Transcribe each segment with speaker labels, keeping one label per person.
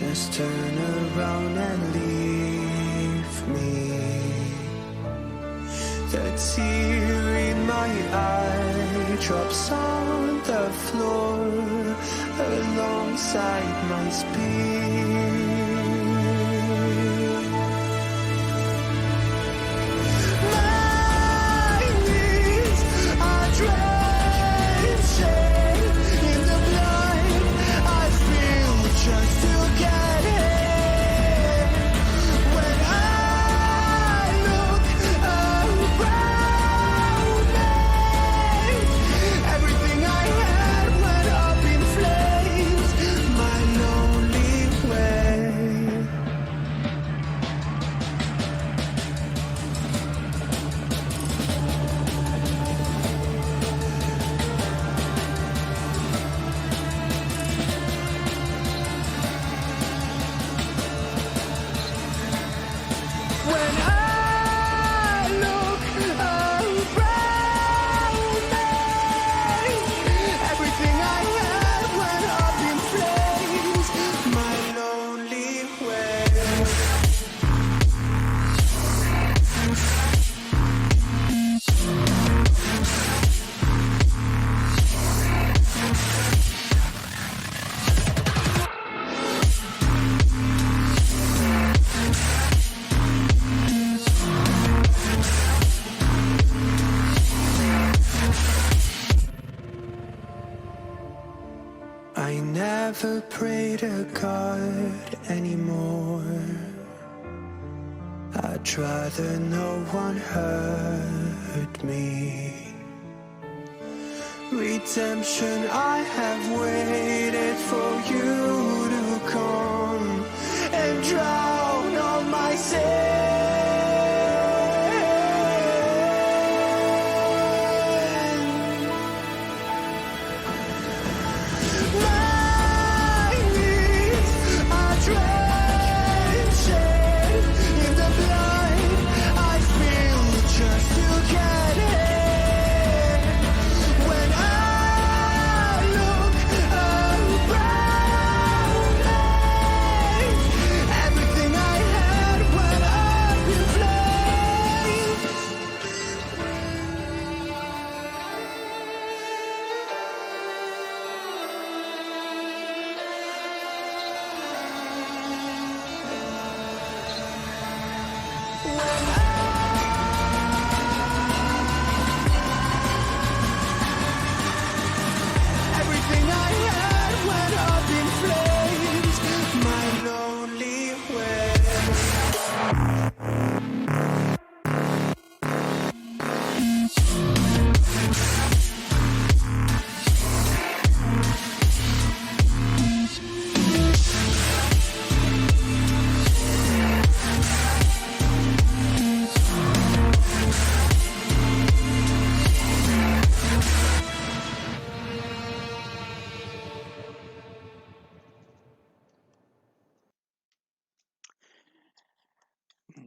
Speaker 1: just turn around and leave me. The tear in my eye drops on the floor alongside my speed. My knees are drenching in the blood I feel just to get in. When I look around me, everything I had went up in flames. My lonely way. When I look around me, everything I had went up in flames. My lonely way. I never pray to God anymore. I'd rather no one hurt me. Redemption, I have waited for you to come and drown all my sin. My knees are drenching in the blood I feel just to get in. When I look around me, everything I had went up in Everything I had went up in flames. My lonely way.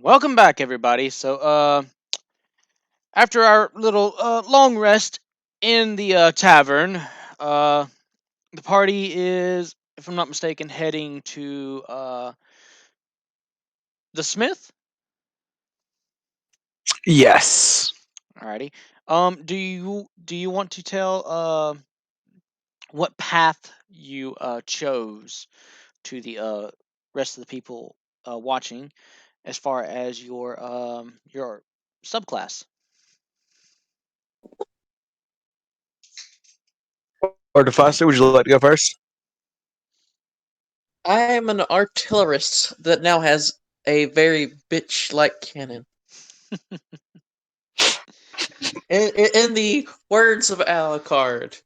Speaker 2: Welcome back, everybody. So, after our little long rest in the tavern, the party is, if I'm not mistaken, heading to the Smith.
Speaker 3: Yes.
Speaker 2: Alrighty. Do you want to tell what path you chose to the rest of the people watching, as far as your subclass?
Speaker 3: Or DeFoster, would you like to go first?
Speaker 4: I am an artillerist that now has a very bitch-like cannon. In the words of Alucard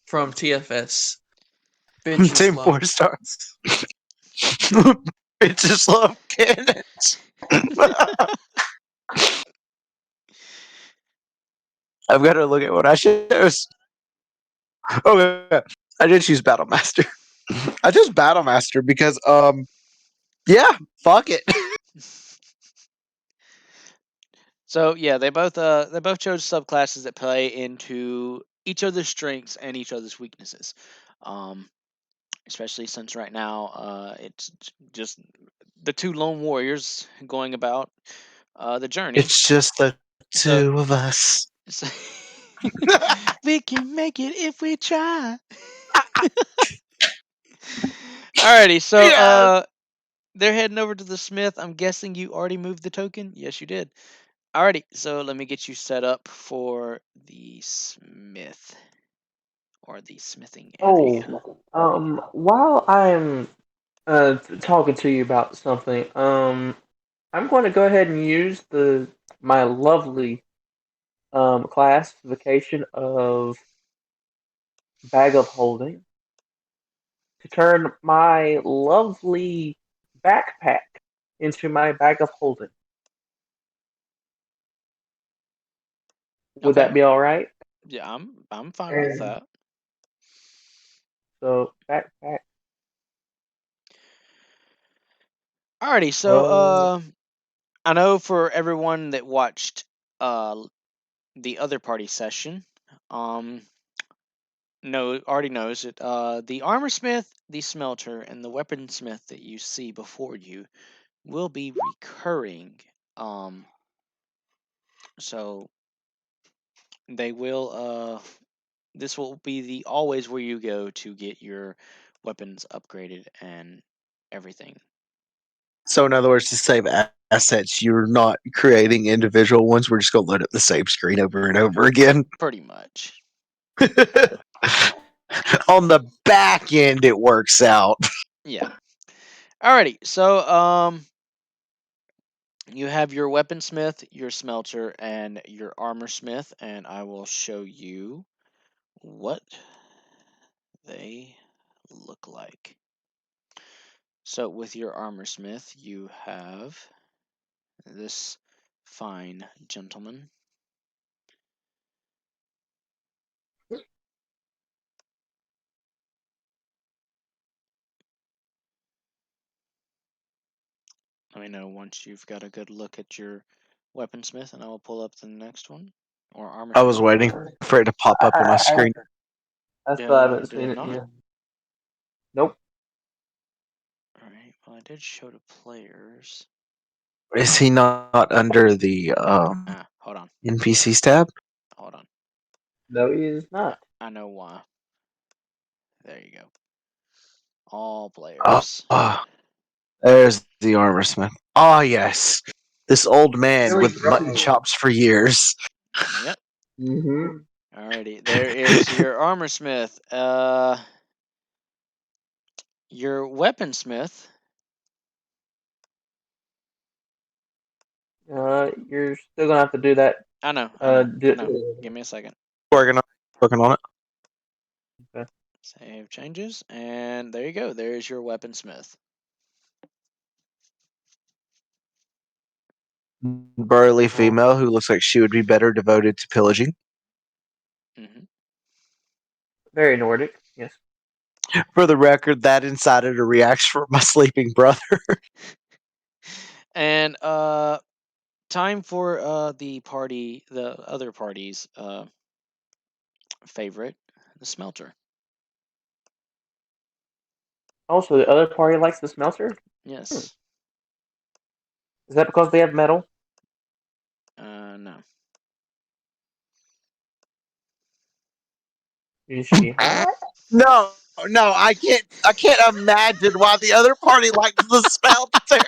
Speaker 4: from TFS, bitches
Speaker 3: Team
Speaker 4: love
Speaker 3: 4 stars. Bitches love cannons. I've got to look at what I chose. Okay, I did choose Battlemaster. I chose Battlemaster because, yeah, fuck it.
Speaker 2: So yeah, they both chose subclasses that play into each other's strengths and each other's weaknesses. Um, especially since right now it's just the two lone warriors going about the journey.
Speaker 3: It's just the
Speaker 2: So,
Speaker 3: two of us.
Speaker 2: so we can make it if we try. Alrighty, so
Speaker 3: Yes.
Speaker 2: they're heading over to the smith. I'm guessing you already moved the token. Yes, you did. Alrighty, so let me get you set up for the smith or the smithing area.
Speaker 4: Oh, while I'm talking to you about something, I'm going to go ahead and use my lovely classification of bag of holding to turn my lovely backpack into my bag of holding. Would
Speaker 2: Okay,
Speaker 4: that be all right?
Speaker 2: yeah, I'm fine with
Speaker 4: And
Speaker 2: that.
Speaker 4: so backpack.
Speaker 2: Alrighty, so
Speaker 4: Uh,
Speaker 2: I know for everyone that watched uh the other party session, um already knows it. The armor smith, the smelter, and the weaponsmith that you see before you will be recurring. Um, so they will. This will be the always where you go to get your weapons upgraded and everything.
Speaker 3: So, in other words, to save assets, you're not creating individual ones. We're just going to load up the same screen over and over again.
Speaker 2: Pretty much.
Speaker 3: On the back end, it works out.
Speaker 2: Yeah. Alrighty. So you have your weaponsmith, your smelter, and your armor smith, and I will show you what they look like. So with your armor smith, you have this fine gentleman. Let me know once you've got a good look at your weaponsmith, and I will pull up the next one. Or armor
Speaker 3: I was
Speaker 2: smith.
Speaker 3: waiting for it to pop up on my screen.
Speaker 4: I still haven't
Speaker 2: Did
Speaker 4: seen
Speaker 2: it
Speaker 4: it
Speaker 2: not?
Speaker 4: yet. Nope.
Speaker 2: Alright, well I did show to players.
Speaker 3: Is he not under the
Speaker 2: Hold on.
Speaker 3: NPCs tab?
Speaker 2: Hold on.
Speaker 4: No, he is not.
Speaker 2: I know why. There you go. All
Speaker 3: Oh,
Speaker 2: players.
Speaker 3: there's the armor smith. Oh, yes. This old man
Speaker 4: Really
Speaker 3: with mutton
Speaker 4: gross.
Speaker 3: chops for years.
Speaker 2: Yep.
Speaker 4: Mm-hmm.
Speaker 2: Alrighty. There is your armor smith. Your weaponsmith.
Speaker 4: You're still gonna have to do that.
Speaker 2: I know. Give me a second.
Speaker 3: Working on it.
Speaker 4: Okay.
Speaker 2: Save changes, and there you go. There's your weaponsmith.
Speaker 3: Burly female who looks like she would be better devoted to pillaging.
Speaker 2: Hmm.
Speaker 4: Very Nordic. Yes.
Speaker 3: For the record, that incited a reaction from my sleeping brother.
Speaker 2: And time for the other party's favorite, the smelter.
Speaker 4: Also, the other party likes the smelter.
Speaker 2: Yes.
Speaker 4: Is that because they have metal?
Speaker 2: No.
Speaker 4: Is she hot?
Speaker 3: No, no, I can't imagine why the other party likes the smelter.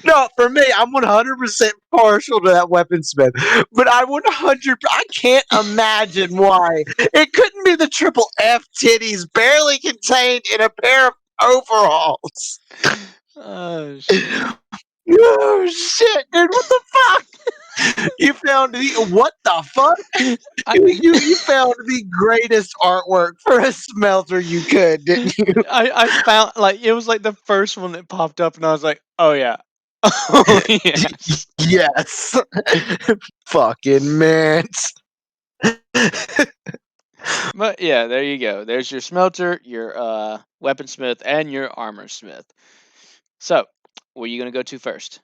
Speaker 3: No, for me, I'm 100% partial to that weaponsmith, but I can't imagine why it couldn't be the triple F titties barely contained in a pair of overalls.
Speaker 2: Oh shit.
Speaker 3: Oh shit, dude! What the fuck? You found what the fuck?
Speaker 2: I,
Speaker 3: You found the greatest artwork for a smelter you could, didn't you?
Speaker 2: I found like it was like the first one that popped up, and I was like, oh yeah, oh yes.
Speaker 3: Yes. Fucking mint.
Speaker 2: But yeah, there you go. There's your smelter, your weaponsmith, and your armor smith. So, where are you gonna go to first?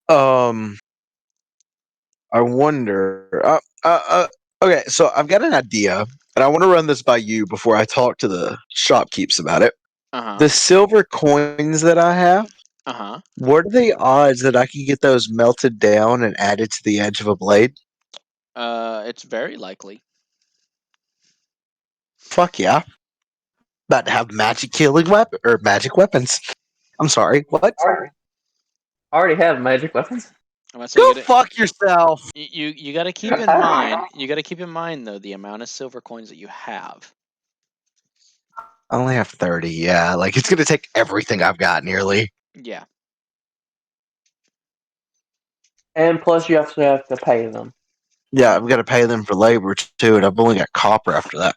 Speaker 3: um, I wonder. Okay, so I've got an idea and I want to run this by you before I talk to the shopkeepers about it.
Speaker 2: Uh-huh.
Speaker 3: The silver coins that I have,
Speaker 2: Uh-huh.
Speaker 3: what are the odds that I can get those melted down and added to the edge of a blade?
Speaker 2: It's very likely.
Speaker 3: Fuck yeah. About to have magic killing weapon or magic weapons. I'm sorry, what?
Speaker 4: I already have magic weapons.
Speaker 2: I'm gonna say
Speaker 3: Go fuck yourself.
Speaker 2: you got to keep in mind. You got to keep in mind though the amount of silver coins that you have.
Speaker 3: I only have 30, yeah. Like, it's gonna take everything I've got nearly.
Speaker 2: Yeah.
Speaker 4: And plus, you also have to pay them.
Speaker 3: Yeah, I've got to pay them for labor too, and I've only got copper after that.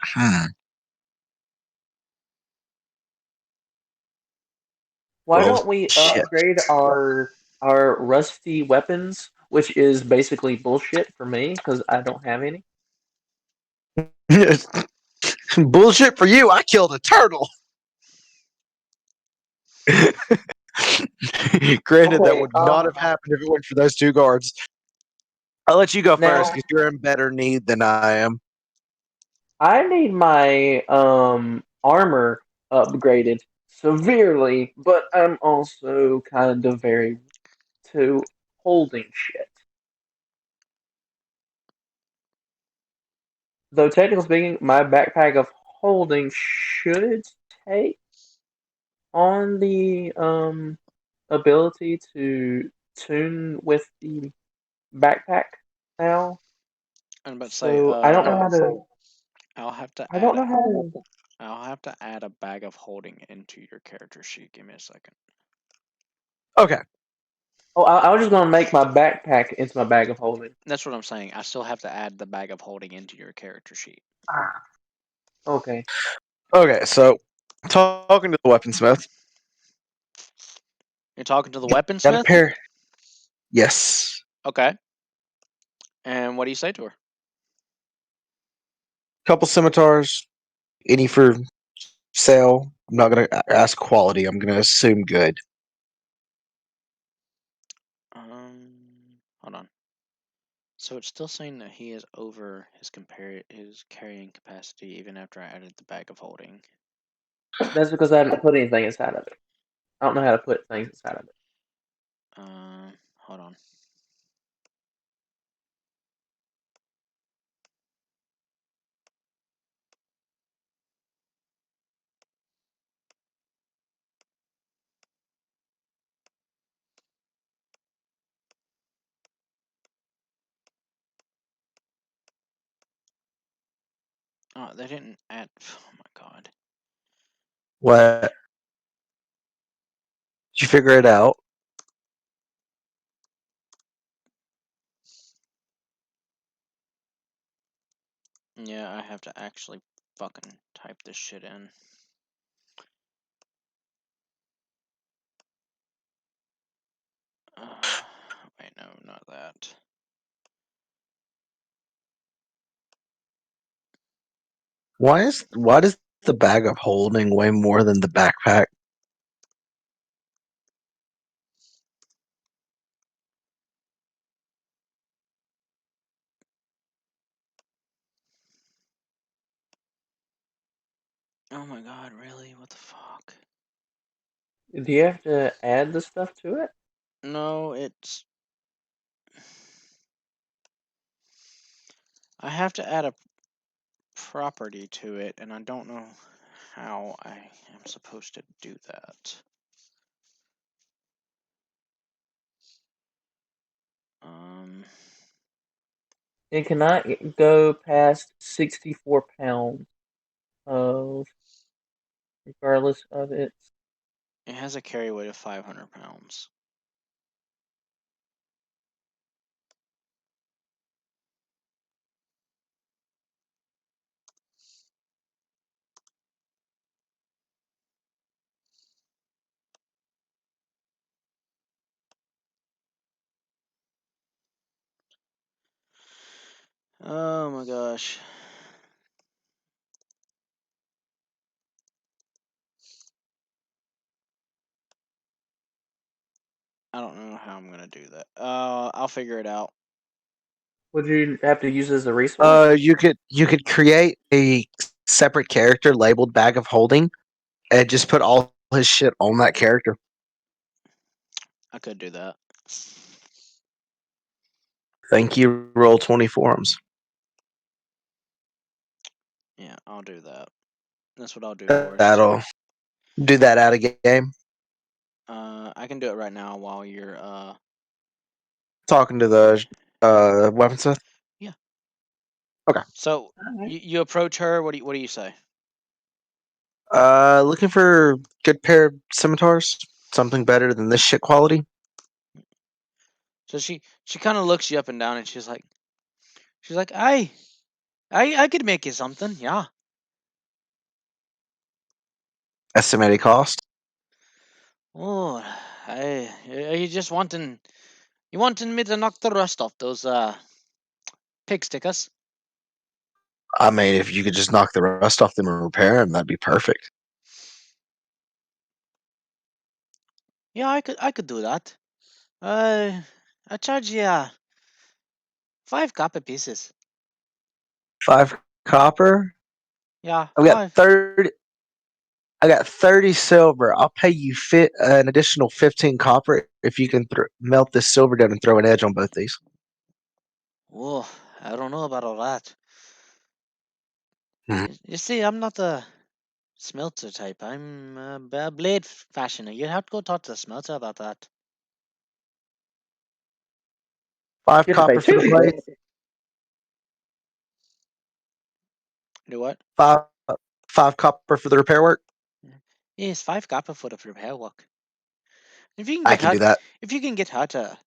Speaker 4: Why
Speaker 3: Well,
Speaker 4: don't we
Speaker 3: shit.
Speaker 4: upgrade our rusty weapons, which is basically bullshit for me because I don't have any.
Speaker 3: Bullshit for you. I killed a turtle. Granted, that
Speaker 4: Okay,
Speaker 3: would not have happened if it weren't for those two guards. I'll let you go
Speaker 4: now
Speaker 3: first because you're in better need than I am.
Speaker 4: I need my armor upgraded severely, but I'm also kind of very to holding shit. Though technically speaking, my backpack of holding should take on the ability to tune with the backpack now.
Speaker 2: I'm about to say
Speaker 4: So I don't know how to.
Speaker 2: I'll have to
Speaker 4: I don't
Speaker 2: add
Speaker 4: know how to.
Speaker 2: I'll have to add a bag of holding into your character sheet. Give me a second.
Speaker 3: Okay.
Speaker 4: Oh, I was just gonna make my backpack into my bag of holding.
Speaker 2: That's what I'm saying. I still have to add the bag of holding into your character sheet.
Speaker 4: Okay.
Speaker 3: Okay, so talking to the weaponsmith.
Speaker 2: You're talking to the
Speaker 3: Got a
Speaker 2: weaponsmith?
Speaker 3: pair. Yes.
Speaker 2: Okay. And what do you say to her?
Speaker 3: Couple scimitars. Any for sale. I'm not going to ask quality. I'm going to assume good.
Speaker 2: Hold on. So it's still saying that he is over his carrying capacity even after I added the bag of holding.
Speaker 4: That's because I haven't put anything inside of it. I don't know how to put things inside of it.
Speaker 2: Hold on. Oh, they didn't add. Oh my god.
Speaker 3: What? Did you figure it out?
Speaker 2: Yeah, I have to actually fucking type this shit in. Wait, no, not that.
Speaker 3: Why does the bag of holding weigh more than the backpack?
Speaker 2: Oh my god, really? What the fuck?
Speaker 4: Do you have to add the stuff to it?
Speaker 2: No, it's. I have to add a property to it, and I don't know how I am supposed to do that.
Speaker 4: It cannot go past 64 pounds of, regardless of its.
Speaker 2: It has a carry weight of 500 pounds. Oh my gosh. I don't know how I'm gonna do that. I'll figure it out.
Speaker 4: Would you have to use as a resource?
Speaker 3: You could create a separate character labeled bag of holding and just put all his shit on that character.
Speaker 2: I could do that.
Speaker 3: Thank you, Roll20 forums.
Speaker 2: Yeah, I'll do that. That's what I'll do for us.
Speaker 3: That'll do that out of game.
Speaker 2: I can do it right now while you're
Speaker 3: Talking to the weaponsmith.
Speaker 2: Yeah.
Speaker 3: Okay.
Speaker 2: So you approach her. What do you say?
Speaker 3: Looking for good pair of scimitars. Something better than this shit quality.
Speaker 2: So she kind of looks you up and down, and she's like, I could make you something. Yeah.
Speaker 3: Estimated cost.
Speaker 2: Oh, are you just wanting me to knock the rust off those pig stickers?
Speaker 3: I mean, if you could just knock the rust off them and repair them, that'd be perfect.
Speaker 2: Yeah, I could do that. I charge you 5 copper pieces.
Speaker 3: 5 copper.
Speaker 2: Yeah,
Speaker 3: I've got
Speaker 2: 5.
Speaker 3: 30. I got 30 silver. I'll pay you an additional 15 copper if you can melt this silver down and throw an edge on both these.
Speaker 2: Whoa, I don't know about all that.
Speaker 3: Hmm.
Speaker 2: You see, I'm not the smelter type. I'm a blade fashioner. You have to go talk to the smelter about that.
Speaker 3: 5
Speaker 4: You have to pay
Speaker 3: copper for the
Speaker 4: 2
Speaker 3: blade.
Speaker 2: Do what?
Speaker 3: 5 copper for the repair work.
Speaker 2: Yes, 5 copper for the repair work. If you can
Speaker 3: I
Speaker 2: get
Speaker 3: can
Speaker 2: her,
Speaker 3: do that.
Speaker 2: if you can get her to,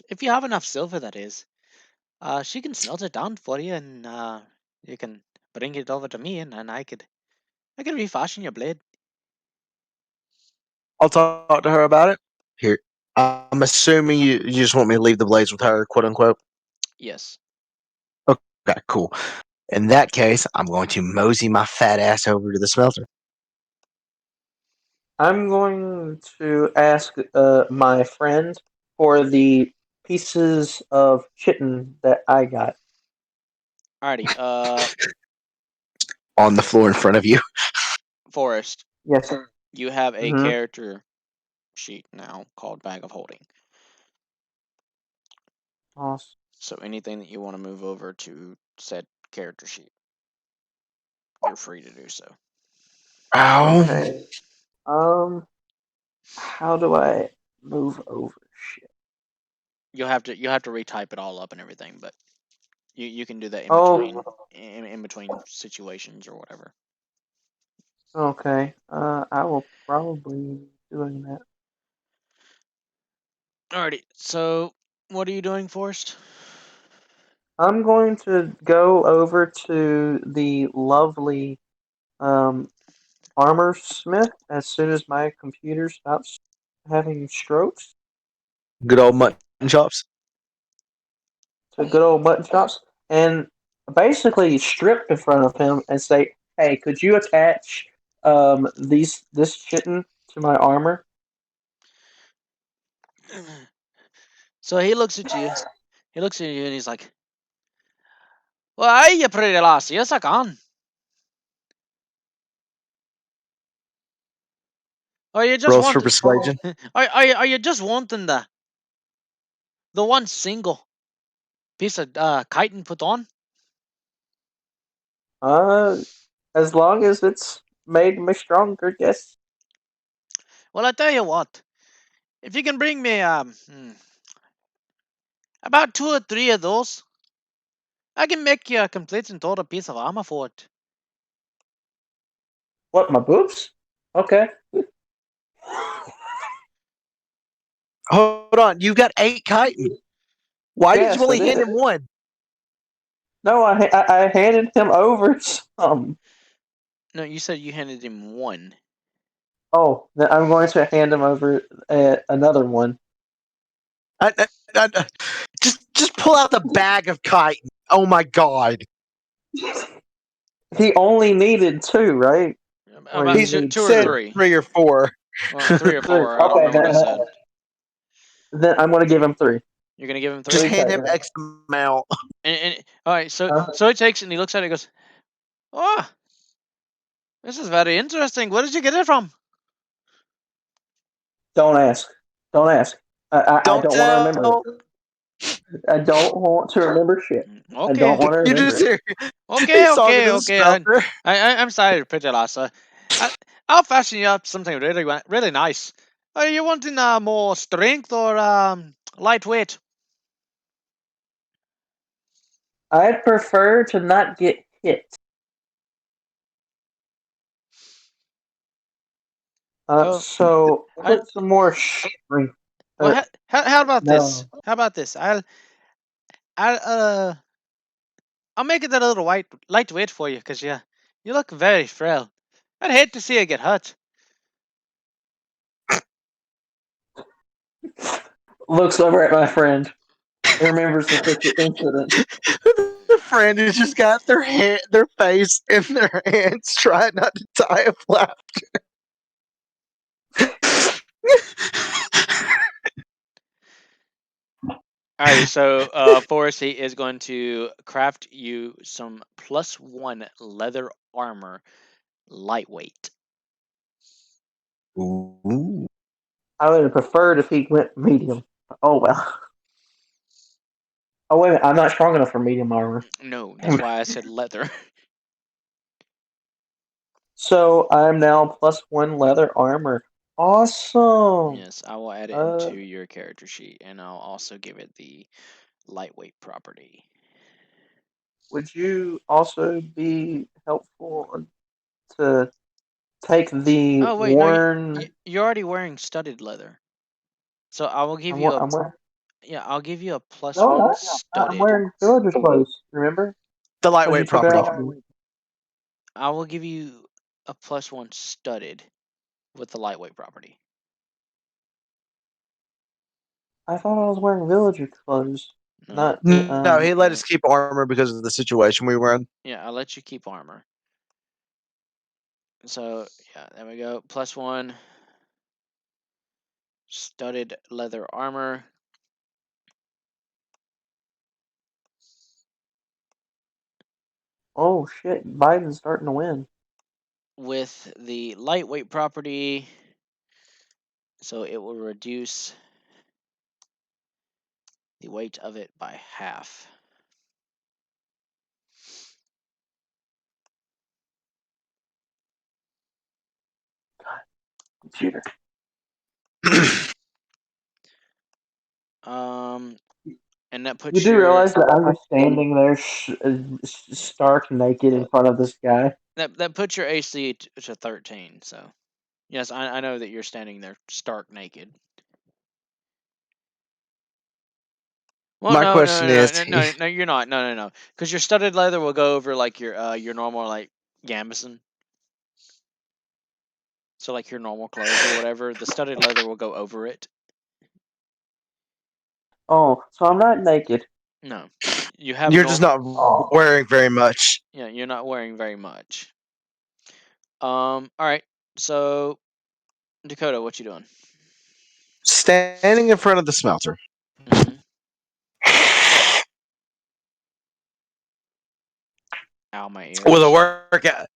Speaker 2: if you have enough silver, that is, she can smelt it down for you, and you can bring it over to me, and I could refashion your blade.
Speaker 3: I'll talk to her about it. Here, I'm assuming you just want me to leave the blades with her, quote unquote.
Speaker 2: Yes.
Speaker 3: Okay, cool. In that case, I'm going to mosey my fat ass over to the smelter.
Speaker 4: I'm going to ask my friend for the pieces of chitin that I got.
Speaker 2: Alrighty.
Speaker 3: On the floor in front of you.
Speaker 2: Forrest,
Speaker 4: Yes.
Speaker 2: you have a
Speaker 4: Mm-hmm.
Speaker 2: character sheet now called Bag of Holding.
Speaker 4: Awesome.
Speaker 2: So anything that you want to move over to said character sheet, you're free to do so.
Speaker 3: Ow.
Speaker 4: Okay. How do I move over? Shit.
Speaker 2: You'll have to retype it all up and everything, but you can do that in between
Speaker 4: Oh,
Speaker 2: in between situations or whatever.
Speaker 4: okay. I will probably be doing that.
Speaker 2: Alrighty. So what are you doing, Forrest?
Speaker 4: I'm going to go over to the lovely um, armor smith as soon as my computer stops having strokes.
Speaker 3: Good old mutton chops.
Speaker 4: To good old mutton chops, and basically strip in front of him and say, "Hey, could you attach this chitin to my armor?"
Speaker 2: So he looks at you. He looks at you and he's like, "Well, aye, you pretty lass. Yes, I can. Are you just
Speaker 3: Rolls for
Speaker 2: wanting?
Speaker 3: persuasion.
Speaker 2: Are you just wanting the one single piece of chitin put on?
Speaker 4: Uh, as long as it's made me stronger, yes.
Speaker 2: Well, I tell you what. If you can bring me about 2 or 3 of those, I can make you a complete and total piece of armor for it."
Speaker 4: What, my boobs? Okay.
Speaker 3: Hold on, you got 8 chitin. Why did you
Speaker 4: Yes, I
Speaker 3: only hand
Speaker 4: did.
Speaker 3: him one?
Speaker 4: No, I handed him over some.
Speaker 2: No, you said you handed him one.
Speaker 4: Oh, then I'm going to hand him over another one.
Speaker 3: I, just pull out the bag of chitin. Oh my god.
Speaker 4: He only needed 2, right? Or
Speaker 2: About
Speaker 4: you
Speaker 3: He
Speaker 2: two,
Speaker 4: need
Speaker 2: two or
Speaker 3: said
Speaker 4: 4?
Speaker 2: 3.
Speaker 3: 3 or 4.
Speaker 2: Well, 3 or 4. I don't
Speaker 4: Okay,
Speaker 2: remember what he said.
Speaker 4: then I'm going to give him 3.
Speaker 2: You're gonna give him
Speaker 3: Just
Speaker 2: 3.
Speaker 3: hand him X amount.
Speaker 2: And all right, so
Speaker 4: Huh?
Speaker 2: so he takes it and he looks at it and goes, "Oh, this is very interesting. Where did you get it from?"
Speaker 4: Don't ask. Don't ask. I
Speaker 3: Don't
Speaker 4: don't want to remember
Speaker 3: tell.
Speaker 4: it. I don't want to remember shit. I don't
Speaker 2: Okay,
Speaker 4: want to
Speaker 3: You
Speaker 4: remember
Speaker 3: just
Speaker 4: it.
Speaker 3: hear
Speaker 2: okay,
Speaker 3: he's talking
Speaker 2: okay,
Speaker 3: to the
Speaker 2: okay.
Speaker 3: smelter.
Speaker 2: I'm sorry, pretty Lassa. I'll fashion you up something really nice. Are you wanting more strength or lightweight?
Speaker 4: I'd prefer to not get hit.
Speaker 2: Oh,
Speaker 4: So
Speaker 2: I,
Speaker 4: put some more strength.
Speaker 2: well, how about this?
Speaker 4: No.
Speaker 2: How about this? I'll I'll make it a little lightweight for you, cause you look very frail. I'd hate to see you get hurt.
Speaker 4: Looks over at my friend. Remembers the incident.
Speaker 3: The friend has just got their face in their hands, trying not to die of laughter.
Speaker 2: Alrighty, so Forrest, he is going to craft you some +1 leather armor, lightweight.
Speaker 3: Ooh.
Speaker 4: I would have preferred if he went medium. Oh well. Oh wait a minute, I'm not strong enough for medium armor.
Speaker 2: No, that's why I said leather.
Speaker 4: So I'm now +1 leather armor. Awesome.
Speaker 2: Yes, I will add it
Speaker 4: Uh,
Speaker 2: into your character sheet, and I'll also give it the lightweight property.
Speaker 4: would you also be helpful to take the
Speaker 2: Oh wait, no,
Speaker 4: worn?
Speaker 2: you're already wearing studded leather, so I will give
Speaker 4: I'm,
Speaker 2: you a
Speaker 4: I'm wearing.
Speaker 2: I'll give you a
Speaker 4: No,
Speaker 2: +1
Speaker 4: I'm
Speaker 2: studded.
Speaker 4: wearing villager clothes. Remember?
Speaker 3: The
Speaker 4: Because you
Speaker 3: lightweight
Speaker 4: took
Speaker 3: property.
Speaker 4: out.
Speaker 2: I will give you a +1 studded with the lightweight property.
Speaker 4: I thought I was wearing villager clothes,
Speaker 2: No,
Speaker 4: not the
Speaker 3: No, he let us keep armor because of the situation we were in.
Speaker 2: yeah, I'll let you keep armor. So yeah, there we go. +1 studded leather armor
Speaker 4: Oh shit! Biden's starting to win.
Speaker 2: with the lightweight property, so it will reduce the weight of it by half.
Speaker 4: Computer.
Speaker 2: And that
Speaker 4: You
Speaker 2: puts
Speaker 4: do
Speaker 2: your
Speaker 4: realize that I'm just standing there, stark naked in front of this guy.
Speaker 2: that puts your AC to 13. So yes, I know that you're standing there stark naked. Well,
Speaker 3: My
Speaker 2: no,
Speaker 3: question is,
Speaker 2: no, you're not. No, because your studded leather will go over like your normal like gambeson. So like your normal clothes or whatever, the studded leather will go over it.
Speaker 4: Oh, so I'm not naked.
Speaker 2: No, you have
Speaker 3: you're just not
Speaker 4: Oh,
Speaker 3: wearing very much.
Speaker 2: yeah, you're not wearing very much. All right. So Dakota, what you doing?
Speaker 3: Standing in front of the smelter.
Speaker 2: Mm-hmm. Ow, my
Speaker 3: With a
Speaker 2: ears.
Speaker 3: workout.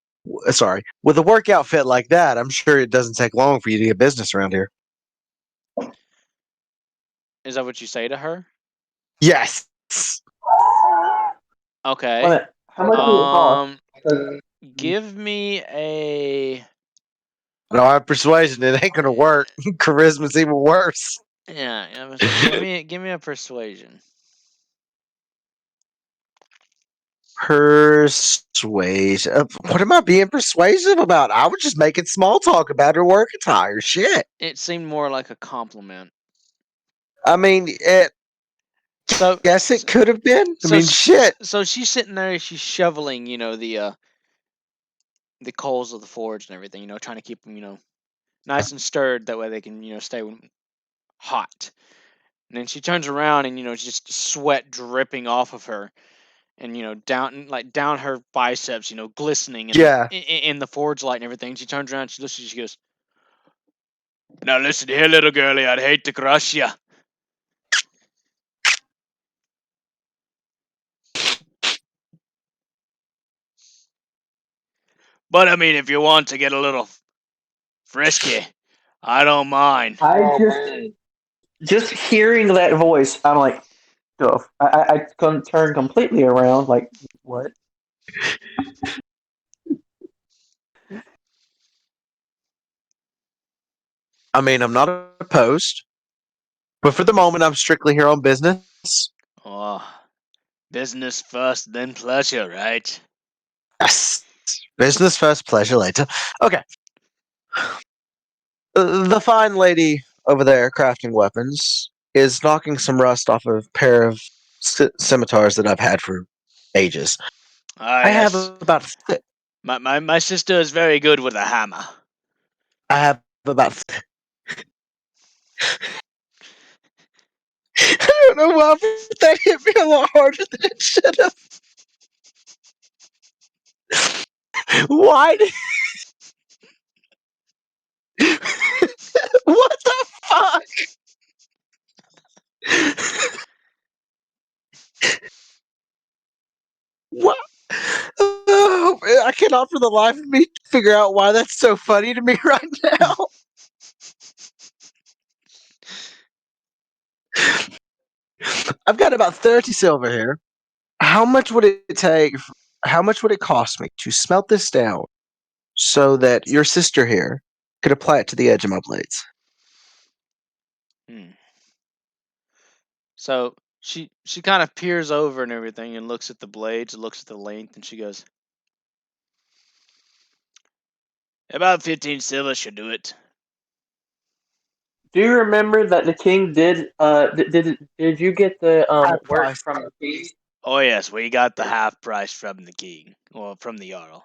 Speaker 3: Sorry. With a work outfit like that, I'm sure it doesn't take long for you to get business around here.
Speaker 2: Is that what you say to her?
Speaker 3: Yes.
Speaker 2: Okay.
Speaker 4: wait a minute. How much does it cost?
Speaker 2: Um, give me a
Speaker 3: No, I have persuasion. It ain't gonna work. Charisma's even worse.
Speaker 2: yeah. Give me a persuasion.
Speaker 3: Persuasion. What am I being persuasive about? I was just making small talk about her work attire. Shit.
Speaker 2: It seemed more like a compliment.
Speaker 3: I mean, it.
Speaker 2: So
Speaker 3: Guess it could have been. I mean, shit.
Speaker 2: so she's sitting there, she's shoveling, the coals of the forge and everything, trying to keep them, nice and stirred. That way they can, stay hot. And then she turns around and just sweat dripping off of her, and down her biceps, glistening in the
Speaker 3: Yeah.
Speaker 2: in the forge light and everything. She turns around, she listens, she goes, "Now listen here, little girlie. I'd hate to crush ya." But I mean, if you want to get a little frisky, I don't mind.
Speaker 4: Just hearing that voice, I'm like, "Duh." I turn completely around, like, what?
Speaker 3: I mean, I'm not opposed, but for the moment, I'm strictly here on business.
Speaker 2: Oh, business first, then pleasure, right?
Speaker 3: Yes. Business first, pleasure later. Okay. The fine lady over there crafting weapons is knocking some rust off a pair of scimitars that I've had for ages.
Speaker 2: Ah,
Speaker 3: I have
Speaker 2: yes.
Speaker 3: about
Speaker 2: My sister is very good with a hammer.
Speaker 3: I have about I don't know why, but that hit me a lot harder than it should have. Why did what the fuck? What? Oh, I cannot for the life of me figure out why that's so funny to me right now. I've got about 30 silver here. How much would it take? How much would it cost me to smelt this down so that your sister here could apply it to the edge of my blades?
Speaker 2: Hmm. So she kind of peers over and everything and looks at the blades, looks at the length, and she goes, "About 15 silver should do it."
Speaker 4: Do you remember that the king did? Did you get the
Speaker 3: Half
Speaker 4: work
Speaker 3: price.
Speaker 4: from the king?
Speaker 2: Oh yes, we got the half price from the king, or from the jarl.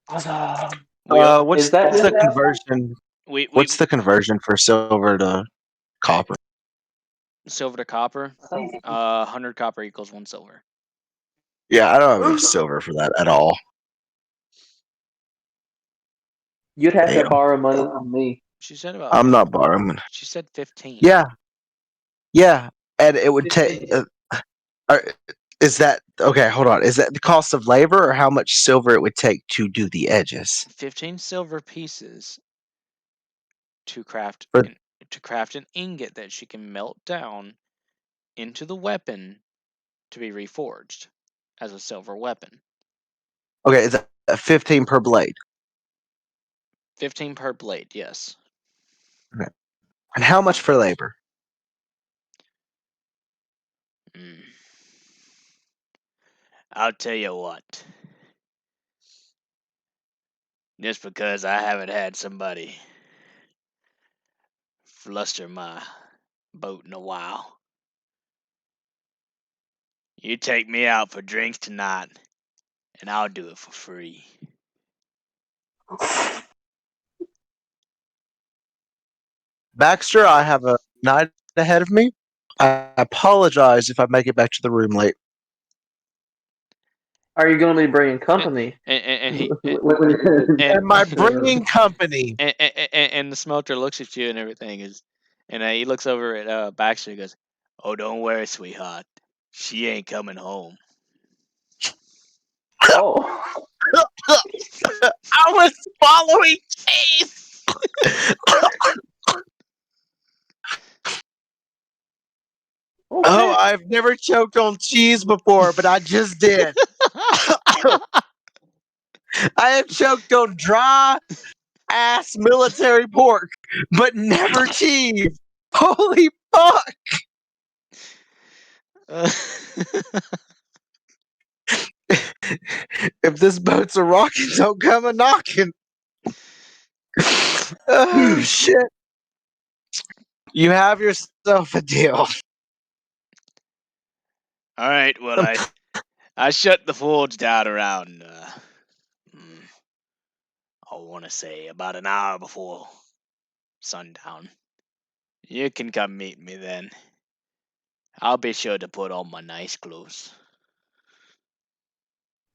Speaker 4: Awesome.
Speaker 2: We
Speaker 3: What's
Speaker 4: Is that
Speaker 3: the
Speaker 4: good?
Speaker 3: conversion?
Speaker 2: we
Speaker 3: What's the conversion for silver to copper?
Speaker 2: silver to copper. 100 copper equals 1 silver.
Speaker 3: Yeah, I don't have enough silver for that at all.
Speaker 4: You'd have to
Speaker 3: Damn,
Speaker 4: borrow money from me.
Speaker 2: She said about.
Speaker 3: I'm not borrowing.
Speaker 2: She said 15.
Speaker 3: Yeah, yeah, and it would take. Are- is that okay? Hold on. Is that the cost of labor, or how much silver it would take to do the edges?
Speaker 2: 15 silver pieces to craft
Speaker 3: For
Speaker 2: an ingot that she can melt down into the weapon to be reforged as a silver weapon.
Speaker 3: okay, is that 15 per blade?
Speaker 2: 15 per blade, yes.
Speaker 3: Okay. And how much for labor?
Speaker 2: Mm. I'll tell you what. Just because I haven't had somebody fluster my boat in a while. You take me out for drinks tonight, and I'll do it for free.
Speaker 3: Baxter, I have a night ahead of me. I apologize if I make it back to the room late.
Speaker 4: Are you going to be bringing company?
Speaker 2: And he
Speaker 3: Am I bringing company?
Speaker 2: and the smelter looks at you and everything and he looks over at Baxter and goes, "Oh, don't worry, sweetheart. She ain't coming home."
Speaker 4: Oh.
Speaker 3: I was following cheese. Oh,
Speaker 4: Okay.
Speaker 3: I've never choked on cheese before, but I just did. I have choked on dry ass military pork, but never cheese. Holy fuck! If this boat's a rocking, don't come a knocking. Oh shit! You have yourself a deal.
Speaker 2: All right, well, I shut the forge down around mm, I want to say about an hour before sundown. You can come meet me then. I'll be sure to put on my nice clothes.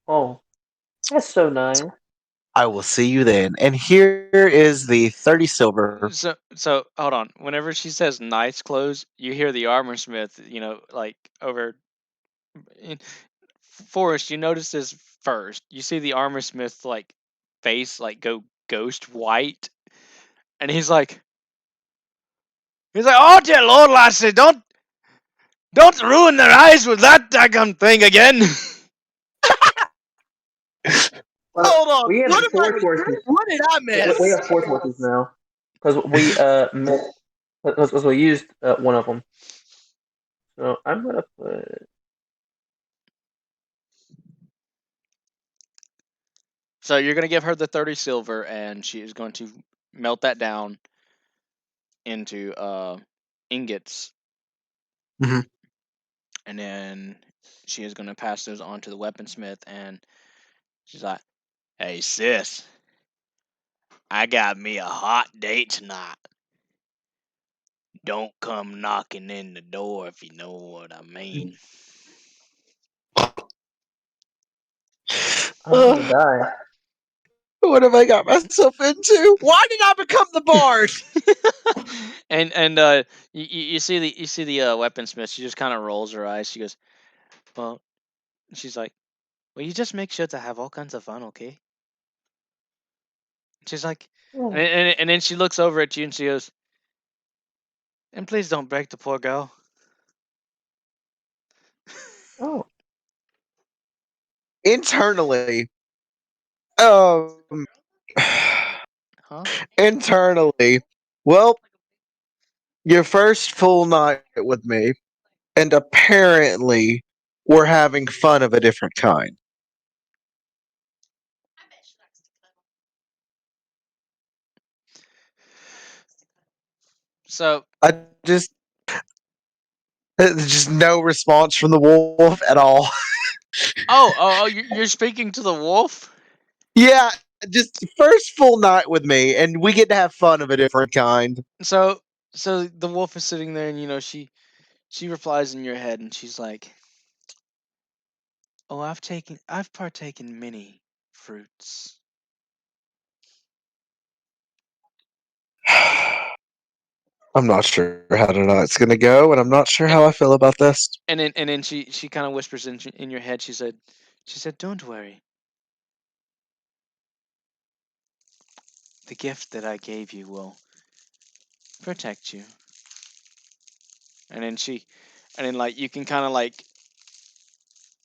Speaker 4: Oh, that's so nice.
Speaker 3: I will see you then. And here is the 30 silver.
Speaker 2: So hold on. Whenever she says nice clothes, you hear the armor smith, like over Forrest, you notice this first. You see the armor smith's like face like go ghost white, and he's like, "Oh dear Lord, lassie, don't ruin their eyes with that daggum thing again."
Speaker 4: Well,
Speaker 3: Hold on.
Speaker 4: we have
Speaker 3: What am I?
Speaker 4: four torches.
Speaker 3: What did I
Speaker 4: We
Speaker 3: miss?
Speaker 4: have four torches now because because we used one of them. So I'm gonna put.
Speaker 2: So you're gonna give her the 30 silver, and she is going to melt that down into ingots,
Speaker 3: Mhm.
Speaker 2: and then she is gonna pass those on to the weaponsmith, and she's like, "Hey sis, I got me a hot date tonight. Don't come knocking in the door if you know what I mean."
Speaker 4: I'm gonna
Speaker 3: Uh,
Speaker 4: die.
Speaker 3: what have I got myself into? Why did I become the bard?
Speaker 2: and you see the weaponsmith. She just kind of rolls her eyes. She goes, "Well," she's like, "Well, you just make sure to have all kinds of fun, okay?" She's like,
Speaker 4: Oh,
Speaker 2: and then she looks over at you and she goes, "And please don't break the poor girl."
Speaker 4: oh,
Speaker 3: Internally, um,
Speaker 2: Huh?
Speaker 3: internally. Well, your first full night with me, and apparently we're having fun of a different kind.
Speaker 2: So,
Speaker 3: I just no response from the wolf at all.
Speaker 2: you're speaking to the wolf.
Speaker 3: Yeah, just first full night with me, and we get to have fun of a different kind.
Speaker 2: So, so the wolf is sitting there, and she replies in your head, and she's like, "Oh, I've partaken many fruits."
Speaker 3: I'm not sure how tonight's gonna go, and I'm not sure
Speaker 2: And
Speaker 3: how I feel about this.
Speaker 2: and then she kind of whispers in your head. She said, "Don't worry. The gift that I gave you will protect you." And then like you can kind of like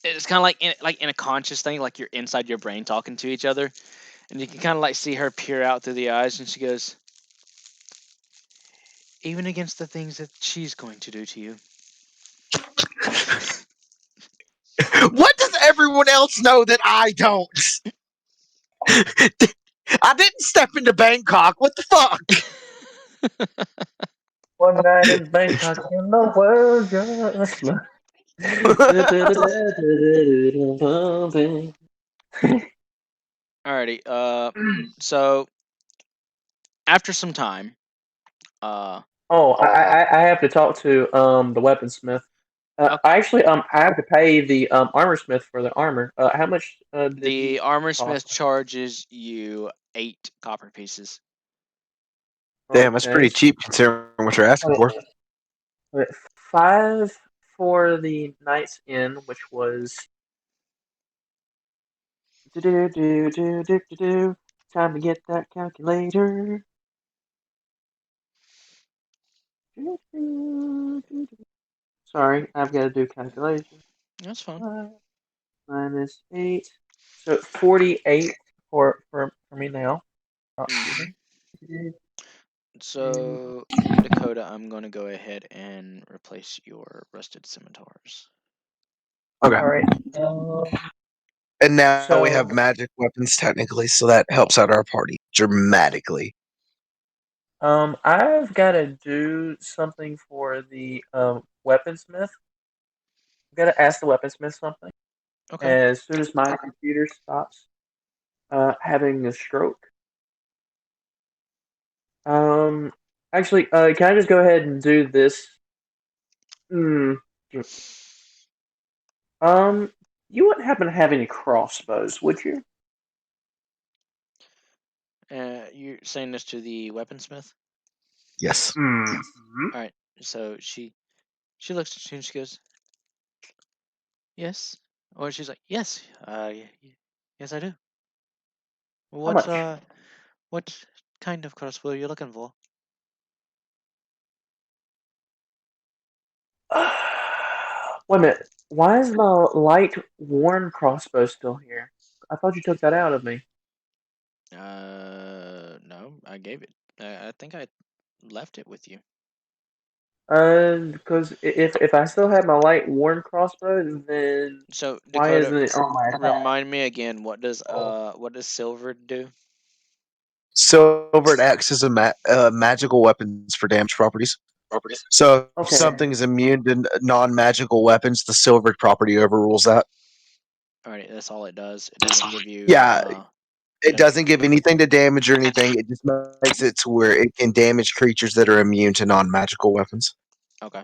Speaker 2: it's kind of like in a conscious thing, like you're inside your brain talking to each other, and you can kind of like see her peer out through the eyes, and she goes, "Even against the things that she's going to do to you."
Speaker 3: What does everyone else know that I don't? I didn't step into Bangkok. What the fuck?
Speaker 4: one night in Bangkok in the world just love.
Speaker 2: Alrighty. So after some time,
Speaker 4: Oh, I have to talk to the weaponsmith.
Speaker 2: okay,
Speaker 4: I have to pay the armor smith for the armor. How much did
Speaker 2: the
Speaker 4: he
Speaker 2: armor
Speaker 4: cost?
Speaker 2: smith charges you 8 copper pieces.
Speaker 3: Damn, that's
Speaker 4: Okay,
Speaker 3: pretty cheap considering what you're asking
Speaker 4: wait,
Speaker 3: for.
Speaker 4: wait, 5 for the Night's Inn, which was do. Time to get that calculator. Sorry, I've got to do calculation.
Speaker 2: That's fine.
Speaker 4: 5 minus 8, so 48 for me now. Oh, excuse
Speaker 2: Hmm.
Speaker 4: me.
Speaker 2: So Dakota, I'm going to go ahead and replace your rusted scimitars.
Speaker 3: Okay.
Speaker 4: All right.
Speaker 3: And now we
Speaker 4: So
Speaker 3: have magic weapons technically, so that helps out our party dramatically.
Speaker 4: I've got to do something for the weaponsmith. I've got to ask the weaponsmith something.
Speaker 2: Okay.
Speaker 4: As soon as my computer stops having a stroke. Um, actually, can I just go ahead and do this? Hmm. Um, you wouldn't happen to have any crossbows, would you?
Speaker 2: You're saying this to the weaponsmith?
Speaker 3: Yes.
Speaker 4: Hmm.
Speaker 2: All right. So she looks at you and she goes, "Yes." Or she's like, yes, yes, I do.
Speaker 4: How
Speaker 2: What
Speaker 4: much?
Speaker 2: uh, what kind of crossbow are you looking for?
Speaker 4: Wait a minute. Why is the light worn crossbow still here? I thought you took that out of me.
Speaker 2: No, I gave it. I think I left it with you.
Speaker 4: Because if I still have my light worn crossbow, then
Speaker 2: So
Speaker 4: why
Speaker 2: Dakota,
Speaker 4: isn't it on my attack?
Speaker 2: remind me again. What does silver do?
Speaker 3: Silver X is magical weapons for damage properties. So if
Speaker 4: Okay.
Speaker 3: something's immune to non-magical weapons, the silver property overrules that.
Speaker 2: Alright, that's all it does. It doesn't give you.
Speaker 3: Yeah,
Speaker 2: It
Speaker 3: it
Speaker 2: does.
Speaker 3: doesn't give anything to damage or anything. It just makes it to where it can damage creatures that are immune to non-magical weapons.
Speaker 2: Okay.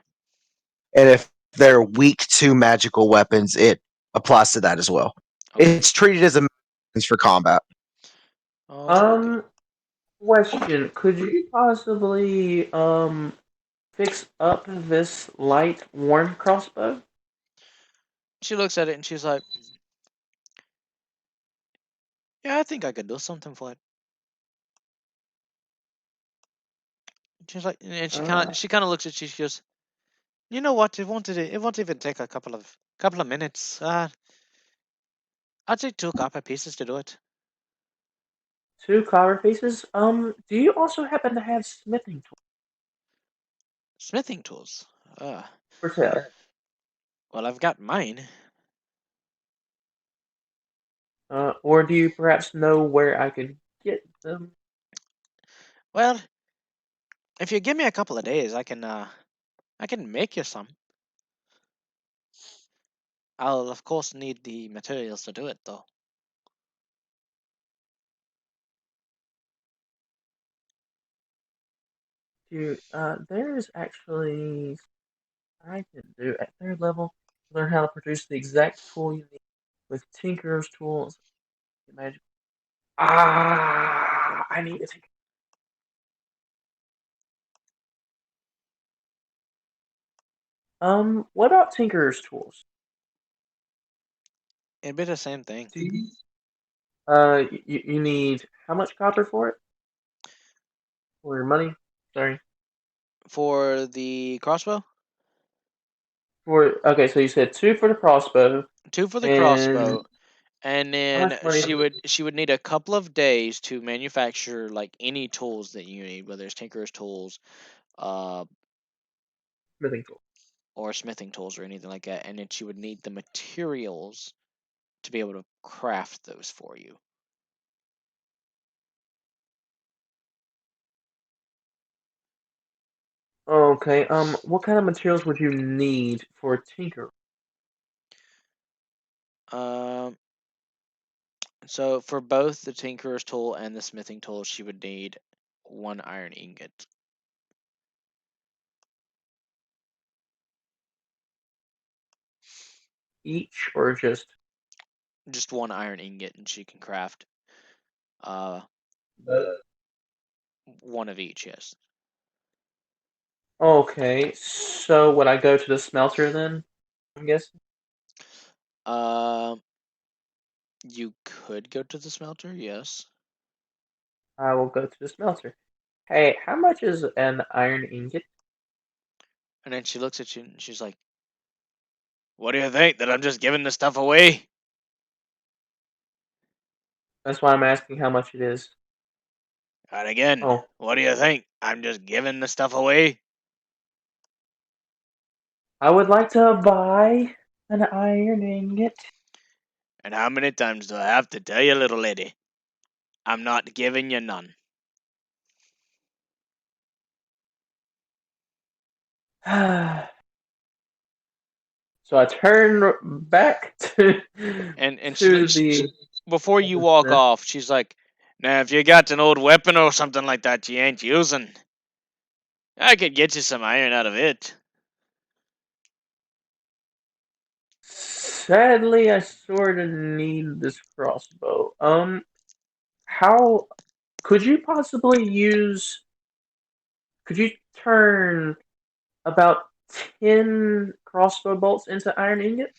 Speaker 3: And if they're weak to magical weapons, it applies to that as well.
Speaker 2: Okay.
Speaker 3: It's treated as a means for combat.
Speaker 2: Okay.
Speaker 4: Question: could you possibly fix up this light worn crossbow?
Speaker 2: She looks at it and she's like, "Yeah, I think I could do something for it." She's like, and
Speaker 4: Uh,
Speaker 2: she kind of looks at you. She goes, "You know what? It won't even take a couple of minutes. I'd say 2 copper pieces to do it.
Speaker 4: 2 copper pieces. Do you also happen to have smithing tools
Speaker 2: Smithing tools. Uh,
Speaker 4: for sale?
Speaker 2: well, I've got mine.
Speaker 4: Or do you perhaps know where I could get them?
Speaker 2: Well, if you give me a couple of days, I can make you some. I'll of course need the materials to do it, though."
Speaker 4: Dude, there is actually I can do at 3rd level. Learn how to produce the exact tool you need with Tinker's tools. Magic. I need a Tinker. What about Tinker's tools?
Speaker 2: It'd be the same thing.
Speaker 4: Do you? You need how much copper for it? For your money? Sorry.
Speaker 2: For the crossbow,
Speaker 4: For okay, so you said 2 for the crossbow,
Speaker 2: 2 for the
Speaker 4: and
Speaker 2: crossbow, and
Speaker 4: how
Speaker 2: then
Speaker 4: much money for the
Speaker 2: she would need a couple of days to manufacture like any tools that you need, whether it's tinkerer's tools, uh,
Speaker 4: smithing tool?
Speaker 2: or smithing tools or anything like that, and then she would need the materials to be able to craft those for you.
Speaker 4: Okay. What kind of materials would you need for a tinker?
Speaker 2: Um, so for both the tinkerer's tool and the smithing tool, she would need 1 iron ingot.
Speaker 4: Each or just?
Speaker 2: Just 1 iron ingot, and she can craft uh
Speaker 4: Uh,
Speaker 2: one of each. Yes.
Speaker 4: Okay. So would I go to the smelter then? I'm guessing.
Speaker 2: Um, you could go to the smelter. Yes.
Speaker 4: I will go to the smelter. Hey, how much is an iron ingot?
Speaker 2: And then she looks at you and she's like, "What do you think? That I'm just giving this stuff away?"
Speaker 4: That's why I'm asking how much it is.
Speaker 2: And again,
Speaker 4: Oh,
Speaker 2: what do you think? I'm just giving the stuff away?
Speaker 4: I would like to buy an iron ingot.
Speaker 2: And how many times do I have to tell you, little lady? I'm not giving you none.
Speaker 4: So I turn back to
Speaker 2: And
Speaker 4: to the
Speaker 2: before you walk
Speaker 4: smith.
Speaker 2: off, she's like, "Now, if you got an old weapon or something like that you ain't using, I could get you some iron out of it."
Speaker 4: Sadly, I sort of need this crossbow. How could you possibly use? Could you turn about 10 crossbow bolts into iron ingot?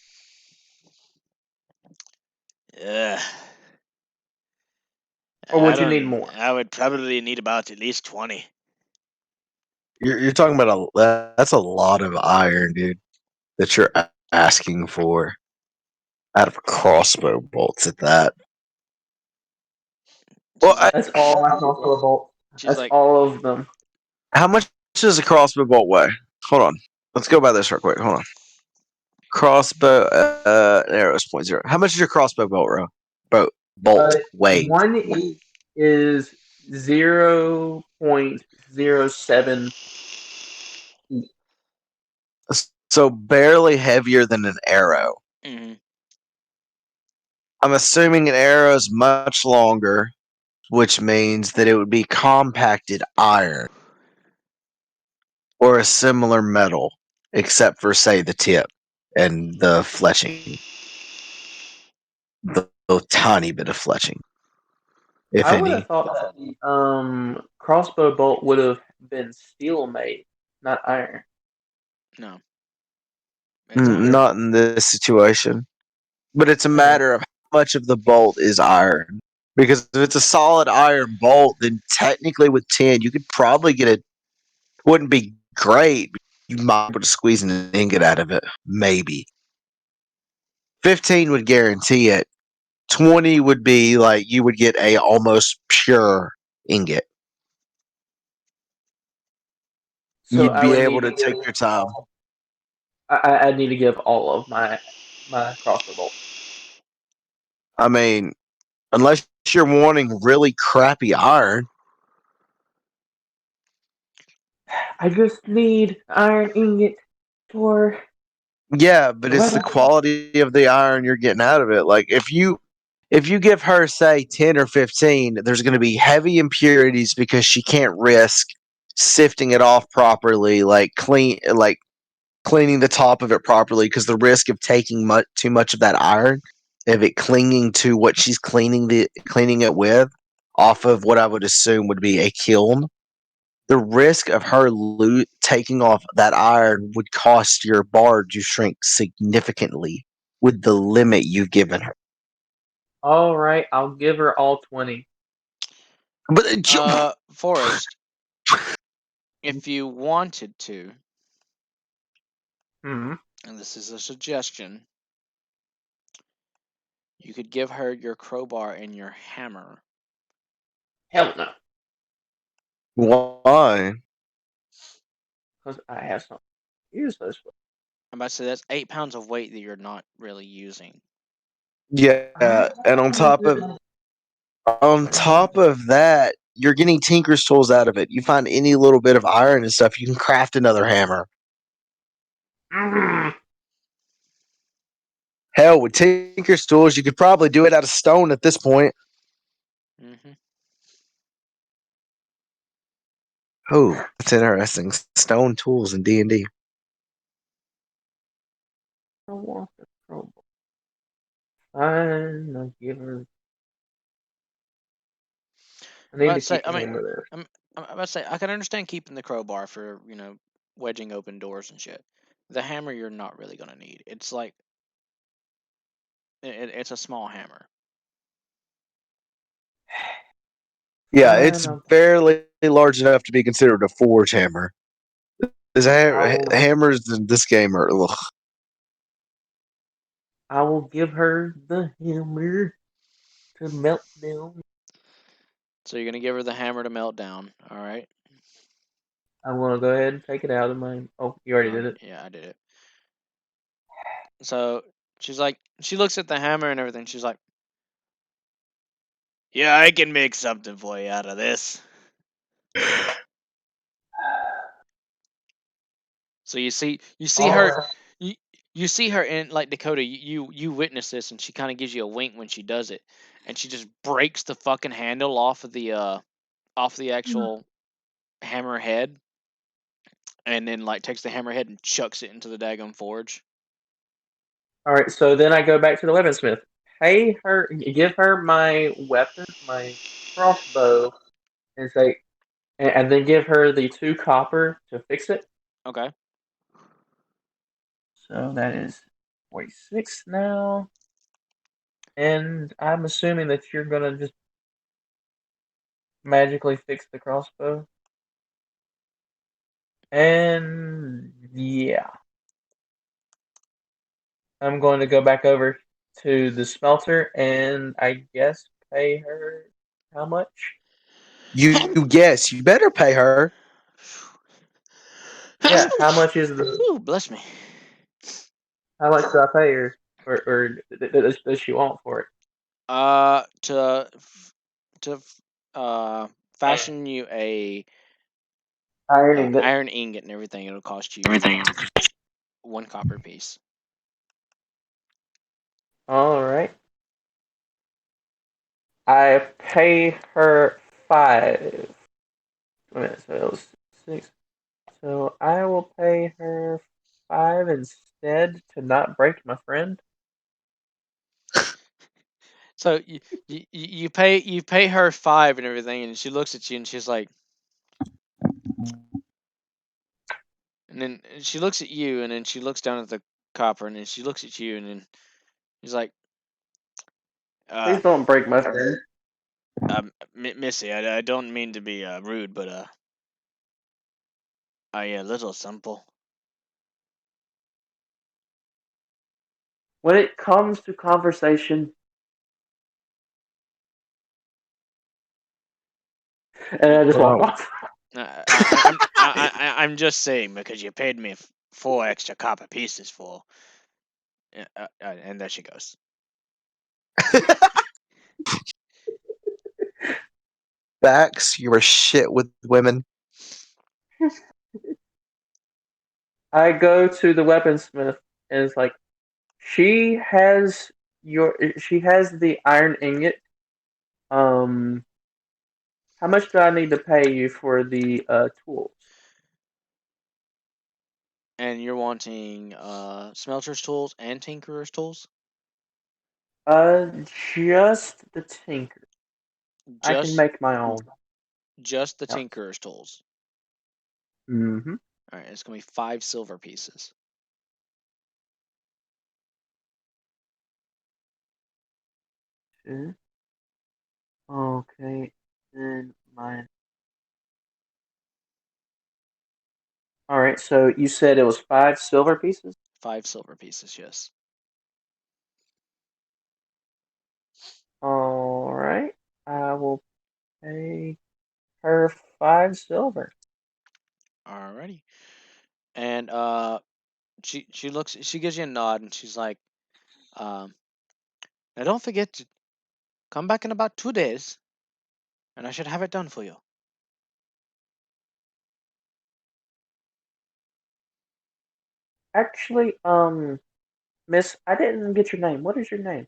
Speaker 2: Ugh.
Speaker 4: Or would you need more?
Speaker 2: I would probably need about at least 20.
Speaker 3: You're talking about that's a lot of iron, dude. That you're asking for out of crossbow bolts at that. Well,
Speaker 2: She's like,
Speaker 4: That's all my crossbow bolts.
Speaker 2: she's
Speaker 4: That's
Speaker 2: like,
Speaker 4: all of them.
Speaker 3: how much does a crossbow bolt weigh? Hold on. Let's go by this real quick. Hold on. Crossbow arrows 0.0. How much is your crossbow bolt weigh?
Speaker 4: One each is 0.07.
Speaker 3: So barely heavier than an arrow.
Speaker 2: mm-hmm.
Speaker 3: I'm assuming an arrow is much longer, which means that it would be compacted iron or a similar metal, except for, say, the tip and the fletching. The tiny bit of fletching, if
Speaker 4: I would
Speaker 3: any.
Speaker 4: have thought that the crossbow bolt would have been steel made, not iron.
Speaker 2: No. It's iron.
Speaker 3: Not in this situation. But it's a
Speaker 4: Hmm.
Speaker 3: matter of how much of the bolt is iron. Because if it's a solid iron bolt, then technically with 10, you could probably get it. Wouldn't be great. But you might be able to squeeze an ingot out of it. Maybe. 15 would guarantee it. 20 would be like you would get a almost pure ingot.
Speaker 4: So
Speaker 3: You'd
Speaker 4: I
Speaker 3: be
Speaker 4: would
Speaker 3: able
Speaker 4: need
Speaker 3: to
Speaker 4: to give.
Speaker 3: take your time.
Speaker 4: I'd need to give all of my crossbow bolts.
Speaker 3: I mean, unless you're wanting really crappy iron.
Speaker 4: I just need iron ingot for
Speaker 3: Yeah, but
Speaker 4: the
Speaker 3: it's the
Speaker 4: weapon.
Speaker 3: quality of the iron you're getting out of it. Like if you give her say 10 or 15, there's going to be heavy impurities because she can't risk sifting it off properly, like cleaning the top of it properly because the risk of taking too much of that iron, of it clinging to what she's cleaning it with, off of what I would assume would be a kiln. The risk of her taking off that iron would cost your bard to shrink significantly with the limit you've given her.
Speaker 4: All right, I'll give her all 20.
Speaker 3: But
Speaker 2: Forrest, if you wanted to,
Speaker 4: Hmm.
Speaker 2: and this is a suggestion, you could give her your crowbar and your hammer.
Speaker 4: Hell no,
Speaker 3: why?
Speaker 4: because I have something to use those for.
Speaker 2: I'm about to say that's 8 pounds of weight that you're not really using.
Speaker 3: Yeah, and on top of that, you're getting tinker's tools out of it. You find any little bit of iron and stuff, you can craft another hammer.
Speaker 4: Mm.
Speaker 3: Hell, with tinker's tools, you could probably do it out of stone at this point.
Speaker 2: Mm-hmm.
Speaker 3: Oh, that's interesting. Stone tools in D&D.
Speaker 4: I want the crowbar. Fine, I'll give her. I need to keep the hammer there.
Speaker 2: I'm about to say I can understand keeping the crowbar for wedging open doors and shit. The hammer you're not really gonna need. It's like it's a small hammer.
Speaker 3: Yeah,
Speaker 4: Fine,
Speaker 3: it's barely large enough to be considered a forge hammer. Hammers in this game are ugh.
Speaker 4: I will give her the hammer to melt down.
Speaker 2: So you're gonna give her the hammer to melt down. All right.
Speaker 4: I want to go ahead and take it out of my. Oh, you already did it.
Speaker 2: Yeah, I did it. So she's like, she looks at the hammer and everything. She's like, "Yeah, I can make something for you out of this." So you see her, you, you see her in like Dakota. You witness this, and she kind of gives you a wink when she does it, and she just breaks the fucking handle off of the actual hammer head, and then like takes the hammer head and chucks it into the daggum forge.
Speaker 4: All right, so then I go back to the weaponsmith. Pay her, give her my weapon, my crossbow, and say, and then give her the 2 copper to fix it.
Speaker 2: Okay.
Speaker 4: So that is 46 now. And I'm assuming that you're gonna just magically fix the crossbow. And yeah. I'm going to go back over to the smelter and I guess pay her how much?
Speaker 3: You guess. You better pay her.
Speaker 4: Yeah, how much is the
Speaker 2: Ooh, bless me.
Speaker 4: how much do I pay her? Or does she want for it?
Speaker 2: To fashion you a
Speaker 4: Ironing it.
Speaker 2: iron ingot and everything, it'll cost you 1 copper piece.
Speaker 4: Alright. I pay her 5. Wait a minute, so it was 6. So I will pay her 5 instead to not break my friend.
Speaker 2: So you pay her 5 and everything, and she looks at you and she's like, and then she looks at you and then she looks down at the copper and then she looks at you and then she's like,
Speaker 4: Please don't break my friend.
Speaker 2: Missy, I don't mean to be rude, but are you a little simple?
Speaker 4: When it comes to conversation, and I just walk
Speaker 3: Oh.
Speaker 4: off.
Speaker 2: I'm just saying because you paid me 4 extra copper pieces for, and there she goes.
Speaker 3: Bax, you were shit with women.
Speaker 4: I go to the weaponsmith and it's like, she has the iron ingot. Um, how much do I need to pay you for the tools?
Speaker 2: And you're wanting smelter's tools and tinkerer's tools?
Speaker 4: Just the tinker. I can
Speaker 2: Just
Speaker 4: make my own.
Speaker 2: just the
Speaker 4: Yep.
Speaker 2: tinkerer's tools.
Speaker 4: Mm-hmm.
Speaker 2: All right, it's gonna be 5 silver pieces.
Speaker 4: Sure. Okay. Then mine. All right. So you said it was 5 silver pieces.
Speaker 2: 5 silver pieces, yes.
Speaker 4: All right. I will pay her 5 silver.
Speaker 2: Alrighty. And she gives you a nod and she's like, um, now don't forget to come back in about 2 days, and I should have it done for you.
Speaker 4: Actually, Miss, I didn't get your name. What is your name?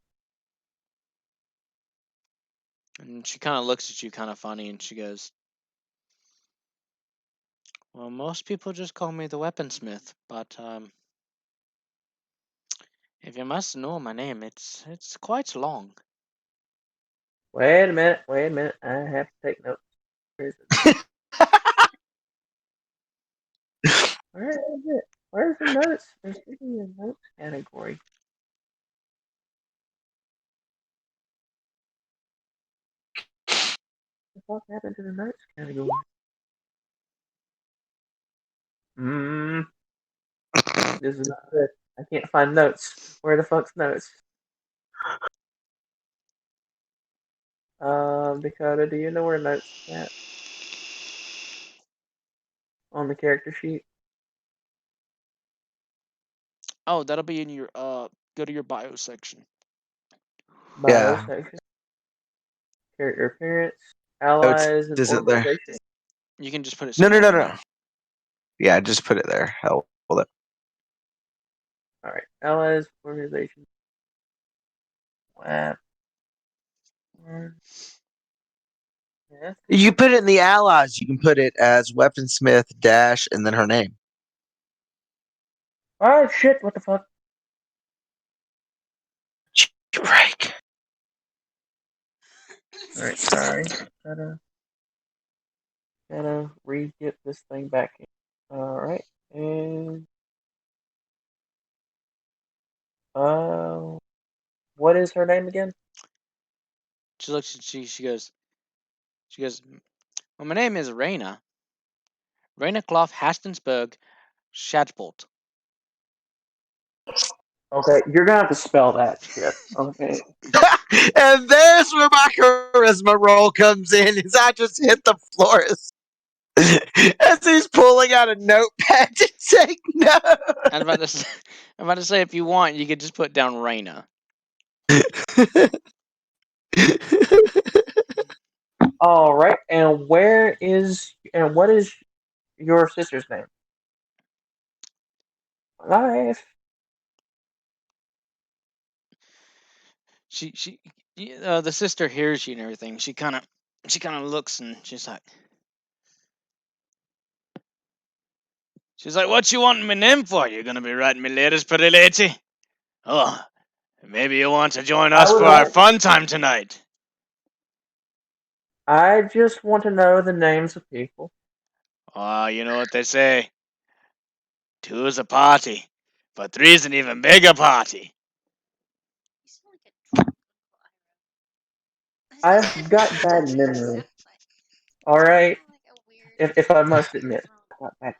Speaker 2: And she kind of looks at you kind of funny and she goes, well, most people just call me the weaponsmith, but if you must know my name, it's quite long.
Speaker 4: Wait a minute. Wait a minute. I have to take notes. Where is it? Where is it? Where's the notes? There should be a notes category. What the fuck happened to the notes category? Hmm. This is not good. I can't find notes. Where the fuck's notes? Dakota, do you know where notes is at on the character sheet?
Speaker 2: Oh, that'll be in your go to your bio section.
Speaker 4: Bio
Speaker 3: Yeah.
Speaker 4: section. Character appearance.
Speaker 3: Oh, it's
Speaker 4: Allies and
Speaker 3: is it there?
Speaker 4: organization.
Speaker 2: You can just put it
Speaker 3: No, no,
Speaker 2: somewhere
Speaker 3: no,
Speaker 2: in
Speaker 3: no.
Speaker 2: there.
Speaker 3: Yeah, just put it there. Hell, hold it.
Speaker 4: Alright. Allies, organization. Lab. Yeah.
Speaker 3: You put it in the allies. You can put it as weaponsmith dash and then her name.
Speaker 4: Oh shit! What the fuck?
Speaker 3: Break.
Speaker 4: Alright, sorry. Gotta re-get this thing back in. Alright, and What is her name again?
Speaker 2: She looks. She goes. Well, my name is Raina. Raina Cloth Hastensburg Shatbolt.
Speaker 4: Okay, you're gonna have to spell that shit. Okay.
Speaker 3: And there's where my charisma roll comes in, is I just hit the floor as he's pulling out a notepad to take notes.
Speaker 2: I'm about to. I'm about to say, if you want, you could just put down Raina.
Speaker 4: All right. And what is your sister's name? Life.
Speaker 2: She the sister hears you and everything. She kind of looks and she's like, what you wanting me name for? You gonna be writing me letters, pretty lady? Oh, maybe you want to join
Speaker 4: I
Speaker 2: us
Speaker 4: would
Speaker 2: for our
Speaker 4: like.
Speaker 2: fun time tonight.
Speaker 4: I just want to know the names of people.
Speaker 2: You know what they say. Two's a party, but three's an even bigger party.
Speaker 4: I've got bad memory. All right. If I must admit. Got bad-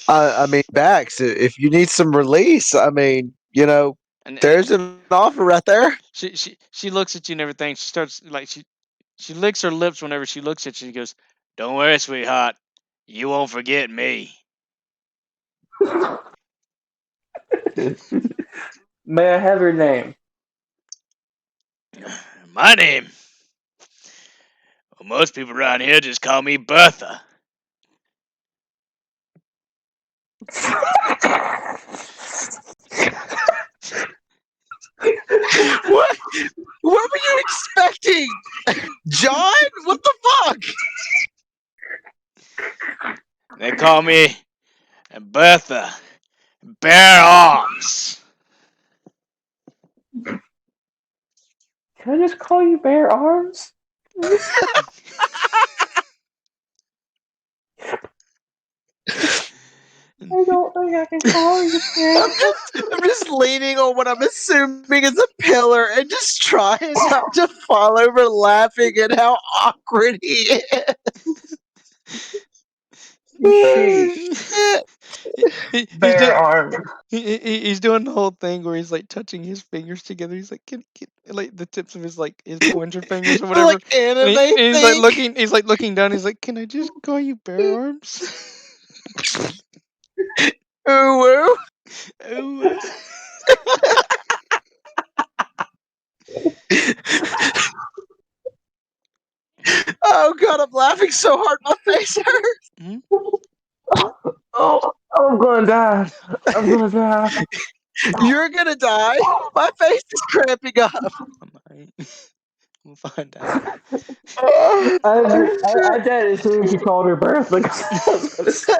Speaker 3: I mean, Bax, if you need some release, I mean,
Speaker 2: And
Speaker 3: there's an offer right there.
Speaker 2: she looks at you and everything. She starts like she licks her lips whenever she looks at you. She goes, "Don't worry, sweetheart. You won't forget me."
Speaker 4: May I have your name?
Speaker 2: My name. Well, most people around here just call me Bertha.
Speaker 3: What? What were you expecting, John? What the fuck?
Speaker 2: They call me Bertha. Bare arms.
Speaker 4: Can I just call you Bear Arms? Please? I don't think I can call you Bear.
Speaker 3: I'm just leaning on what I'm assuming is a pillar and just trying not to fall over laughing at how awkward he is.
Speaker 4: Sheesh.
Speaker 3: Shit.
Speaker 2: He's
Speaker 4: Bear
Speaker 2: doing
Speaker 4: Arms.
Speaker 2: he's doing the whole thing where he's like touching his fingers together. He's like, can like the tips of his like his pointer fingers or
Speaker 3: The,
Speaker 2: whatever.
Speaker 3: like anime
Speaker 2: And he's like
Speaker 3: thing.
Speaker 2: looking. He's like looking down. He's like, can I just call you Bare Arms?
Speaker 3: Ooh woo.
Speaker 2: Ooh.
Speaker 3: Oh god, I'm laughing so hard my face hurts.
Speaker 2: Hmm?
Speaker 4: Oh, I'm gonna die. I'm gonna die.
Speaker 3: You're gonna die. My face is cramping up.
Speaker 2: I might. We'll find out.
Speaker 4: I died as soon as you called her Bertha because I was gonna say.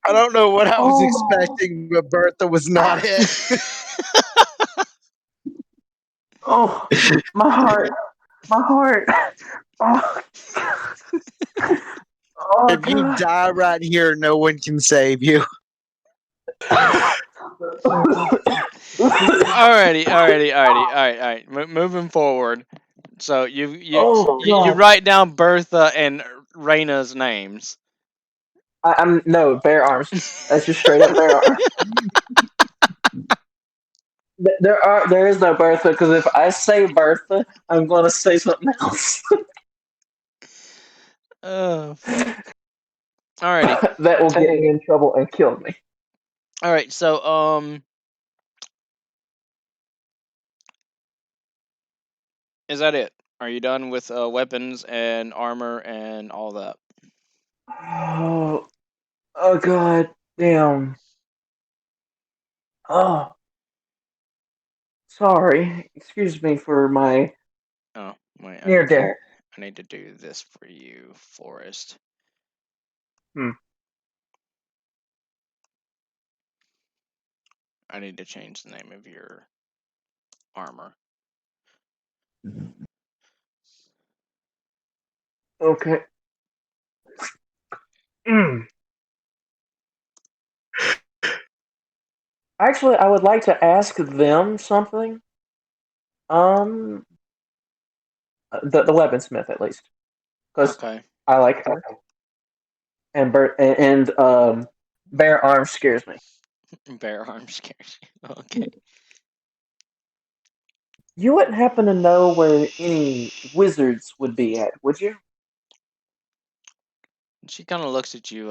Speaker 3: I don't know what I was
Speaker 4: Oh,
Speaker 3: expecting, but Bertha was not it.
Speaker 4: oh, my heart, my heart. Oh, oh
Speaker 3: If you
Speaker 4: God.
Speaker 3: die right here, no one can save you.
Speaker 2: Alrighty. Moving forward. So
Speaker 4: Oh
Speaker 2: you
Speaker 4: God.
Speaker 2: write down Bertha and Raina's names.
Speaker 4: I'm no Bear Arms. That's just straight up Bear Arms. There is no Bertha because if I say Bertha, I'm gonna say something else
Speaker 2: Oh fuck. Alrighty.
Speaker 4: that will get me in trouble and kill me.
Speaker 2: All right. So is that it? Are you done with weapons and armor and all that?
Speaker 4: Oh, oh God, damn. Oh, sorry. Excuse me for my
Speaker 2: Oh wait,
Speaker 4: near death.
Speaker 2: I need to do this for you, Forest.
Speaker 4: Hmm.
Speaker 2: I need to change the name of your armor.
Speaker 4: Okay. Mm. Actually, I would like to ask them something. Um, the weaponsmith at least, because
Speaker 2: Okay.
Speaker 4: I like her, and bear arms scares me.
Speaker 2: Bear arm scares you. Okay.
Speaker 4: You wouldn't happen to know where any wizards would be at, would you?
Speaker 2: She kind of looks at you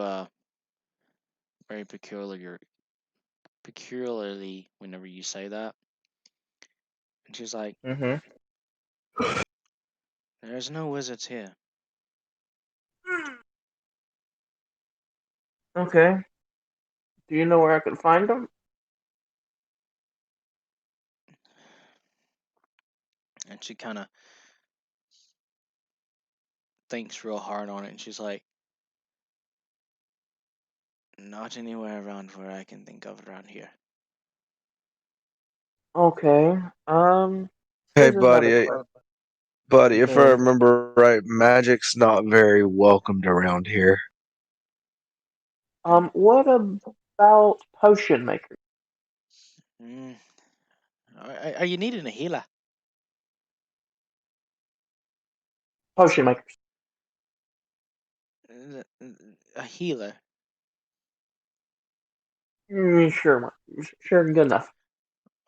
Speaker 2: very peculiarly whenever you say that. And she's like,
Speaker 4: Mm-hmm.
Speaker 2: "There's no wizards here."
Speaker 4: Okay. Do you know where I could find them?
Speaker 2: And she kind of thinks real hard on it, and she's like, "Not anywhere around where I can think of around here."
Speaker 4: Okay.
Speaker 3: Hey,
Speaker 4: Here's another
Speaker 3: buddy,
Speaker 4: question.
Speaker 3: buddy, if I
Speaker 4: Then.
Speaker 3: remember right, magic's not very welcomed around here.
Speaker 4: What about potion makers?
Speaker 2: Mm. Are you needing a healer?
Speaker 4: Potion makers.
Speaker 2: A healer?
Speaker 4: Sure, sure, good enough.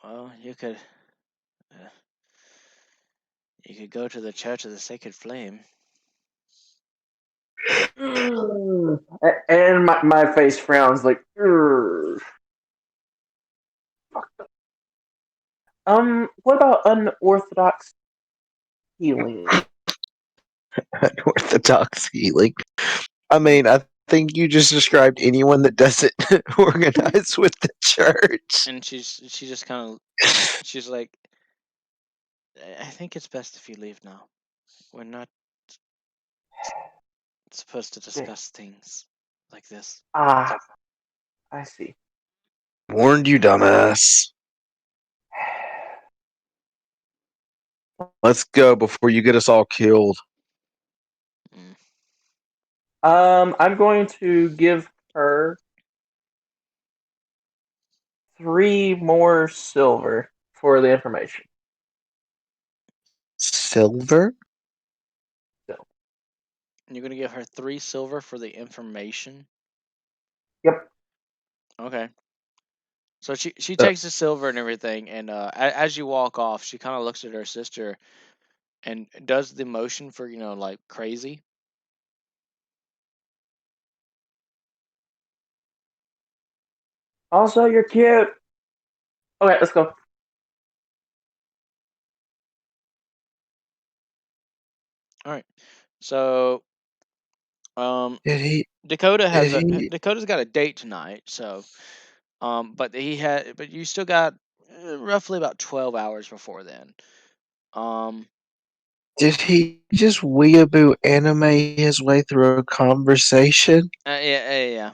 Speaker 2: Well, uh, you could go to the Church of the Sacred Flame.
Speaker 4: And my face frowns like. "Urgh." What about unorthodox healing?
Speaker 3: Unorthodox healing. I mean, I think you just described anyone that doesn't organize with the church.
Speaker 2: And she just kind of she's like, I think it's best if you leave now. We're not supposed to discuss things like this.
Speaker 4: Ah, I see.
Speaker 3: Warned you, dumbass. Let's go before you get us all killed.
Speaker 2: Mm.
Speaker 4: I'm going to give her 3 more silver for the information.
Speaker 3: Silver?
Speaker 4: So,
Speaker 2: You're gonna give her 3 silver for the information.
Speaker 4: yep.
Speaker 2: Okay. So she
Speaker 3: Uh,
Speaker 2: takes the silver and everything, and as you walk off, she kind of looks at her sister and does the motion for like crazy.
Speaker 4: Also, you're cute. Okay, let's go.
Speaker 2: All right. So um,
Speaker 3: did he? Did he?
Speaker 2: Dakota's got a date tonight. So but you still got roughly about 12 hours before then. Um,
Speaker 3: Did he just weeaboo anime his way through a conversation?
Speaker 2: yeah.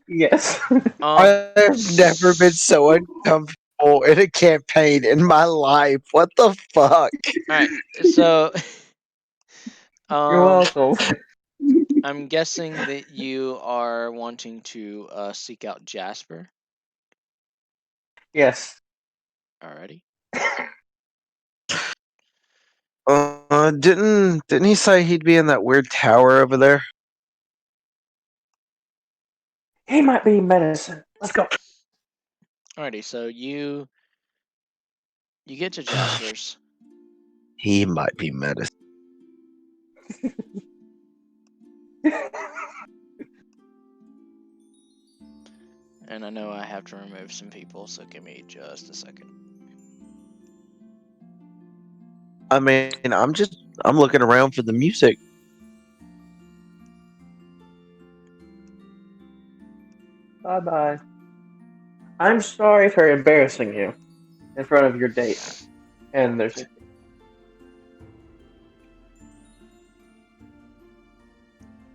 Speaker 4: Yes.
Speaker 2: Um,
Speaker 3: I've never been so uncomfortable in a campaign in my life. What the fuck?
Speaker 2: all right. So
Speaker 4: You're
Speaker 2: um,
Speaker 4: welcome.
Speaker 2: I'm guessing that you are wanting to seek out Jasper.
Speaker 4: Yes.
Speaker 2: Alrighty.
Speaker 3: Didn't he say he'd be in that weird tower over there?
Speaker 4: He might be medicine. Let's go.
Speaker 2: Alrighty. So you get to Jaspers.
Speaker 3: He might be medicine.
Speaker 2: And I know I have to remove some people, so give me just a second.
Speaker 3: I mean, I'm looking around for the music.
Speaker 4: Bye bye. I'm sorry for embarrassing you in front of your date. And there's.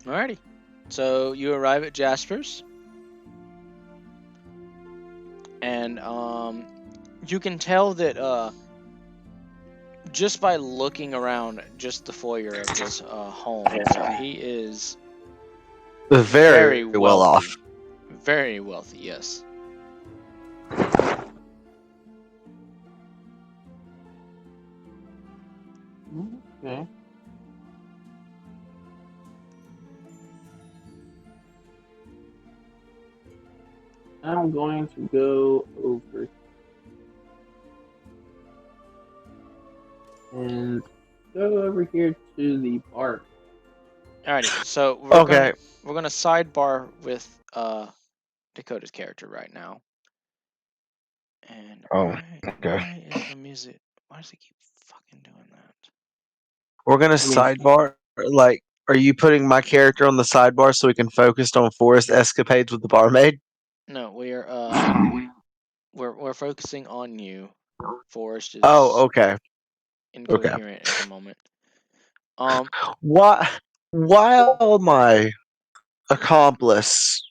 Speaker 2: Alrighty. So you arrive at Jaspers, and you can tell that just by looking around just the foyer of this home that he is
Speaker 3: Very
Speaker 2: very
Speaker 3: well off.
Speaker 2: wealthy. Very wealthy, yes.
Speaker 4: Okay. I'm going to go over and go over here to the bar.
Speaker 2: Alrighty, so
Speaker 3: Okay.
Speaker 2: we're gonna sidebar with Dakota's character right now. And
Speaker 3: Oh, okay.
Speaker 2: why is the music? Why does it keep fucking doing that?
Speaker 3: We're gonna
Speaker 4: I mean,
Speaker 3: sidebar. Like, are you putting my character on the sidebar so we can focus on Forest escapades with the barmaid?
Speaker 2: No, we're focusing on you. Forest
Speaker 3: Oh,
Speaker 2: is
Speaker 3: okay. Okay.
Speaker 2: incoherent at the moment. Um,
Speaker 3: Why? While my accomplice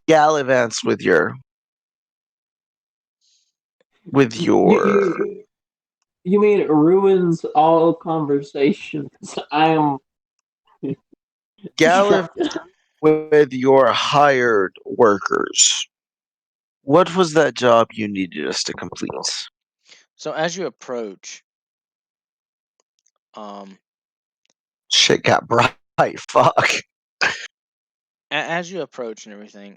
Speaker 3: gallivants with your
Speaker 4: you mean it ruins all conversation? 'Cause I am
Speaker 3: gallivant
Speaker 4: distracted.
Speaker 3: with your hired workers. What was that job you needed us to complete?
Speaker 2: so as you approach, um,
Speaker 3: Shit got bright. Fuck.
Speaker 2: as you approach and everything,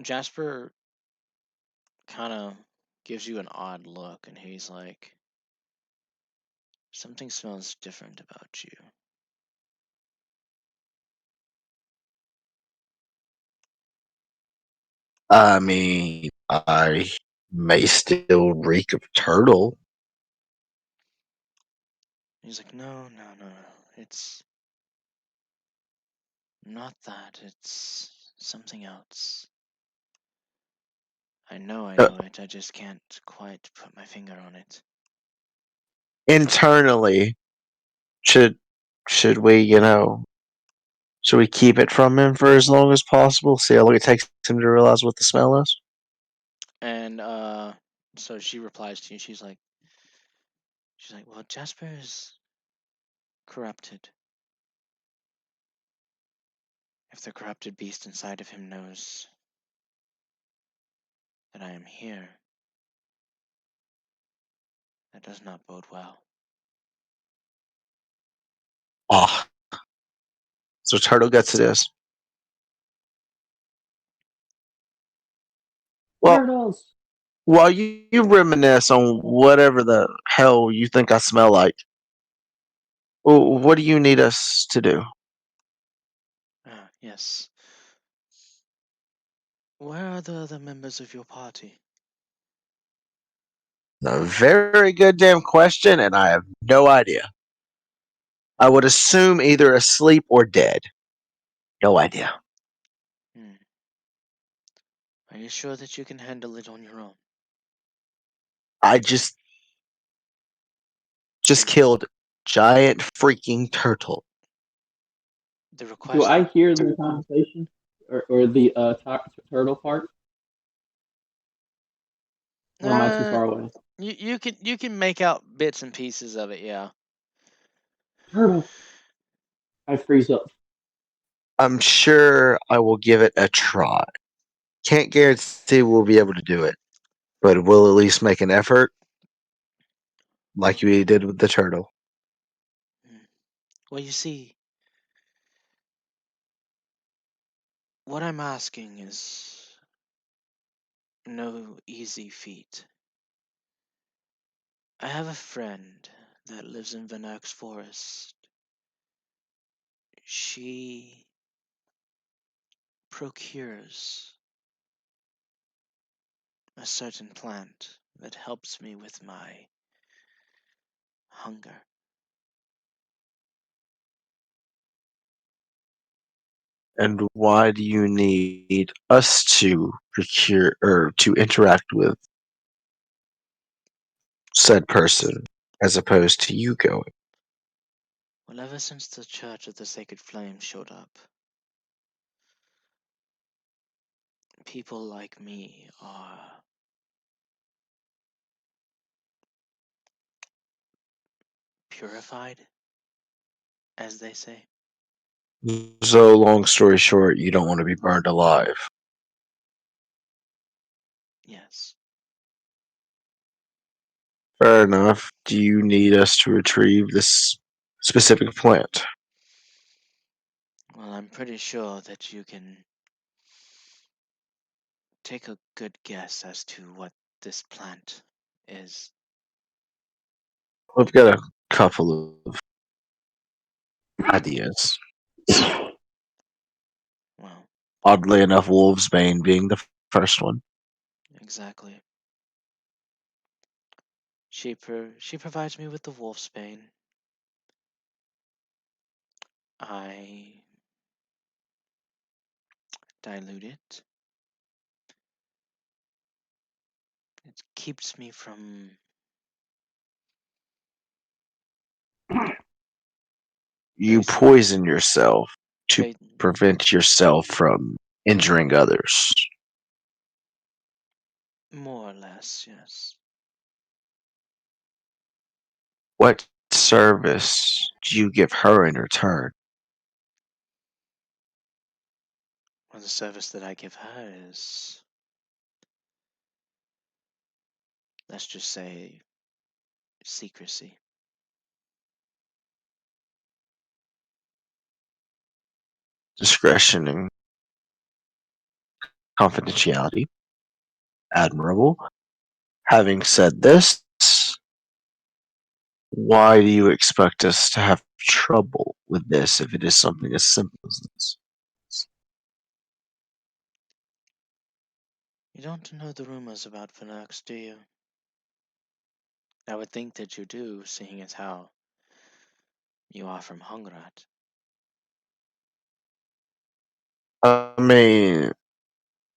Speaker 2: Jasper kind of gives you an odd look, and he's like, "Something smells different about you."
Speaker 3: I mean, I may still reek of turtle.
Speaker 2: He's like, "No, no, no, no. It's not that. It's something else. I
Speaker 3: Uh,
Speaker 2: know it. I just can't quite put my finger on it."
Speaker 3: internally, should should we, should we keep it from him for as long as possible? See how long it takes him to realize what the smell is?
Speaker 2: And so she replies to you. She's like, "Well, Jasper is corrupted. If the corrupted beast inside of him knows that I am here, that does not bode well."
Speaker 3: Ah, so turtle guts it is. Well,
Speaker 4: Turtles.
Speaker 3: while you reminisce on whatever the hell you think I smell like, what do you need us to do?
Speaker 2: Ah, yes. Where are the other members of your party?
Speaker 3: A very good damn question, and I have no idea. I would assume either asleep or dead. No idea.
Speaker 2: Hmm. Are you sure that you can handle it on your own?
Speaker 3: I just
Speaker 2: The,
Speaker 3: killed giant freaking turtle.
Speaker 2: the
Speaker 4: Do
Speaker 2: request.
Speaker 4: I hear the conversation or the turtle part, or am I too far away?
Speaker 2: You can make out bits and pieces of it, yeah.
Speaker 4: Turtle. I freeze up.
Speaker 3: I'm sure I will give it a try. Can't guarantee we'll be able to do it, but we'll at least make an effort, like we did with the turtle.
Speaker 2: Hmm. Well, you see, what I'm asking is no easy feat. I have a friend that lives in Venerx Forest. She procures a certain plant that helps me with my hunger.
Speaker 3: And why do you need us to procure or to interact with said person as opposed to you going?
Speaker 2: Well, ever since the Church of the Sacred Flame showed up, people like me are purified, as they say.
Speaker 3: So, long story short, you don't want to be burned alive.
Speaker 2: Yes.
Speaker 3: Fair enough. Do you need us to retrieve this specific plant?
Speaker 2: Well, I'm pretty sure that you can take a good guess as to what this plant is.
Speaker 3: We've got a couple of ideas.
Speaker 2: Well,
Speaker 3: Oddly enough, Wolf's Bane being the first one.
Speaker 2: exactly. She provides me with the wolf's bane. I dilute it. It keeps me from
Speaker 3: You
Speaker 2: basically,
Speaker 3: poison yourself to
Speaker 2: ba-
Speaker 3: prevent yourself from injuring others.
Speaker 2: more or less, yes.
Speaker 3: What service do you give her in return?
Speaker 2: Well, the service that I give her is, let's just say, secrecy.
Speaker 3: Discretion and confidentiality. Admirable. Having said this, why do you expect us to have trouble with this if it is something as simple as this?
Speaker 2: You don't know the rumors about Venerx, do you? I would think that you do, seeing as how you are from Hungrat.
Speaker 3: I mean,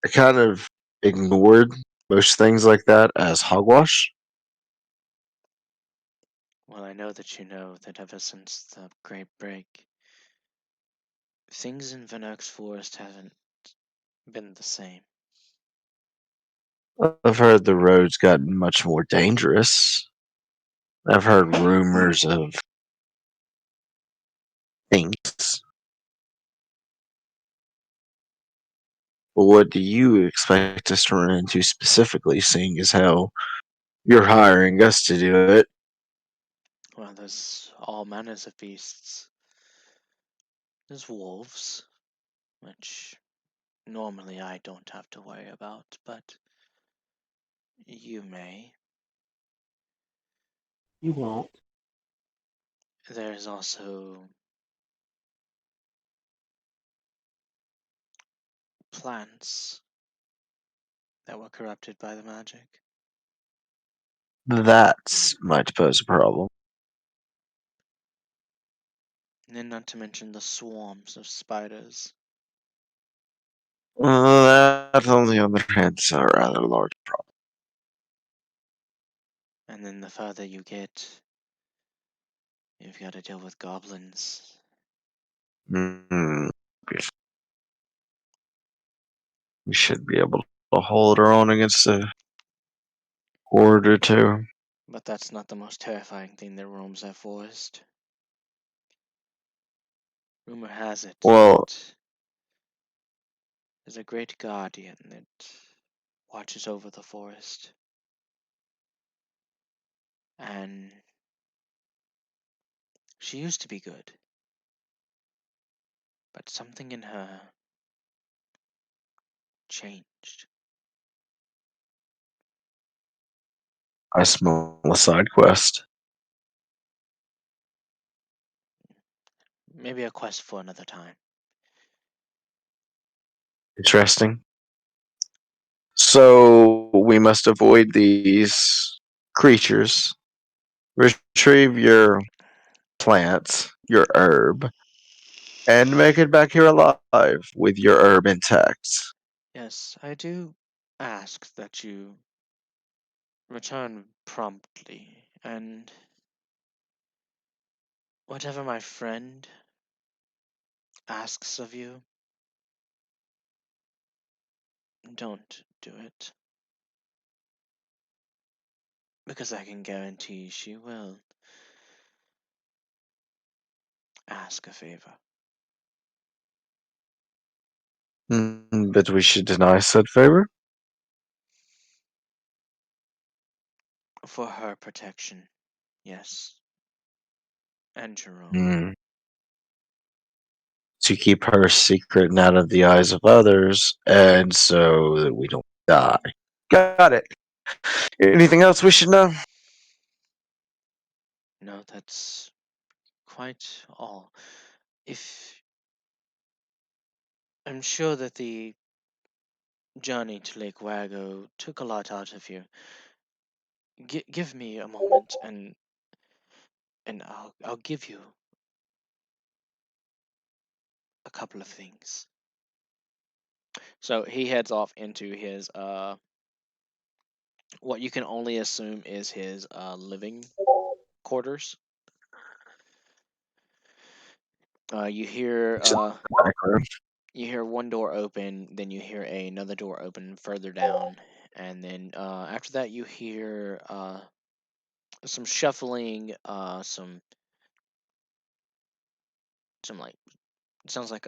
Speaker 3: I kind of ignored most things like that as hogwash.
Speaker 2: Well, I know that you know that ever since the Great Break, things in Venerx Forest haven't been the same.
Speaker 3: I've heard the road's gotten much more dangerous. I've heard rumors of things. But what do you expect us to run into specifically, seeing as how you're hiring us to do it?
Speaker 2: Well, there's all manners of beasts. There's wolves, which normally I don't have to worry about, but you may.
Speaker 4: You won't.
Speaker 2: There's also plants that were corrupted by the magic.
Speaker 3: That might pose a problem.
Speaker 2: And then not to mention the swarms of spiders.
Speaker 3: That, on the other hand, is a rather large problem.
Speaker 2: And then the further you get, you've got to deal with goblins.
Speaker 3: Mm, we should be able to hold our own against a horde or two.
Speaker 2: But that's not the most terrifying thing that roams that forest. Rumor has it
Speaker 3: Well,
Speaker 2: that there's a great guardian that watches over the forest. And she used to be good. But something in her changed.
Speaker 3: I smell a side quest.
Speaker 2: Maybe a quest for another time.
Speaker 3: Interesting. So we must avoid these creatures, retrieve your plant, your herb, and make it back here alive with your herb intact.
Speaker 2: Yes, I do ask that you return promptly, and whatever my friend asks of you, don't do it. Because I can guarantee she will ask a favor.
Speaker 3: But we should deny said favor?
Speaker 2: For her protection, yes, and your own.
Speaker 3: Hmm. To keep her secret and out of the eyes of others, and so that we don't die. Got it. Anything else we should know?
Speaker 2: No, that's quite all. If I'm sure that the journey to Lake Wago took a lot out of you. Give me a moment, and I'll give you a couple of things. So he heads off into his what you can only assume is his living quarters. You hear
Speaker 3: To the back room.
Speaker 2: you hear one door open, then you hear another door open further down, and then after that you hear some shuffling, some like it sounds like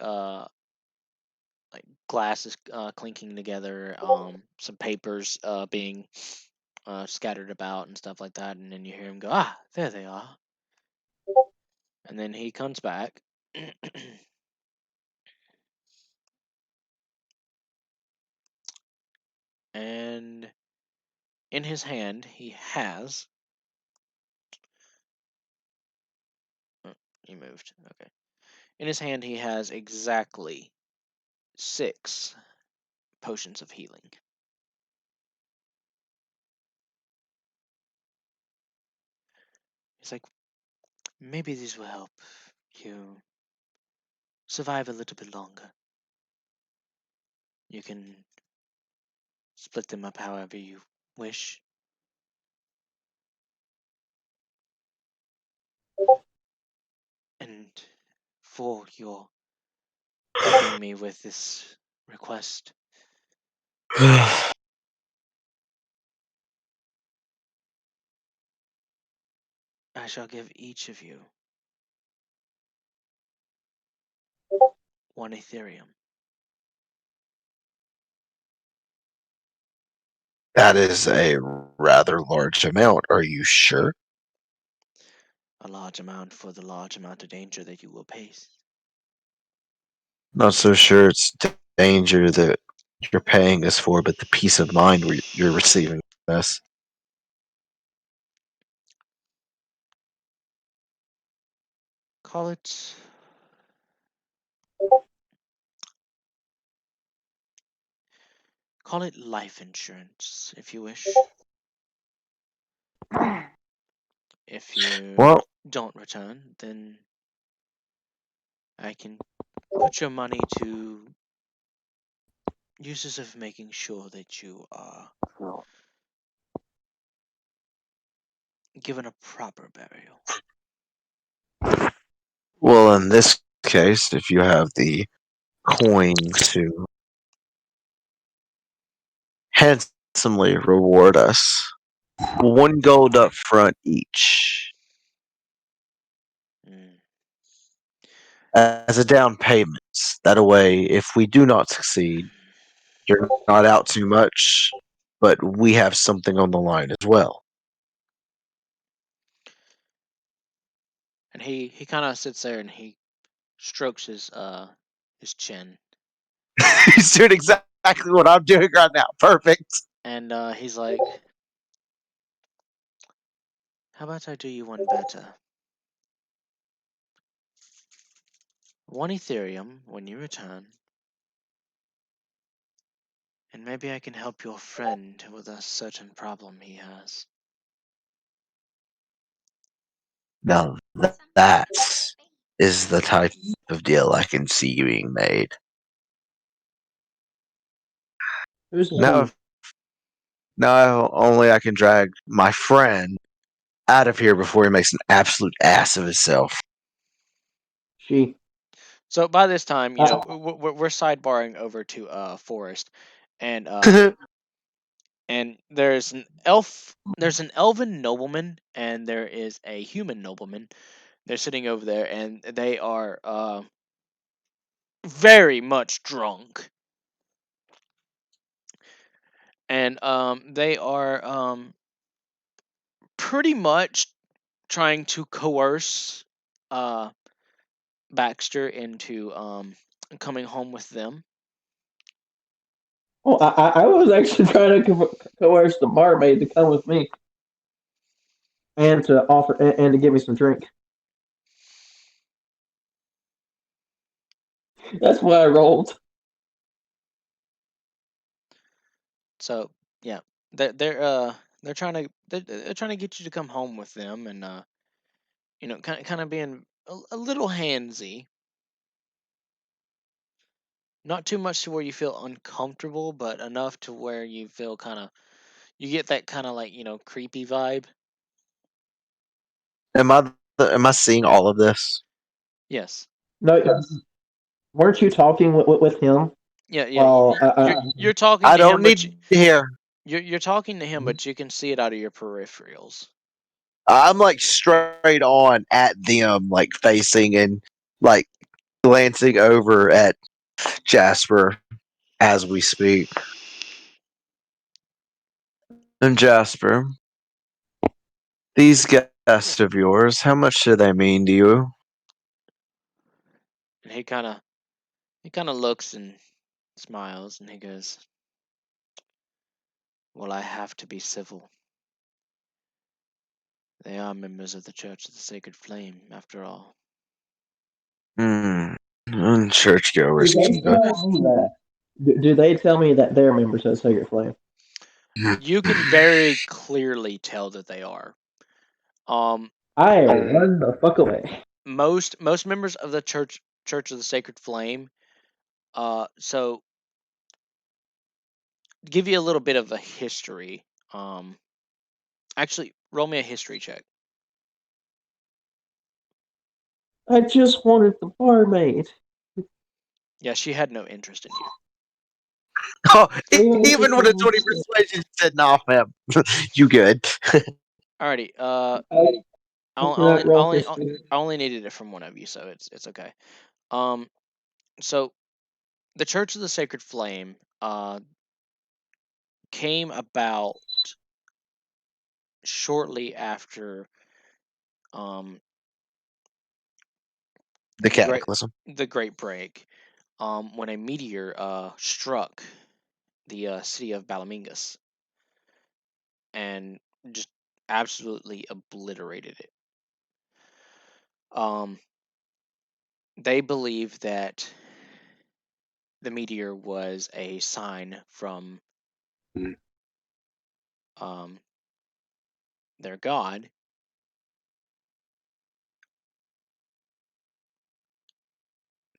Speaker 2: glasses clinking together, some papers being scattered about and stuff like that, and then you hear him go, ah, there they are, and then he comes back, and in his hand he has. Oh, he moved. Okay. In his hand he has exactly 6 potions of healing. He's like, maybe these will help you survive a little bit longer. You can split them up however you wish. And for your helping me with this request, I shall give each of you 1 Ethereum.
Speaker 3: That is a rather large amount. Are you sure?
Speaker 2: A large amount for the large amount of danger that you will face.
Speaker 3: Not so sure it's danger that you're paying us for, but the peace of mind you're receiving this.
Speaker 2: Call it life insurance if you wish. If you
Speaker 3: Well,
Speaker 2: don't return, then I can put your money to uses of making sure that you are given a proper burial.
Speaker 3: well, in this case, if you have the coin to handsomely reward us, 1 gold up front each
Speaker 2: Mm.
Speaker 3: as a down payment. That way, if we do not succeed, you're not out too much, but we have something on the line as well.
Speaker 2: And he kind of sits there and he strokes his chin,
Speaker 3: He's doing exactly what I'm doing right now. Perfect.
Speaker 2: and he's like, "How about I do you one better? 1 Ethereum when you return, and maybe I can help your friend with a certain problem he has."
Speaker 3: Now that is the type of deal I can see being made.
Speaker 4: Who's
Speaker 3: Now,
Speaker 4: he?
Speaker 3: now only I can drag my friend out of here before he makes an absolute ass of himself.
Speaker 4: She.
Speaker 2: So by this time,
Speaker 4: Uh,
Speaker 2: we're sidebarring over to Forest, and and there's an elven nobleman, and there is a human nobleman. They're sitting over there, and they are very much drunk, and they are pretty much trying to coerce Baxter into coming home with them.
Speaker 4: Oh, I was actually trying to coerce the barmaid to come with me and to offer and to give me some drink. That's why I rolled.
Speaker 2: So yeah, they're trying to they're trying to get you to come home with them, and kind of being a little handsy. Not too much to where you feel uncomfortable, but enough to where you feel you get that kind of like creepy vibe.
Speaker 3: Am I seeing all of this?
Speaker 2: Yes.
Speaker 4: No, weren't you talking with him?
Speaker 2: Yeah, yeah.
Speaker 4: Well,
Speaker 2: You're talking
Speaker 3: I
Speaker 2: to him,
Speaker 3: don't
Speaker 2: but
Speaker 3: need to hear.
Speaker 2: you're talking to him, but you can see it out of your peripherals.
Speaker 3: I'm like straight on at them, like facing and like glancing over at Jasper as we speak. And Jasper, these guests of yours, how much do they mean to you?
Speaker 2: And he kind of looks and smiles, and he goes, "Well, I have to be civil. They are members of the Church of the Sacred Flame, after all."
Speaker 3: Hmm. Churchgoers.
Speaker 4: do they tell me that? Do they tell me that they're members of the Sacred Flame?
Speaker 2: You can very clearly tell that they are. Um,
Speaker 4: I run the fuck away.
Speaker 2: most members of the Church of the Sacred Flame. So to give you a little bit of a history. Actually, roll me a history check.
Speaker 4: I just wanted the barmaid.
Speaker 2: Yeah, she had no interest in you.
Speaker 3: Oh, even with a 20 persuasion, said, "Nah, fam, you good."
Speaker 2: Alrighty. I
Speaker 4: I cannot roll
Speaker 2: only
Speaker 4: history.
Speaker 2: I only needed it from one of you, so it's okay. Um, so the Church of the Sacred Flame came about shortly after um
Speaker 3: The
Speaker 2: the great
Speaker 3: cataclysm.
Speaker 2: the Great Break, when a meteor struck the city of Balamingus and just absolutely obliterated it. Um, they believe that the meteor was a sign from um, their god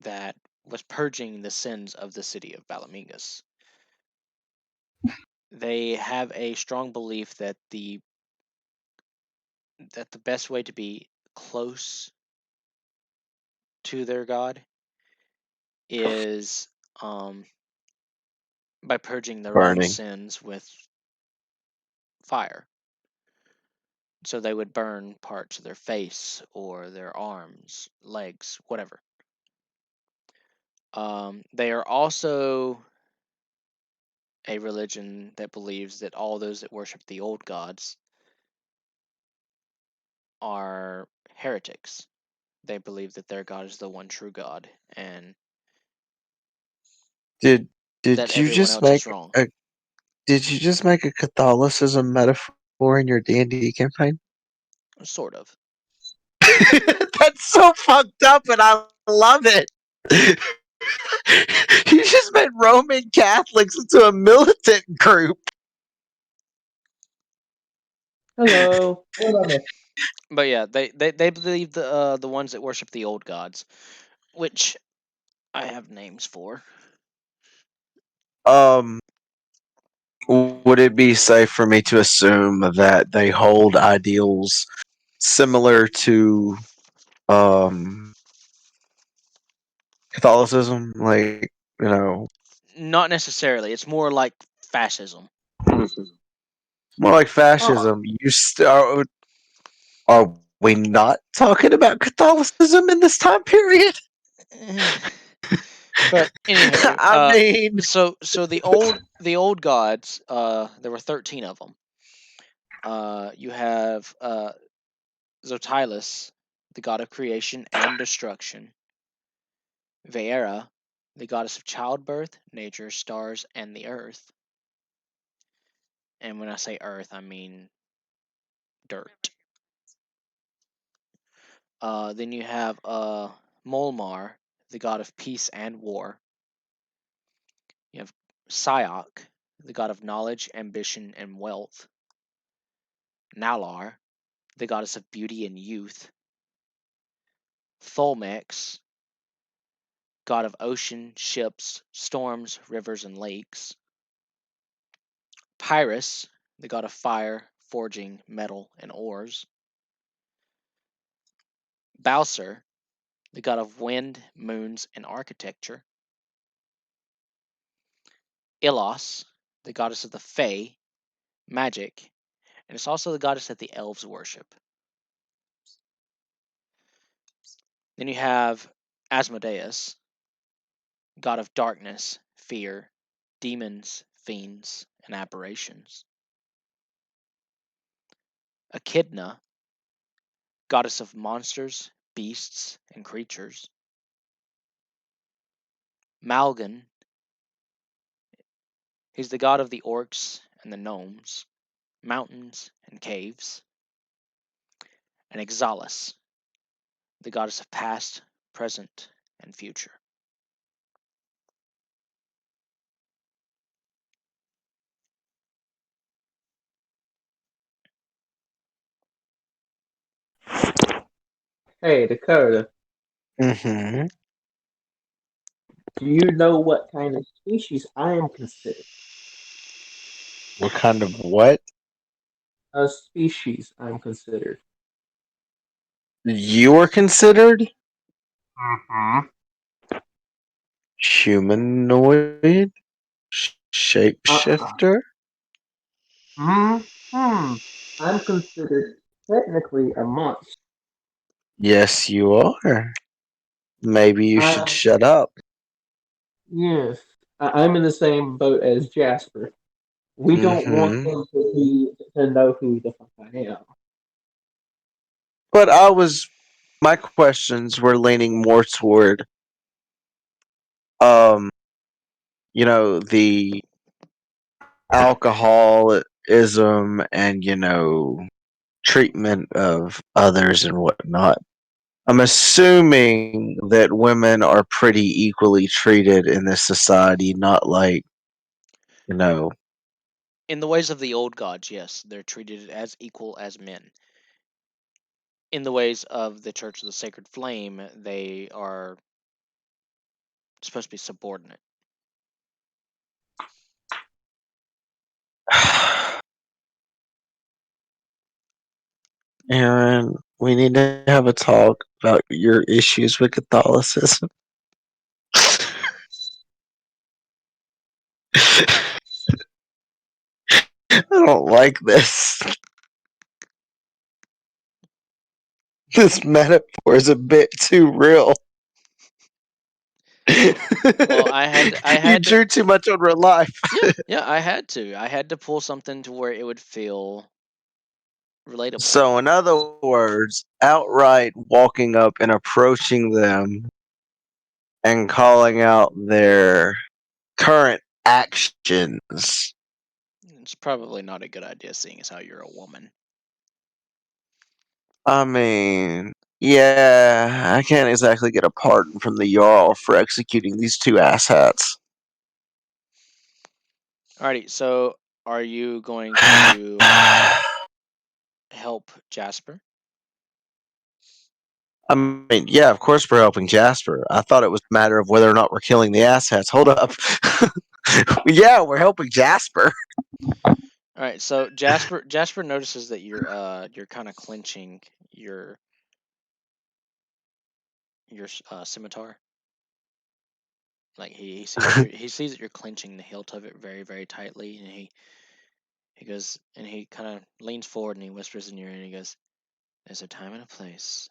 Speaker 2: that was purging the sins of the city of Balamingus. They have a strong belief that the best way to be close to their god is by purging their own
Speaker 3: Burning.
Speaker 2: sins with fire. So they would burn parts of their face or their arms, legs, whatever. They are also a religion that believes that all those that worship the old gods are heretics. They believe that their god is the one true God, and
Speaker 3: Did
Speaker 2: that
Speaker 3: did you
Speaker 2: everyone
Speaker 3: just
Speaker 2: else is
Speaker 3: make
Speaker 2: wrong.
Speaker 3: a Did you just make a Catholicism metaphor in your D&D campaign?
Speaker 2: Sort of.
Speaker 3: That's so fucked up, and I love it. You just made Roman Catholics into a militant group.
Speaker 4: Hello. What about me?
Speaker 2: But yeah, they believe the ones that worship the old gods, which I have names for.
Speaker 3: Um, would it be safe for me to assume that they hold ideals similar to um Catholicism? Like,
Speaker 2: Not necessarily. It's more like fascism.
Speaker 3: more like
Speaker 4: Oh,
Speaker 3: fascism. Are we not talking about Catholicism in this time period?
Speaker 2: But anywho,
Speaker 3: I mean,
Speaker 2: so the old gods, there were 13 of them. You have Zotilus, the god of creation and destruction. Veera, the goddess of childbirth, nature, stars, and the earth. And when I say earth, I mean dirt. Then you have Molmar, the god of peace and war. You have Syok, the god of knowledge, ambition, and wealth. Nalar, the goddess of beauty and youth. Tholmex, god of ocean, ships, storms, rivers, and lakes. Pyrrhus, the god of fire, forging, metal, and ores. Balser, the god of wind, moons, and architecture. Ilos, the goddess of the Fae, magic, and it's also the goddess that the elves worship. Then you have Asmodeus, god of darkness, fear, demons, fiends, and aberrations. Echidna, goddess of monsters, beasts, and creatures. Malgan, he's the god of the orcs and the gnomes, mountains, and caves. And Exalis, the goddess of past, present, and future.
Speaker 4: Hey, Dakota,
Speaker 3: Mm-hmm.
Speaker 4: do you know what kind of species I am considered?
Speaker 3: What kind of what?
Speaker 4: A species I'm considered.
Speaker 3: You are considered
Speaker 4: Mm-hmm.
Speaker 3: humanoid
Speaker 4: Uh-uh.
Speaker 3: shapeshifter?
Speaker 4: Hmm. I'm considered technically a monster.
Speaker 3: Yes, you are. Maybe you should
Speaker 4: I
Speaker 3: shut up.
Speaker 4: yes, I'm in the same boat as Jasper. We don't want
Speaker 3: Mm-hmm.
Speaker 4: them to know who the fuck I am.
Speaker 3: But my questions were leaning more toward, um, the alcoholism and, treatment of others and whatnot. I'm assuming that women are pretty equally treated in this society, not like, you know,
Speaker 2: In the ways of the old gods, yes, they're treated as equal as men. In the ways of the Church of the Sacred Flame, they are supposed to be subordinate.
Speaker 3: Aaron, we need to have a talk about your issues with Catholicism. I don't like this. This metaphor is a bit too real.
Speaker 2: Well, I
Speaker 3: You
Speaker 2: had to,
Speaker 3: drew too much on real life.
Speaker 2: yeah, I had to pull something to where it would feel relatable.
Speaker 3: So, in other words, outright walking up and approaching them and calling out their current actions.
Speaker 2: It's probably not a good idea, seeing as how you're a woman.
Speaker 3: I mean, yeah, I can't exactly get a pardon from the Jarl for executing these two asshats.
Speaker 2: Alrighty, so are you going to help Jasper?
Speaker 3: I mean, yeah, of course we're helping Jasper. I thought it was a matter of whether or not we're killing the asshats. Hold up. Yeah, we're helping Jasper.
Speaker 2: All right, so Jasper notices that you're kind of clenching your scimitar. Like he sees that you're clenching the hilt of it very very tightly, and he goes and he kind of leans forward and he whispers in your ear and he goes, "There's a time and a place,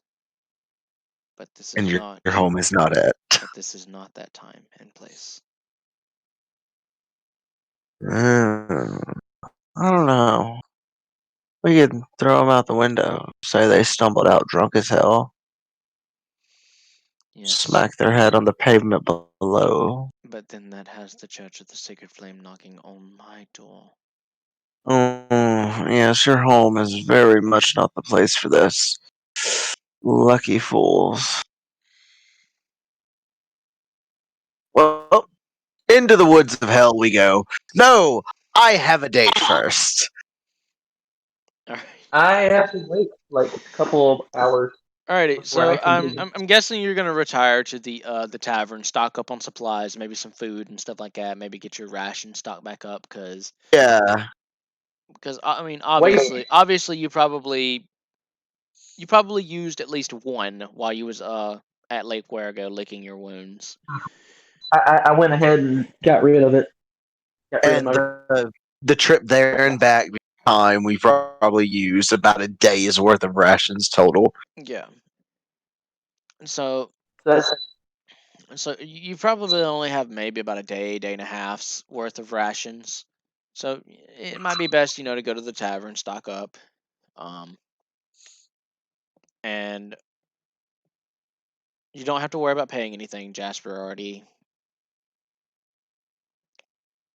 Speaker 2: but this
Speaker 3: And
Speaker 2: is not
Speaker 3: your home is not it.
Speaker 2: but this is not that time and place."
Speaker 3: I don't know. We could throw them out the window. Say they stumbled out drunk as hell.
Speaker 2: Yes.
Speaker 3: Smack their head on the pavement below.
Speaker 2: But then that has the Church of the Sacred Flame knocking on my door.
Speaker 3: Yes, your home is very much not the place for this. Lucky fools. Well, into the woods of hell we go. No, I have a date first.
Speaker 2: Alright.
Speaker 4: I have to wait like a couple of hours
Speaker 2: Alrighty,
Speaker 4: before I
Speaker 2: so
Speaker 4: can do
Speaker 2: I'm
Speaker 4: this.
Speaker 2: guessing you're gonna retire to the tavern, stock up on supplies, maybe some food and stuff like that. Maybe get your ration stocked back up, because
Speaker 3: Yeah,
Speaker 2: I mean,
Speaker 4: Wait,
Speaker 2: obviously you probably used at least one while you was at Lake Wergo licking your wounds.
Speaker 4: I went ahead and got rid of it. Got rid of
Speaker 3: and
Speaker 4: my.
Speaker 3: the trip there and back time we probably used about a day's worth of rations total.
Speaker 2: Yeah. So
Speaker 4: That's,
Speaker 2: you probably only have maybe about a day and a half's worth of rations. So it might be best, to go to the tavern, stock up, um, and you don't have to worry about paying anything. Jasper already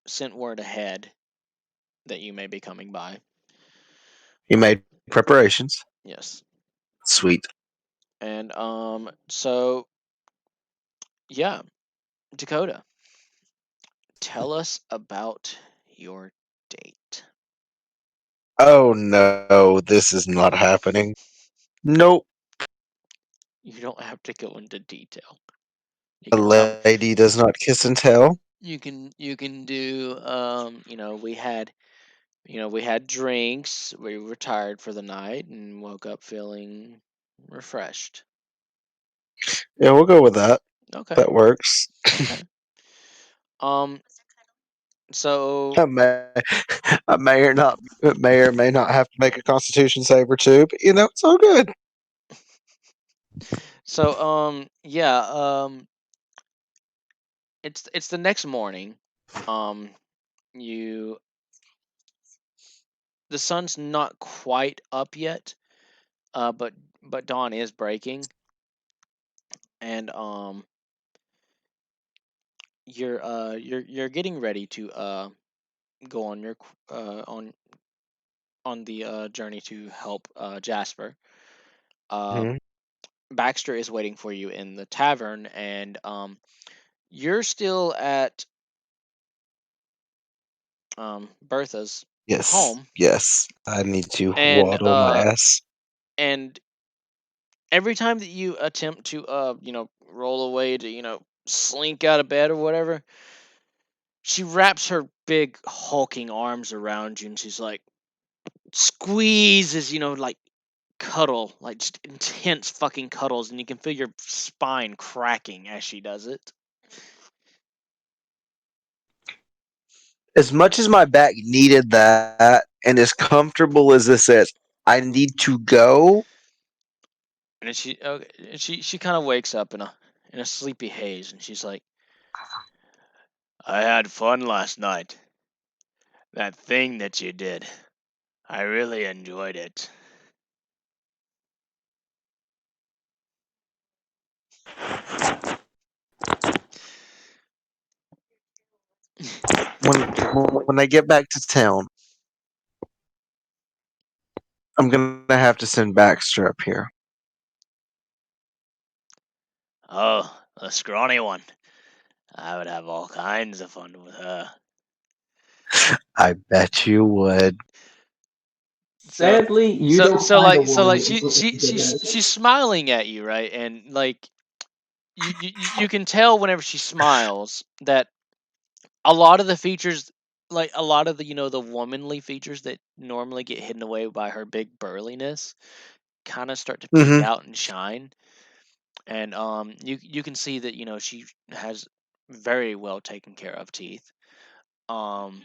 Speaker 2: sent word ahead that you may be coming by.
Speaker 3: He made preparations.
Speaker 2: Yes.
Speaker 3: Sweet.
Speaker 2: And so yeah, Dakota, tell us about your date.
Speaker 3: Oh no, this is not happening. Nope.
Speaker 2: You don't have to go into detail. You
Speaker 3: A
Speaker 2: can tell.
Speaker 3: lady does not kiss and tell.
Speaker 2: You can do we had drinks. We retired for the night and woke up feeling refreshed.
Speaker 3: Yeah, we'll go with that.
Speaker 2: Okay.
Speaker 3: That works.
Speaker 2: Okay. Um. So
Speaker 3: I may, I may or may not have to make a Constitution save or two, but it's all good.
Speaker 2: yeah. It's the next morning. Um. You The sun's not quite up yet. But dawn is breaking, and you're getting ready to go on your on the journey to help Jasper. Uh,
Speaker 3: Mhm.
Speaker 2: Baxter is waiting for you in the tavern, and you're still at Bertha's
Speaker 3: Yes,
Speaker 2: home,
Speaker 3: yes. I need to
Speaker 2: and
Speaker 3: waddle my ass.
Speaker 2: and every time that you attempt to roll away to slink out of bed or whatever, she wraps her big hulking arms around you, and she's like squeezes, like cuddle, like just intense fucking cuddles, and you can feel your spine cracking as she does it.
Speaker 3: As much as my back needed that, and as comfortable as this is, I need to go.
Speaker 2: And then she kind of wakes up in a sleepy haze, and she's like, "I had fun last night. That thing that you did, I really enjoyed it."
Speaker 3: When I get back to town, I'm gonna have to send Baxter up here.
Speaker 2: Oh, the scrawny one. I would have all kinds of fun with her.
Speaker 3: I bet you would.
Speaker 2: So,
Speaker 4: sadly, you
Speaker 2: so,
Speaker 4: don't
Speaker 2: so
Speaker 4: find a
Speaker 2: like, so
Speaker 4: woman
Speaker 2: like,
Speaker 4: that
Speaker 2: she,
Speaker 4: looks
Speaker 2: she,
Speaker 4: good
Speaker 2: she's,
Speaker 4: at it.
Speaker 2: she's smiling at you, right? And like, you can tell whenever she smiles that a lot of the features, like a lot of the the womanly features that normally get hidden away by her big burliness, kind of start to peek
Speaker 3: Hmm.
Speaker 2: out and shine. And you can see that she has very well taken care of teeth. Um,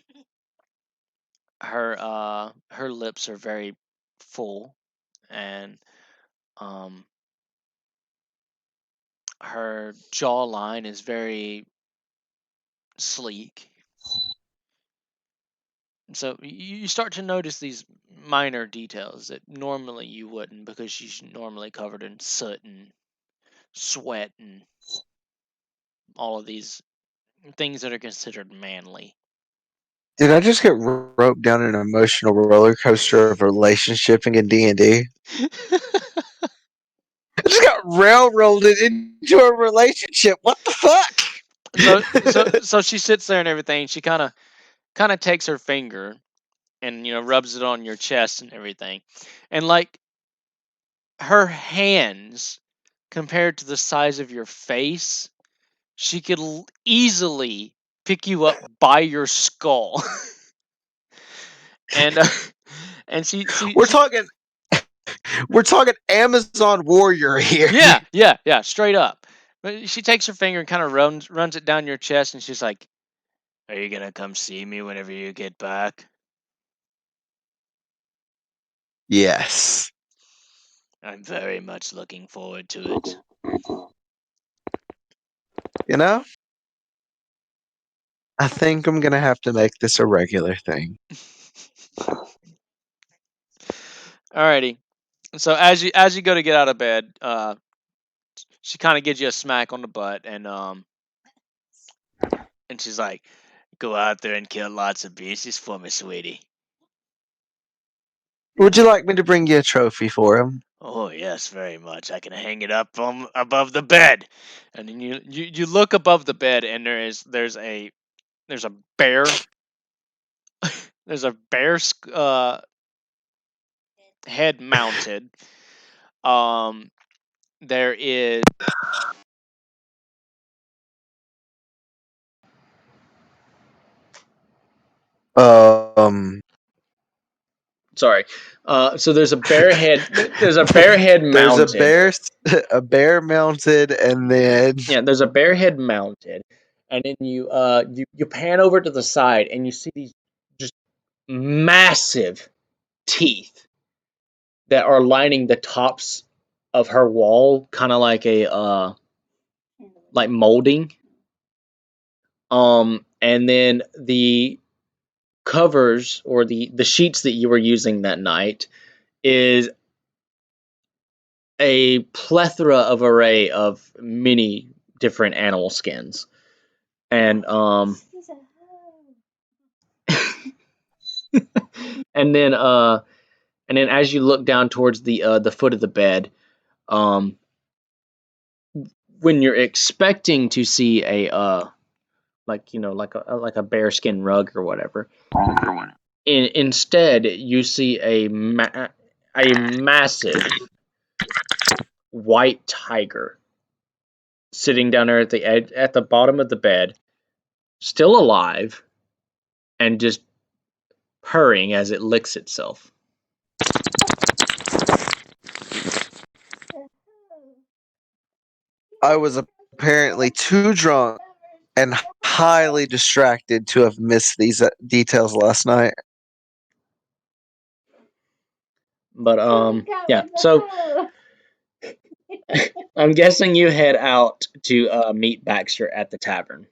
Speaker 2: her lips are very full, and um her jawline is very sleek. So you start to notice these minor details that normally you wouldn't, because she's normally covered in soot and sweat and all of these things that are considered manly.
Speaker 3: Did I just get roped down an emotional roller coaster of relationshiping in D&D? I just got railroaded into a relationship. What the fuck?
Speaker 2: so she sits there and everything. She kind of takes her finger and rubs it on your chest and everything, and like her hands compared to the size of your face, she could easily pick you up by your skull. and and
Speaker 3: We're talking Amazon warrior here.
Speaker 2: yeah, straight up. But she takes her finger and kind of runs it down your chest, and she's like, "Are you gonna come see me whenever you get back?"
Speaker 3: Yes.
Speaker 2: I'm very much looking forward to it.
Speaker 3: You know, I think I'm gonna have to make this a regular thing.
Speaker 2: Alrighty. So as you go to get out of bed, she kind of gives you a smack on the butt, and she's like, "Go out there and kill lots of beasts for me, sweetie."
Speaker 3: Would you like me to bring you a trophy for him?
Speaker 2: Oh yes, very much. I can hang it up above the bed, and then you look above the bed, and there's a bear there's a bear head mounted. Um, there is
Speaker 3: Um,
Speaker 2: sorry. So there's a bear head. There's a bear head
Speaker 3: there's a
Speaker 2: mounted.
Speaker 3: bear, a bear mounted, and then
Speaker 2: Yeah, there's a bear head mounted, and then you pan over to the side, and you see these just massive teeth that are lining the tops of her wall, kind of like a like molding. And then the covers, or the sheets that you were using that night, is a plethora of array of many different animal skins. And and then as you look down towards the foot of the bed, um when you're expecting to see a like a bearskin rug or whatever, instead you see a massive white tiger sitting down there at the edge, at the bottom of the bed, still alive, and just purring as it licks itself.
Speaker 3: I was apparently too drunk and highly distracted to have missed these details last night.
Speaker 2: But yeah, so I'm guessing you head out to meet Baxter at the tavern.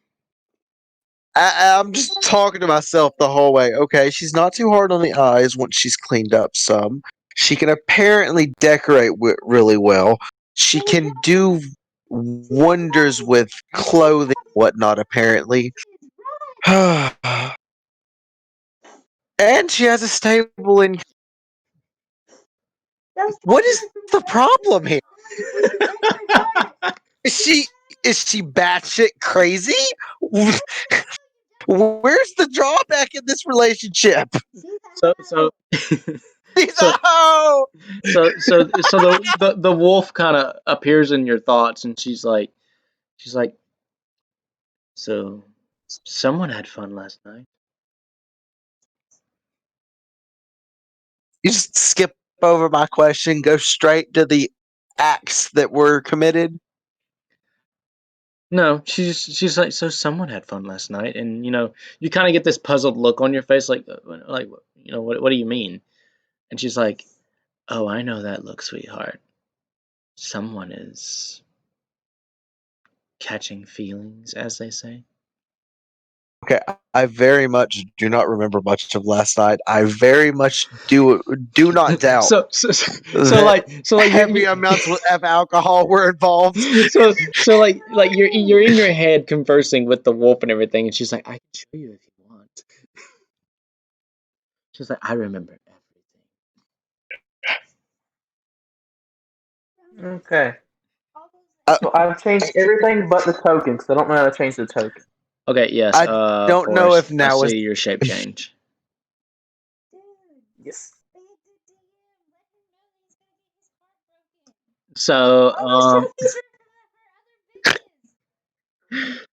Speaker 3: I'm just talking to myself the whole way. Okay, she's not too hard on the eyes once she's cleaned up some. She can apparently decorate really well. She can do wonders with clothing, whatnot, apparently. And she has a stable income. What is the problem here? Is she batshit crazy? Where's the drawback in this relationship?
Speaker 2: So so
Speaker 3: Oh,
Speaker 2: so the wolf kind of appears in your thoughts, and she's like, so someone had fun last night.
Speaker 3: you just skip over my question, go straight to the acts that were committed.
Speaker 2: No, she's like, so someone had fun last night, and you kind of get this puzzled look on your face, like what do you mean? And she's like, oh, I know that look, sweetheart. Someone is catching feelings, as they say.
Speaker 3: Okay, I very much do not remember much of last night. I very much do not doubt that
Speaker 2: So like
Speaker 3: heavy amounts of alcohol were involved.
Speaker 2: so like you're in your head conversing with the wolf and everything, and she's like, I can show you if you want. She's like, I remember everything.
Speaker 4: Okay. So I've changed everything but the token because I don't know how to change the token.
Speaker 2: Okay, yes.
Speaker 3: I don't know
Speaker 2: Forrest,
Speaker 3: if now
Speaker 2: I
Speaker 3: is
Speaker 2: see your shape change.
Speaker 4: Yes.
Speaker 2: So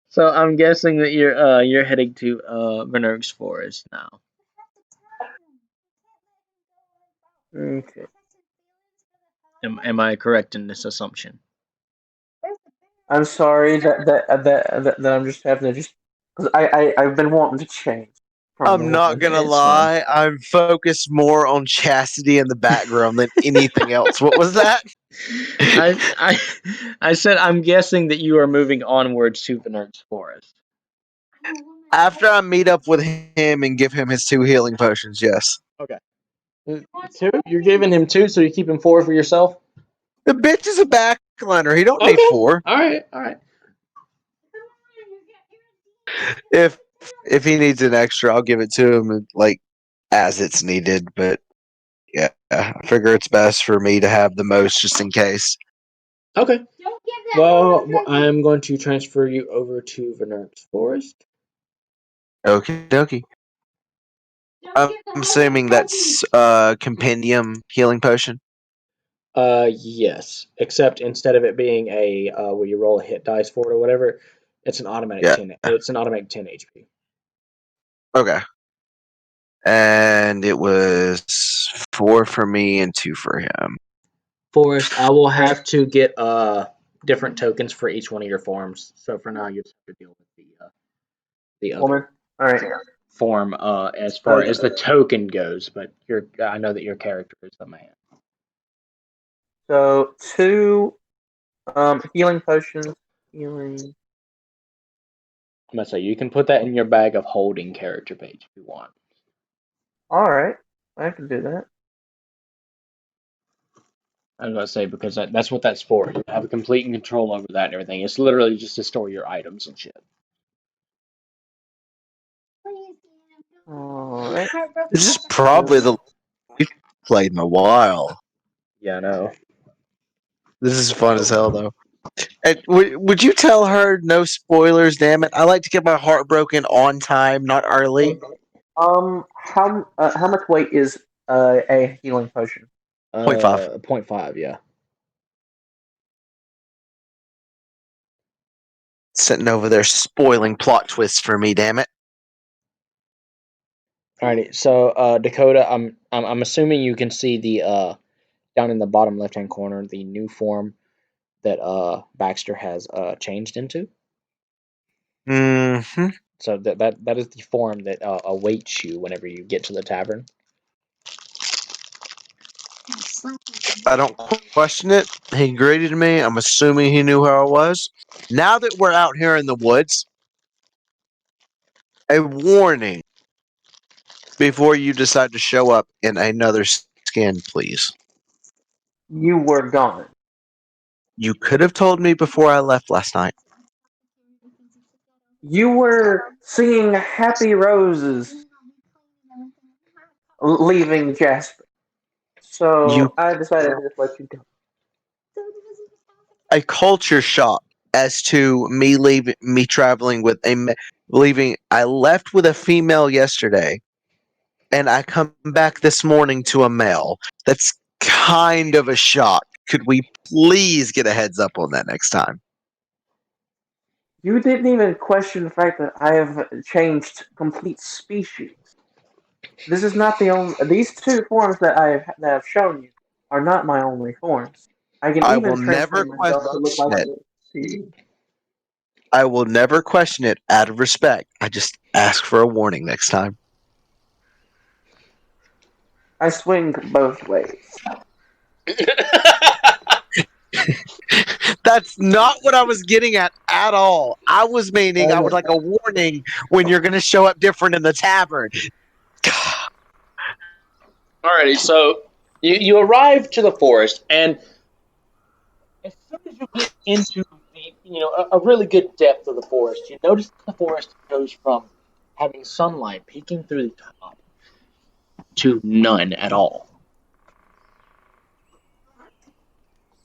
Speaker 2: so I'm guessing that you're heading to Venerx Forest now.
Speaker 4: Okay.
Speaker 2: Am I correct in this assumption?
Speaker 4: I'm sorry that I'm just having to just because I've been wanting to change from the
Speaker 3: I'm not
Speaker 4: one.
Speaker 3: gonna
Speaker 2: It's fine.
Speaker 3: lie. I'm focused more on chastity in the background than anything else. What was that?
Speaker 2: I said I'm guessing that you are moving onwards to Venerx Forest.
Speaker 3: After I meet up with him and give him his 2 healing potions, yes.
Speaker 2: Okay. 2? You're giving him 2, so you're keeping 4 for yourself?
Speaker 3: The bitch is a backliner. He don't need
Speaker 2: Okay.
Speaker 3: 4.
Speaker 2: Alright.
Speaker 3: If he needs an extra, I'll give it to him like as it's needed. But yeah, I figure it's best for me to have the most just in case.
Speaker 2: Okay. Well, I'm going to transfer you over to Venerx Forest.
Speaker 3: Okie dokie. I'm assuming that's compendium healing potion.
Speaker 2: Yes. Except instead of it being a where you roll a hit dice for it or whatever, it's an automatic
Speaker 3: Yeah.
Speaker 2: 10. It's an automatic 10 HP.
Speaker 3: Okay. And it was 4 for me and 2 for him.
Speaker 2: Forest, I will have to get different tokens for each one of your forms. So for now, you just have to deal with the other
Speaker 4: Woman. All right.
Speaker 2: form as far as the token goes. But I know that your character is the man.
Speaker 4: So 2 healing potions. Healing.
Speaker 2: I'm gonna say you can put that in your bag of holding character page if you want.
Speaker 4: All right, I can do that.
Speaker 2: I was gonna say because that's what that's for. You have complete control over that and everything. It's literally just to store your items and shit.
Speaker 4: All right.
Speaker 3: This is probably the we've played in a while.
Speaker 2: Yeah, I know.
Speaker 3: This is fun as hell, though. And would you tell her no spoilers? Damn it! I like to get my heart broken on time, not early.
Speaker 4: How much weight is a healing potion?
Speaker 3: 0.5.
Speaker 2: 0.5, yeah.
Speaker 3: Sitting over there spoiling plot twists for me. Damn it!
Speaker 2: Alrighty, so Dakota, I'm assuming you can see the down in the bottom left hand corner the new form that Baxter has changed into.
Speaker 3: Mm-hmm.
Speaker 2: So that is the form that awaits you whenever you get to the tavern.
Speaker 3: I don't question it. He greeted me. I'm assuming he knew who I was. Now that we're out here in the woods, a warning before you decide to show up in another skin, please.
Speaker 4: You were gone.
Speaker 3: You could have told me before I left last night.
Speaker 4: You were singing "Happy Roses," leaving Jasper.
Speaker 3: You
Speaker 4: So I decided to just let you go.
Speaker 3: a culture shock as to me traveling with leaving. I left with a female yesterday, and I come back this morning to a male. That's kind of a shock. Could we please get a heads up on that next time?
Speaker 4: You didn't even question the fact that I have changed complete species. This is not the only. These 2 forms that I've shown you are not my only forms. I can
Speaker 3: I
Speaker 4: even
Speaker 3: will never
Speaker 4: transform myself to look
Speaker 3: question
Speaker 4: like
Speaker 3: it.
Speaker 4: you.
Speaker 3: I will never question it out of respect. I just ask for a warning next time.
Speaker 4: I swing both ways.
Speaker 3: That's not what I was getting at all. I was meaning I would like a warning when you're going to show up different in the tavern.
Speaker 5: Alrighty, so you arrive to the forest, and as soon as you get into a really good depth of the forest, you notice the forest goes from having sunlight peeking through the top to none at all.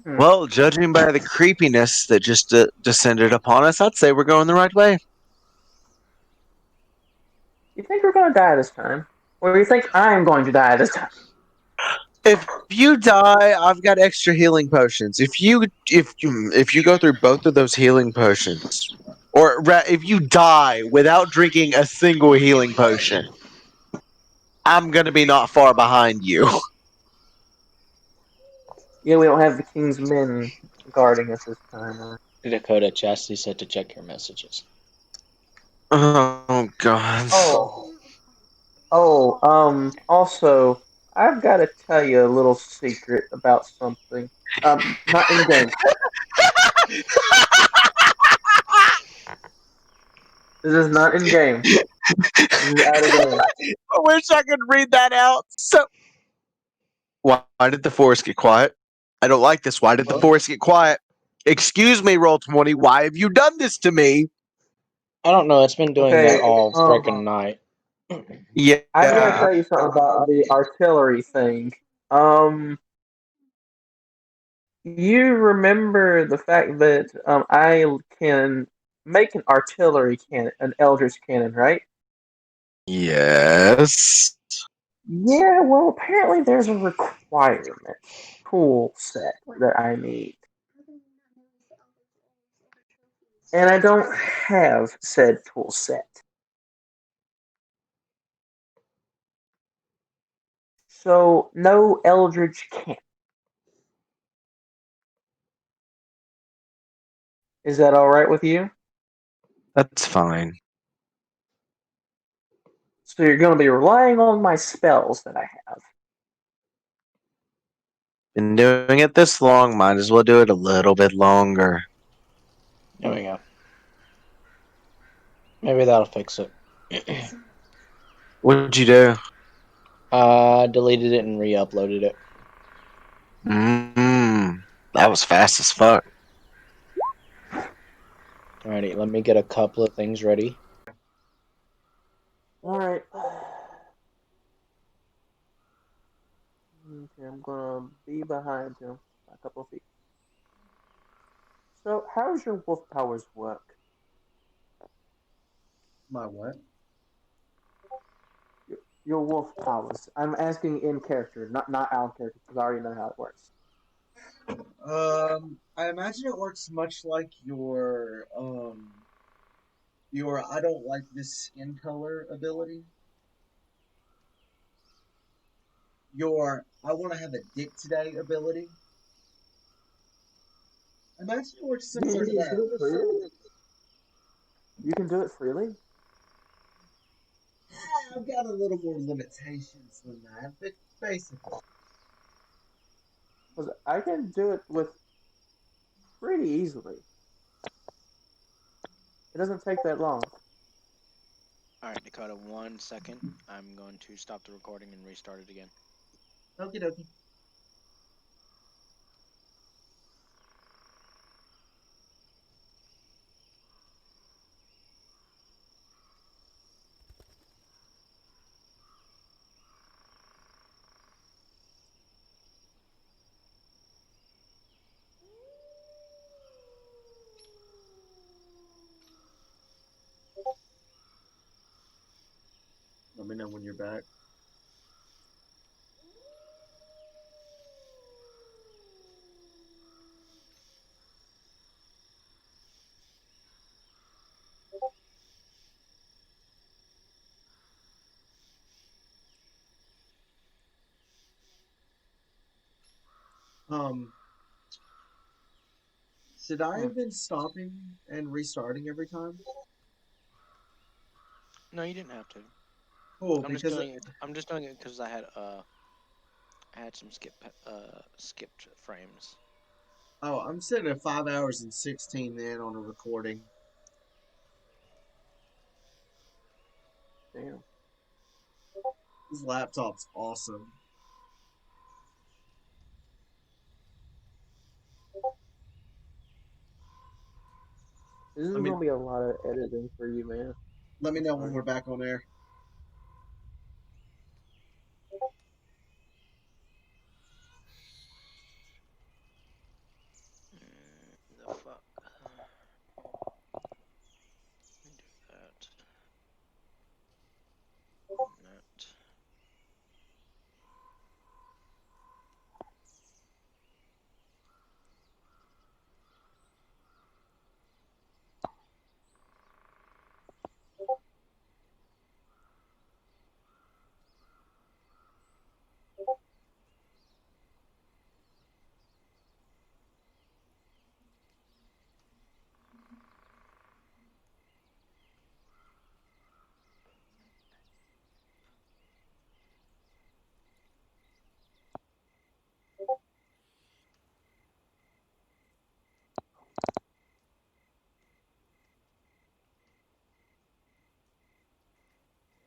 Speaker 3: Well, judging by the creepiness that just descended upon us, I'd say we're going the right way.
Speaker 4: You think we're going to die this time? Or you think I'm going to die this time?
Speaker 3: If you die, I've got extra healing potions. If you go through both of those healing potions, or if you die without drinking a single healing potion, I'm gonna be not far behind you.
Speaker 4: Yeah, we don't have the king's men guarding us this time. Right?
Speaker 2: Dakota, Chastity said to check your messages.
Speaker 3: Oh God.
Speaker 4: Also, I've got to tell you a little secret about something. Not in game. This is not in game. This is out of game.
Speaker 3: I wish I could read that out. So, why did the forest get quiet? I don't like this. Why did the forest get quiet? Excuse me, Roll20. Why have you done this to me?
Speaker 2: I don't know. It's been doing
Speaker 4: Okay,
Speaker 2: that all freaking night.
Speaker 3: Yeah.
Speaker 4: I've got to tell you something about the artillery thing. You remember the fact that I can make an artillery cannon, an eldritch cannon, right?
Speaker 3: Yes.
Speaker 4: Yeah, well, apparently there's a requirement tool set that I need. And I don't have said tool set. So, no eldritch cannon. Is that alright with you?
Speaker 3: That's fine.
Speaker 4: So you're going to be relying on my spells that I have.
Speaker 3: Been doing it this long, might as well do it a little bit longer.
Speaker 2: There we go. Maybe that'll fix it.
Speaker 3: What did you do?
Speaker 2: Deleted it and re-uploaded it.
Speaker 3: That was fast as fuck.
Speaker 2: Alrighty, let me get a couple of things ready.
Speaker 4: Alright. Okay, I'm going to be behind him a couple of feet. So, how does your wolf powers work?
Speaker 3: My what?
Speaker 4: Your wolf powers. I'm asking in character, not out of character, because I already know how it works.
Speaker 3: I imagine it works much like your I don't like this skin color ability. Your I want to have a dick today ability. I imagine it works similar to that.
Speaker 4: You can do it freely?
Speaker 3: I've got a little more limitations than that, but basically.
Speaker 4: Because I can do it with pretty easily. It doesn't take that long.
Speaker 2: Alright, Dakota, 1 second. I'm going to stop the recording and restart it again.
Speaker 3: Okie dokie. Let me know when you're back. Should I have been stopping and restarting every time?
Speaker 2: No, you didn't have to.
Speaker 3: Cool,
Speaker 2: I'm
Speaker 3: because
Speaker 2: just doing it because I had some skipped frames.
Speaker 3: Oh, I'm sitting at 5 hours and 16 in on a recording.
Speaker 4: Damn.
Speaker 3: This laptop's awesome.
Speaker 4: This is
Speaker 3: Let me
Speaker 4: gonna be a lot of editing for you, man.
Speaker 3: let me
Speaker 4: I'm
Speaker 3: know when
Speaker 4: sorry.
Speaker 3: we're back on air.
Speaker 2: The fuck? Let me do that. That.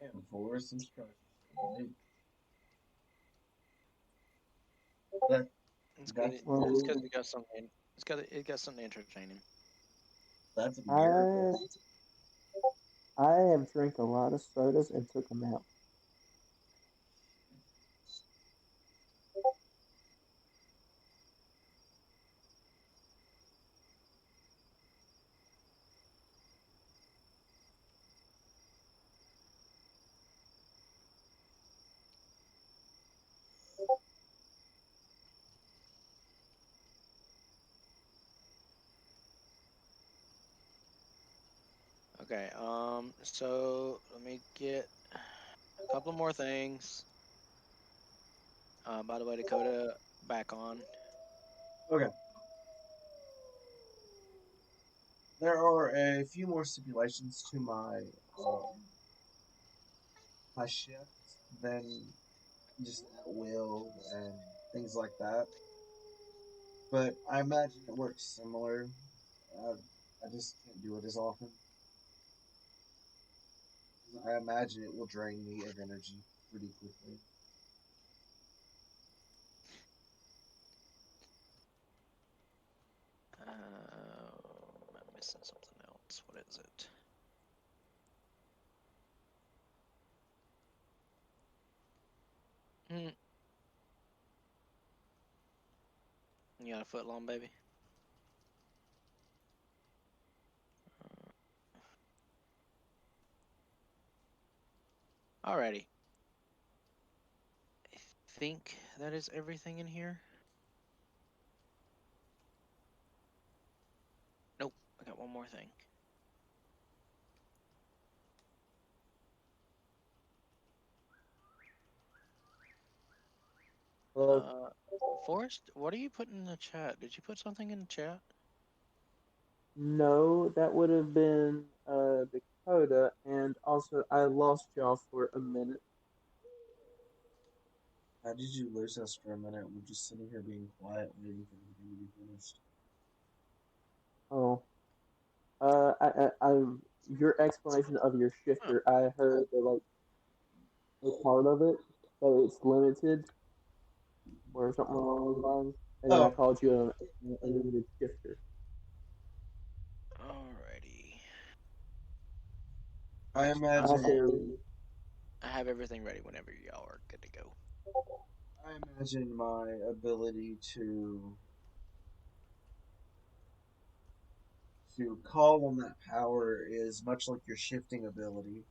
Speaker 3: Damn, Forrest, I'm surprised you're still awake.
Speaker 2: It's
Speaker 3: That's
Speaker 2: because
Speaker 4: Well,
Speaker 2: it got something. It got something entertaining.
Speaker 3: that's a
Speaker 4: I
Speaker 3: miracle.
Speaker 4: I have drank a lot of sodas and took them out.
Speaker 2: Okay. So let me get a couple more things. By the way, Dakota, back on.
Speaker 3: Okay. There are a few more stipulations to my shift than just at will and things like that. But I imagine it works similar. I, I just can't do it as often. I imagine it will drain me of energy pretty quickly.
Speaker 2: I'm missing something else. What is it? Hmm. You got a foot long, baby? Alrighty. I think that is everything in here. Nope. I got one more thing.
Speaker 4: Well,
Speaker 2: Forrest, what are you putting in the chat? Did you put something in the chat?
Speaker 4: no, that would have been Dakota, and also I lost y'all for a minute.
Speaker 3: How did you lose us for a minute? We're just sitting here being quiet, waiting for everything to be finished.
Speaker 4: Oh, your explanation of your
Speaker 2: Huh.
Speaker 4: shifter, I heard that like a part of it that it's limited or something along those lines, and then I
Speaker 3: Oh,
Speaker 4: called you a limited shifter.
Speaker 2: Alrighty.
Speaker 3: I
Speaker 4: And
Speaker 3: imagine.
Speaker 4: also,
Speaker 2: I have everything ready whenever y'all are good to go.
Speaker 3: I imagine my ability to call on that power is much like your shifting ability,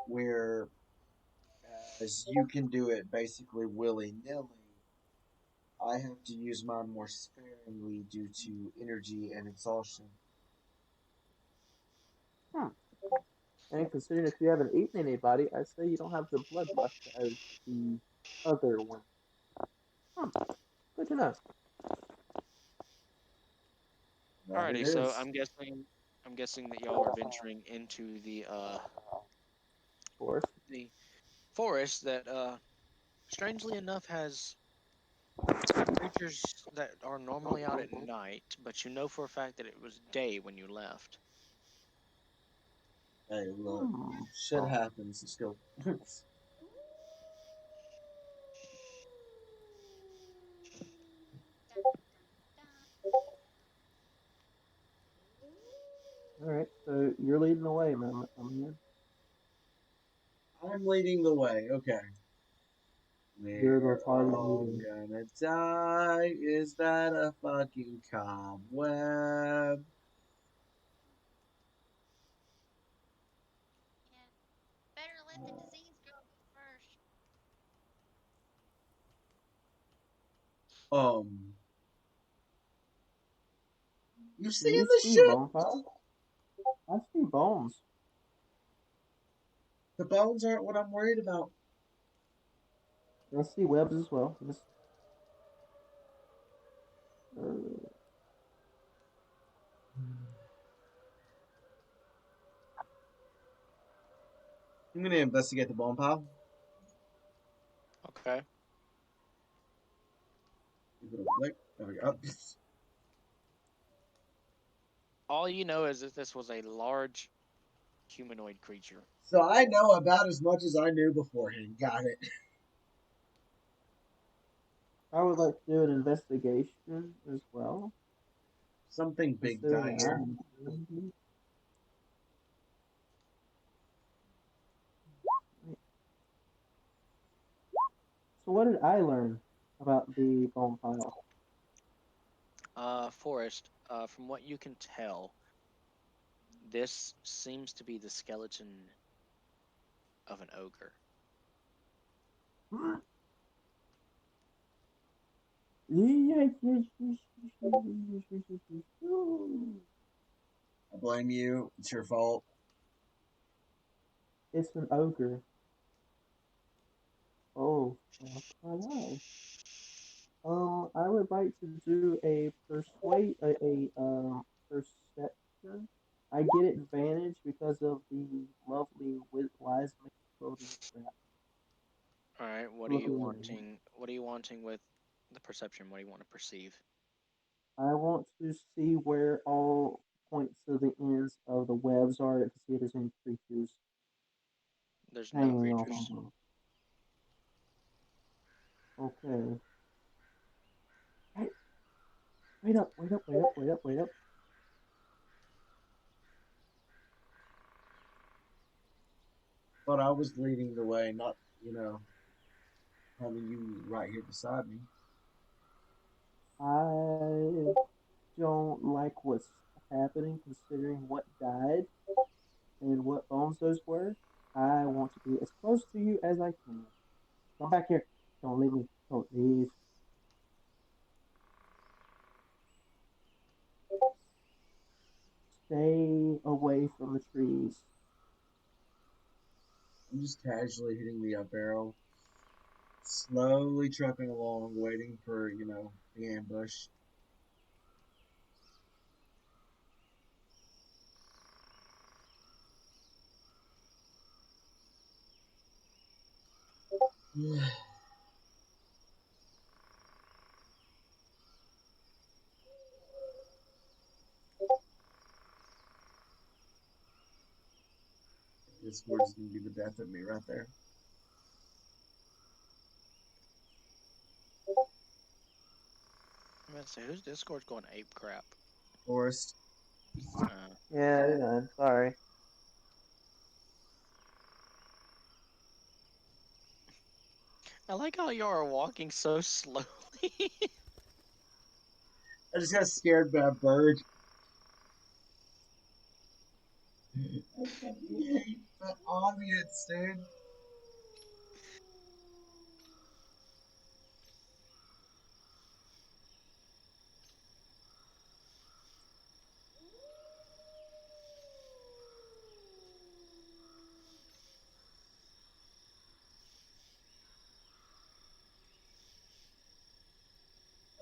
Speaker 3: where as you can do it basically willy nilly, I have to use mine more sparingly due to energy and exhaustion.
Speaker 4: hmm. And considering that you haven't eaten anybody, I say you don't have the bloodlust as the other one. Hmm. Good to know.
Speaker 3: That it
Speaker 2: Alrighty, so
Speaker 3: is.
Speaker 2: I'm guessing that y'all are venturing into
Speaker 4: Of course.
Speaker 2: the forest that strangely enough has creatures that are normally out at night, but you know for a fact that it was day when you left.
Speaker 3: Hey, look, shit happens. Let's go.
Speaker 4: All right, so you're leading the way, man.
Speaker 3: I'm leading the way. Okay.
Speaker 4: You're the
Speaker 3: We're
Speaker 4: party
Speaker 3: all
Speaker 4: leader.
Speaker 3: gonna die. Is that a fucking cobweb?
Speaker 6: Yeah. Better let the disease go first.
Speaker 3: Um, you
Speaker 4: Do
Speaker 3: seeing
Speaker 4: you
Speaker 3: this
Speaker 4: see
Speaker 3: shit?
Speaker 4: bone piles? I see bones.
Speaker 3: The bones aren't what I'm worried about.
Speaker 4: I see webs as well. Uh,
Speaker 3: I'm gonna investigate the bone pile.
Speaker 2: Okay.
Speaker 3: Give it a flick. There we go.
Speaker 2: All you know is that this was a large humanoid creature.
Speaker 3: So I know about as much as I knew beforehand. Got it.
Speaker 4: I would like to do an investigation as well.
Speaker 3: Something big died
Speaker 4: Considering
Speaker 3: here.
Speaker 4: So what did I learn about the bone pile?
Speaker 2: Forest, from what you can tell, this seems to be the skeleton of an ogre.
Speaker 3: I blame you. It's your fault.
Speaker 4: It's an ogre. Oh, fuck my life. I would like to do a perception. I get advantage because of the lovely wise man clothing strap.
Speaker 2: All right.
Speaker 4: Looking at me.
Speaker 2: What are you wanting with the perception? What do you want to perceive?
Speaker 4: I want to see where all points of the ends of the webs are to see if there's any creatures
Speaker 2: There's no
Speaker 4: hanging off of
Speaker 2: creatures.
Speaker 4: them. Okay. Hey, wait up, wait up, wait up, wait up, wait up.
Speaker 3: But I was leading the way, not, having you right here beside me.
Speaker 4: I don't like what's happening considering what died and what bones those were. I want to be as close to you as I can. Come back here. Don't leave me. Don't leave. Stay away from the trees.
Speaker 3: I'm just casually hitting the up arrow, slowly trucking along, waiting for, the ambush. This word's gonna be the death of me right there.
Speaker 2: I'm gonna say, whose Discord's going ape crap?
Speaker 3: Forest.
Speaker 2: Uh,
Speaker 4: Yeah, sorry.
Speaker 2: I like how you are walking so slowly.
Speaker 3: I just got scared by a bird. I fucking hate the audience, dude.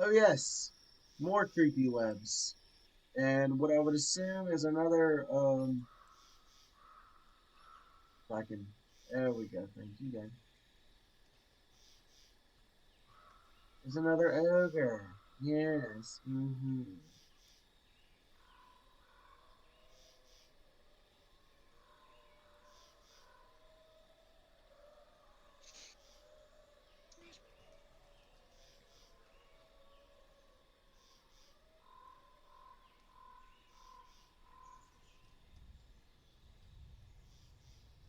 Speaker 3: Oh yes, more creepy webs, and what I would assume is another fucking. There we go. Thank you, guys.
Speaker 7: There's another ogre. Yes. Mm-hmm.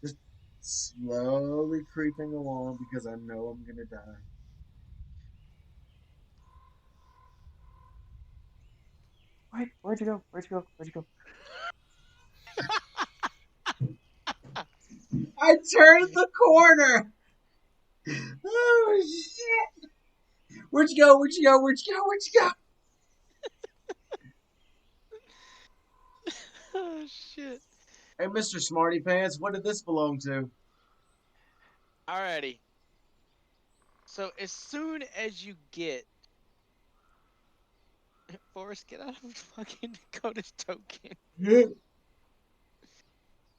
Speaker 7: Just slowly creeping along because I know I'm gonna die.
Speaker 4: Wait, where'd you go? Where'd you go? Where'd you go?
Speaker 7: I turned the corner. Oh shit! Where'd you go? Where'd you go? Where'd you go? Where'd you go?
Speaker 2: Oh shit.
Speaker 7: Hey, Mr. Smarty Pants, what did this belong to?
Speaker 2: Alrighty. So as soon as you get Forrest, get out of fucking Dakota's token.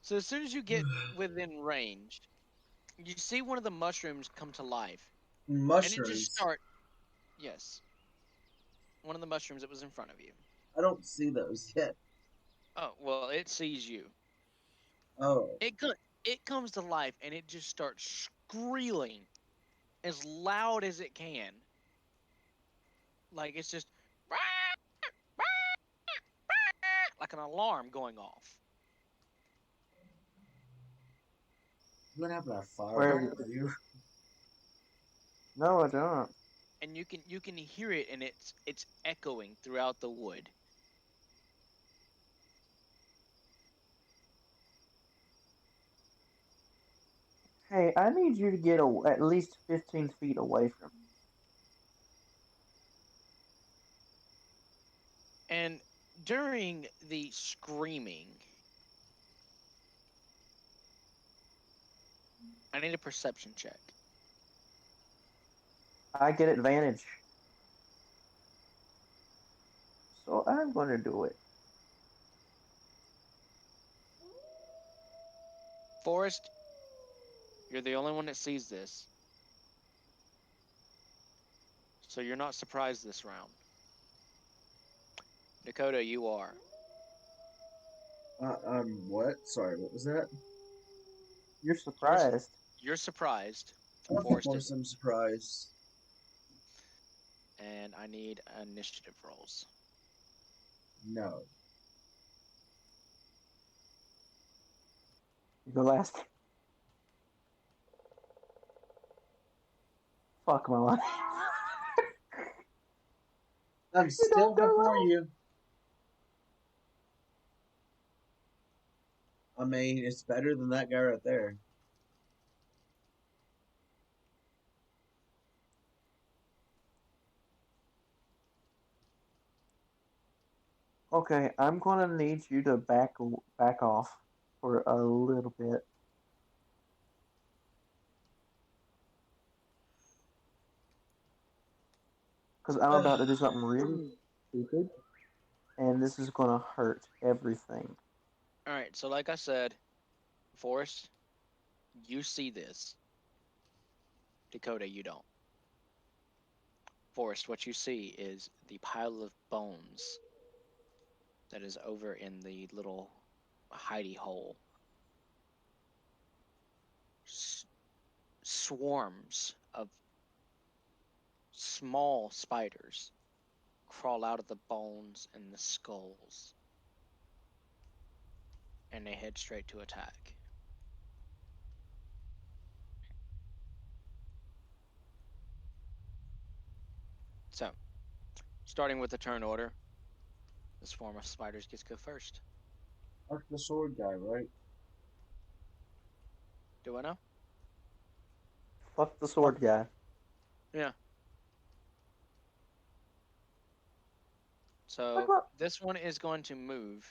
Speaker 2: So as soon as you get within range, you see one of the mushrooms come to life, and it just
Speaker 7: Mushrooms.
Speaker 2: start. Yes, one of the mushrooms that was in front of you.
Speaker 7: I don't see those yet.
Speaker 2: Oh well, it sees you.
Speaker 7: Oh.
Speaker 2: It comes to life, and it just starts squealing as loud as it can. Like it's just like an alarm going off.
Speaker 7: What happened to our fire
Speaker 4: Where?
Speaker 7: hydrant? You?
Speaker 4: No, I don't.
Speaker 2: And you can hear it, and it's echoing throughout the wood.
Speaker 4: Hey, I need you to get at least 15 feet away from me.
Speaker 2: And during the screaming, I need a perception check.
Speaker 4: I get advantage. So I'm going to do it.
Speaker 2: Forrest, you're the only one that sees this, so you're not surprised this round. Dakota, you are.
Speaker 7: What? Sorry, what was that?
Speaker 4: You're
Speaker 2: You're
Speaker 4: surprised.
Speaker 2: you're surprised.
Speaker 7: Of
Speaker 2: Forrest
Speaker 7: course,
Speaker 2: isn't.
Speaker 7: I'm surprised.
Speaker 2: And I need initiative rolls.
Speaker 7: No.
Speaker 4: You go last. Fuck my life.
Speaker 7: I'm
Speaker 4: You
Speaker 7: still
Speaker 4: don't go
Speaker 7: before
Speaker 4: last.
Speaker 7: you. I mean, it's better than that guy right there.
Speaker 4: Okay, I'm gonna need you to back off for a little bit because I'm about to do something really stupid, and this is gonna hurt everything.
Speaker 2: All right, so like I said, Forrest, you see this. Dakota, you don't. Forrest, what you see is the pile of bones that is over in the little hidey hole. Swarms of small spiders crawl out of the bones and the skulls, and they head straight to attack. So, starting with the turn order, the swarm of spiders gets go first.
Speaker 7: Fuck the sword guy, right?
Speaker 2: Do I know?
Speaker 4: Fuck the
Speaker 7: Fuck.
Speaker 4: sword guy.
Speaker 2: Yeah.
Speaker 4: Fuck
Speaker 2: So
Speaker 4: what?
Speaker 2: this one is going to move.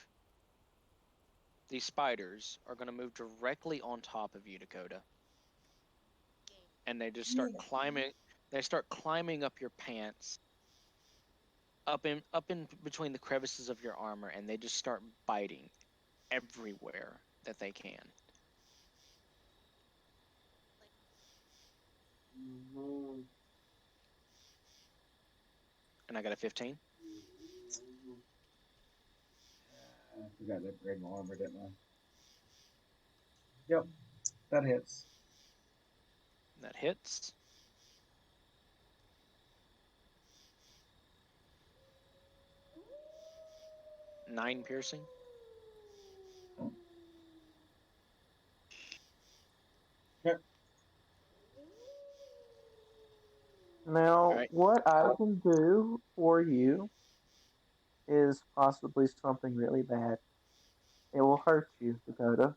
Speaker 2: These spiders are going to move directly on top of you, Dakota, and they just start climbing. They start climbing up your pants, up in between the crevices of your armor, and they just start biting everywhere that they can.
Speaker 7: Mhm.
Speaker 2: And I got a 15.
Speaker 7: I forgot to upgrade my armor, didn't I? Yep, that hits.
Speaker 2: That hits. Nine piercing.
Speaker 7: Okay.
Speaker 4: Now,
Speaker 2: All right.
Speaker 4: what I can do for you is possibly something really bad. It will hurt you, Dakota.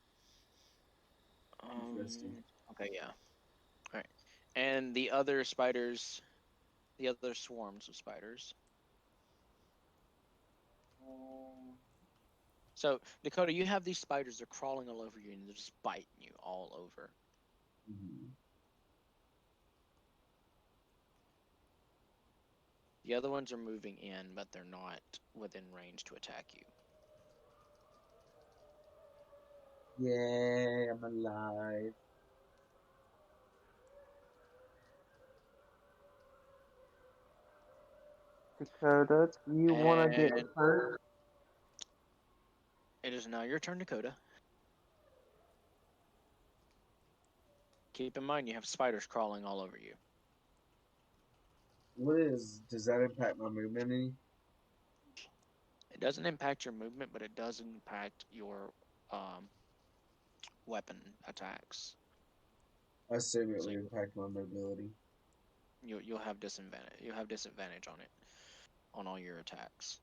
Speaker 7: Interesting.
Speaker 2: Okay, yeah. All right. And the other spiders, the other swarms of spiders. So, Dakota, you have these spiders, they're crawling all over you and they're just biting you all over.
Speaker 7: Mm-hmm.
Speaker 2: The other ones are moving in, but they're not within range to attack you.
Speaker 7: Yeah, I'm alive.
Speaker 4: Dakota, do you want to get
Speaker 2: And
Speaker 4: hurt?
Speaker 2: it is now your turn, Dakota. Keep in mind you have spiders crawling all over you.
Speaker 7: Does that impact my movement any?
Speaker 2: It doesn't impact your movement, but it does impact your um, weapon attacks.
Speaker 7: I assume it
Speaker 2: So
Speaker 7: would impact my mobility.
Speaker 2: you'll have disadvantage. You'll have disadvantage on it on all your attacks.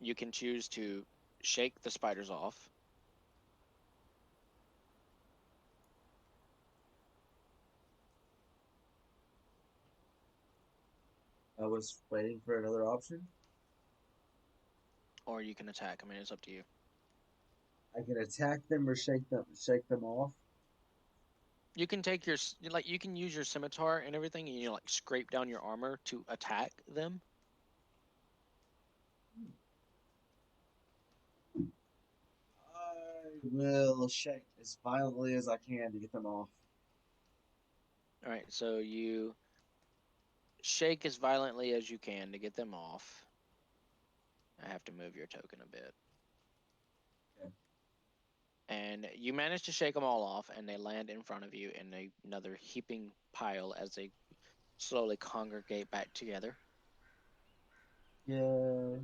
Speaker 2: You can choose to shake the spiders off.
Speaker 7: I was waiting for another option.
Speaker 2: Or you can attack. I mean, it's up to you.
Speaker 7: I can attack them or shake them off.
Speaker 2: You can take your you can use your scimitar and everything, and like scrape down your armor to attack them.
Speaker 7: I will shake as violently as I can to get them off.
Speaker 2: All right, so you shake as violently as you can to get them off. I have to move your token a bit.
Speaker 7: Okay.
Speaker 2: And you manage to shake them all off, and they land in front of you in another heaping pile as they slowly congregate back together.
Speaker 7: Yeah.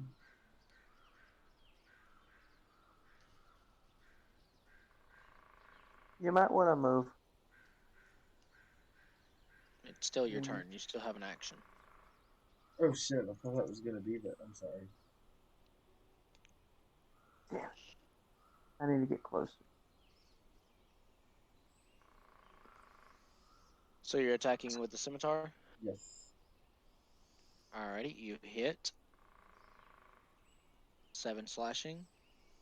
Speaker 4: You might want to move.
Speaker 2: It's still your
Speaker 7: Mm.
Speaker 2: turn. You still have an action.
Speaker 7: Oh shit! I thought that was gonna be that. I'm sorry.
Speaker 4: Damn, I need to get closer.
Speaker 2: So you're attacking with the scimitar.
Speaker 7: Yes.
Speaker 2: Alrighty, you hit 7 slashing.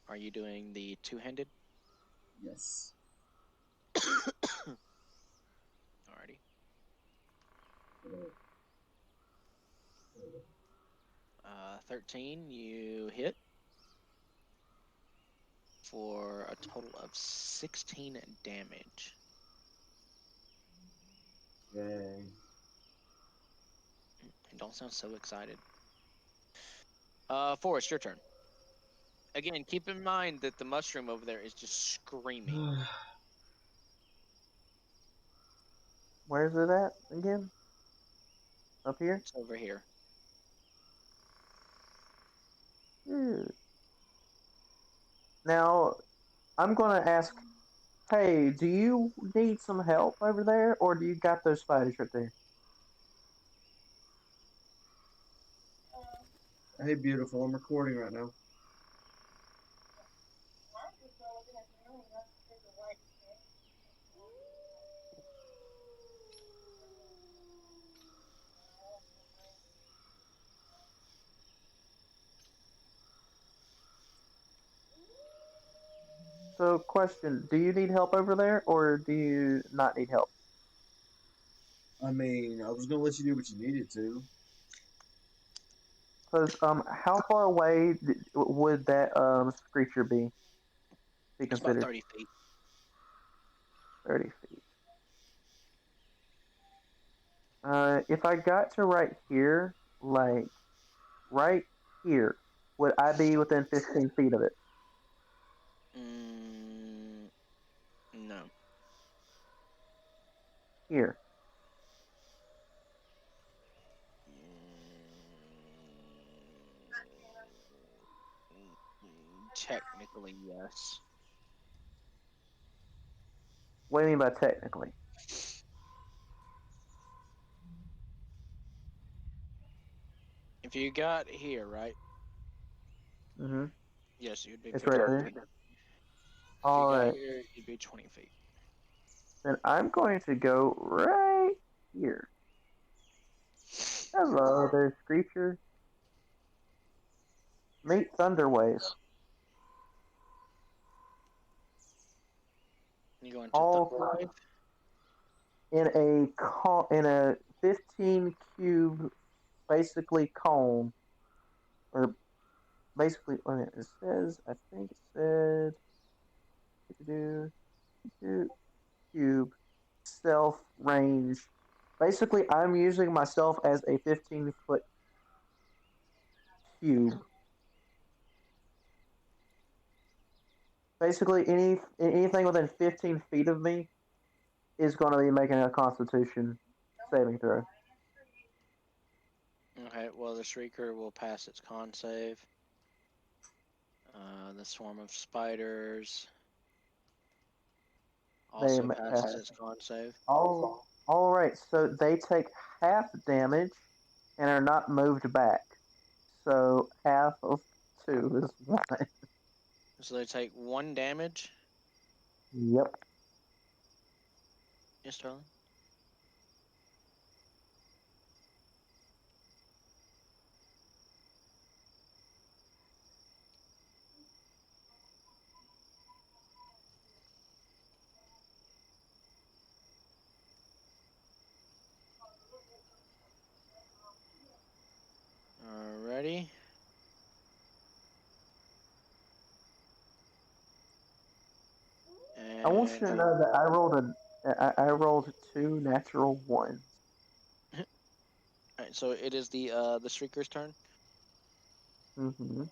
Speaker 2: Are you doing the two-handed?
Speaker 7: Yes.
Speaker 2: Alrighty.
Speaker 7: Uh,
Speaker 2: 13, you hit for a total of 16 damage.
Speaker 7: Yay.
Speaker 2: And don't sound so excited. Forrest, your turn. Again, keep in mind that the mushroom over there is just screaming.
Speaker 4: Where's it at again? Up here?
Speaker 2: It's over here.
Speaker 4: Ew. Now, I'm going to ask, hey, do you need some help over there, or do you got those spiders right there?
Speaker 7: Hey, beautiful. I'm recording right now.
Speaker 4: So, question, do you need help over there, or do you not need help?
Speaker 7: I mean, I was gonna let you do what you needed to.
Speaker 4: Because how far away would that creature be
Speaker 2: It's about
Speaker 4: considered?
Speaker 2: 30 feet.
Speaker 4: 30 feet. If I got to right here, like right here, would I be within 15 feet of it?
Speaker 2: No.
Speaker 4: Here.
Speaker 2: Technically, yes.
Speaker 4: What do you mean by technically?
Speaker 2: If you got here, right?
Speaker 4: Mm-hmm.
Speaker 2: Yes, you'd be
Speaker 4: It's right
Speaker 2: 15
Speaker 4: there.
Speaker 2: feet. If you got
Speaker 4: Alright.
Speaker 2: here, you'd be 20 feet.
Speaker 4: Then I'm going to go right here. Hello there, Screecher. Meet Thunderways.
Speaker 2: You go into
Speaker 4: All
Speaker 2: Thunderwave?
Speaker 4: in a 15 cube basically cone, or basically it says, I think it said cube self range. Basically, I'm using myself as a 15-foot cube. Basically, anything within 15 feet of me is going to be making a Constitution saving throw.
Speaker 2: Okay, well, the Shrieker will pass its con save. The Swarm of Spiders
Speaker 4: They
Speaker 2: also passes its con save.
Speaker 4: all right. So they take half damage and are not moved back. So half of 2 is 1.
Speaker 2: So they take 1 damage.
Speaker 4: Yep.
Speaker 2: Yes, darling? Alrighty.
Speaker 4: I want you to
Speaker 2: And
Speaker 4: know that I rolled 2 natural ones.
Speaker 2: alright, so it is the Shrieker's turn.
Speaker 4: Mm-hmm.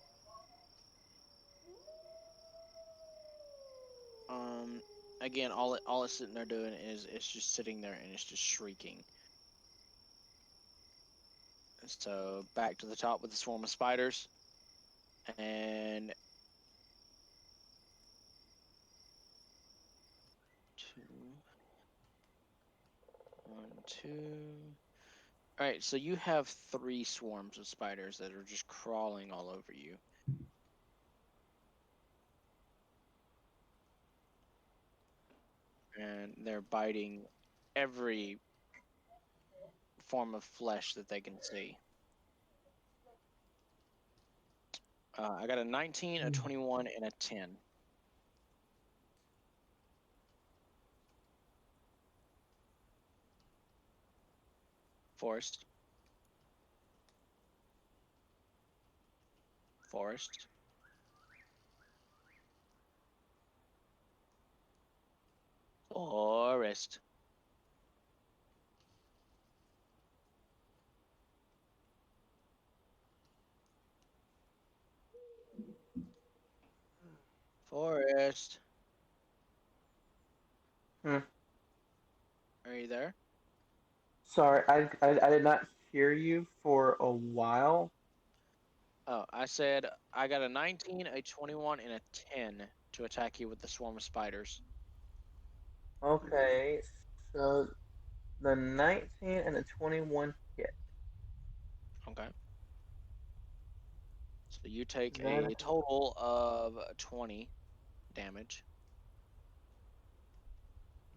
Speaker 2: Again, all it's sitting there doing is it's just sitting there and it's just shrieking. So back to the top with the swarm of spiders, and 2, 1, 2. All right, so you have 3 swarms of spiders that are just crawling all over you. And they're biting every form of flesh that they can see. I got a 19, a 21, and a 10. Forest. Forest. Forest. Forest.
Speaker 4: Hmm.
Speaker 2: Are you there?
Speaker 4: Sorry, I did not hear you for a while.
Speaker 2: Oh, I said I got a 19, a 21, and a 10 to attack you with the swarm of spiders.
Speaker 4: Okay, so the 19 and the 21 hit.
Speaker 2: Okay. So you take
Speaker 4: That
Speaker 2: a total of 20 damage.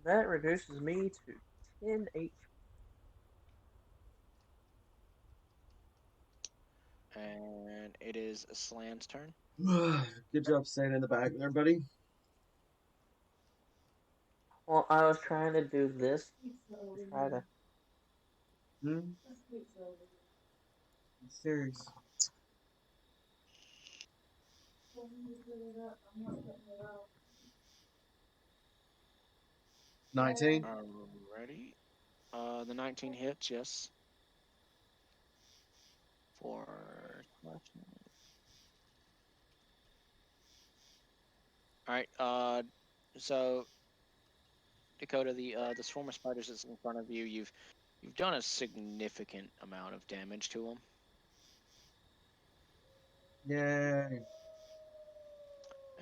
Speaker 4: that reduces me to 10 HP.
Speaker 2: And it is Slan's turn.
Speaker 7: Good job staying in the back there, buddy.
Speaker 4: Well, I was trying to do this. Try to.
Speaker 7: Hmm? Serious. 19.
Speaker 2: Alrighty. The 19 hits, yes. For All right. So Dakota, the swarm of spiders that's in front of you, you've done a significant amount of damage to them.
Speaker 7: Yay.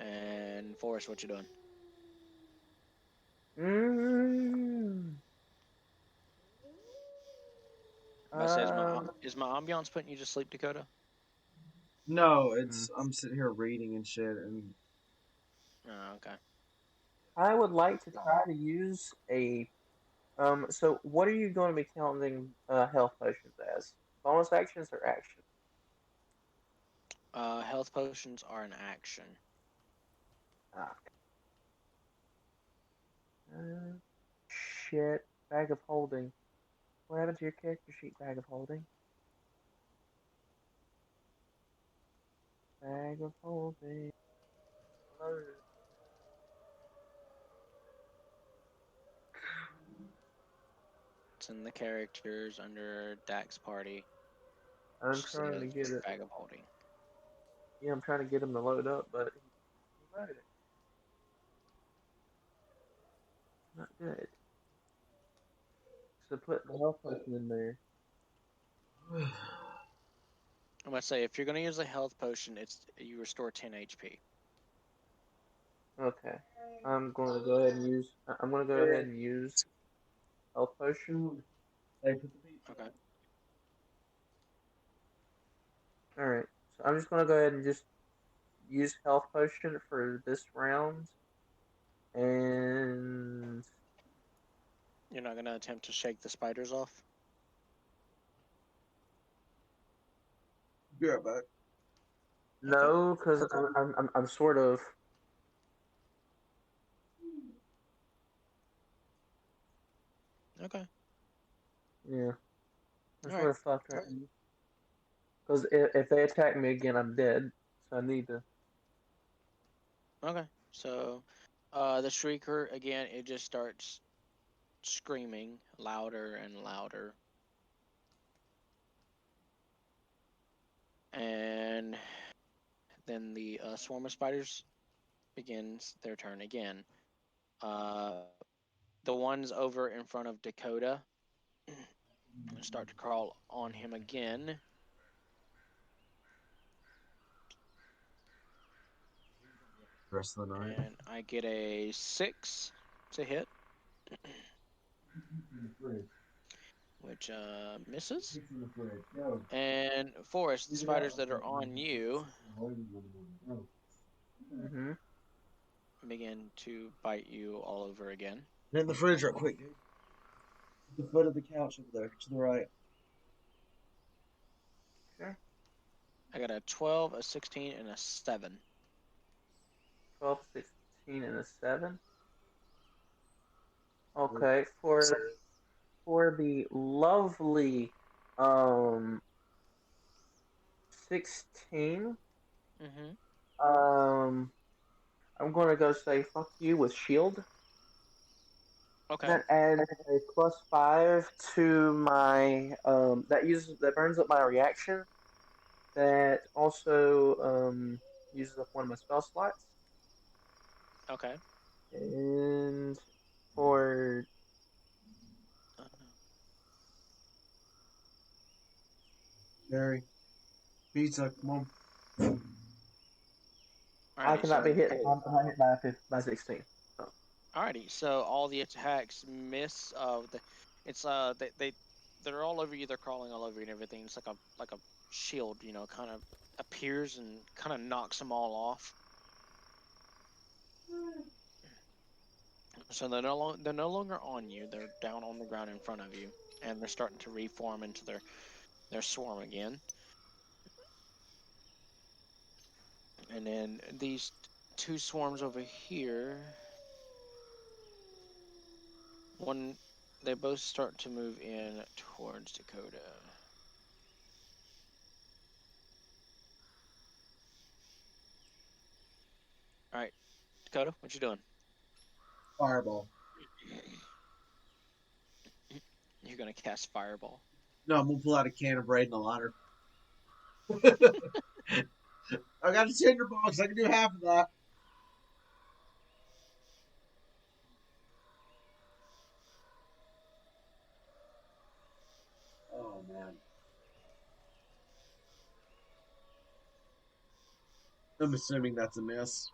Speaker 2: And Forrest, what you doing?
Speaker 4: Mm.
Speaker 2: I say, is my ambiance putting you to sleep, Dakota?
Speaker 7: No, I'm sitting here reading and shit, and
Speaker 2: Oh, okay.
Speaker 4: I would like to try to use a. So, what are you going to be counting health potions as? Bonus actions or actions?
Speaker 2: Health potions are an action.
Speaker 4: Ah. Shit. Bag of holding. What happened to your character sheet, bag of holding? Bag of holding. Loaded.
Speaker 2: It's in the characters under Daks party.
Speaker 4: I'm
Speaker 2: Just
Speaker 4: trying to
Speaker 2: says
Speaker 4: get it.
Speaker 2: bag of holding.
Speaker 4: Yeah, I'm trying to get him to load up, but he loaded it. Not good. So put the health potion in there.
Speaker 2: I'm gonna say if you're gonna use a health potion, you restore 10 HP.
Speaker 4: Okay. I'm going to go ahead and use. I'm going to go ahead and use health potion.
Speaker 7: hey, put the beat.
Speaker 2: Okay.
Speaker 4: All right. So I'm just going to go ahead and just use health potion for this round, and
Speaker 2: You're not gonna attempt to shake the spiders off.
Speaker 7: Be right back.
Speaker 4: no, because I'm sort of.
Speaker 2: Okay.
Speaker 4: Yeah. I'm
Speaker 2: All
Speaker 4: sort
Speaker 2: right.
Speaker 4: of fucked right now. Because if they attack me again, I'm dead. So I need to.
Speaker 2: Okay. So, the shrieker again, it just starts screaming louder and louder, and then the swarm of spiders begins their turn again. Uh, the ones over in front of Dakota start to crawl on him again.
Speaker 7: The rest of the night.
Speaker 2: And I get a 6 to hit, which misses. And Forrest, the spiders that are on you
Speaker 4: Mm-hmm.
Speaker 2: begin to bite you all over again.
Speaker 7: Get in the fridge real quick, dude. At the foot of the couch over there, to the right.
Speaker 4: Sure.
Speaker 2: I got a 12, a 16, and a 7.
Speaker 4: 12, 16, and a 7. Okay, for the lovely 16,
Speaker 2: Mm-hmm.
Speaker 4: I'm gonna go say fuck you with shield.
Speaker 2: Okay.
Speaker 4: That adds a +5 to my that burns up my reaction. That also uses up one of my spell slots.
Speaker 2: Okay.
Speaker 4: And for
Speaker 2: Uh,
Speaker 7: Jerry. Pizza, come on.
Speaker 4: I
Speaker 2: alrighty.
Speaker 4: cannot be
Speaker 2: So,
Speaker 4: hit. I'm not hit by 16. So.
Speaker 2: alrighty. So all the attacks miss. It's they're all over you. They're crawling all over you and everything. It's like a shield, kind of appears and kind of knocks them all off. So they're no longer on you. They're down on the ground in front of you, and they're starting to reform into their swarm again. And then these two swarms over here, they both start to move in towards Dakota. All right, Dakota, what you doing?
Speaker 7: Fireball.
Speaker 2: You're gonna cast Fireball.
Speaker 7: No, I'm gonna pull out a can of Raid and a lighter. I got a cinder box. I can do half of that. Oh man. I'm assuming that's a miss.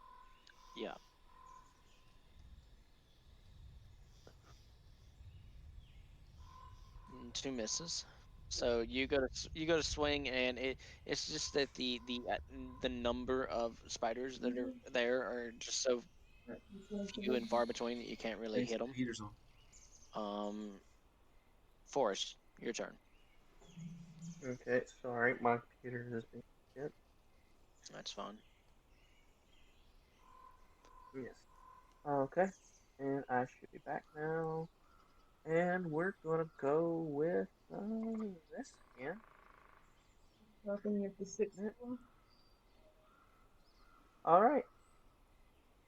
Speaker 2: Yeah. 2 misses. So you go to swing, and it's just that the number of spiders that are there are just so few and far between that you can't really
Speaker 7: Thanks,
Speaker 2: hit them.
Speaker 7: heater's on.
Speaker 2: Forrest, your turn.
Speaker 4: Okay, sorry, my computer has been hit.
Speaker 2: That's fine.
Speaker 4: Yes. Okay, and I should be back now. And we're gonna go with this again.
Speaker 8: Welcome at the sixth
Speaker 4: Yeah.
Speaker 8: floor.
Speaker 4: All right,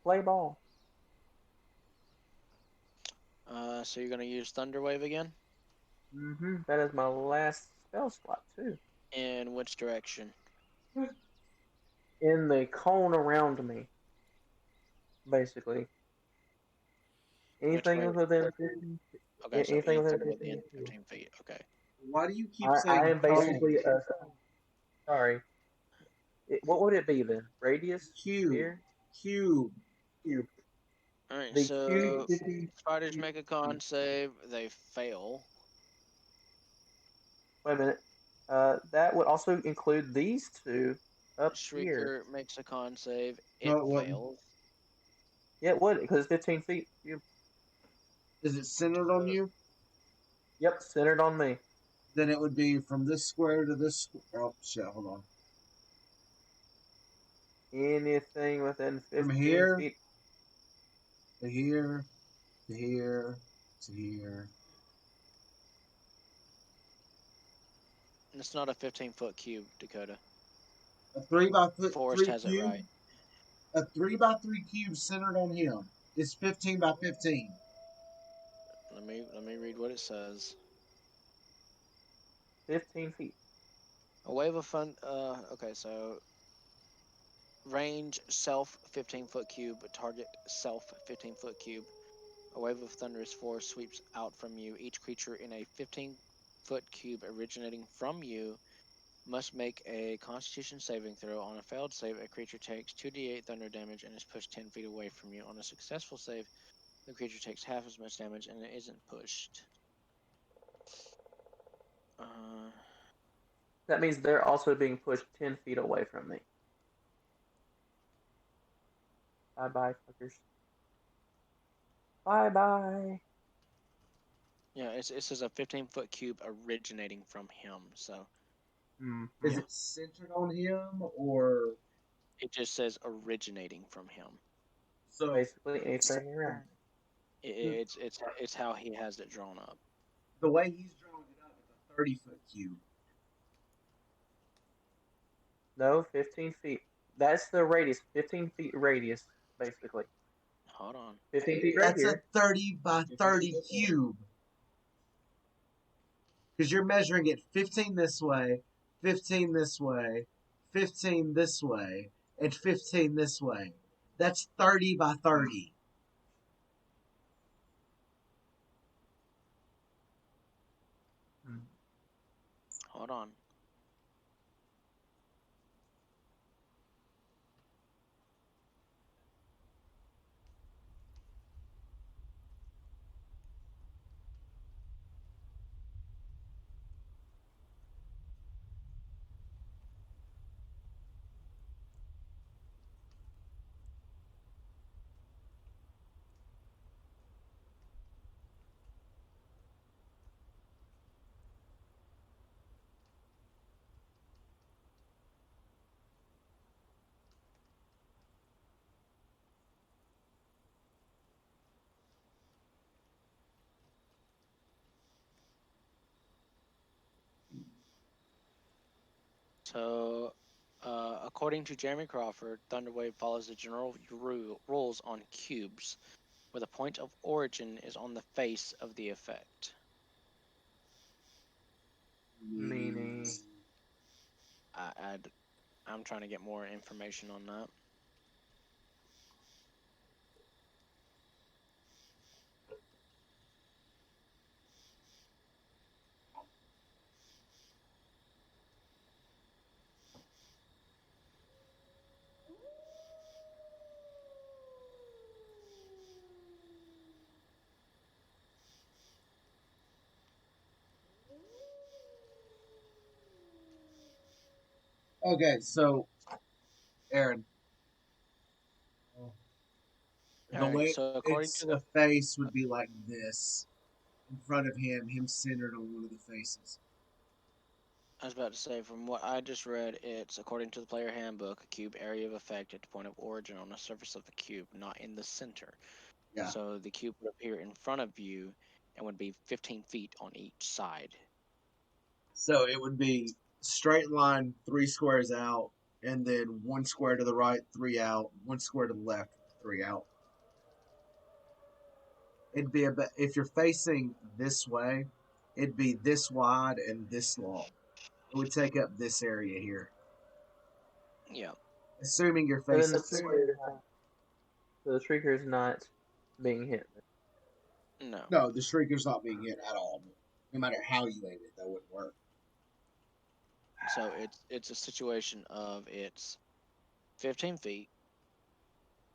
Speaker 4: play ball.
Speaker 2: So you're gonna use Thunder Wave again?
Speaker 4: That is my last spell slot too.
Speaker 2: In which direction?
Speaker 4: In the cone around me, basically.
Speaker 2: Which way?
Speaker 4: Anything within 15,
Speaker 2: Okay, so
Speaker 4: anything within
Speaker 2: anything
Speaker 4: 15
Speaker 2: within
Speaker 4: feet.
Speaker 2: 15 feet. Okay.
Speaker 7: Why do you keep
Speaker 4: I
Speaker 7: saying
Speaker 4: am basically
Speaker 7: cone?
Speaker 4: sorry. What would it be then? Radius?
Speaker 7: Cube.
Speaker 4: Sphere?
Speaker 7: Cube.
Speaker 4: Cube.
Speaker 2: All right.
Speaker 4: The cube
Speaker 2: So
Speaker 4: 50
Speaker 2: spiders
Speaker 4: feet.
Speaker 2: make a con save. They fail.
Speaker 4: Wait a minute. That would also include these two up here.
Speaker 2: Shrieker makes a con save.
Speaker 7: No,
Speaker 2: It
Speaker 7: it wouldn't.
Speaker 2: fails.
Speaker 4: Yeah, it would, because it's 15 feet. Cube.
Speaker 7: Is it centered on you?
Speaker 4: Yep, centered on me.
Speaker 7: Then it would be from this square to this square. Oh, shit, hold on.
Speaker 4: Anything within
Speaker 7: From
Speaker 4: 15
Speaker 7: here
Speaker 4: feet.
Speaker 7: to here to here to here.
Speaker 2: It's not a 15-foot cube, Dakota.
Speaker 7: A 3x3
Speaker 2: Forrest has it
Speaker 7: cube.
Speaker 2: right.
Speaker 7: A 3x3 cube centered on him is 15 by 15.
Speaker 2: Let me read what it says.
Speaker 4: 15 feet.
Speaker 2: A wave of fun. Okay, so range self 15-foot cube. Target self 15-foot cube. A wave of thunderous force sweeps out from you. Each creature in a 15-foot cube originating from you must make a Constitution saving throw. On a failed save, a creature takes 2d8 thunder damage and is pushed 10 feet away from you. On a successful save, the creature takes half as much damage and it isn't pushed.
Speaker 4: That means they're also being pushed 10 feet away from me. Bye bye, fuckers. Bye bye.
Speaker 2: Yeah, it says a 15-foot cube originating from him, so
Speaker 7: Is it centered on him or
Speaker 2: it just says originating from him.
Speaker 7: so?
Speaker 4: Basically anything around.
Speaker 2: It's how he has it drawn up.
Speaker 7: The way he's drawing it up, it's a 30-foot cube.
Speaker 4: No, 15 feet. That's the radius. 15 feet radius, basically.
Speaker 2: Hold on.
Speaker 4: 15 feet right
Speaker 7: That's a
Speaker 4: here.
Speaker 7: 30 by 30 cube. Because you're measuring it 15 this way, 15 this way, 15 this way, and 15 this way. That's 30 by 30.
Speaker 2: Hold on. So, according to Jeremy Crawford, Thunderwave follows the general rules on cubes, where the point of origin is on the face of the effect.
Speaker 4: Meaning.
Speaker 2: I I'm trying to get more information on that.
Speaker 7: Okay, so Aaron, the
Speaker 2: All right.
Speaker 7: way
Speaker 2: So according
Speaker 7: it's
Speaker 2: to
Speaker 7: a
Speaker 2: the,
Speaker 7: face would be like this in front of him centered on one of the faces.
Speaker 2: I was about to say, from what I just read, it's according to the player handbook, a cube area of effect at the point of origin on the surface of the cube, not in the center.
Speaker 7: Yeah.
Speaker 2: So the cube would appear in front of you and would be 15 feet on each side.
Speaker 7: So it would be straight line, 3 squares out, and then 1 square to the right, 3 out, 1 square to the left, 3 out. It'd be about, if you're facing this way, it'd be this wide and this long. It would take up this area here.
Speaker 2: Yeah.
Speaker 7: Assuming you're
Speaker 4: So then
Speaker 7: facing this way.
Speaker 4: the Shrieker is not being hit.
Speaker 2: No.
Speaker 7: No, the Shrieker's not being hit at all. No matter how you aim it, that wouldn't work.
Speaker 2: So it's a situation of it's 15 feet,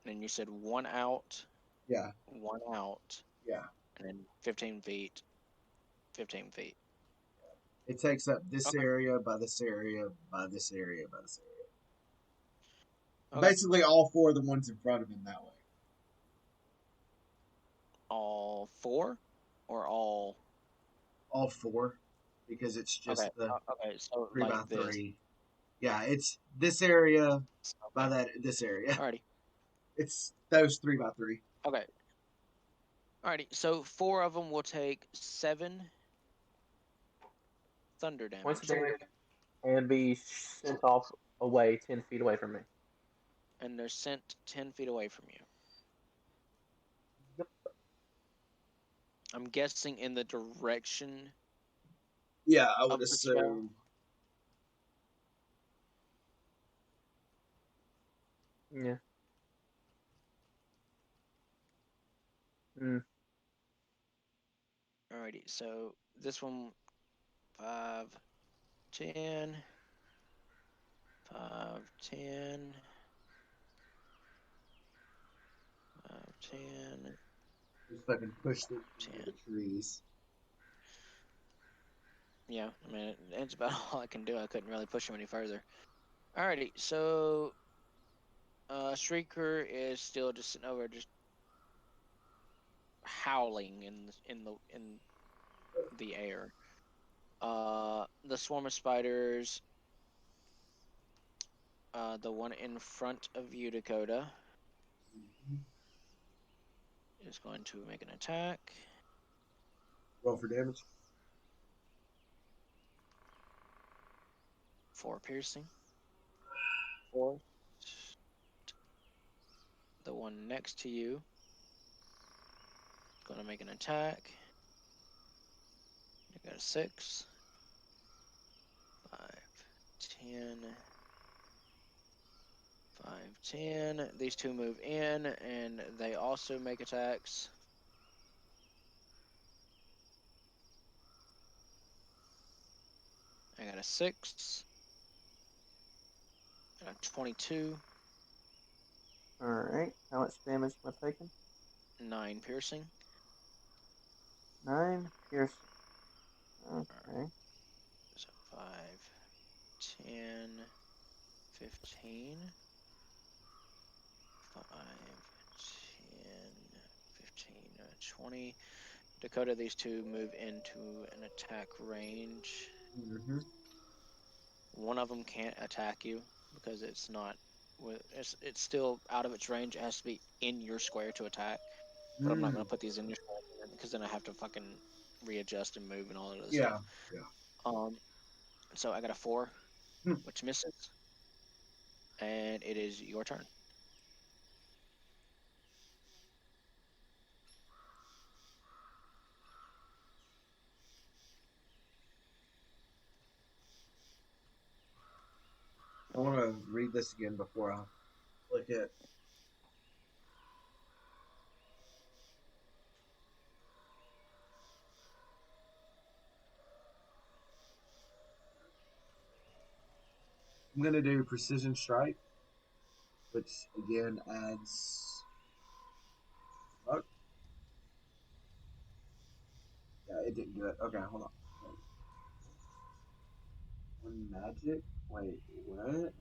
Speaker 2: and you said 1 out,
Speaker 7: Yeah,
Speaker 2: 1 out,
Speaker 7: yeah.
Speaker 2: and then 15 feet, 15 feet.
Speaker 7: It takes up this
Speaker 2: Okay.
Speaker 7: area by this area by this area by this area.
Speaker 2: Okay.
Speaker 7: Basically, all 4 of the ones in front of him that way.
Speaker 2: All 4, or all?
Speaker 7: All 4, because it's just
Speaker 2: Okay.
Speaker 7: the
Speaker 2: Okay. So
Speaker 7: 3 by
Speaker 2: like this.
Speaker 7: 3. Yeah, it's this area by
Speaker 2: Okay.
Speaker 7: this area.
Speaker 2: Alrighty.
Speaker 7: It's those 3 by 3.
Speaker 2: Okay. Alrighty. So 4 of them will take 7 thunder
Speaker 4: Points of
Speaker 2: damage,
Speaker 4: damage and be sent off away 10 feet away from me.
Speaker 2: and they're sent 10 feet away from you.
Speaker 4: Yep.
Speaker 2: I'm guessing in the direction
Speaker 7: Yeah, I would
Speaker 2: of the spell.
Speaker 7: assume.
Speaker 4: Yeah. Mm.
Speaker 2: Alrighty, so this one, 5, 10, 5, 10, 5, 10,
Speaker 7: Just fucking push it into
Speaker 2: 10.
Speaker 7: the trees.
Speaker 2: Yeah, I mean, it's about all I can do. I couldn't really push him any further. Alrighty, so Shrieker is still just sitting over, just howling in the air. The swarm of spiders, the one in front of you, Dakota, is going to make an attack.
Speaker 7: Roll for damage.
Speaker 2: 4 piercing. 4. The one next to you is going to make an attack. You got a 6. 5, 10. 5, 10. These two move in, and they also make attacks. I got a 6. And a 22.
Speaker 4: Alright. How much damage am I taking?
Speaker 2: 9 piercing.
Speaker 4: 9 piercing. Okay.
Speaker 2: So 5, 10, 15. 5, 10, 15, 20. Dakota, these two move into an attack range.
Speaker 7: Mm-hmm.
Speaker 2: One of them can't attack you because it's not. It's still out of its range. It has to be in your square to attack. But I'm not going to put these in your square because then I have to fucking readjust and move and all that other
Speaker 7: Yeah,
Speaker 2: stuff.
Speaker 7: yeah.
Speaker 2: So I got a 4,
Speaker 7: Hmm.
Speaker 2: which misses, and it is your turn.
Speaker 7: I want to read this again before I click it. I'm gonna do precision strike, which again adds. Oh, yeah, it didn't do it. Okay, hold on. Wait. One magic. Wait, what?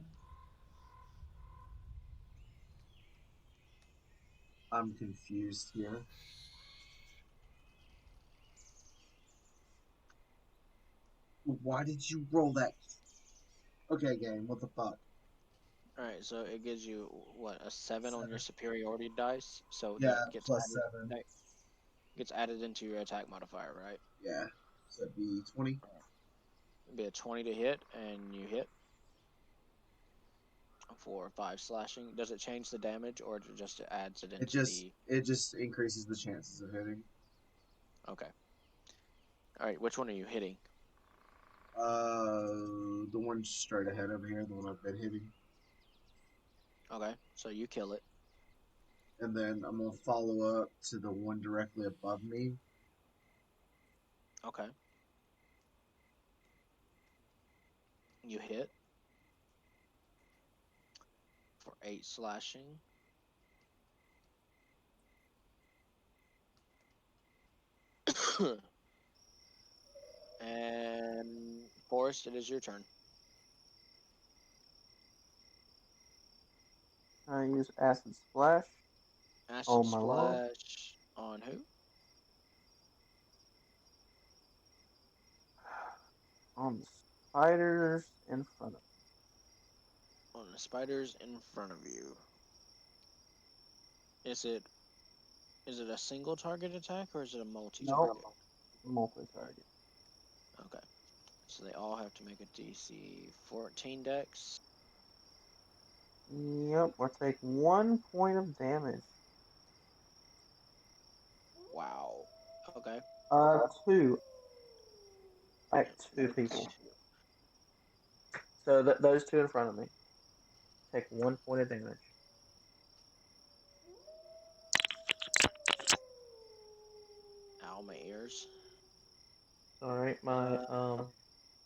Speaker 7: I'm confused here. Why did you roll that? Okay, game. What the fuck?
Speaker 2: All right, so it gives you what, a 7 on your
Speaker 7: 7.
Speaker 2: superiority dice, so
Speaker 7: Yeah,
Speaker 2: that gets
Speaker 7: plus
Speaker 2: added.
Speaker 7: 7.
Speaker 2: That gets added into your attack modifier, right?
Speaker 7: Yeah. So it'd be 20.
Speaker 2: It'd be a 20 to hit, and you hit for 5 slashing. Does it change the damage, or just adds it into the?
Speaker 7: It just increases the chances of hitting.
Speaker 2: Okay. All right, which one are you hitting?
Speaker 7: The one straight ahead over here, the one I've been hitting.
Speaker 2: Okay, so you kill it.
Speaker 7: And then I'm gonna follow up to the one directly above me.
Speaker 2: Okay. You hit for 8 slashing. And Forrest, it is your turn.
Speaker 4: I use acid splash.
Speaker 2: Acid
Speaker 4: Oh my lord.
Speaker 2: splash on who?
Speaker 4: On the spiders in front of
Speaker 2: On the spiders in front of you. Is it a single target attack or is it a
Speaker 4: me.
Speaker 2: multi-target?
Speaker 4: Nope. Multi-target.
Speaker 2: Okay. So they all have to make a DC 14 dex.
Speaker 4: Yep, we're taking 1 point of damage.
Speaker 2: Wow. Okay.
Speaker 4: 2. Like 2 people. So those 2 in front of me take 1 point of damage.
Speaker 2: Ow, my ears.
Speaker 4: Sorry, my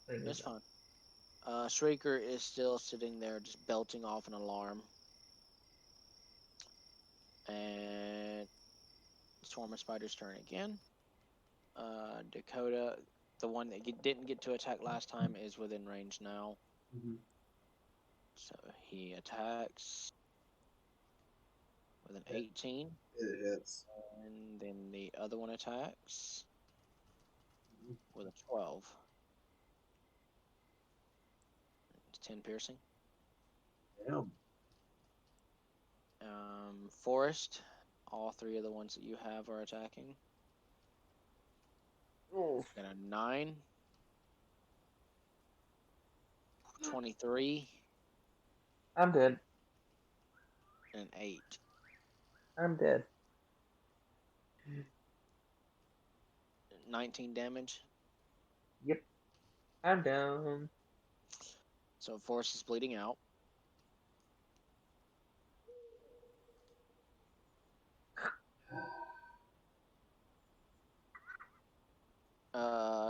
Speaker 4: thing is
Speaker 2: It's
Speaker 4: down.
Speaker 2: fine. Shrieker is still sitting there just belting off an alarm. And Swarm of Spiders' turn again. Dakota, the one that didn't get to attack last time, is within range now.
Speaker 7: Mm-hmm.
Speaker 2: So he attacks with an 18.
Speaker 7: It hits.
Speaker 2: And then the other one attacks
Speaker 7: Mm-hmm.
Speaker 2: with a 12. It's 10 piercing.
Speaker 7: Damn.
Speaker 2: Forest, all 3 of the ones that you have are attacking.
Speaker 4: Oof.
Speaker 2: Got a 9, 23,
Speaker 4: I'm dead.
Speaker 2: and an 8.
Speaker 4: I'm dead.
Speaker 2: 19 damage.
Speaker 4: Yep. I'm down.
Speaker 2: So Forest is bleeding out.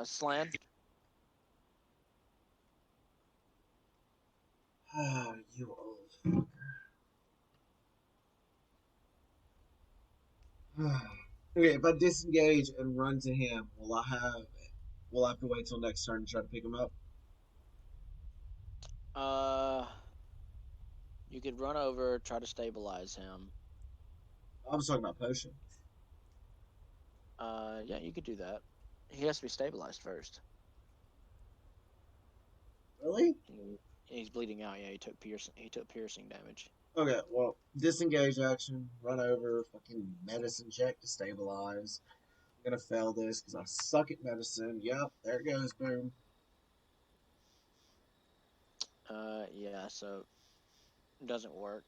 Speaker 2: Slan.
Speaker 7: Oh, you old fucker. Okay, if I disengage and run to him, will I have to wait till next turn to try to pick him up?
Speaker 2: Uh, you could run over, try to stabilize him.
Speaker 7: I was talking about potion.
Speaker 2: Yeah, you could do that. He has to be stabilized first.
Speaker 7: Really?
Speaker 2: He's bleeding out. Yeah, he took piercing damage.
Speaker 7: Okay, well, disengage action, run over, fucking medicine check to stabilize. I'm gonna fail this because I suck at medicine. Yep, there it goes, boom.
Speaker 2: Yeah, so it doesn't work.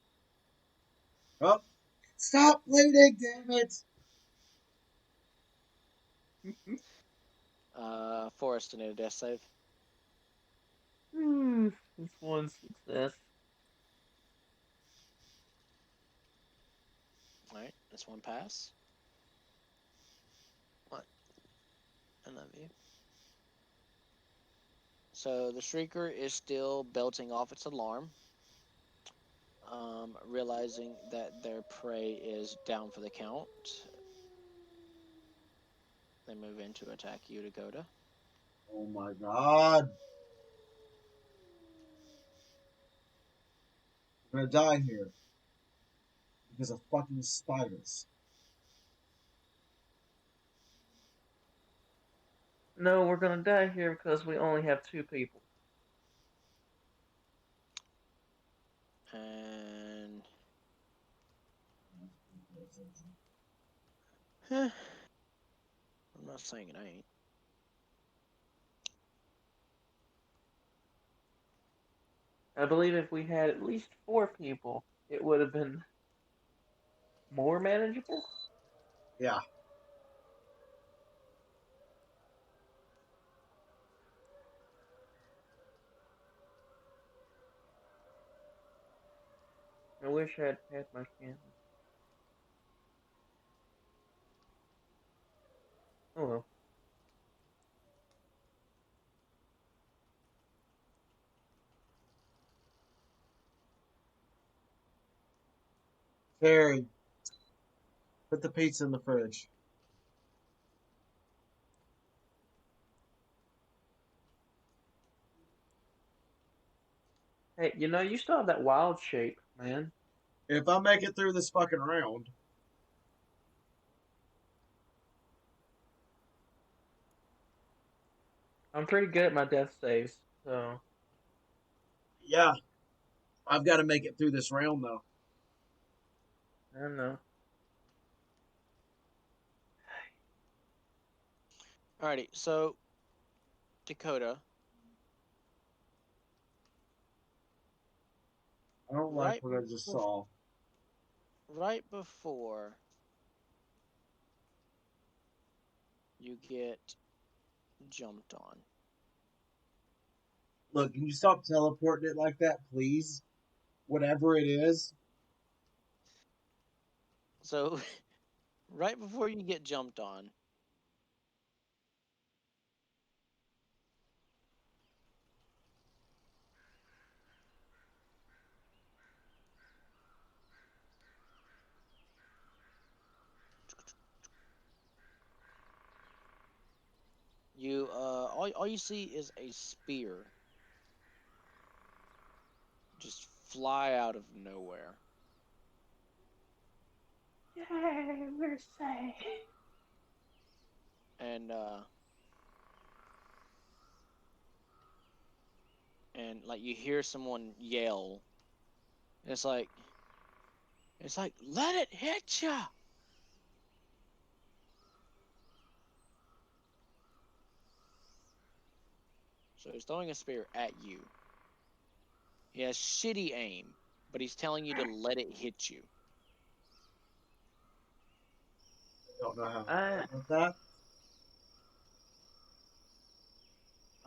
Speaker 7: Oh, stop bleeding, damn it!
Speaker 2: Forrest, need a death save.
Speaker 4: It's one success.
Speaker 2: Alright, that's one pass. What? I love you. So the Shrieker is still belting off its alarm. Realizing that their prey is down for the count. They move in to attack you, Dakota.
Speaker 7: Oh my god. I'm gonna die here. Because of fucking spiders.
Speaker 4: No, we're gonna die here because we only have 2 people.
Speaker 2: And I'm not saying it ain't.
Speaker 4: I believe if we had at least 4 people, it would have been more manageable.
Speaker 7: Yeah.
Speaker 4: I wish I had had my cannon. Oh well.
Speaker 7: Carrie, put the pizza in the fridge.
Speaker 4: Hey, you still have that wild shape, man.
Speaker 7: If I make it through this fucking round,
Speaker 4: I'm pretty good at my death saves, so
Speaker 7: yeah, I've got to make it through this round though.
Speaker 4: I don't know.
Speaker 2: Alrighty, so Dakota,
Speaker 7: I don't like
Speaker 2: right
Speaker 7: what I just saw.
Speaker 2: right before you get jumped on.
Speaker 7: Look, can you stop teleporting it like that, please? Whatever it is.
Speaker 2: So right before you get jumped on, you all you see is a spear just fly out of nowhere.
Speaker 4: Yay, we're safe.
Speaker 2: And like you hear someone yell. It's like let it hit ya. So he's throwing a spear at you. He has shitty aim, but he's telling you to let it hit you.
Speaker 7: Don't know how
Speaker 4: I
Speaker 7: to with that.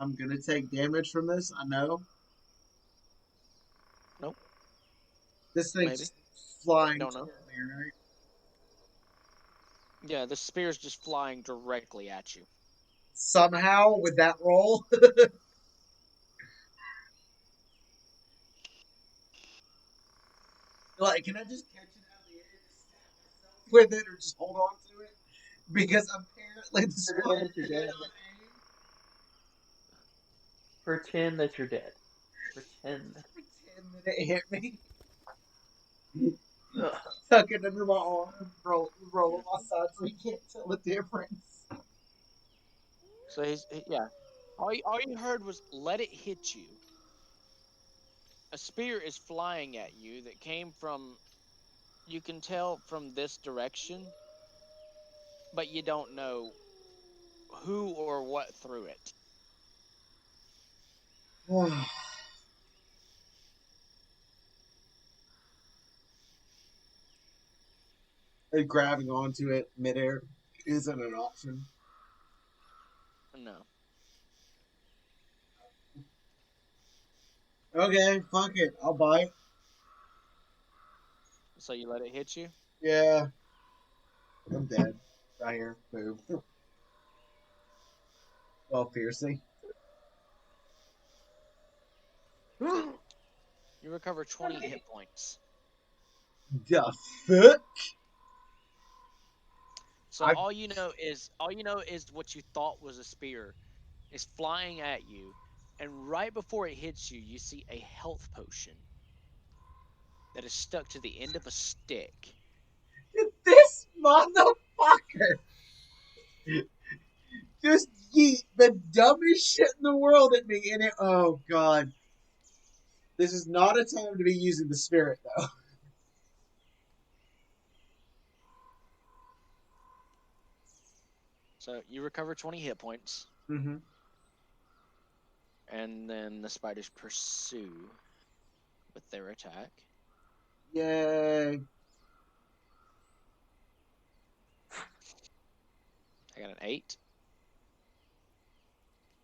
Speaker 7: I'm gonna take damage from this. I know.
Speaker 2: Nope.
Speaker 7: This thing's
Speaker 2: Maybe.
Speaker 7: just flying
Speaker 2: Don't know.
Speaker 7: toward me, right?
Speaker 2: Yeah, the spear's just flying directly at you.
Speaker 7: Somehow with that roll. Like, can I just catch it out of the air and just stab myself with it, or just hold on to it? Because apparently the spider cannot aim.
Speaker 4: pretend that you're dead. Pretend.
Speaker 7: Pretend that it hit me.
Speaker 4: Ugh.
Speaker 7: Tuck it under my arm, roll on my side so you can't tell the difference.
Speaker 2: So yeah. All you heard was let it hit you. A spear is flying at you that came from, you can tell from this direction, but you don't know who or what threw it.
Speaker 7: And grabbing onto it midair isn't an option.
Speaker 2: No.
Speaker 7: Okay, fuck it. I'll bite.
Speaker 2: So you let it hit you.
Speaker 7: Yeah. I'm dead. Right here. Boom. Well, fiercely.
Speaker 2: You recover 20 hit points.
Speaker 7: The fuck?
Speaker 2: So all you know is what you thought was a spear is flying at you, and right before it hits you, you see a health potion that is stuck to the end of a stick.
Speaker 7: This motherfucker just yeet the dumbest shit in the world at me, and it. Oh god, this is not a time to be using the spirit though.
Speaker 2: So you recover 20 hit points,
Speaker 7: Mm-hmm.
Speaker 2: and then the spiders pursue with their attack.
Speaker 7: Yay!
Speaker 2: I got an 8,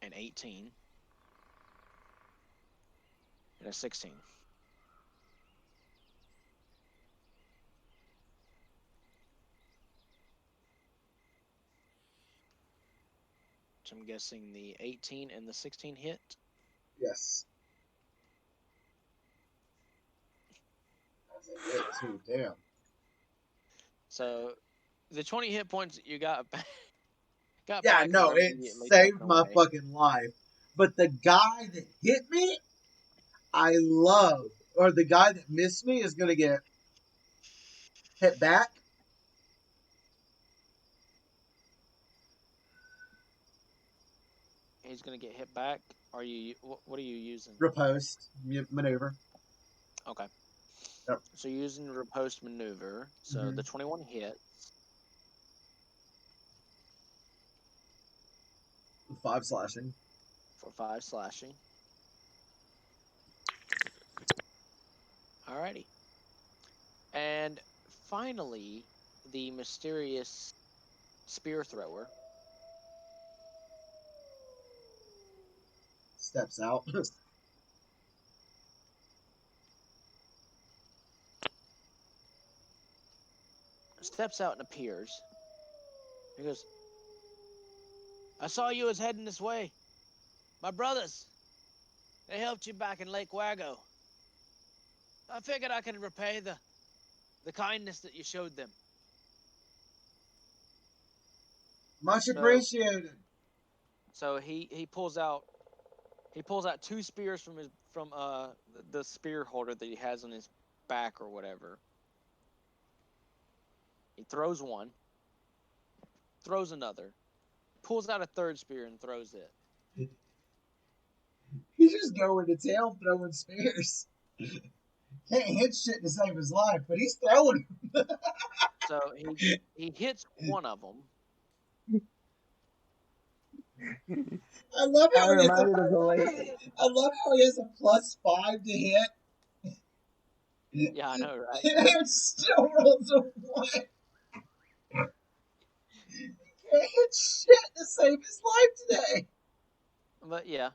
Speaker 2: an 18, and a 16. So I'm guessing the 18 and the 16 hit.
Speaker 7: Yes. That's a hit too. Damn.
Speaker 2: So the 20 hit points that you got
Speaker 7: Yeah,
Speaker 2: back
Speaker 7: no,
Speaker 2: are
Speaker 7: it
Speaker 2: immediately
Speaker 7: saved
Speaker 2: taken
Speaker 7: my
Speaker 2: away.
Speaker 7: fucking life. But the guy that hit me, I love. Or the guy that missed me is gonna get hit back.
Speaker 2: He's gonna get hit back. Are you? What are you using?
Speaker 7: Riposte maneuver.
Speaker 2: Okay.
Speaker 7: Yep.
Speaker 2: So you're using riposte maneuver. So
Speaker 7: Mhm.
Speaker 2: the 21 hit
Speaker 7: 5 slashing.
Speaker 2: for 5 slashing. Alrighty. And finally, the mysterious spear thrower
Speaker 7: Steps out.
Speaker 2: steps out and appears. He goes, "I saw you was heading this way. My brothers, they helped you back in Lake Wago. I figured I could repay the kindness that you showed them."
Speaker 7: Much
Speaker 2: So
Speaker 7: appreciated.
Speaker 2: so he pulls out 2 spears from the spear holder that he has on his back or whatever. He throws one, throws another, pulls out a third spear and throws it.
Speaker 7: He's just going to town throwing spears. Can't hit shit to save his life, but he's throwing them.
Speaker 2: So he hits one of them.
Speaker 7: I love
Speaker 4: I'm
Speaker 7: how he has
Speaker 4: reminded of the late.
Speaker 7: I love how he has a +5 to hit.
Speaker 2: Yeah, I know, right?
Speaker 7: And still rolls a 1. Can't hit shit to save his life today.
Speaker 2: But yeah,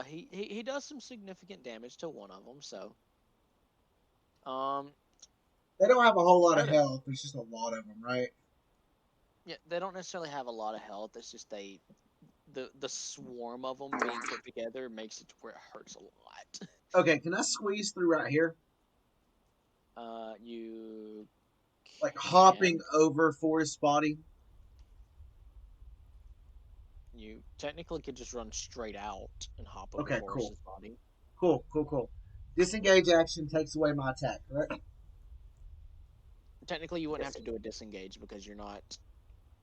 Speaker 2: he does some significant damage to one of them. So,
Speaker 7: They don't have a whole lot of
Speaker 2: Frodo.
Speaker 7: health. There's just a lot of them, right?
Speaker 2: Yeah, they don't necessarily have a lot of health. It's just the swarm of them being put together makes it to where it hurts a lot.
Speaker 7: Okay, can I squeeze through right here?
Speaker 2: You
Speaker 7: Like
Speaker 2: can.
Speaker 7: hopping over Forrest's body?
Speaker 2: You technically could just run straight out and hop over
Speaker 7: Okay, cool.
Speaker 2: Forrest's body.
Speaker 7: Cool. Disengage action takes away my attack, right?
Speaker 2: Technically, you wouldn't have to do a disengage because you're not.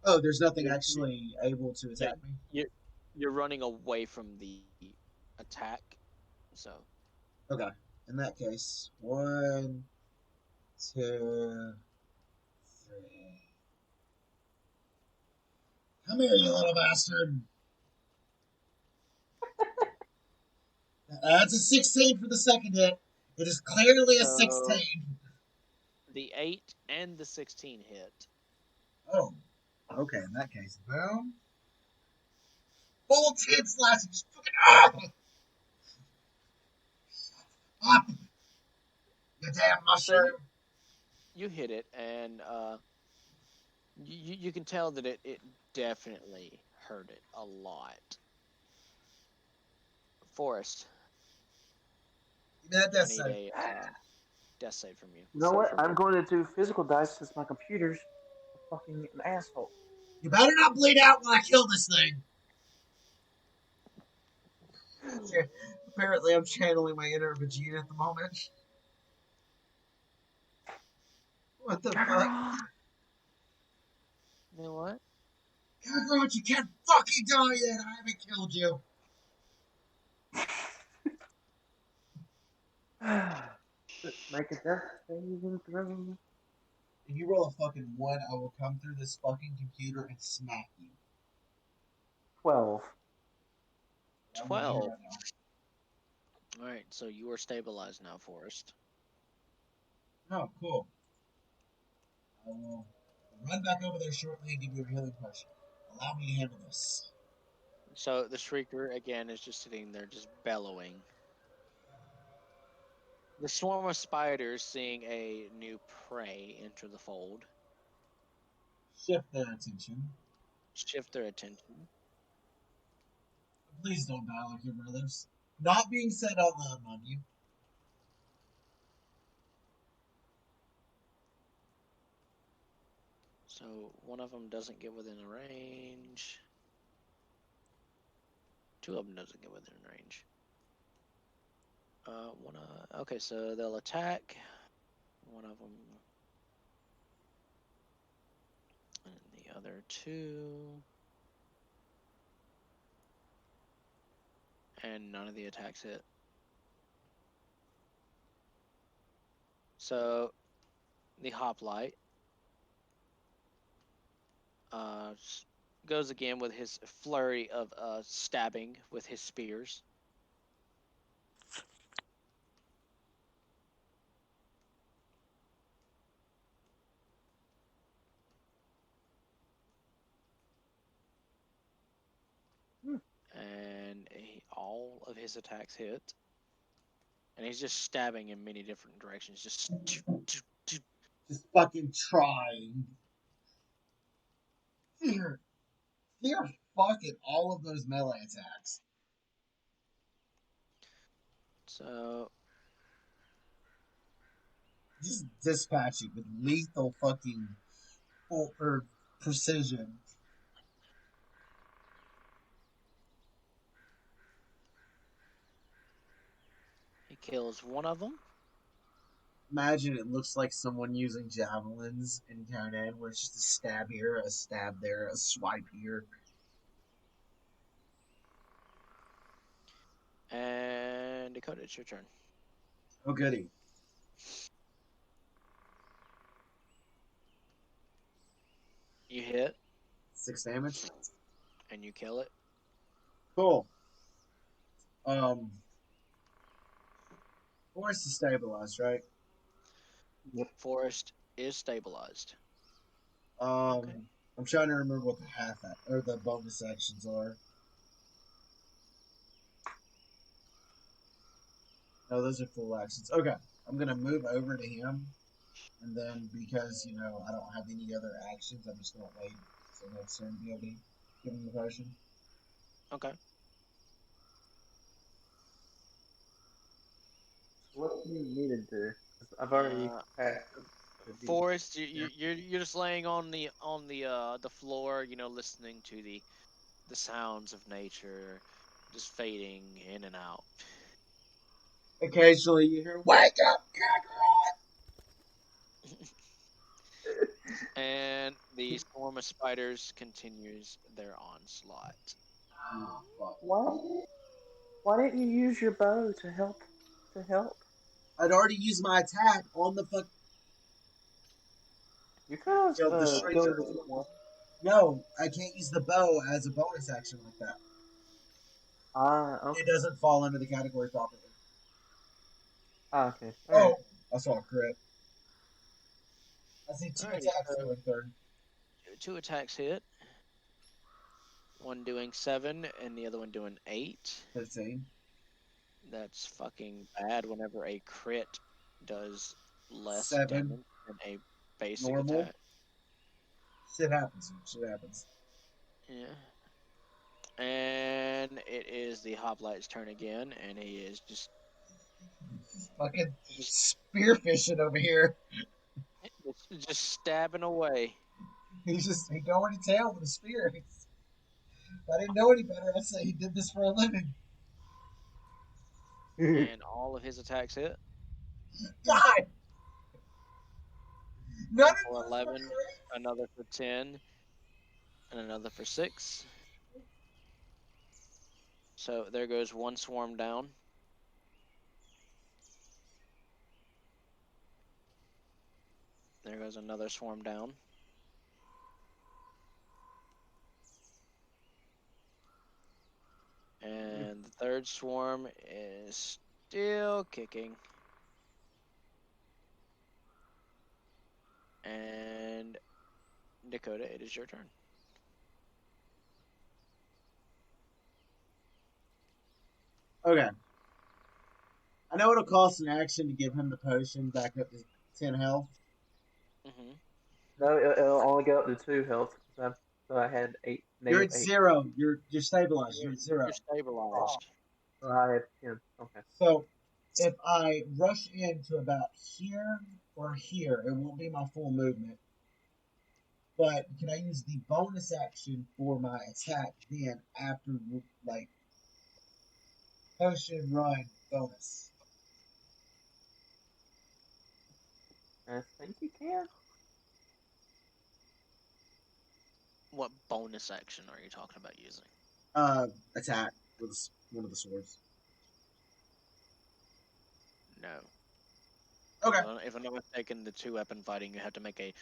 Speaker 7: Oh, there's nothing
Speaker 2: You're,
Speaker 7: actually able to attack me?
Speaker 2: you're running away from the attack, so.
Speaker 7: Okay. In that case, 1, 2, 3. Come here, you little bastard. That's a 16 for the second hit. It is clearly a
Speaker 2: So
Speaker 7: 16.
Speaker 2: the 8 and the 16 hit.
Speaker 7: Oh, okay. In that case, boom. Full 10 slashes. Up! You damn
Speaker 2: So
Speaker 7: mushroom!
Speaker 2: you hit it, and you can tell that it definitely hurt it a lot. Forest,
Speaker 7: Give me that
Speaker 2: I
Speaker 7: death
Speaker 2: need
Speaker 7: save.
Speaker 2: a death save from you.
Speaker 4: You know what? I'm going to do physical dice since my computer's fucking an asshole.
Speaker 7: You better not bleed out when I kill this thing. Apparently, I'm channeling my inner Vegeta at the moment. What the fuck?
Speaker 2: You know what?
Speaker 7: Kakarot, you can't fucking die yet. I haven't killed you.
Speaker 4: Make a death saving throw.
Speaker 7: If you roll a fucking 1, I will come through this fucking computer and smack you.
Speaker 4: 12.
Speaker 7: I'm right here
Speaker 2: 12.
Speaker 7: right now.
Speaker 2: All right, so you are stabilized now, Forest.
Speaker 7: Oh, cool. I will run back over there shortly and give you a healing potion. Allow me to handle this.
Speaker 2: So the Shrieker again is just sitting there, just bellowing. The swarm of spiders, seeing a new prey enter the fold,
Speaker 7: Shift their attention.
Speaker 2: shift their attention.
Speaker 7: Please don't die like your brothers. Not being said out loud, mind you.
Speaker 2: So one of them doesn't get within a range. Two of them doesn't get within range. Okay, so they'll attack. One of them, and the other two, and none of the attacks hit. So the hoplite goes again with his flurry of stabbing with his spears. And all of his attacks hit. And he's just stabbing in many different directions. Just
Speaker 7: fucking trying. Here. Here, fucking all of those melee attacks.
Speaker 2: So
Speaker 7: Just dispatching with lethal fucking or precision.
Speaker 2: he kills one of them.
Speaker 7: Imagine it looks like someone using javelins in Conan, where it's just a stab here, a stab there, a swipe here.
Speaker 2: And Dakota, it's your turn.
Speaker 7: Oh, goody.
Speaker 2: You hit
Speaker 7: 6 damage.
Speaker 2: and you kill it.
Speaker 7: Cool. Forest is stabilized, right?
Speaker 2: Forest is stabilized.
Speaker 7: Okay. I'm trying to remember what the or the bonus actions are. No, those are full actions. Okay, I'm gonna move over to him, and then because I don't have any other actions, I'm just gonna wait so next turn to be able to give him the potion.
Speaker 2: Okay.
Speaker 4: What do you need to do? I've already passed.
Speaker 2: Forest, you're just laying on the floor, listening to the sounds of nature, just fading in and out.
Speaker 7: Occasionally, you hear "Wake up, Kakarot!"
Speaker 2: And the swarm of spiders continues their onslaught.
Speaker 4: Why didn't you use your bow to help?
Speaker 7: I'd already used my attack on the fuck.
Speaker 4: You could
Speaker 7: Killed the
Speaker 4: have
Speaker 7: Shrieker. No, I can't use the bow as a bonus action like that.
Speaker 4: Okay.
Speaker 7: It doesn't fall under the category properly.
Speaker 4: Okay.
Speaker 7: Oh,
Speaker 4: Right.
Speaker 7: I saw a crit. I see two attacks going third.
Speaker 2: 2 attacks hit. One doing 7 and the other one doing 8.
Speaker 7: 15.
Speaker 2: That's fucking bad whenever a crit does less
Speaker 7: 7.
Speaker 2: damage than a basic
Speaker 7: Normal.
Speaker 2: attack.
Speaker 7: Shit happens. Shit happens.
Speaker 2: Yeah. And it is the Hoplite's turn again, and he is just
Speaker 7: Fucking spearfishing over here.
Speaker 2: stabbing away.
Speaker 7: He going to town with a spear. If I didn't know any better, I'd say he did this for a living.
Speaker 2: And all of his attacks hit.
Speaker 7: God, none
Speaker 2: One
Speaker 7: of
Speaker 2: for
Speaker 7: those were
Speaker 2: 11,
Speaker 7: correct.
Speaker 2: another for 10, and another for 6. So there goes one swarm down. There goes another swarm down. And the third swarm is still kicking. And Dakota, it is your turn.
Speaker 7: Okay. I know it'll cost an action to give him the potion back up to 10 health.
Speaker 2: Mm-hmm.
Speaker 4: No, it'll only go up to 2 health. So I had 8,
Speaker 7: You're
Speaker 4: negative
Speaker 7: at
Speaker 4: 8.
Speaker 7: 0. You're stabilized. You're at 0.
Speaker 2: You're stabilized.
Speaker 4: So I have 10. Okay.
Speaker 7: So if I rush into about here or here, it won't be my full movement. But can I use the bonus action for my attack then after, like, potion run bonus?
Speaker 4: I think you can.
Speaker 2: What bonus action are you talking about using?
Speaker 7: Attack with one of the swords.
Speaker 2: No.
Speaker 7: Okay.
Speaker 2: If I'm not mistaken, the 2-weapon fighting, you have to make an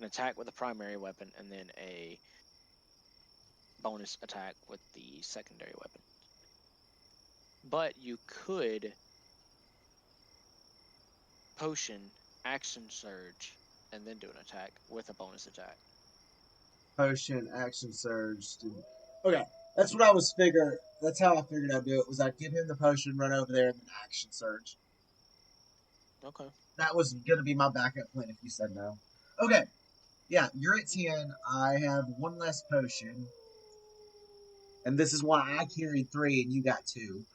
Speaker 2: attack with a primary weapon and then a bonus attack with the secondary weapon. But you could potion, action surge, and then do an attack with a bonus attack.
Speaker 7: Potion, action surge. Okay, that's what I was figure. That's how I figured I'd do it. Was I'd give him the potion, run over there, and then action surge.
Speaker 2: Okay.
Speaker 7: That was gonna be my backup plan if you said no. Okay, yeah, you're at 10. I have one less potion, and this is why I carried 3 and you got 2.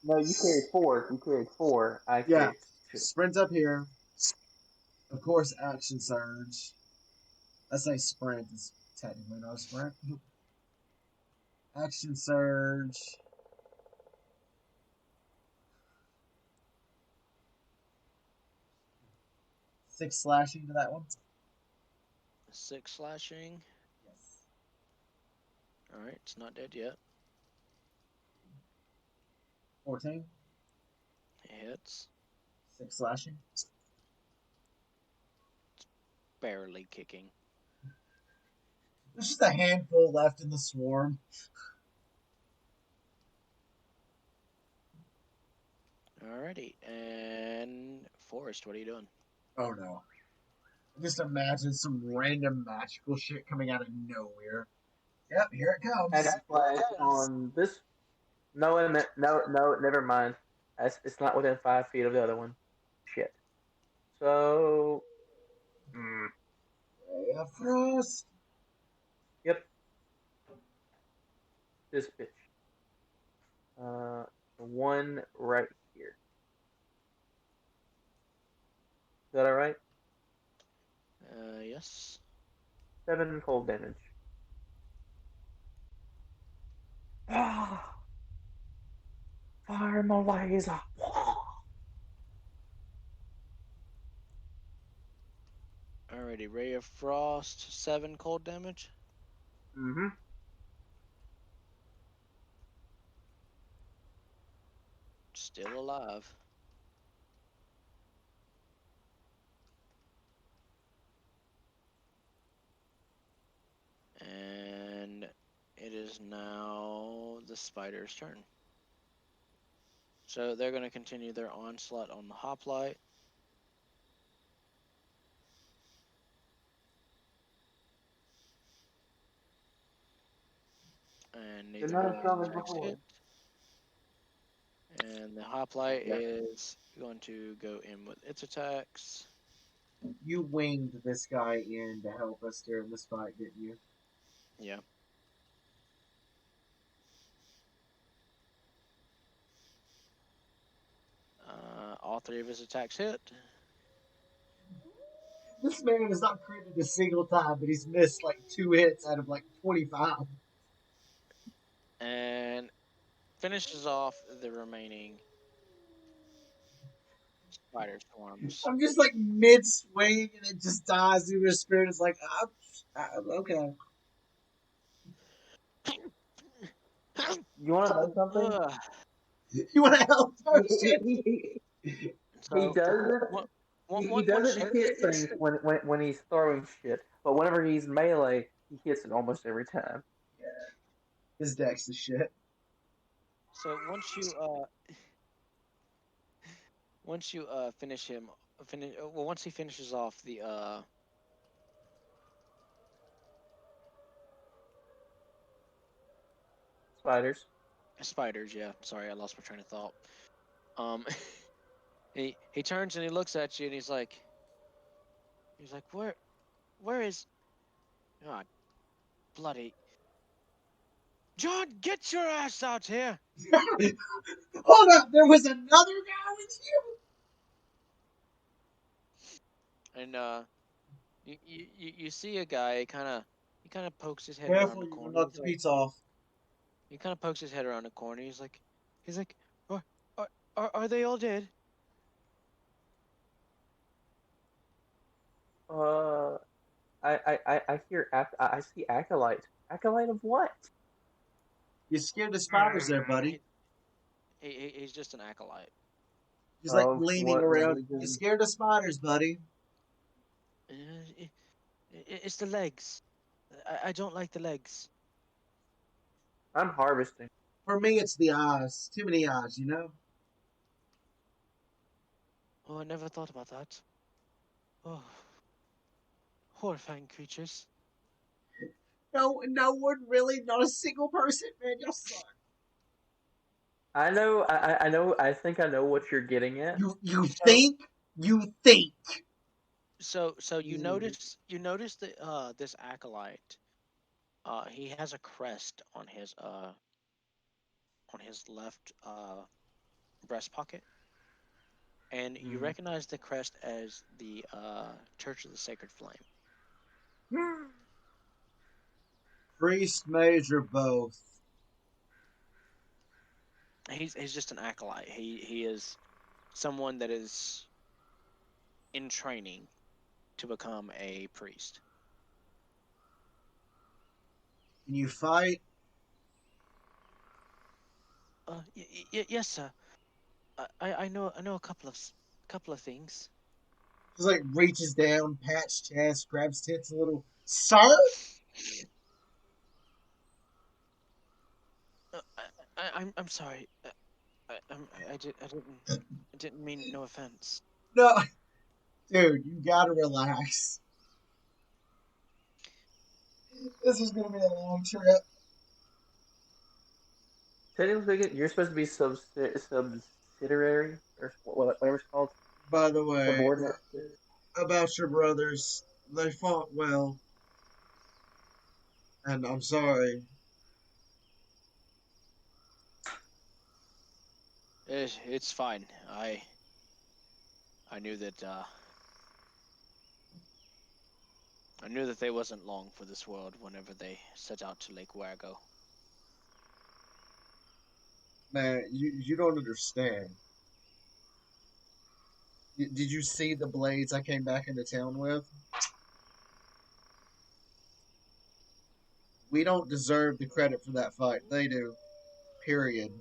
Speaker 4: No, you carried 4. You carried 4. I
Speaker 7: Yeah,
Speaker 4: carried 2.
Speaker 7: sprint up here. Of course, action surge. I say sprint. It's technically not a sprint. Action surge. 6 slashing to that one.
Speaker 2: 6 slashing.
Speaker 7: Yes.
Speaker 2: Alright, it's not dead yet.
Speaker 7: 14.
Speaker 2: It hits.
Speaker 7: 6 slashing.
Speaker 2: Barely kicking.
Speaker 7: There's just a handful left in the swarm.
Speaker 2: Alrighty, and Forrest, what are you doing?
Speaker 7: Oh no. Just imagine some random magical shit coming out of nowhere. Yep, here it comes.
Speaker 4: Action flash on this. No, never mind. It's not within 5 feet of the other one. Shit. So.
Speaker 7: Ray of Frost.
Speaker 4: Yep. This bitch. The one right here. Is that alright?
Speaker 2: Yes.
Speaker 4: 7 cold damage. Fire my laser.
Speaker 2: Alrighty, Ray of Frost, 7 cold damage.
Speaker 4: Mm-hmm.
Speaker 2: Still alive. And it is now the spider's turn. So they're going to continue their onslaught on the hoplite. And
Speaker 4: They're
Speaker 2: neither
Speaker 4: not
Speaker 2: of
Speaker 4: as
Speaker 2: those
Speaker 4: strong as
Speaker 2: attacks
Speaker 4: before.
Speaker 2: hit. And the hoplite is going to go in with its attacks.
Speaker 7: You winged this guy in to help us during this fight, didn't you?
Speaker 2: Yeah. All three of his attacks hit.
Speaker 7: This man has not critted a single time, but he's missed like 2 hits out of like 25.
Speaker 2: And finishes off the remaining spider swarms.
Speaker 7: I'm just like mid swing and it just dies through his spirit. It's like, okay.
Speaker 4: You want to know something?
Speaker 2: Ugh.
Speaker 7: You want to help? Oh,
Speaker 4: He,
Speaker 7: shit.
Speaker 4: he
Speaker 2: So
Speaker 4: doesn't. He
Speaker 2: once
Speaker 4: doesn't hit things when he's throwing shit, but whenever he's melee, he hits it almost every time.
Speaker 7: Yeah, his deck's the shit.
Speaker 2: so once you finish him once he finishes off the
Speaker 4: Spiders.
Speaker 2: spiders, yeah. Sorry, I lost my train of thought. Um, he turns and he looks at you and he's like, where is, God, bloody John, get your ass out here!
Speaker 7: Hold up, there was another guy with you?
Speaker 2: And you see a guy he kind of pokes his head around
Speaker 7: Careful,
Speaker 2: the
Speaker 7: you're gonna
Speaker 2: corner.
Speaker 7: knock the pizza off.
Speaker 2: He kind of pokes his head around the corner. He's like, are are they all dead?
Speaker 4: Uh, I hear I see acolyte. Acolyte of what?
Speaker 7: You scared the spiders there, buddy.
Speaker 2: He's just an acolyte.
Speaker 7: He's like
Speaker 4: Of
Speaker 7: leaning
Speaker 4: what
Speaker 7: around. You
Speaker 4: religion?
Speaker 7: scared the spiders, buddy.
Speaker 2: Uh, it's the legs. I don't like the legs.
Speaker 4: I'm harvesting.
Speaker 7: For me, it's the eyes. Too many eyes, you know?
Speaker 2: Oh, I never thought about that. Oh, horrifying creatures.
Speaker 7: No one really, not a single person, man. Y'all suck.
Speaker 4: I know. I know. I think I know what you're getting at.
Speaker 7: You
Speaker 2: So
Speaker 7: think? You think?
Speaker 2: so
Speaker 7: Mm.
Speaker 2: you notice that this acolyte he has a crest on his left breast pocket, and you
Speaker 7: Mm.
Speaker 2: recognize the crest as the Church of the Sacred Flame.
Speaker 7: Priest, mage, or both.
Speaker 2: He's just an acolyte. He is someone that is in training to become a priest.
Speaker 7: Can you fight?
Speaker 2: Yes, sir. I know a couple of things.
Speaker 7: Just like reaches down, pats chest, grabs tits a little. Sir?
Speaker 2: I'm sorry. I didn't mean no offense.
Speaker 7: No, dude, you gotta relax. This is gonna be a long trip.
Speaker 4: Technically speaking, you're supposed to be subsidiary or whatever it's called.
Speaker 7: By the way,
Speaker 4: Subordinate.
Speaker 7: about your brothers, they fought well, and I'm sorry.
Speaker 2: It's fine. I knew that I knew that they wasn't long for this world whenever they set out to Lake Wargo.
Speaker 7: Man, you don't understand. Did you see the blades I came back into town with? We don't deserve the credit for that fight. They do. Period.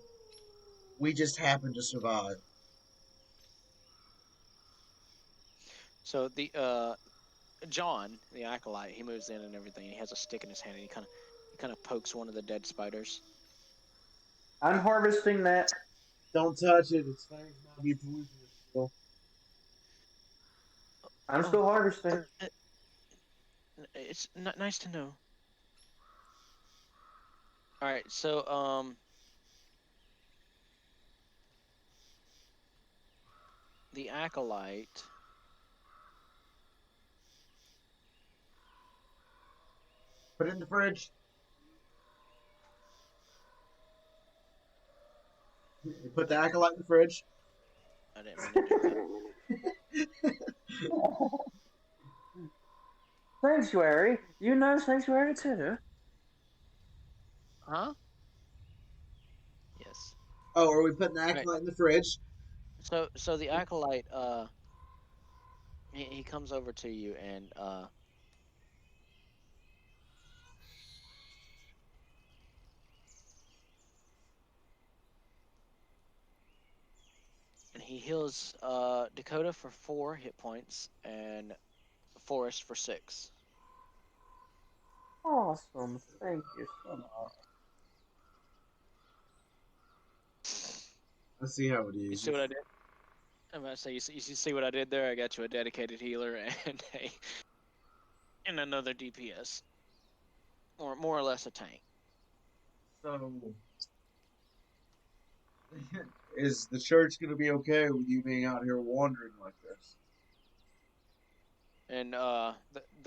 Speaker 7: We just happened to survive.
Speaker 2: So the John, the acolyte, he moves in and everything. He has a stick in his hand and he kind of pokes one of the dead spiders.
Speaker 4: I'm harvesting that.
Speaker 7: Don't touch it. Its fangs might be poisonous still.
Speaker 4: I'm
Speaker 2: Oh,
Speaker 4: still harvesting.
Speaker 2: it's nice to know. All right, so the acolyte.
Speaker 7: Put it in the fridge. Put the acolyte in the fridge.
Speaker 2: I didn't mean to do that.
Speaker 4: Sanctuary? You know Sanctuary too?
Speaker 2: Huh? Yes.
Speaker 7: Oh, are we putting the
Speaker 2: Right.
Speaker 7: acolyte in the fridge?
Speaker 2: So the acolyte, he comes over to you and he heals Dakota for 4 hit points and Forest for 6.
Speaker 4: Awesome. Thank you so much.
Speaker 7: Let's see how it
Speaker 2: You
Speaker 7: is.
Speaker 2: see what I did? I'm gonna say, you see what I did there? I got you a dedicated healer and another DPS, or more or less a tank.
Speaker 7: So, is the church going to be okay with you being out here wandering like this?
Speaker 2: And the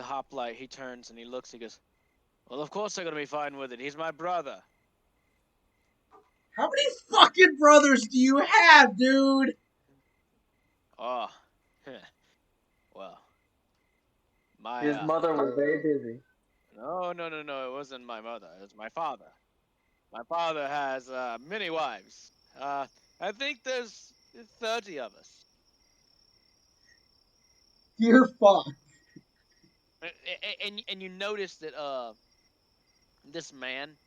Speaker 2: hoplite, he turns and he looks. He goes, "Well, of course they're gonna be fine with it. He's my brother."
Speaker 7: How many fucking brothers do you have, dude?
Speaker 2: Oh, well, my
Speaker 4: His mother was very busy.
Speaker 2: no, it wasn't my mother. It was my father. My father has many wives. I think there's 30 of us.
Speaker 7: You're fucked.
Speaker 2: And you notice that this man,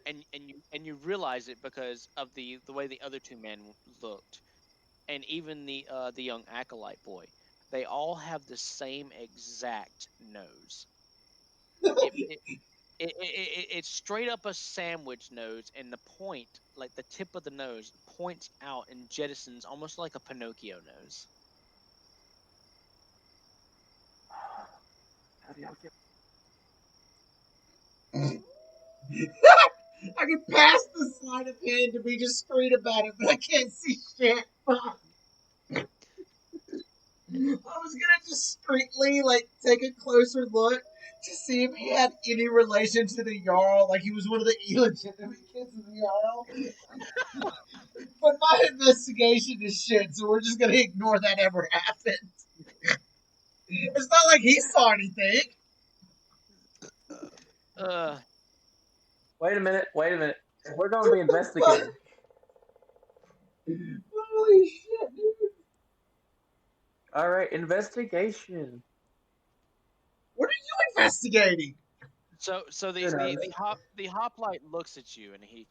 Speaker 2: and you realize it because of the way the other 2 men looked, and even the young acolyte boy, they all have the same exact nose. It, it, it's straight up a sandwich nose, and the point, like the tip of the nose, points out and jettisons almost like a Pinocchio nose.
Speaker 4: How do y'all get?
Speaker 7: I can pass the sleight of hand to be discreet about it, but I can't see shit. Fuck. I was gonna discreetly take a closer look to see if he had any relation to the Jarl, like he was one of the illegitimate kids of the Jarl. But my investigation is shit, so we're just gonna ignore that ever happened. It's not like he saw anything.
Speaker 2: Uh,
Speaker 4: Wait a minute. We're going to be investigating.
Speaker 7: Holy shit, dude.
Speaker 4: All right, investigation.
Speaker 7: What are you investigating?
Speaker 2: so the hoplite looks at you, and he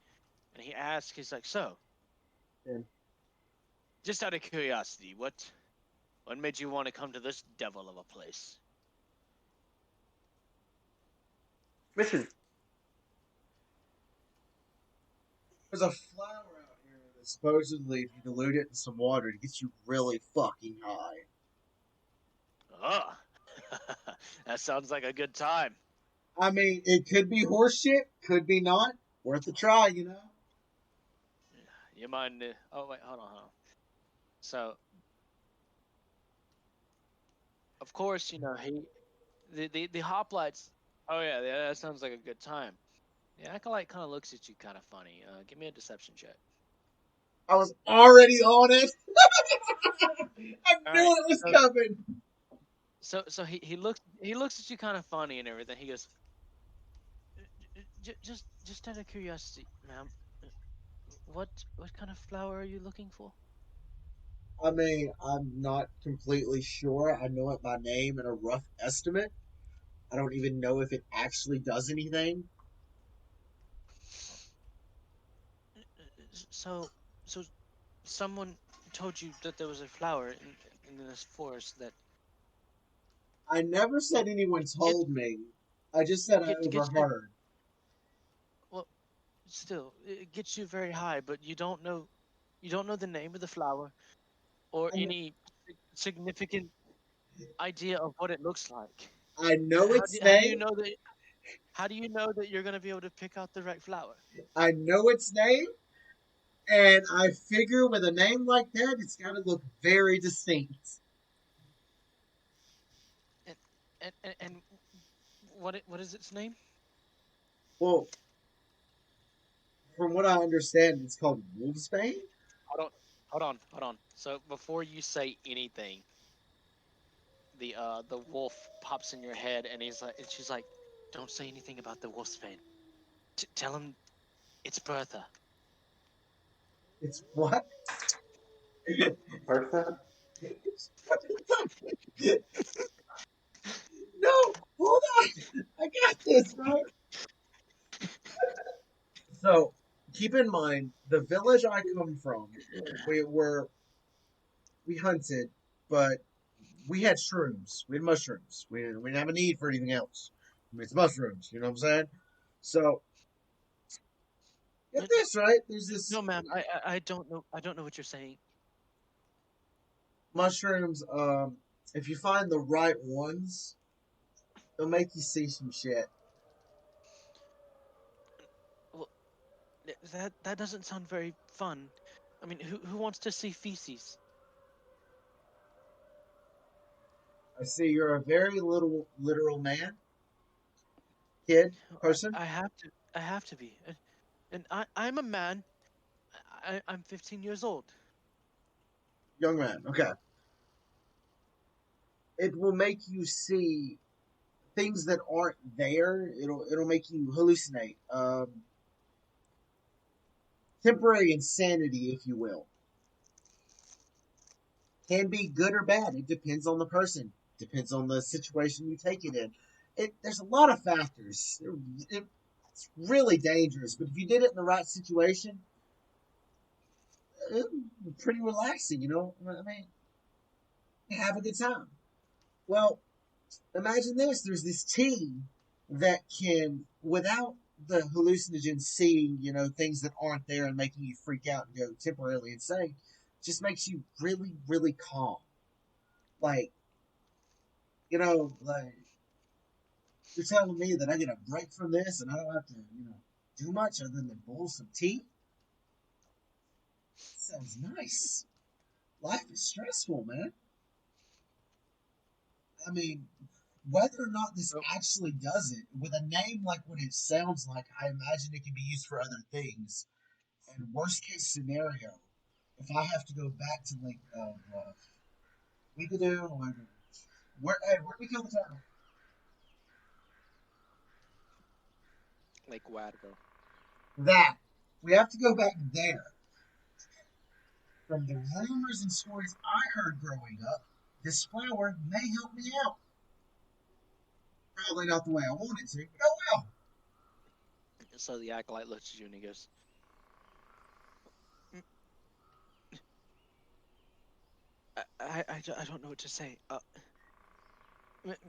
Speaker 2: asks, he's like, "So,
Speaker 4: Then
Speaker 2: just out of curiosity, what made you want to come to this devil of a place?"
Speaker 4: mission.
Speaker 7: There's a flower out here that supposedly, if you dilute it in some water, it gets you really fucking high.
Speaker 2: Oh, that sounds like a good time.
Speaker 7: I mean, it could be horseshit, could be not. Worth a try, you know?
Speaker 2: You mind? Oh wait, hold on. So, of course, the hoplites. Oh yeah, that sounds like a good time. The acolyte kind of looks at you kind of funny. Give me a deception check.
Speaker 7: I was already on it. I
Speaker 2: All
Speaker 7: knew
Speaker 2: right.
Speaker 7: it was coming.
Speaker 2: So he looks at you kind of funny and everything. He goes, just out of curiosity, ma'am, what kind of flower are you looking for?"
Speaker 7: I mean, I'm not completely sure. I know it by name and a rough estimate. I don't even know if it actually does anything.
Speaker 2: So someone told you that there was a flower in this forest that
Speaker 7: I never said anyone
Speaker 2: get
Speaker 7: told me. I just said I
Speaker 2: gets you,
Speaker 7: overheard.
Speaker 2: well, still, it gets you very high, but you don't know the name of the flower or
Speaker 7: I,
Speaker 2: any significant idea of what it looks like.
Speaker 7: I know
Speaker 2: How
Speaker 7: its
Speaker 2: do how do you
Speaker 7: name.
Speaker 2: know that how do you know that you're gonna be able to pick out the right flower?
Speaker 7: I know its name. And I figure with a name like that, it's got to look very distinct.
Speaker 2: And what is its name?
Speaker 7: Well, from what I understand, it's called Wolfsbane.
Speaker 2: Hold on. So before you say anything, the wolf pops in your head, and she's like, "Don't say anything about the wolf's bane. Tell him it's Bertha."
Speaker 7: It's what?
Speaker 4: Bertha?
Speaker 7: No, hold on. I got this, right? So keep in mind the village I come from. We hunted, but we had shrooms. We had mushrooms. We didn't have a need for anything else. I mean, it's mushrooms. You know what I'm saying? So get
Speaker 2: No,
Speaker 7: this right. There's this
Speaker 2: no, ma'am. I don't know. I don't know what you're saying.
Speaker 7: mushrooms. If you find the right ones, they'll make you see some shit.
Speaker 2: Well, that doesn't sound very fun. I mean, who wants to see feces?
Speaker 7: I see you're a very little literal man, kid, person,
Speaker 2: I have to. I have to be. And I'm a man. I'm 15 years old.
Speaker 7: young man. Okay, it will make you see things that aren't there. It'll make you hallucinate. Temporary insanity, if you will, can be good or bad. It depends on the person. Depends on the situation you take it in. There's a lot of factors. It's really dangerous, but if you did it in the right situation, it's pretty relaxing. You know, I mean, have a good time. Well, imagine this: there's this tea that can, without the hallucinogens seeing, things that aren't there and making you freak out and go temporarily insane, just makes you really, really calm. Like, like you're telling me that I get a break from this and I don't have to, do much other than boil some tea? Sounds nice. Life is stressful, man. I mean, whether or not this
Speaker 2: Oh,
Speaker 7: actually does it, with a name like what it sounds like, I imagine it can be used for other things. And worst case scenario, if I have to go back to Lake Weekadoo, or where'd we kill the turtle?
Speaker 2: like Wadgo.
Speaker 7: That. We have to go back there. From the rumors and stories I heard growing up, this flower may help me out. Probably not the way I want it to, but oh well.
Speaker 2: So the acolyte looks at you and he goes, "Mm, I don't know what to say.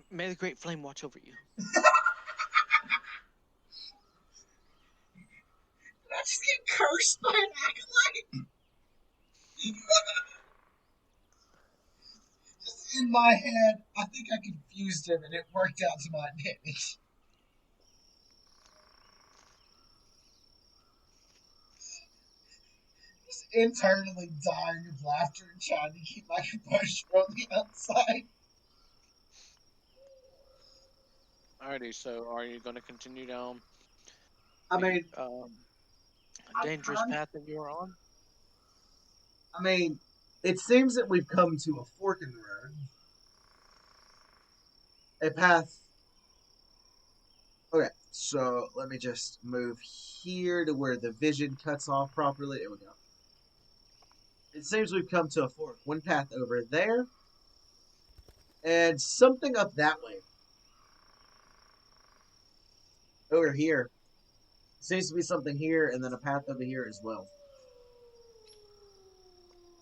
Speaker 2: May the great flame watch over you."
Speaker 7: Did I just get cursed by an acolyte? Just in my head, I think I confused him and it worked out to my advantage. Just internally dying of laughter and trying to keep my composure on the outside.
Speaker 2: Alrighty. So are you going to continue down
Speaker 7: I
Speaker 2: the
Speaker 7: mean, I
Speaker 2: dangerous
Speaker 7: kind
Speaker 2: path that you were on?
Speaker 7: I mean, it seems that we've come to a fork in the road, a path. Okay, so let me just move here to where the vision cuts off properly. There we go. It seems we've come to a fork. One path over there, and something up that way. Over here. Seems to be something here, and then a path over here as well.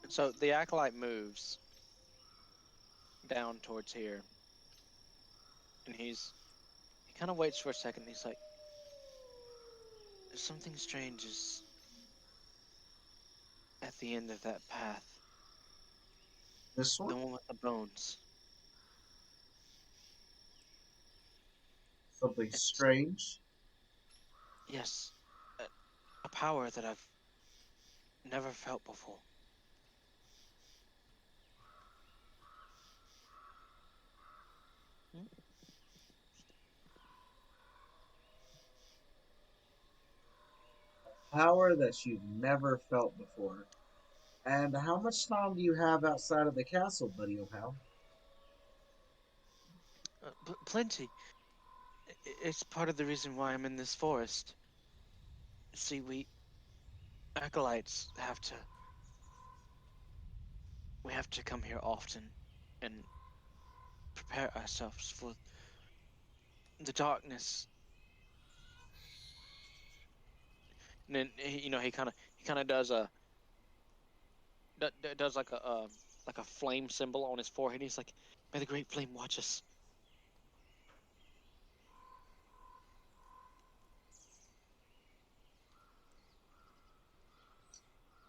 Speaker 2: So the acolyte moves down towards here, and he kind of waits for a second. He's like, "Something strange is at the end of that path.
Speaker 7: This
Speaker 2: The
Speaker 7: one?
Speaker 2: one with the bones.
Speaker 7: Something
Speaker 2: It's
Speaker 7: strange.
Speaker 2: yes, a, a power that I've never felt before.
Speaker 7: Power that you've never felt before. And how much time do you have outside of the castle, buddy, oh pal?
Speaker 2: Plenty. It's part of the reason why I'm in this forest. See, we acolytes we have to come here often and prepare ourselves for the darkness. And then he kind of does like a flame symbol on his forehead. He's like, "May the great flame watch us."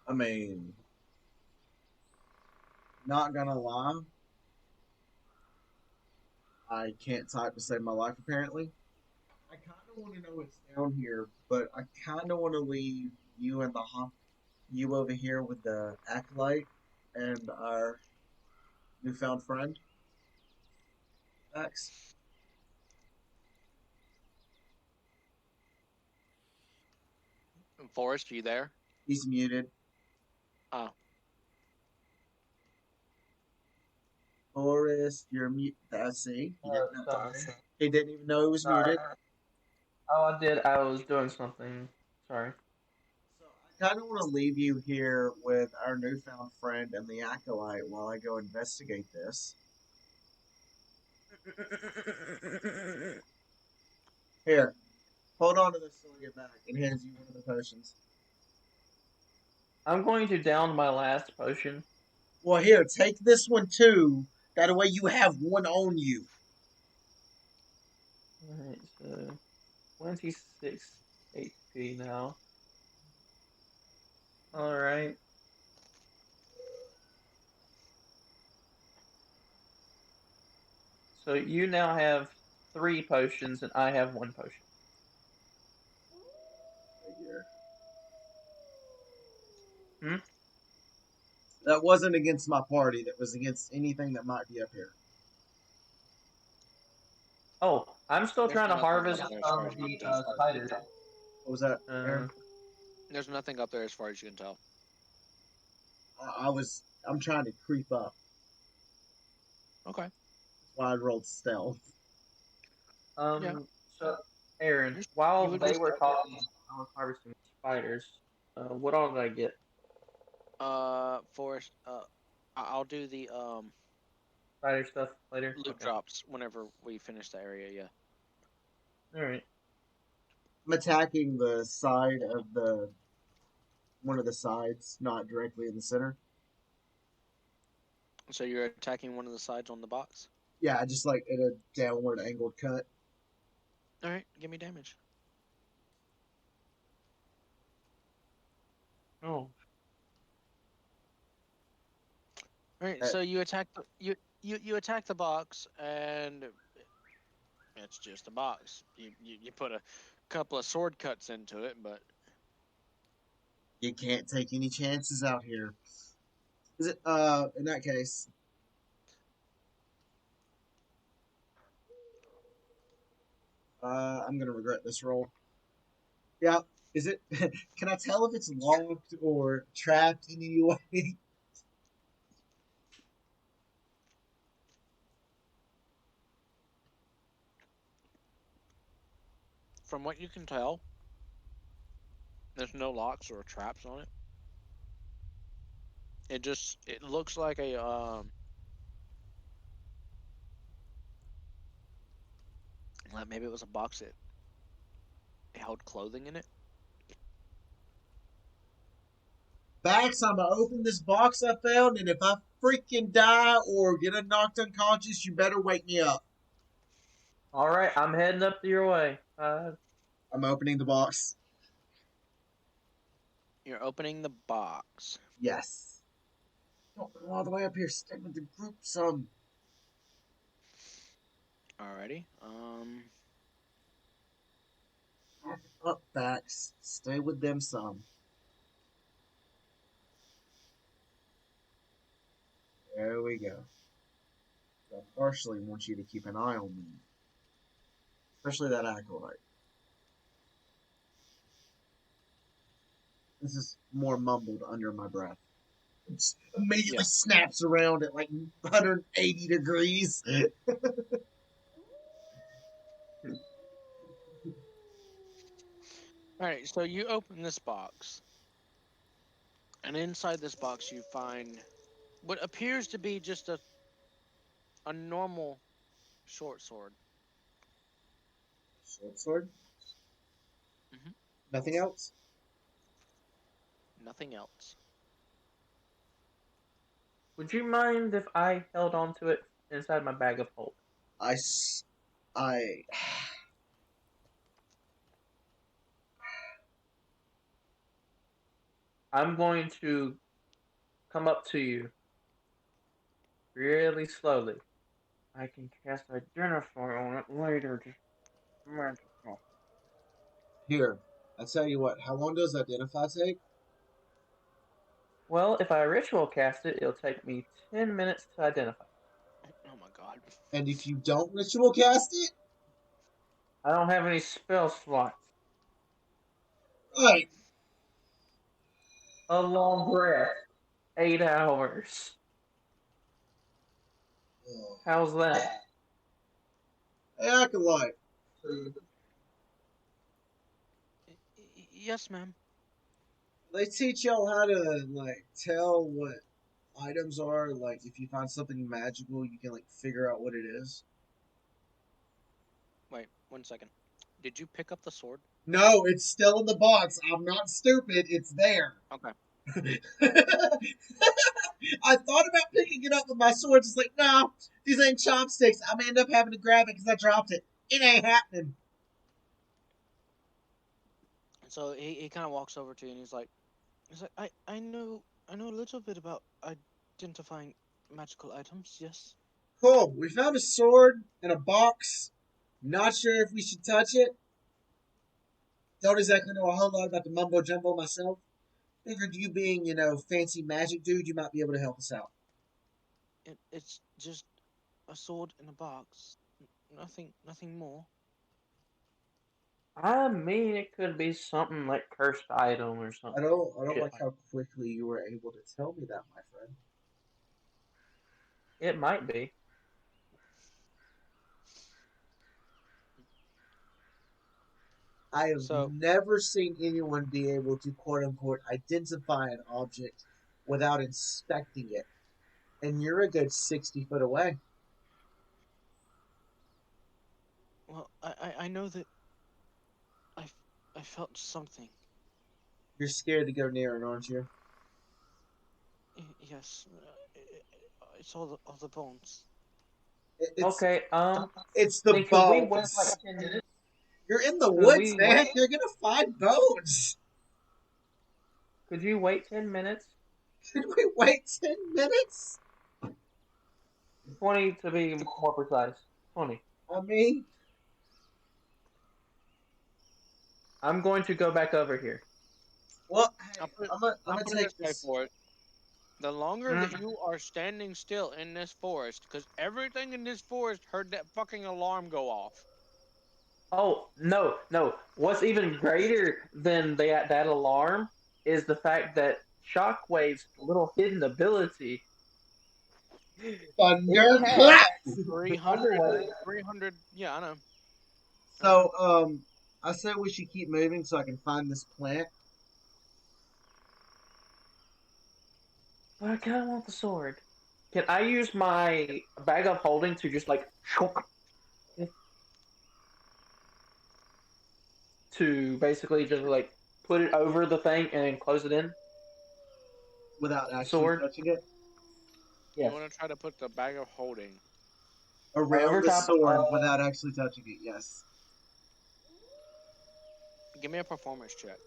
Speaker 7: I mean, not gonna lie, I can't type to save my life apparently. I kind of want to know what's down here, but I kind of want to leave you and you over here with the acolyte and our newfound friend, Daks.
Speaker 2: Forrest, are you there?
Speaker 7: He's muted.
Speaker 2: Oh,
Speaker 7: Forrest, you're mute. I see.
Speaker 4: Sorry.
Speaker 7: He didn't even know he was
Speaker 4: Sorry.
Speaker 7: muted.
Speaker 4: Oh, I did. I was doing something. Sorry.
Speaker 7: So I kind of want to leave you here with our newfound friend and the acolyte while I go investigate this. Here, hold on to this till I get back, and hands you one of the potions.
Speaker 4: I'm going to down my last potion.
Speaker 7: Well, here, take this one too. That way you have one on you.
Speaker 4: Alright, so 26 HP now. Alright. So you now have 3 potions, and I have 1 potion.
Speaker 7: Right here.
Speaker 4: Hmm?
Speaker 7: That wasn't against my party. That was against anything that might be up here.
Speaker 4: Oh, I'm still
Speaker 2: there's
Speaker 4: trying to
Speaker 2: nothing
Speaker 4: harvest
Speaker 2: up there as far as you can
Speaker 4: the
Speaker 2: tell.
Speaker 4: spiders.
Speaker 7: What was that, Aaron?
Speaker 2: There's nothing up there as far as you can tell.
Speaker 7: I'm trying to creep up.
Speaker 2: Okay.
Speaker 7: That's why I rolled stealth.
Speaker 2: Yeah.
Speaker 4: So, Aaron,
Speaker 2: You
Speaker 4: while
Speaker 2: would
Speaker 4: they
Speaker 2: be.
Speaker 4: were talking, I was harvesting spiders. What all did I get?
Speaker 2: Forrest. I'll do the
Speaker 4: Spider stuff later?
Speaker 2: loot
Speaker 4: Okay.
Speaker 2: drops whenever we finish the area. Yeah.
Speaker 4: Alright.
Speaker 7: I'm attacking the side of the one of the sides, not directly in the center.
Speaker 2: So you're attacking one of the sides on the box.
Speaker 7: Yeah, just like at a downward angled cut.
Speaker 2: All right. Give me damage.
Speaker 4: Oh.
Speaker 2: All right. So you attack you attack the box, and it's just a box. You put a couple of sword cuts into it, but
Speaker 7: You can't take any chances out here. Is it in that case? I'm gonna regret this roll. Yeah. Is it can I tell if it's locked or trapped in any way?
Speaker 2: from what you can tell, there's no locks or traps on it. It looks like a like maybe it was a box that held clothing in it.
Speaker 7: Bax, I'm gonna open this box I found, and if I freaking die or get knocked unconscious, you better wake me up.
Speaker 4: Alright, I'm heading up to your way.
Speaker 7: I'm opening the box.
Speaker 2: You're opening the box.
Speaker 7: Yes. Don't go all the way up here. Stay with the group some.
Speaker 2: Alrighty.
Speaker 7: Up, Bax. Stay with them some. There we go. I partially want you to keep an eye on me. Especially that acolyte. This is more mumbled under my breath. It's immediately snaps around at like 180 degrees.
Speaker 2: Alright, so you open this box. And inside this box you find what appears to be just a normal short sword.
Speaker 7: Short sword?
Speaker 2: Mhm.
Speaker 7: Nothing else?
Speaker 2: Nothing else.
Speaker 4: Would you mind if I held on to it inside my bag of holding?
Speaker 7: I
Speaker 4: I'm going to come up to you really slowly. I can cast Identify on it later. Just magical.
Speaker 7: Here, I tell you what. How long does identify take?
Speaker 4: Well, if I ritual cast it, it'll take me 10 minutes to identify.
Speaker 2: Oh my god.
Speaker 7: And if you don't ritual cast it,
Speaker 4: I don't have any spell slots.
Speaker 7: right?
Speaker 4: A long breath. 8 hours. How's that?
Speaker 7: Hey, acolyte.
Speaker 2: Yes, ma'am.
Speaker 7: They teach y'all how to like tell what items are. Like, if you find something magical, you can like figure out what it is.
Speaker 2: Wait, 1 second. Did you pick up the sword?
Speaker 7: No, it's still in the box. I'm not stupid. It's there.
Speaker 2: Okay.
Speaker 7: I thought about picking it up with my sword. Just like, no, these ain't chopsticks. I'm gonna end up having to grab it because I dropped it. It ain't happening.
Speaker 2: So he kind of walks over to you and he's like, I know a little bit about identifying magical items. Yes.
Speaker 7: Cool. We found a sword in a box. Not sure if we should touch it. Don't exactly know a whole lot about the mumbo jumbo myself. Figured you being, fancy magic dude, you might be able to help us out.
Speaker 2: It's just a sword in a box. Nothing more.
Speaker 4: I mean, it could be something like cursed item or something.
Speaker 7: I don't
Speaker 4: Shit.
Speaker 7: like how quickly you were able to tell me that, my friend.
Speaker 4: It might be.
Speaker 7: I have
Speaker 2: So
Speaker 7: never seen anyone be able to quote unquote identify an object without inspecting it. And you're a good 60 foot away.
Speaker 2: well, I know that I felt something.
Speaker 7: You're scared to go near it, aren't you?
Speaker 2: Yes. It's all the bones.
Speaker 7: It's
Speaker 4: Okay,
Speaker 7: it's the
Speaker 4: then could we wait
Speaker 7: bones.
Speaker 4: like 10 minutes?
Speaker 7: You're in the
Speaker 4: Could
Speaker 7: woods,
Speaker 4: we
Speaker 7: man.
Speaker 4: wait?
Speaker 7: You're gonna find bones.
Speaker 4: Could you wait 10 minutes?
Speaker 7: Should we wait 10 minutes?
Speaker 4: 20 to be more precise. 20.
Speaker 7: I mean,
Speaker 4: I'm going to go back over here.
Speaker 7: well, hey,
Speaker 2: I'll put,
Speaker 7: I'm gonna
Speaker 2: I'll put it
Speaker 7: take
Speaker 2: this way
Speaker 7: this.
Speaker 2: for it. The longer that
Speaker 4: Mhm.
Speaker 2: you are standing still in this forest, because everything in this forest heard that fucking alarm go off.
Speaker 4: Oh, no, no. What's even greater than that alarm is the fact that Shockwave's little hidden ability, it has
Speaker 7: Thunderclap.
Speaker 2: 300,
Speaker 4: Underway.
Speaker 2: 300. Yeah, I know.
Speaker 7: So, I say we should keep moving so I can find this plant.
Speaker 4: But I kind of want the sword. Can I use my bag of holding to just like to basically just like put it over the thing and then close it in?
Speaker 7: Without actually
Speaker 4: Sword?
Speaker 7: touching it.
Speaker 2: You
Speaker 4: Yes.
Speaker 2: want to try to put the bag of holding.
Speaker 7: Around
Speaker 4: Over
Speaker 7: the
Speaker 4: top.
Speaker 7: sword without actually touching it, yes.
Speaker 2: Give me a performance check.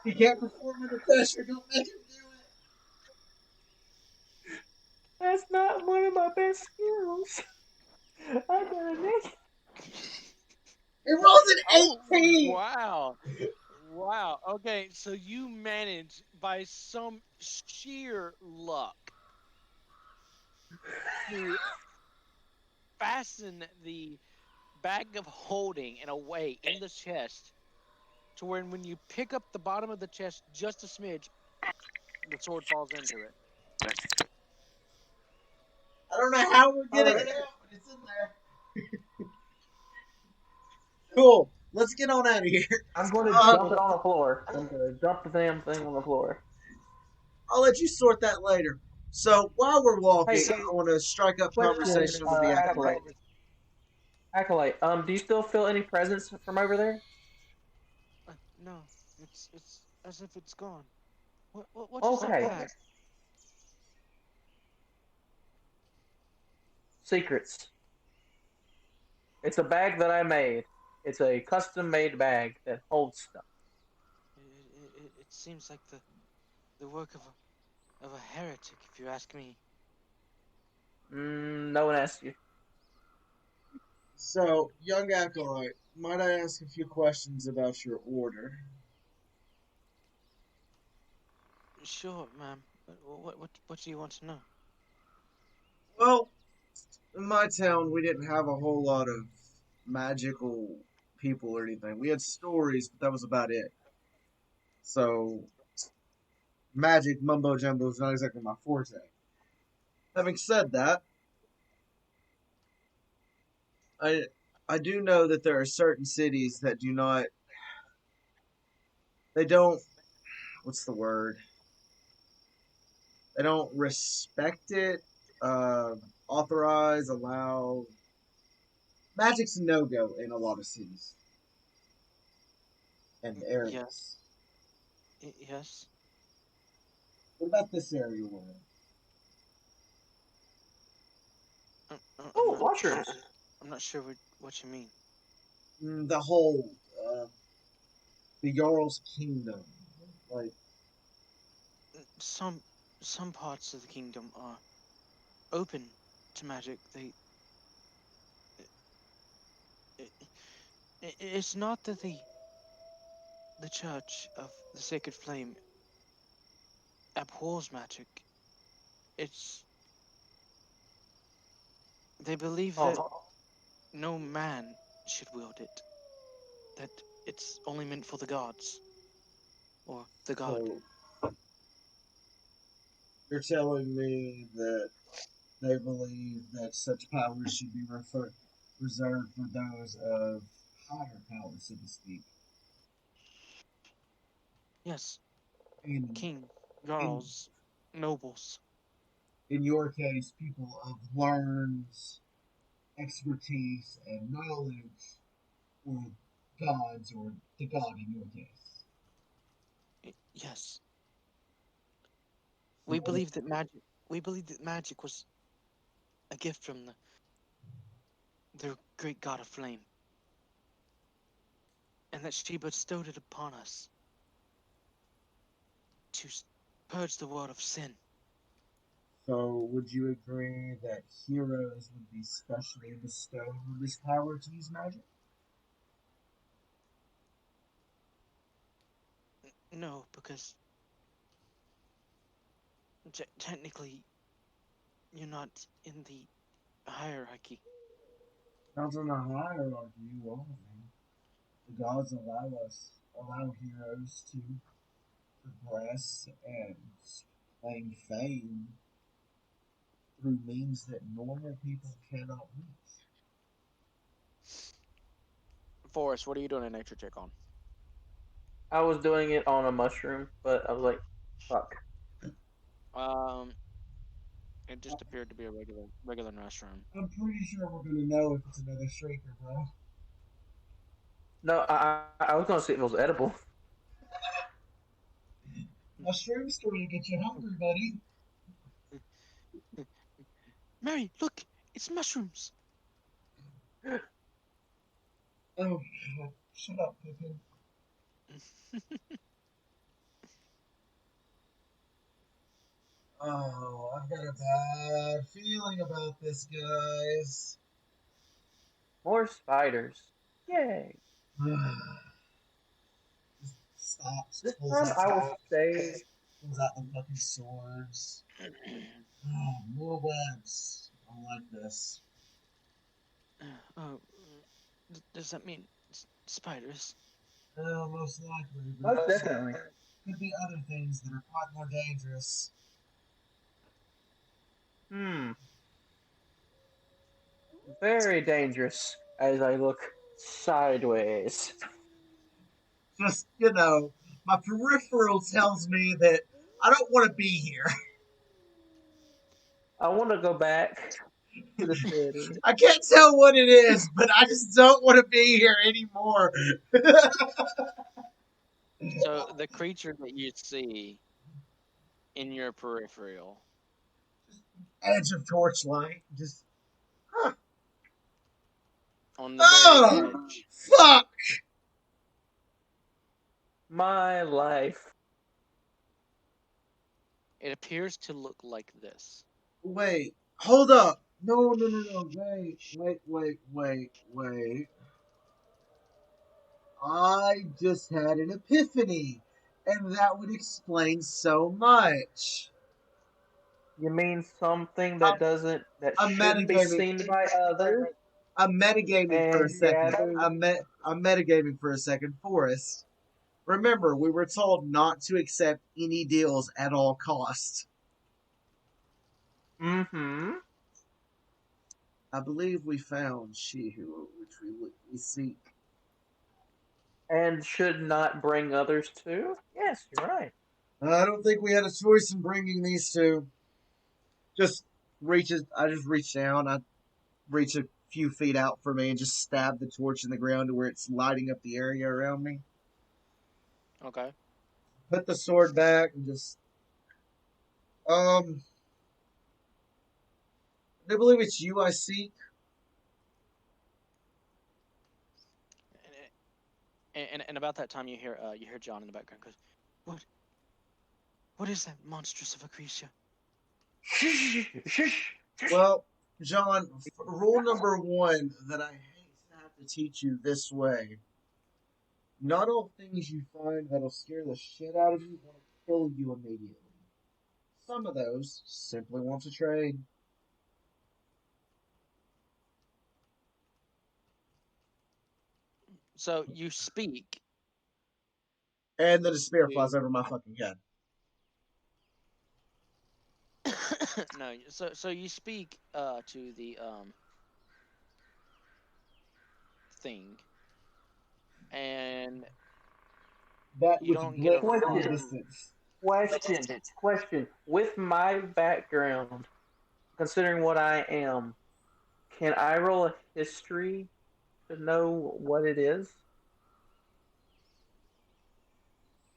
Speaker 7: He can't perform under pressure. Don't make him do it.
Speaker 4: That's not one of my best skills. I got a negative.
Speaker 7: It rolls an
Speaker 2: Oh
Speaker 7: 18.
Speaker 2: wow! Wow. Okay, so you managed by some sheer luck to fasten the bag of holding in a way in the chest to where when you pick up the bottom of the chest just a smidge, the sword falls into it.
Speaker 7: I don't know how we're getting
Speaker 4: Alright.
Speaker 7: it out, but it's in there. Cool. Let's get on out of here.
Speaker 4: I'm going to
Speaker 7: Um,
Speaker 4: dump it on the floor. I'm going to dump the damn thing on the floor.
Speaker 7: I'll let you sort that later. So while we're walking,
Speaker 4: Hey,
Speaker 7: I want to strike up
Speaker 4: question,
Speaker 7: conversation with the acolyte.
Speaker 4: Acolyte, do you still feel any presence from over there?
Speaker 2: No, it's as if it's gone. What is that
Speaker 4: Okay.
Speaker 2: bag?
Speaker 4: Secrets. It's a bag that I made. It's a custom-made bag that holds stuff.
Speaker 2: It seems like the work of a heretic, if you ask me.
Speaker 4: No one asked you.
Speaker 7: So, young acolyte, might I ask a few questions about your order?
Speaker 2: Sure, ma'am. What do you want to know?
Speaker 7: Well, in my town, we didn't have a whole lot of magical people or anything. We had stories, but that was about it. So, magic mumbo jumbo is not exactly my forte. Having said that, I I do know that there are certain cities that do not. They don't. What's the word? They don't respect it. Authorize, allow. Magic's a no go in a lot of cities and
Speaker 2: Yeah.
Speaker 7: areas.
Speaker 2: Yes.
Speaker 7: What about this area we're in?
Speaker 2: I'm
Speaker 4: Oh,
Speaker 2: not.
Speaker 4: mushrooms.
Speaker 2: I'm not sure what you mean.
Speaker 7: The whole, the Jarl's kingdom. Like,
Speaker 2: Some parts of the kingdom are open to magic. It, it's not that the Church of the Sacred Flame abhors magic. It's they believe that
Speaker 4: Oh,
Speaker 2: no man should wield it. That it's only meant for the gods or the god.
Speaker 7: so you're telling me that they believe that such powers should be reserved for those of higher power, so to speak.
Speaker 2: Yes,
Speaker 7: In
Speaker 2: king,
Speaker 7: in
Speaker 2: jarls, nobles.
Speaker 7: in your case, people of learned expertise and knowledge, or gods, or the god in your case.
Speaker 2: Yes, we
Speaker 7: So,
Speaker 2: believe that magic. We believe that magic was a gift from the great god of flame, and that she bestowed it upon us to purge the world of sin.
Speaker 7: so would you agree that heroes would be specially bestowed with this power to use magic?
Speaker 2: No, because technically you're not in the hierarchy.
Speaker 7: Not in the hierarchy, you are. The gods allow heroes to progress and claim fame through means that normal people cannot reach.
Speaker 2: Forrest, what are you doing a nature check on?
Speaker 4: I was doing it on a mushroom, but I was like, fuck.
Speaker 2: Um, it just appeared to be a regular mushroom.
Speaker 7: I'm pretty sure we're gonna know if it's another shrieker, bro.
Speaker 4: No, I was going to see if it was edible.
Speaker 7: Mushrooms gonna get you hungry, buddy.
Speaker 2: Mary, look, it's mushrooms.
Speaker 7: Oh, God. Shut up, Pippin. Oh, I've got a bad feeling about this, guys.
Speaker 4: More spiders. Yay.
Speaker 7: stops,
Speaker 4: This
Speaker 7: pulls
Speaker 4: time
Speaker 7: out,
Speaker 4: I will stay.
Speaker 7: pulls out the fucking swords. Oh, more webs. I like this.
Speaker 2: Oh, does that mean spiders?
Speaker 7: Most likely, but
Speaker 4: Most definitely.
Speaker 7: could be other things that are quite more dangerous.
Speaker 4: Very dangerous as I look sideways.
Speaker 7: Just, my peripheral tells me that I don't want to be here.
Speaker 4: I want to go back to the city.
Speaker 7: I can't tell what it is, but I just don't want to be here anymore.
Speaker 2: So the creature that you see in your peripheral,
Speaker 7: Edge of torchlight. Just,
Speaker 2: on the very
Speaker 7: oh,
Speaker 2: edge,
Speaker 7: fuck.
Speaker 4: My life.
Speaker 2: it appears to look like this.
Speaker 7: Wait, hold up. No, no, no, no. Wait. I just had an epiphany, and that would explain so much.
Speaker 4: You mean something
Speaker 7: I'm,
Speaker 4: that
Speaker 7: I'm
Speaker 4: shouldn't be
Speaker 7: metagaming.
Speaker 4: seen by others
Speaker 7: I'm metagaming for a
Speaker 4: and
Speaker 7: second.
Speaker 4: gathers?
Speaker 7: I'm metagaming for a second. Forrest, remember, we were told not to accept any deals at all costs.
Speaker 4: Mm-hmm.
Speaker 7: I believe we found she who which we seek.
Speaker 4: And should not bring others to? Yes, you're right.
Speaker 7: I don't think we had a choice in bringing these two. Just reaches. I just reach down. I reach a few feet out for me and just stab the torch in the ground to where it's lighting up the area around me.
Speaker 2: Okay.
Speaker 7: Put the sword back and just I believe it's you I seek.
Speaker 2: And about that time, you hear John in the background goes, "What? What is that monstrous of a creature?"
Speaker 7: Well, John, rule number one that I hate to have to teach you this way. Not all things you find that'll scare the shit out of you want to kill you immediately. Some of those simply want to trade.
Speaker 2: So you speak
Speaker 7: And the despair
Speaker 2: to
Speaker 7: flies over my fucking head.
Speaker 2: no. So you speak to the thing, and
Speaker 7: That
Speaker 2: you
Speaker 7: which
Speaker 2: don't get a
Speaker 7: blips in the
Speaker 4: Question.
Speaker 2: full.
Speaker 7: distance.
Speaker 4: Question. With my background, considering what I am, can I roll a history to know what it is?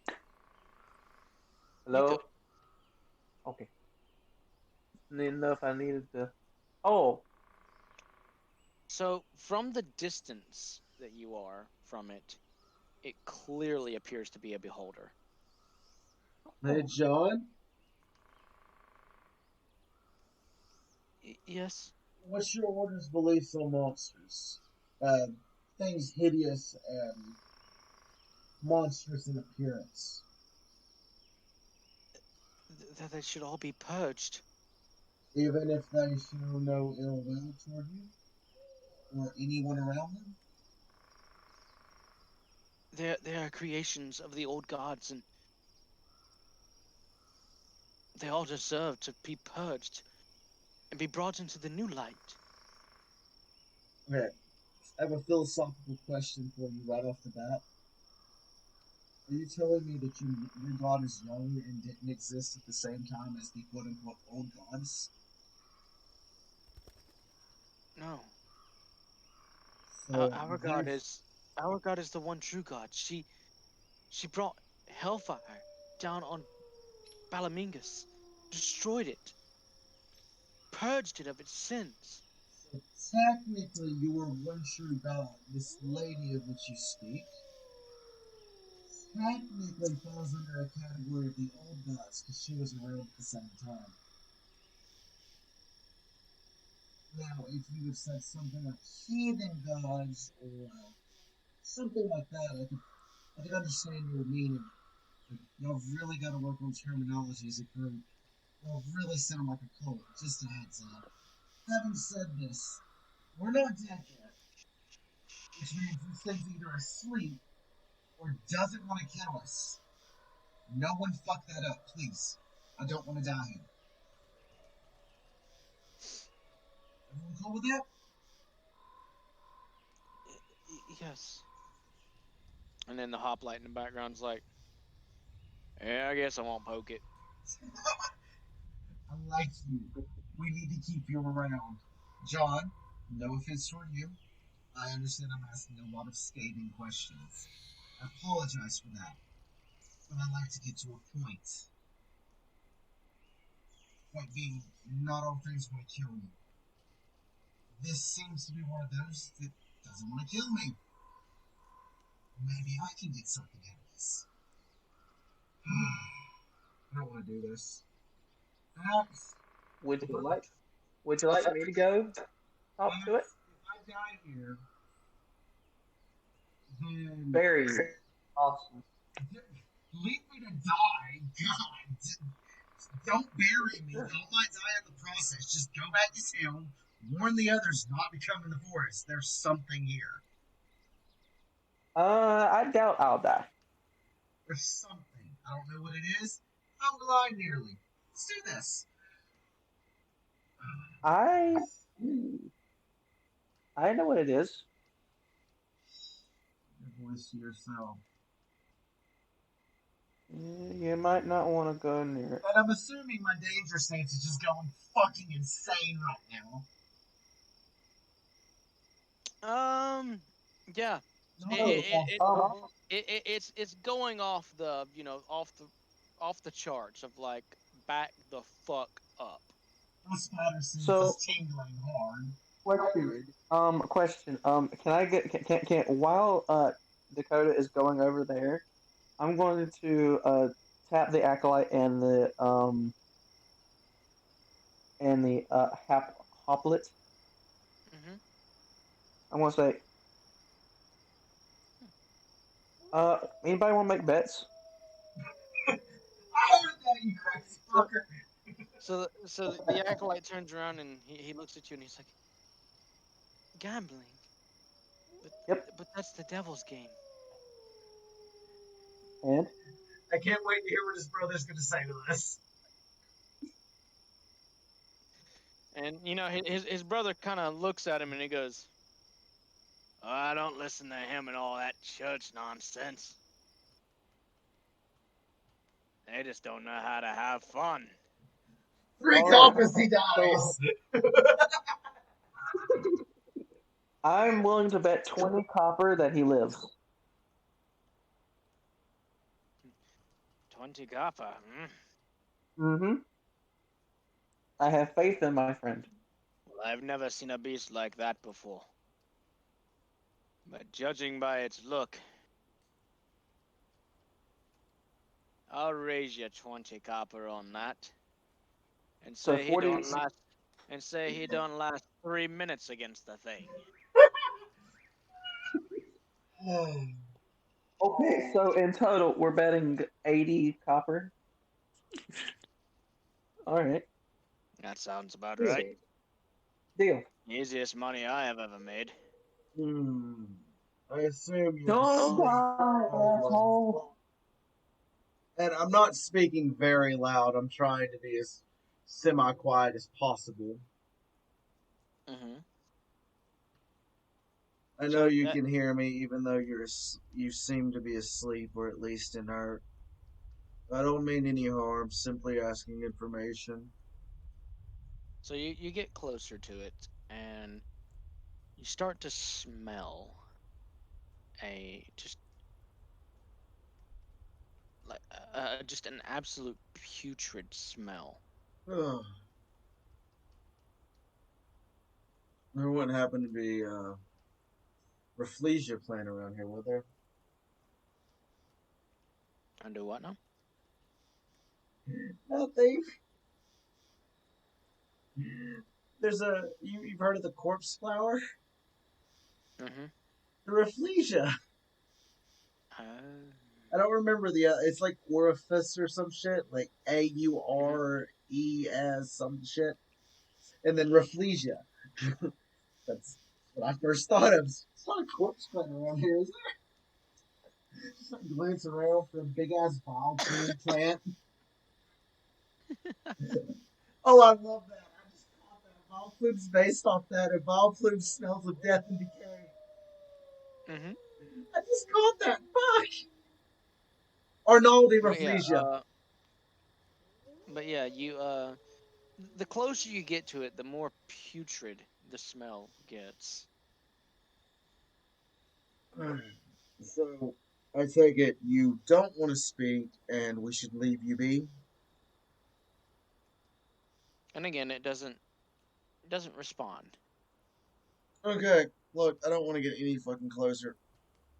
Speaker 2: You could.
Speaker 4: Hello? Okay. Didn't know if I needed to. Oh,
Speaker 2: So from the distance that you are from it, it clearly appears to be a beholder.
Speaker 7: Hey, John,
Speaker 2: Yes.
Speaker 7: what's your order's beliefs on monsters? Uh, things hideous and monstrous in appearance.
Speaker 2: That they should all be purged.
Speaker 7: Even if they show no ill will toward you or anyone around them?
Speaker 2: They are creations of the old gods, and they all deserve to be purged and be brought into the new light.
Speaker 7: Okay, I have a philosophical question for you right off the bat. Are you telling me that your god is young and didn't exist at the same time as the quote unquote old gods?
Speaker 2: No,
Speaker 7: So
Speaker 2: our God is the one true God. She brought hellfire down on Balamingus, destroyed it, purged it of its sins.
Speaker 7: so technically your one true god, this lady of which you speak, technically falls under a category of the old gods because she was around at the same time. Now, if you had said something like heathen gods or something like that, I could I can understand your meaning. But y'all really got to work on terminology as a group. Y'all really sound like a cult. Just a heads up. Having said this, we're not dead yet, which means this thing's either asleep or doesn't want to kill us. No one fuck that up, please. I don't want to die here. Everyone cool with that?
Speaker 2: Yes. And then the hoplite in the background's like, yeah, I guess I won't poke it.
Speaker 7: I like you. We need to keep you around. John, no offense toward you. I understand I'm asking a lot of scathing questions. I apologize for that. But I'd like to get to a point. Point being, not all things want to kill you. This seems to be one of those that doesn't want to kill me. Maybe I can get something out of this. I don't want to do this. Perhaps,
Speaker 4: Would you like? Would you like me to go talk to it?
Speaker 7: if I die here, then
Speaker 4: Very awesome.
Speaker 7: leave me to die. God, don't bury me. Y'all might die in the process. Just go back to town. Warn the others not to come in the forest. There's something here.
Speaker 4: I doubt I'll die.
Speaker 7: There's something. I don't know what it is. I'm blind nearly. Let's do this.
Speaker 4: I know what it is.
Speaker 7: Your voice to yourself.
Speaker 4: You might not want to go near it.
Speaker 7: And I'm assuming my danger sense is just going fucking insane right now.
Speaker 2: Yeah.
Speaker 4: No.
Speaker 2: It's going off the off the charts of like back the fuck up.
Speaker 7: My spider sense
Speaker 4: So-
Speaker 7: is tingling hard.
Speaker 4: Question. Can I get can while Dakota is going over there, I'm going to tap the acolyte and the hoplet.
Speaker 2: Mm-hmm.
Speaker 4: I'm gonna say, anybody want to make bets?
Speaker 7: I heard that, you crazy fucker.
Speaker 2: So the acolyte turns around and he looks at you and he's like, gambling. But that's the devil's game.
Speaker 4: And
Speaker 7: I can't wait to hear what his brother's going to say to this.
Speaker 2: And his brother kind of looks at him and he goes, oh, I don't listen to him and all that church nonsense. They just don't know how to have fun.
Speaker 7: 3
Speaker 4: All right.
Speaker 7: compass, he dies.
Speaker 4: I'm willing to bet 20 copper that he lives.
Speaker 2: 20 copper.
Speaker 4: Mm-hmm. I have faith in my friend.
Speaker 2: Well, I've never seen a beast like that before. But judging by its look, I'll raise you 20 copper on that. And
Speaker 4: So
Speaker 2: say he
Speaker 4: 40
Speaker 2: don't last. And say he don't last 3 minutes against the thing.
Speaker 4: Okay, so in total we're betting 80 copper. All right.
Speaker 2: That sounds about
Speaker 4: Deal.
Speaker 2: right.
Speaker 4: Deal.
Speaker 2: Easiest money I have ever made.
Speaker 7: I assume you're
Speaker 4: Don't die, asshole.
Speaker 7: And I'm not speaking very loud. I'm trying to be as semi-quiet as possible.
Speaker 2: Mm-hmm.
Speaker 7: I know you can hear me, even though you seem to be asleep or at least inert. I don't mean any harm. Simply asking information.
Speaker 2: So you get closer to it, and you start to smell just an absolute putrid smell.
Speaker 7: Ugh. There wouldn't happen to be Rafflesia playing around here, would there?
Speaker 2: Under what now?
Speaker 7: Nothing. There's you've heard of the corpse flower?
Speaker 2: Mm-hmm.
Speaker 7: The Rafflesia. I don't remember the. It's like orifice or some shit, like Aures some shit, and then rafflesia. That's what I first thought of. It's not a corpse plant around here, is there? Just like glance around for a big ass bile plume plant. Oh, I love that. I just caught that. A bile plume's based off that. A bile plume smells of death and decay.
Speaker 2: Mm-hmm.
Speaker 7: I just caught that. Fuck. Arnaldi
Speaker 2: But yeah,
Speaker 7: rafflesia.
Speaker 2: you the closer you get to it, the more putrid the smell gets.
Speaker 7: So, I take it you don't want to speak, and we should leave you be.
Speaker 2: And again, it doesn't respond.
Speaker 7: Okay, look, I don't want to get any fucking closer.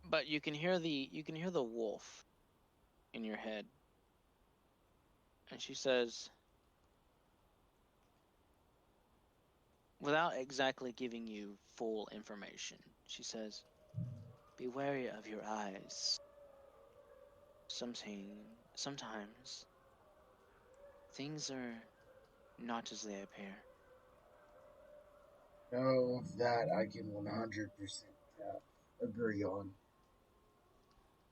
Speaker 2: But you can hear the wolf in your head. And she says, without exactly giving you full information, she says, "Be wary of your eyes. Sometimes things are not as they appear."
Speaker 7: No, that I can 100% agree on.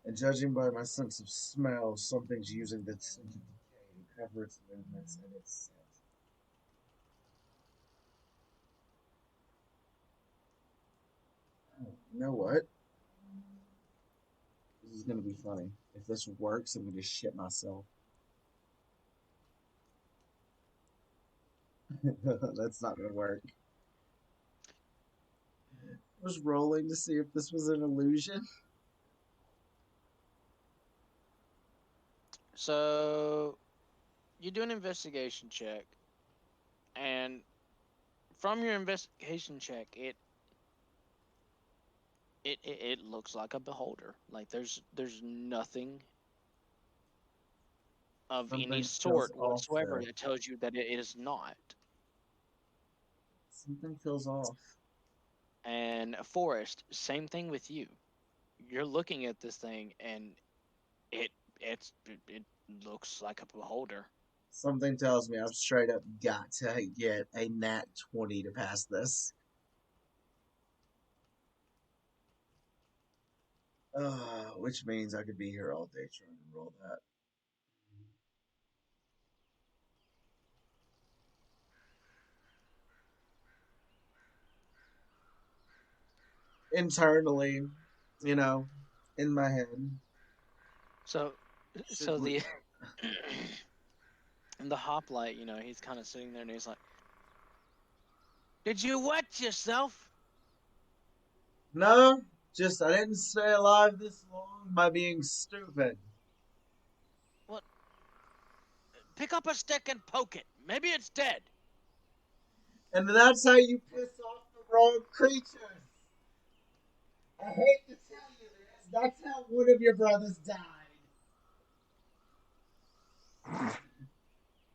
Speaker 7: And judging by my sense of smell, something's using the scent of decay to cover its movements and its scent. Oh, you know what? This is gonna be funny. If this works, I'm gonna shit myself. That's not gonna work. I was rolling to see if this was an illusion.
Speaker 2: So you do an investigation check, and from your investigation check, it looks like a beholder. Like there's nothing of any
Speaker 7: Something feels
Speaker 2: sort
Speaker 7: off
Speaker 2: whatsoever
Speaker 7: there.
Speaker 2: that tells you that it is not.
Speaker 7: Something feels off.
Speaker 2: And Forest, same thing with you. You're looking at this thing, and it it looks like a beholder.
Speaker 7: Something tells me I've straight up got to get a nat 20 to pass this. Which means I could be here all day trying to roll that. Internally, you know, in my head.
Speaker 2: So
Speaker 7: Should
Speaker 2: so
Speaker 7: we?
Speaker 2: the the hoplite, he's kind of sitting there and he's like, "Did you wet yourself?"
Speaker 7: No, just I didn't stay alive this long by being stupid.
Speaker 2: "What? Pick up a stick and poke it. Maybe it's dead."
Speaker 7: And that's how you piss off the wrong creatures. I hate to tell you this. That's how one of your brothers died.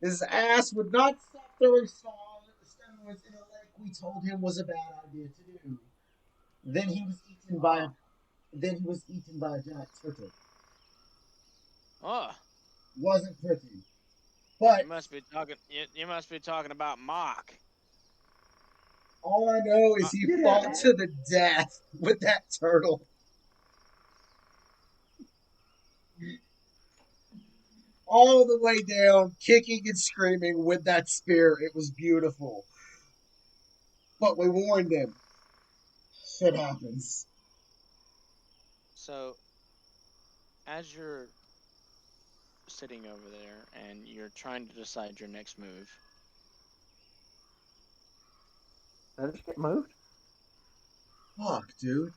Speaker 7: His ass would not stop throwing stones in a lake we told him was a bad idea to do. Then he was eaten by
Speaker 2: Oh,
Speaker 7: a giant turtle.
Speaker 2: oh,
Speaker 7: Wasn't pretty.
Speaker 2: you
Speaker 7: But
Speaker 2: must be talking. You must be talking about Mark.
Speaker 7: all I know
Speaker 2: Uh,
Speaker 7: is he fought to the death with that turtle. All the way down, kicking and screaming with that spear. It was beautiful. But we warned him. Shit happens.
Speaker 2: so as you're sitting over there and you're trying to decide your next move,
Speaker 4: Did I just get moved?
Speaker 7: Fuck, dude.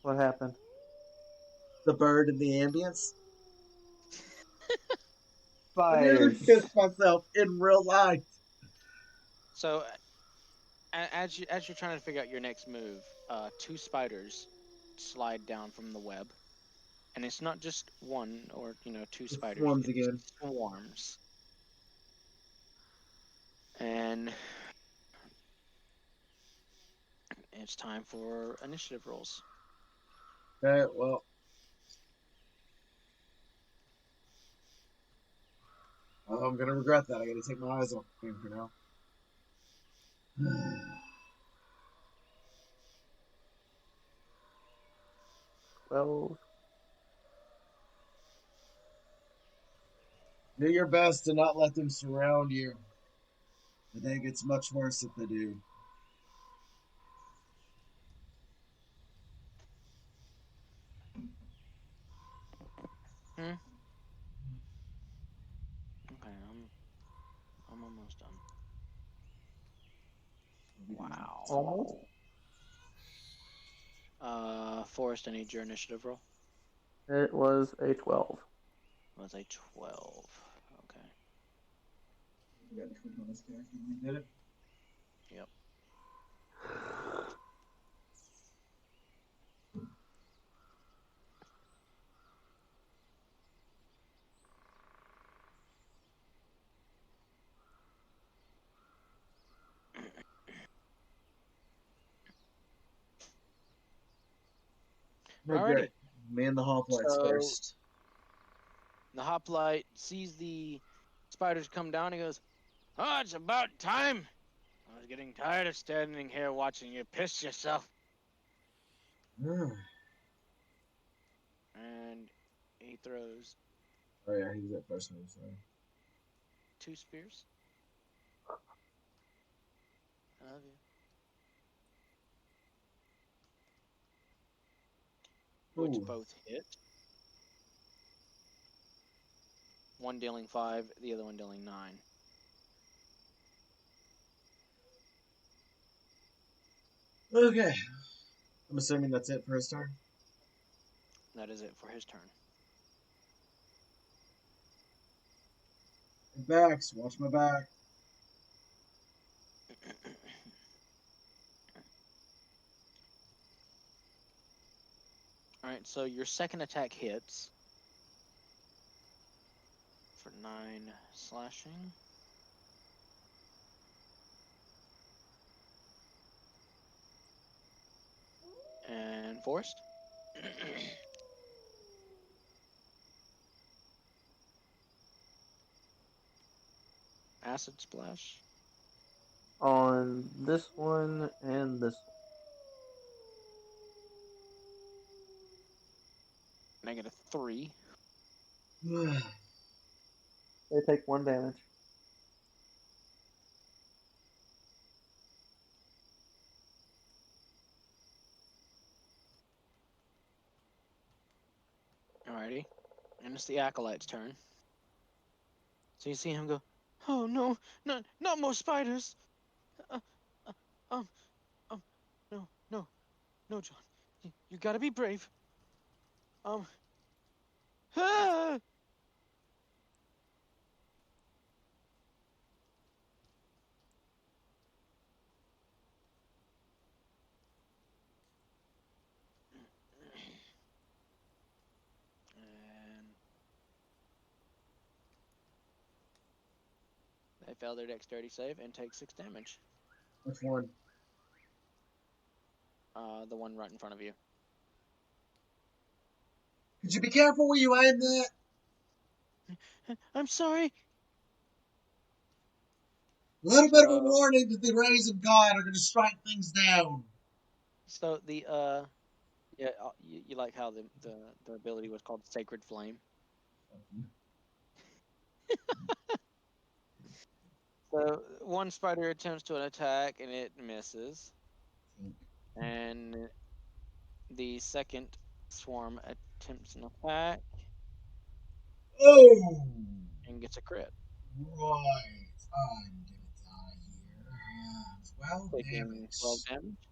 Speaker 4: What happened?
Speaker 7: The bird in the ambience. I nearly
Speaker 4: Spiders.
Speaker 7: pissed myself in real life.
Speaker 2: so as you're trying to figure out your next move, two spiders slide down from the web, and it's not just one or two
Speaker 7: It
Speaker 2: spiders;
Speaker 7: swarms
Speaker 2: it's
Speaker 7: again.
Speaker 2: swarms. And it's time for initiative rolls.
Speaker 7: Okay, well. I'm gonna regret that. I gotta take my eyes off the game for now.
Speaker 4: 12.
Speaker 7: Do your best to not let them surround you. The day gets much worse if they do.
Speaker 2: Okay, I'm almost done. Wow.
Speaker 4: Almost.
Speaker 2: Forrest, I need your initiative roll.
Speaker 4: It was a 12.
Speaker 2: It was a 12. Okay.
Speaker 7: You got to click on this character. You did it.
Speaker 2: Yep.
Speaker 7: No,
Speaker 2: Alrighty.
Speaker 7: great. Me and the hoplites
Speaker 2: So-
Speaker 7: first.
Speaker 2: The hoplite sees the spiders come down. He goes, "Oh, it's about time. I was getting tired of standing here watching you piss yourself."
Speaker 7: Oh
Speaker 2: And he throws
Speaker 7: yeah, he's that person. I'm sorry.
Speaker 2: 2 spears. I love you. Which
Speaker 7: Ooh.
Speaker 2: both hit. One dealing 5, the other one dealing 9.
Speaker 7: Okay. I'm assuming that's it for his turn.
Speaker 2: That is it for his turn.
Speaker 7: Backs, watch my back.
Speaker 2: Alright, so your second attack hits for 9 slashing. And Forrest? Acid splash.
Speaker 4: On this one and this
Speaker 2: -3.
Speaker 4: one. They take 1 damage.
Speaker 2: Alrighty. And it's the Acolyte's turn. So you see him go, "Oh no, not more spiders! Uh, uh, um, no, no, no, John. You gotta be brave. Ah!" And they fail their dexterity save and take 6 damage.
Speaker 7: Which one?
Speaker 2: The one right in front of you.
Speaker 7: Could you be careful where you aim that?
Speaker 2: I'm sorry.
Speaker 7: A little bit of a
Speaker 2: So-
Speaker 7: warning that the rays of God are going to strike things down.
Speaker 2: So the yeah, you like how the ability was called Sacred Flame. So one spider attempts to an attack and it misses, and the second swarm attempts an attack
Speaker 7: Oh!
Speaker 2: and gets a crit,
Speaker 7: Right. I'm gonna die here. 12
Speaker 2: taking 12
Speaker 7: damage.
Speaker 2: damage.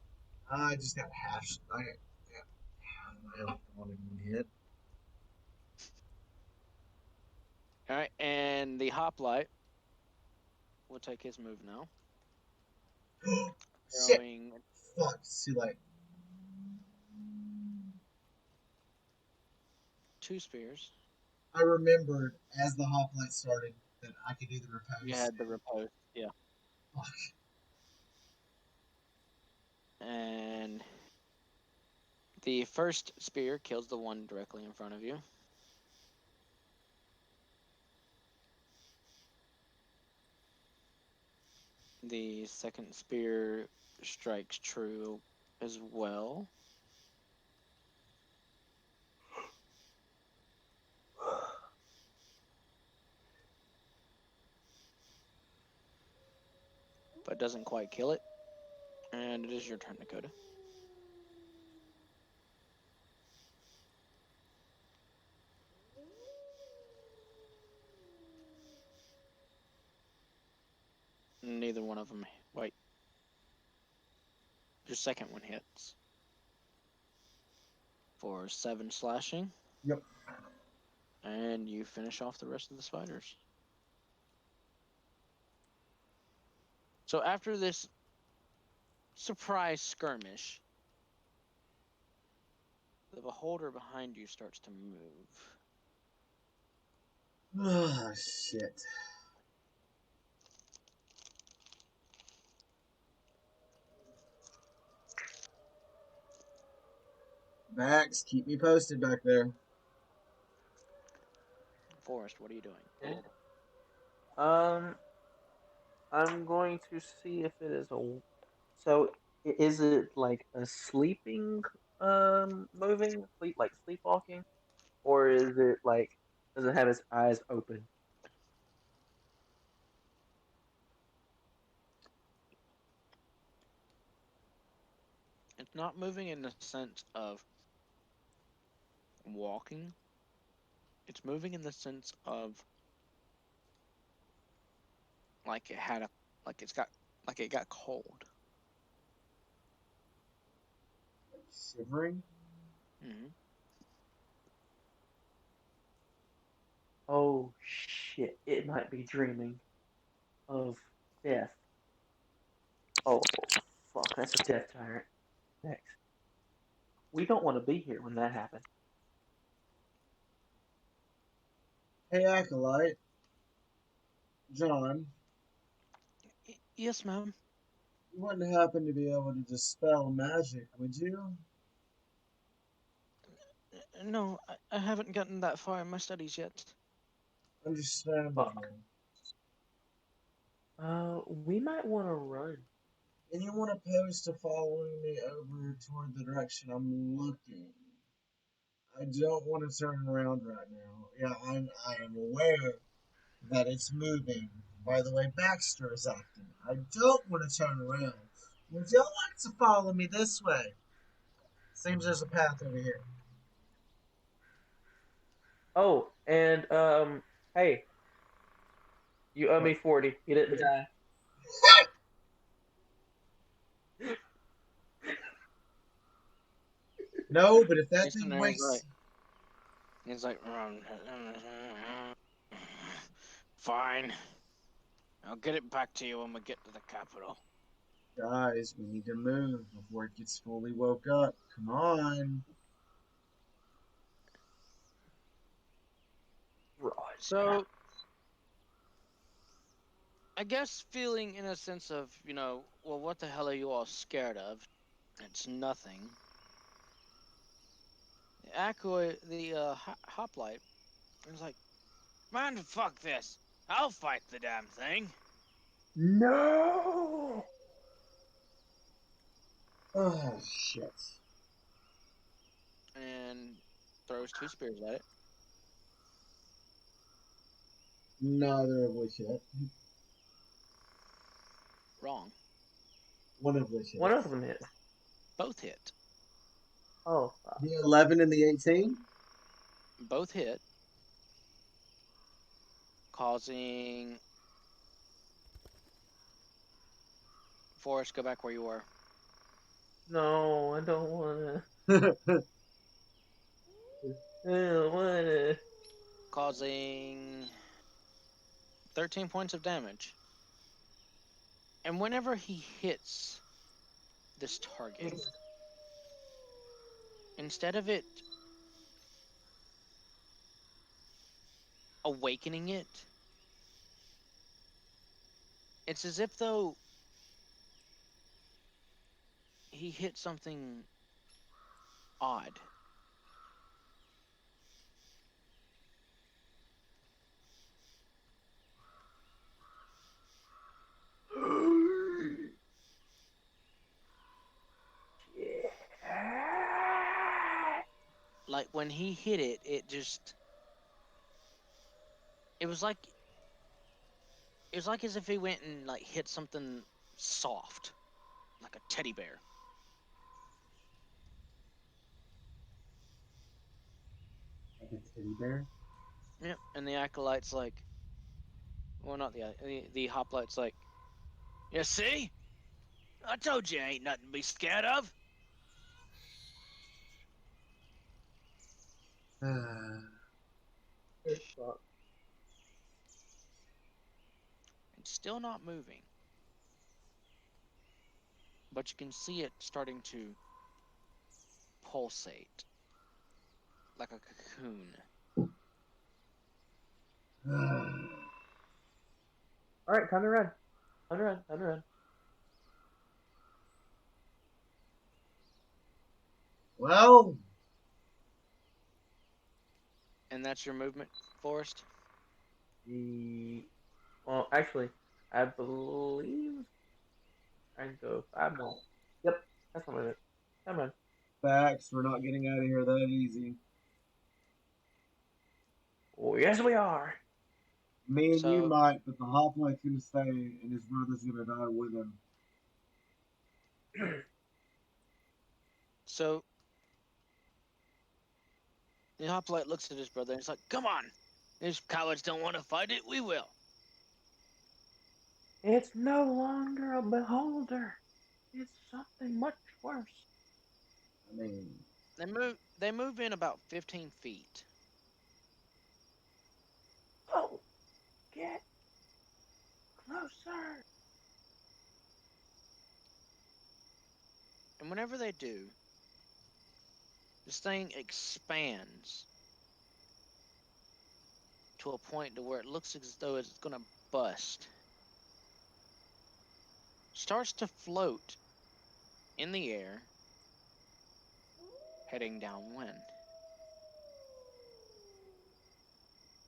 Speaker 7: I just got half. I got half my health gone in one hit.
Speaker 2: All right, and the hoplite will take his move now,
Speaker 7: Shit.
Speaker 2: throwing
Speaker 7: Fuck. It's too late.
Speaker 2: 2 spears.
Speaker 7: I remembered as the hoplite started that I could do the repose.
Speaker 2: You had the riposte, yeah.
Speaker 7: Fuck.
Speaker 2: And the first spear kills the one directly in front of you. The second spear strikes true as well. But doesn't quite kill it. And it is your turn, Dakota. Neither one of them. Wait. Your second one hits. For 7 slashing.
Speaker 7: Yep.
Speaker 2: And you finish off the rest of the spiders. So after this surprise skirmish, the beholder behind you starts to move.
Speaker 7: Ah, shit. Max, keep me posted back there.
Speaker 2: Forrest, what are you doing?
Speaker 4: Okay. I'm going to see if it is a. So is it like a sleeping moving sleepwalking, or is it like does it have its eyes open?
Speaker 2: It's not moving in the sense of walking. It's moving in the sense of like it had a like it got cold.
Speaker 7: Shivering?
Speaker 2: Mm-hmm.
Speaker 4: Oh shit! It might be dreaming of death. Oh fuck! That's a death tyrant. Next, we don't want to be here when that happens.
Speaker 7: Hey, Acolyte. John,
Speaker 2: Yes, ma'am.
Speaker 7: you wouldn't happen to be able to dispel magic, would you?
Speaker 2: No, I haven't gotten that far in my studies yet.
Speaker 7: Understandable.
Speaker 4: Fuck. We might want to run.
Speaker 7: Anyone opposed to following me over toward the direction I'm looking? I don't want to turn around right now. Yeah, I am aware that it's moving. By the way, Baxter is acting. I don't want to turn around. Would y'all like to follow me this way? Seems there's a path over here.
Speaker 4: Oh, and hey, you owe
Speaker 7: What?
Speaker 4: me 40. You didn't die.
Speaker 7: No, but if that
Speaker 2: He's in
Speaker 7: thing
Speaker 2: there.
Speaker 7: wakes.
Speaker 2: He's like, fine. I'll get it back to you when we get to the capital.
Speaker 7: Guys, we need to move before it gets fully woke up. Come on.
Speaker 4: Right.
Speaker 2: So, I guess feeling in a sense of, well, what the hell are you all scared of? It's nothing. The hoplite, was like, man, fuck this. I'll fight the damn thing.
Speaker 4: No.
Speaker 7: Oh, shit.
Speaker 2: And throws 2 spears at it.
Speaker 7: Neither of which hit.
Speaker 2: Wrong.
Speaker 7: One of which
Speaker 4: One of
Speaker 7: hits.
Speaker 4: them hit.
Speaker 2: Both hit.
Speaker 4: Oh, fuck.
Speaker 7: The 11 and the 18?
Speaker 2: Both hit, causing Forrest, go back where you were.
Speaker 4: No, I don't wanna. I don't wanna.
Speaker 2: Causing 13 points of damage. And whenever he hits this target, instead of it awakening it, it's as if though he hit something odd. Like when he hit it, it was like as if he went and like hit something soft, like a teddy bear.
Speaker 7: Like a teddy bear?
Speaker 2: Yep. And the acolyte's like, well, not the hoplite's like, you see, I told you ain't nothing to be scared of. It's still not moving, but you can see it starting to pulsate like a cocoon.
Speaker 4: Alright, time to run. Time to run, time to run.
Speaker 7: Well,
Speaker 2: And that's your movement, Forest?
Speaker 4: Well, actually, I believe I can go 5 more. Yep, that's my limit. Come on.
Speaker 7: facts, we're not getting out of here that easy.
Speaker 4: Oh, yes, we are.
Speaker 7: Me and you
Speaker 2: So,
Speaker 7: might, but the hoplite's gonna stay, and his brother's gonna die with him.
Speaker 2: so the hoplite looks at his brother and he's like, come on. These cowards don't want to fight it, we will.
Speaker 4: It's no longer a beholder. It's something much worse.
Speaker 7: I mean,
Speaker 2: They move in about 15 feet.
Speaker 4: Oh, get closer.
Speaker 2: And whenever they do, this thing expands to a point to where it looks as though it's going to bust. Starts to float in the air, heading downwind.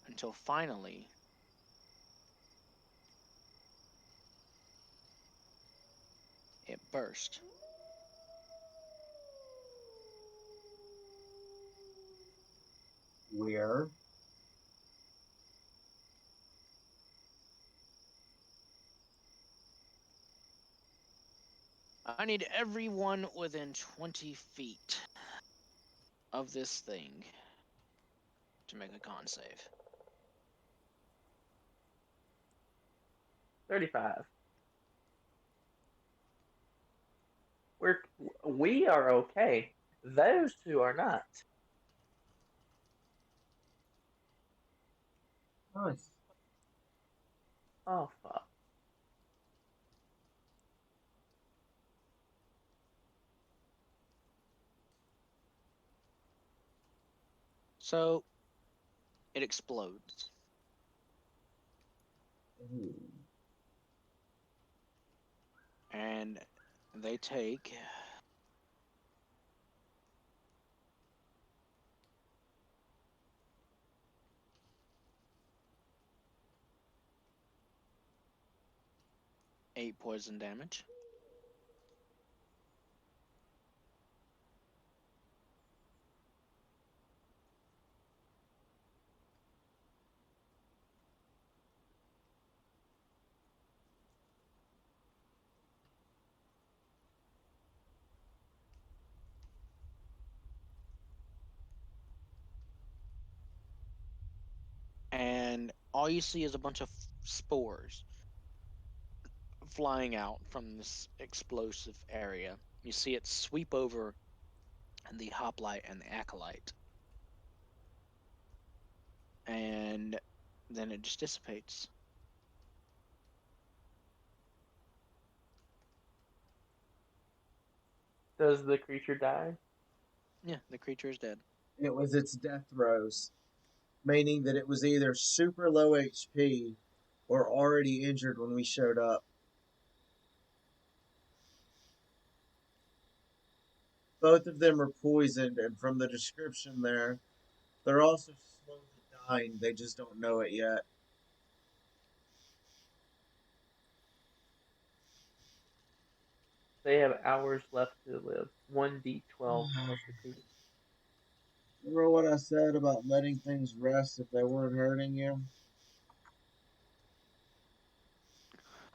Speaker 2: Until finally, it burst.
Speaker 7: where?
Speaker 2: I need everyone within 20 feet of this thing to make a con save.
Speaker 4: 35. We are okay. Those two are not.
Speaker 7: Nice.
Speaker 4: Oh fuck.
Speaker 2: So it explodes.
Speaker 7: Ooh.
Speaker 2: And they take 8 poison damage. And all you see is a bunch of spores flying out from this explosive area. You see it sweep over the hoplite and the acolyte. And then it just dissipates.
Speaker 4: Does the creature die?
Speaker 2: Yeah, the creature is dead.
Speaker 7: It was its death throes, meaning that it was either super low HP or already injured when we showed up. Both of them are poisoned, and from the description there, they're also slowly dying. They just don't know it yet.
Speaker 4: They have hours left to live. 1d12 plus repeated.
Speaker 7: Remember what I said about letting things rest if they weren't hurting you?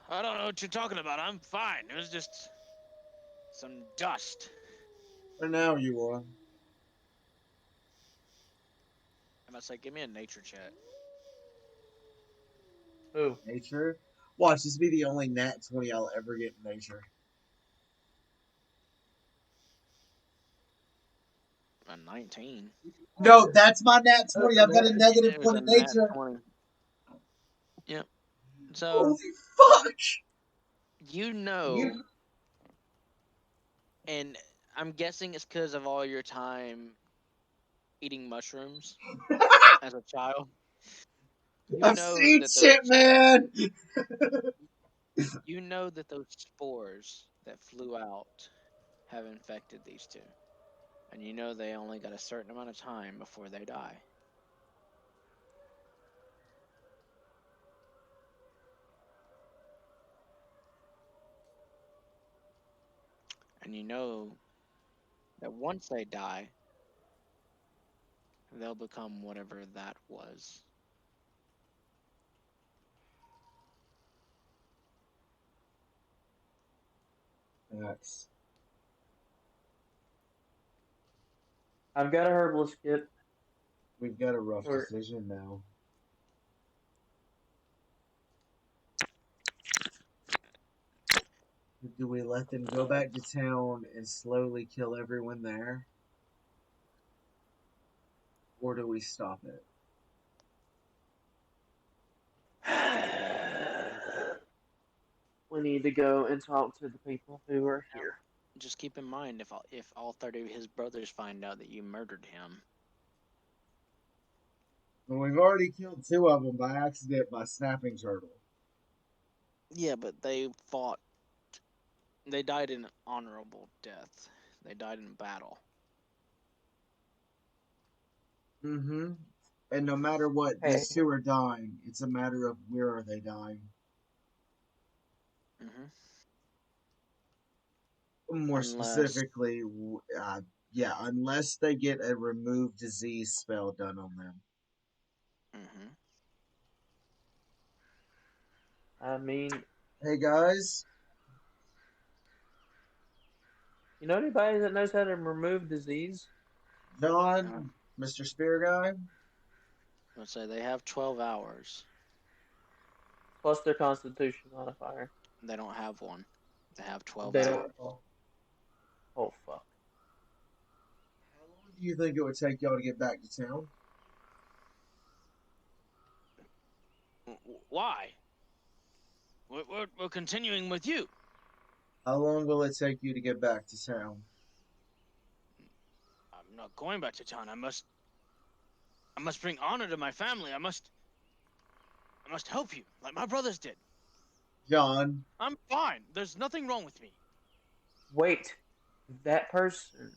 Speaker 2: I don't know what you're talking about. I'm fine. It was just some dust.
Speaker 7: For now, you are.
Speaker 2: I must say, give me a nature check.
Speaker 4: Who?
Speaker 7: Nature? Watch, this be the only nat 20 I'll ever get in nature.
Speaker 2: A 19.
Speaker 7: No, that's my nat 20. I've got a negative
Speaker 2: It was
Speaker 7: one
Speaker 2: a
Speaker 7: in
Speaker 2: nat
Speaker 7: nature.
Speaker 2: 20. Yep. So,
Speaker 7: Holy fuck!
Speaker 2: you know, and I'm guessing it's because of all your time eating mushrooms as a child. You
Speaker 7: I've
Speaker 2: know
Speaker 7: seen
Speaker 2: that
Speaker 7: shit, man!
Speaker 2: you know that those spores that flew out have infected these two. And you know they only got a certain amount of time before they die. And you know that once they die, they'll become whatever that was.
Speaker 7: Daks,
Speaker 4: I've got a herbalist kit.
Speaker 7: we've got a rough
Speaker 4: Or
Speaker 7: decision now. Do we let them go back to town and slowly kill everyone there? Or do we stop it?
Speaker 4: we need to go and talk to the people who are here.
Speaker 2: Just keep in mind if all 30 of his brothers find out that you murdered him.
Speaker 7: Well, we've already killed two of them by accident by snapping turtle.
Speaker 2: Yeah, but they fought. They died an honorable death. They died in battle.
Speaker 7: Mm-hmm. And no matter what,
Speaker 4: Hey,
Speaker 7: these two are dying. It's a matter of where are they dying.
Speaker 2: Hmm.
Speaker 7: More
Speaker 2: Unless,
Speaker 7: specifically, yeah, unless they get a remove disease spell done on them.
Speaker 2: hmm
Speaker 4: I mean,
Speaker 7: Hey guys,
Speaker 4: you know anybody that knows how to remove disease?
Speaker 7: John, Mr. Spear Guy.
Speaker 2: let's say they have 12 hours.
Speaker 4: Plus their constitution modifier.
Speaker 2: They don't have one. They have 12
Speaker 4: They
Speaker 2: hours.
Speaker 4: don't. Oh fuck.
Speaker 7: How long do you think it would take y'all to get back to town?
Speaker 2: Why? We're continuing with you.
Speaker 7: How long will it take you to get back to town?
Speaker 2: I'm not going back to town. I must bring honor to my family. I must help you, like my brothers did.
Speaker 7: John,
Speaker 2: I'm fine. There's nothing wrong with me.
Speaker 4: Wait, that person.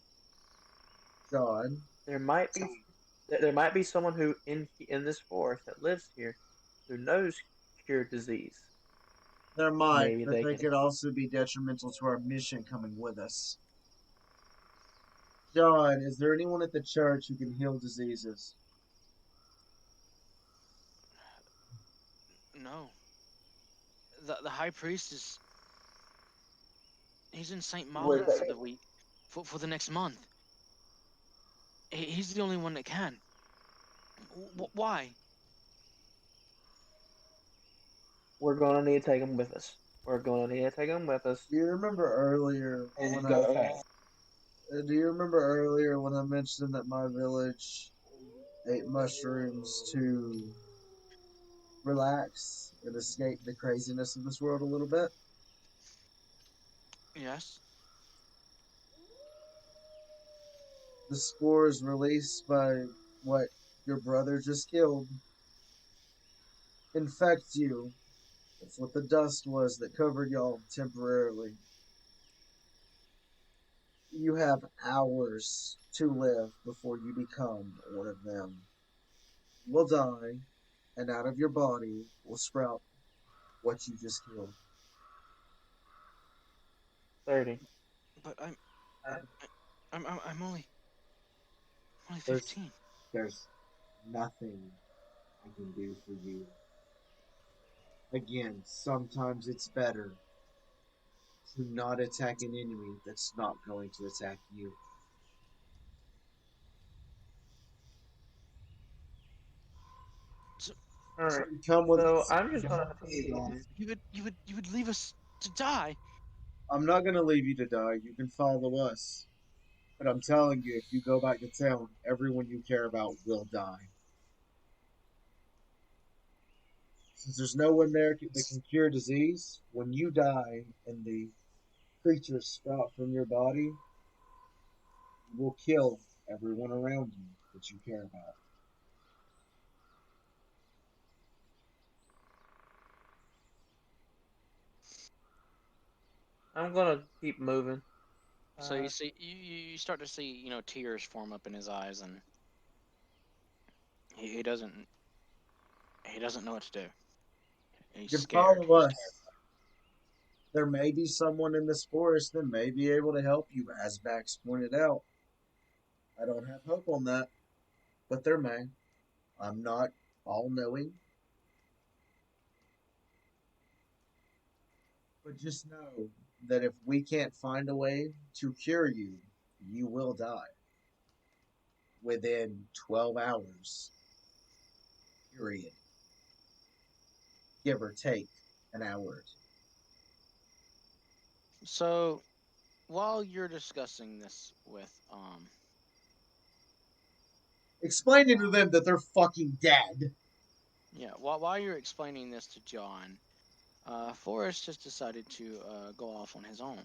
Speaker 7: John,
Speaker 4: There might be. There might be someone who in this forest that lives here, who knows cure disease.
Speaker 7: there might,
Speaker 4: Maybe
Speaker 7: but
Speaker 4: they
Speaker 7: they
Speaker 4: can.
Speaker 7: could also be detrimental to our mission coming with us. John, is there anyone at the church who can heal diseases?
Speaker 2: No. The high priest is he's in St.
Speaker 4: Where's
Speaker 2: Malo for
Speaker 4: that?
Speaker 2: the week for the next month. He's the only one that can. Why?
Speaker 4: We're gonna need to take them with us. We're gonna need to take them with us.
Speaker 7: Do you remember earlier
Speaker 4: And
Speaker 7: when
Speaker 4: go
Speaker 7: I
Speaker 4: fast.
Speaker 7: do you remember earlier when I mentioned that my village ate mushrooms to relax and escape the craziness of this world a little bit?
Speaker 2: Yes.
Speaker 7: The spores released by what your brother just killed infect you. That's what the dust was that covered y'all temporarily. You have hours to live before you become one of them. You will die, and out of your body will sprout what you just killed.
Speaker 4: 30.
Speaker 2: But
Speaker 7: Uh,
Speaker 2: I'm only
Speaker 7: There's
Speaker 2: 15.
Speaker 7: there's nothing I can do for you. Again, sometimes it's better to not attack an enemy that's not going to attack you.
Speaker 2: So
Speaker 4: Alright.
Speaker 7: You come with
Speaker 4: So
Speaker 7: us.
Speaker 4: I'm just
Speaker 7: You
Speaker 4: gonna
Speaker 7: have to die.
Speaker 2: you would leave us to die.
Speaker 7: I'm not going to leave you to die. You can follow us. But I'm telling you, if you go back to town, everyone you care about will die. Since there's no one there that can cure disease, when you die and the creatures sprout from your body, you will kill everyone around you that you care about.
Speaker 4: I'm gonna keep moving.
Speaker 2: So you see, you start to see, tears form up in his eyes, and he doesn't know what to do. He's
Speaker 7: You can
Speaker 2: scared.
Speaker 7: follow us. There may be someone in this forest that may be able to help you, as Bax pointed out. I don't have hope on that, but there may. I'm not all knowing. But just know that if we can't find a way to cure you, you will die within 12 hours, period. Give or take an hour.
Speaker 2: So while you're discussing this with
Speaker 7: Explaining to them that they're fucking dead.
Speaker 2: yeah, while you're explaining this to John, Forrest just decided to go off on his own.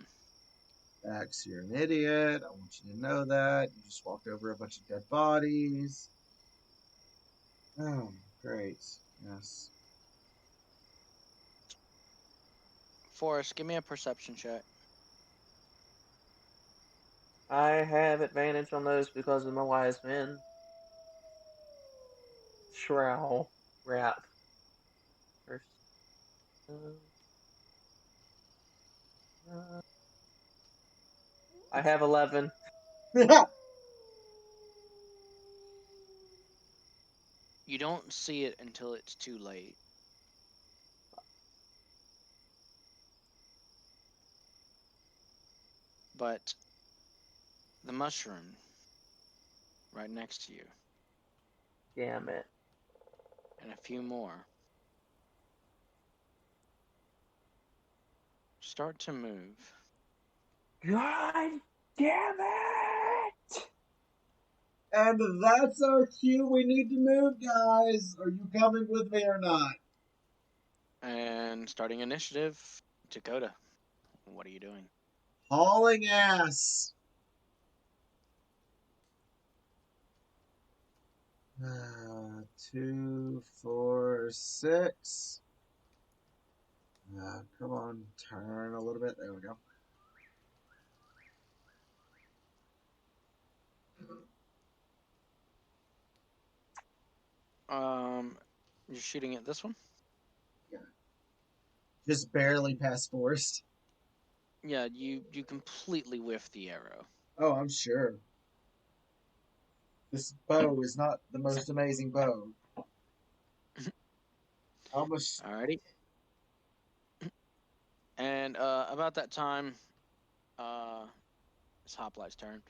Speaker 7: Bax, you're an idiot. I want you to know that. You just walked over a bunch of dead bodies. Oh, great. Yes.
Speaker 2: Forrest, give me a perception check.
Speaker 4: I have advantage on those because of my wise men. Shroud. Wrap. First. I have 11.
Speaker 2: You don't see it until it's too late. But the mushroom right next to you,
Speaker 4: Damn it.
Speaker 2: and a few more, start to move.
Speaker 4: God damn it!
Speaker 7: And that's our cue. We need to move, guys. Are you coming with me or not?
Speaker 2: And starting initiative, Dakota, what are you doing?
Speaker 7: Hauling ass. 2, 4, 6. Come on, turn a little bit. There we go.
Speaker 2: You're shooting at this one?
Speaker 7: Yeah. Just barely past Forest.
Speaker 2: Yeah, you completely whiff the arrow.
Speaker 7: Oh, I'm sure. This bow is not the most amazing bow. How much?
Speaker 2: Alrighty. And about that time, it's Hoplight's turn,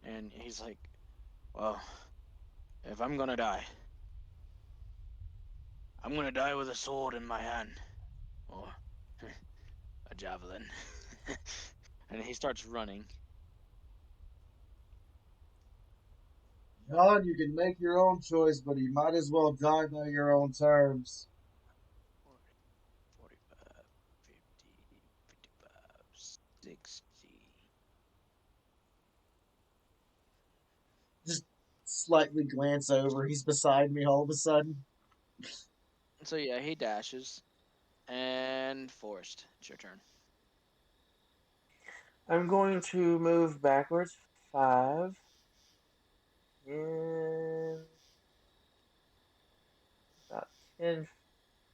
Speaker 2: and he's like, "Well, if I'm gonna die, I'm gonna die with a sword in my hand, or a javelin." And he starts running.
Speaker 7: John, you can make your own choice, but you might as well die by your own terms.
Speaker 2: 40, 45, 50, 55, 60.
Speaker 7: Just slightly glance over. He's beside me all of a sudden.
Speaker 2: So yeah, he dashes. And Forrest, it's your turn.
Speaker 4: I'm going to move backwards 5 in about 10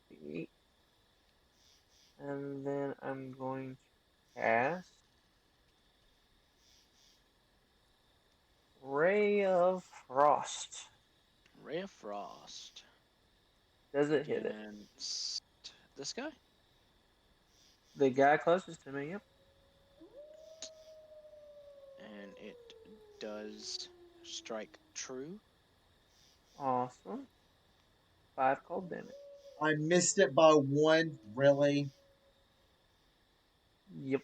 Speaker 4: feet. And then I'm going to cast Ray of Frost.
Speaker 2: Ray of Frost.
Speaker 4: Does it hit it?
Speaker 2: Against this guy?
Speaker 4: The guy closest to me, yep.
Speaker 2: And it does strike true.
Speaker 4: Awesome. 5 cold damage.
Speaker 7: I missed it by 1. Really?
Speaker 4: Yep.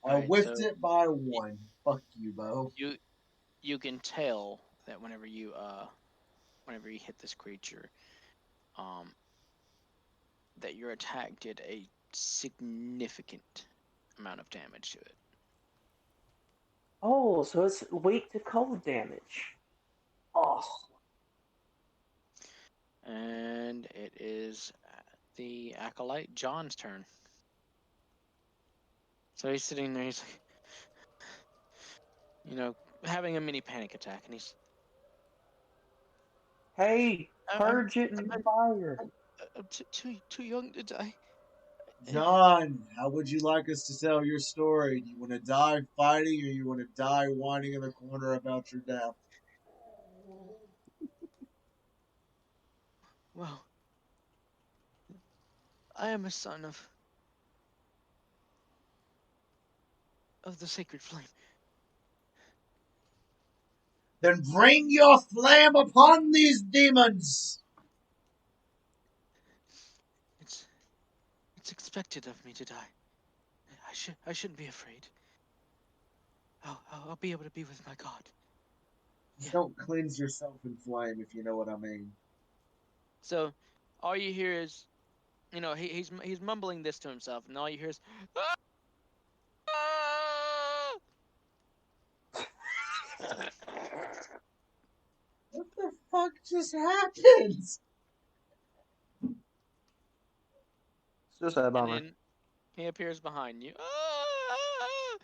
Speaker 7: I
Speaker 2: Alright,
Speaker 7: whiffed
Speaker 2: so
Speaker 7: it by 1. Fuck you, Bo.
Speaker 2: you can tell that whenever you hit this creature, that your attack did a significant amount of damage to it.
Speaker 4: Oh, so it's weak to cold damage. Awesome.
Speaker 2: And it is the acolyte John's turn. So he's sitting there, he's like, having a mini panic attack, and he's
Speaker 4: Hey,
Speaker 2: I'm
Speaker 4: purge it in
Speaker 2: I'm,
Speaker 4: fire.
Speaker 2: I'm too young to die.
Speaker 7: John, how would you like us to tell your story? Do you want to die fighting or you want to die whining in the corner about your death?
Speaker 2: Well, I am a son of the sacred flame.
Speaker 7: Then bring your flame upon these demons!
Speaker 2: It's expected of me to die. I shouldn't be afraid. I'll be able to be with my God.
Speaker 7: Just
Speaker 2: Yeah.
Speaker 7: don't cleanse yourself in flame, if you know what I mean.
Speaker 2: So, all you hear is, he's mumbling this to himself, and all you hear is, "Ah! Ah!"
Speaker 7: What the fuck just happened?
Speaker 4: Suicide
Speaker 2: And
Speaker 4: bomber.
Speaker 2: then he appears behind you. Ah!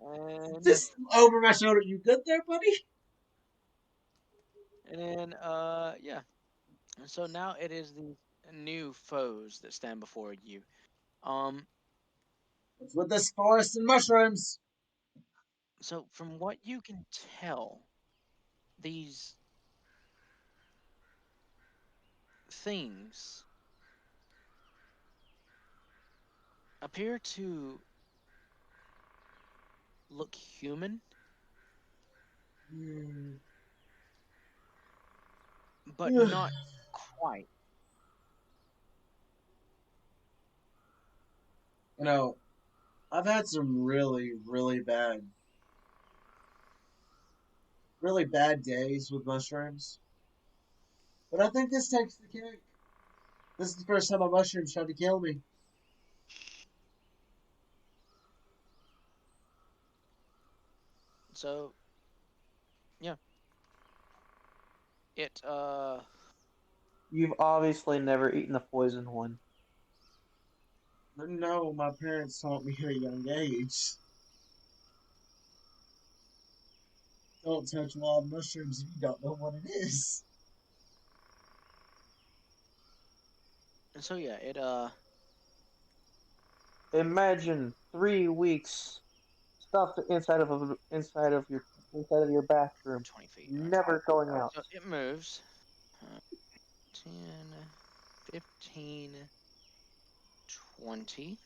Speaker 2: And
Speaker 7: Just over my shoulder. You good there, buddy?
Speaker 2: then yeah. And so now it is the new foes that stand before you.
Speaker 7: What's with this forest and mushrooms?
Speaker 2: So from what you can tell, these things appear to look human, but not quite.
Speaker 7: You know, I've had some really bad days with mushrooms. But I think this takes the cake. This is the first time a mushroom tried to kill me.
Speaker 2: So yeah, it
Speaker 4: You've obviously never eaten a poison one.
Speaker 7: No, my parents taught me at a young age. Don't touch wild mushrooms if you don't know what it is.
Speaker 2: so yeah, it
Speaker 4: Imagine 3 weeks stuffed inside of your bathroom,
Speaker 2: 20 feet. All right.
Speaker 4: never going out.
Speaker 2: So it moves. 10, 15, 20.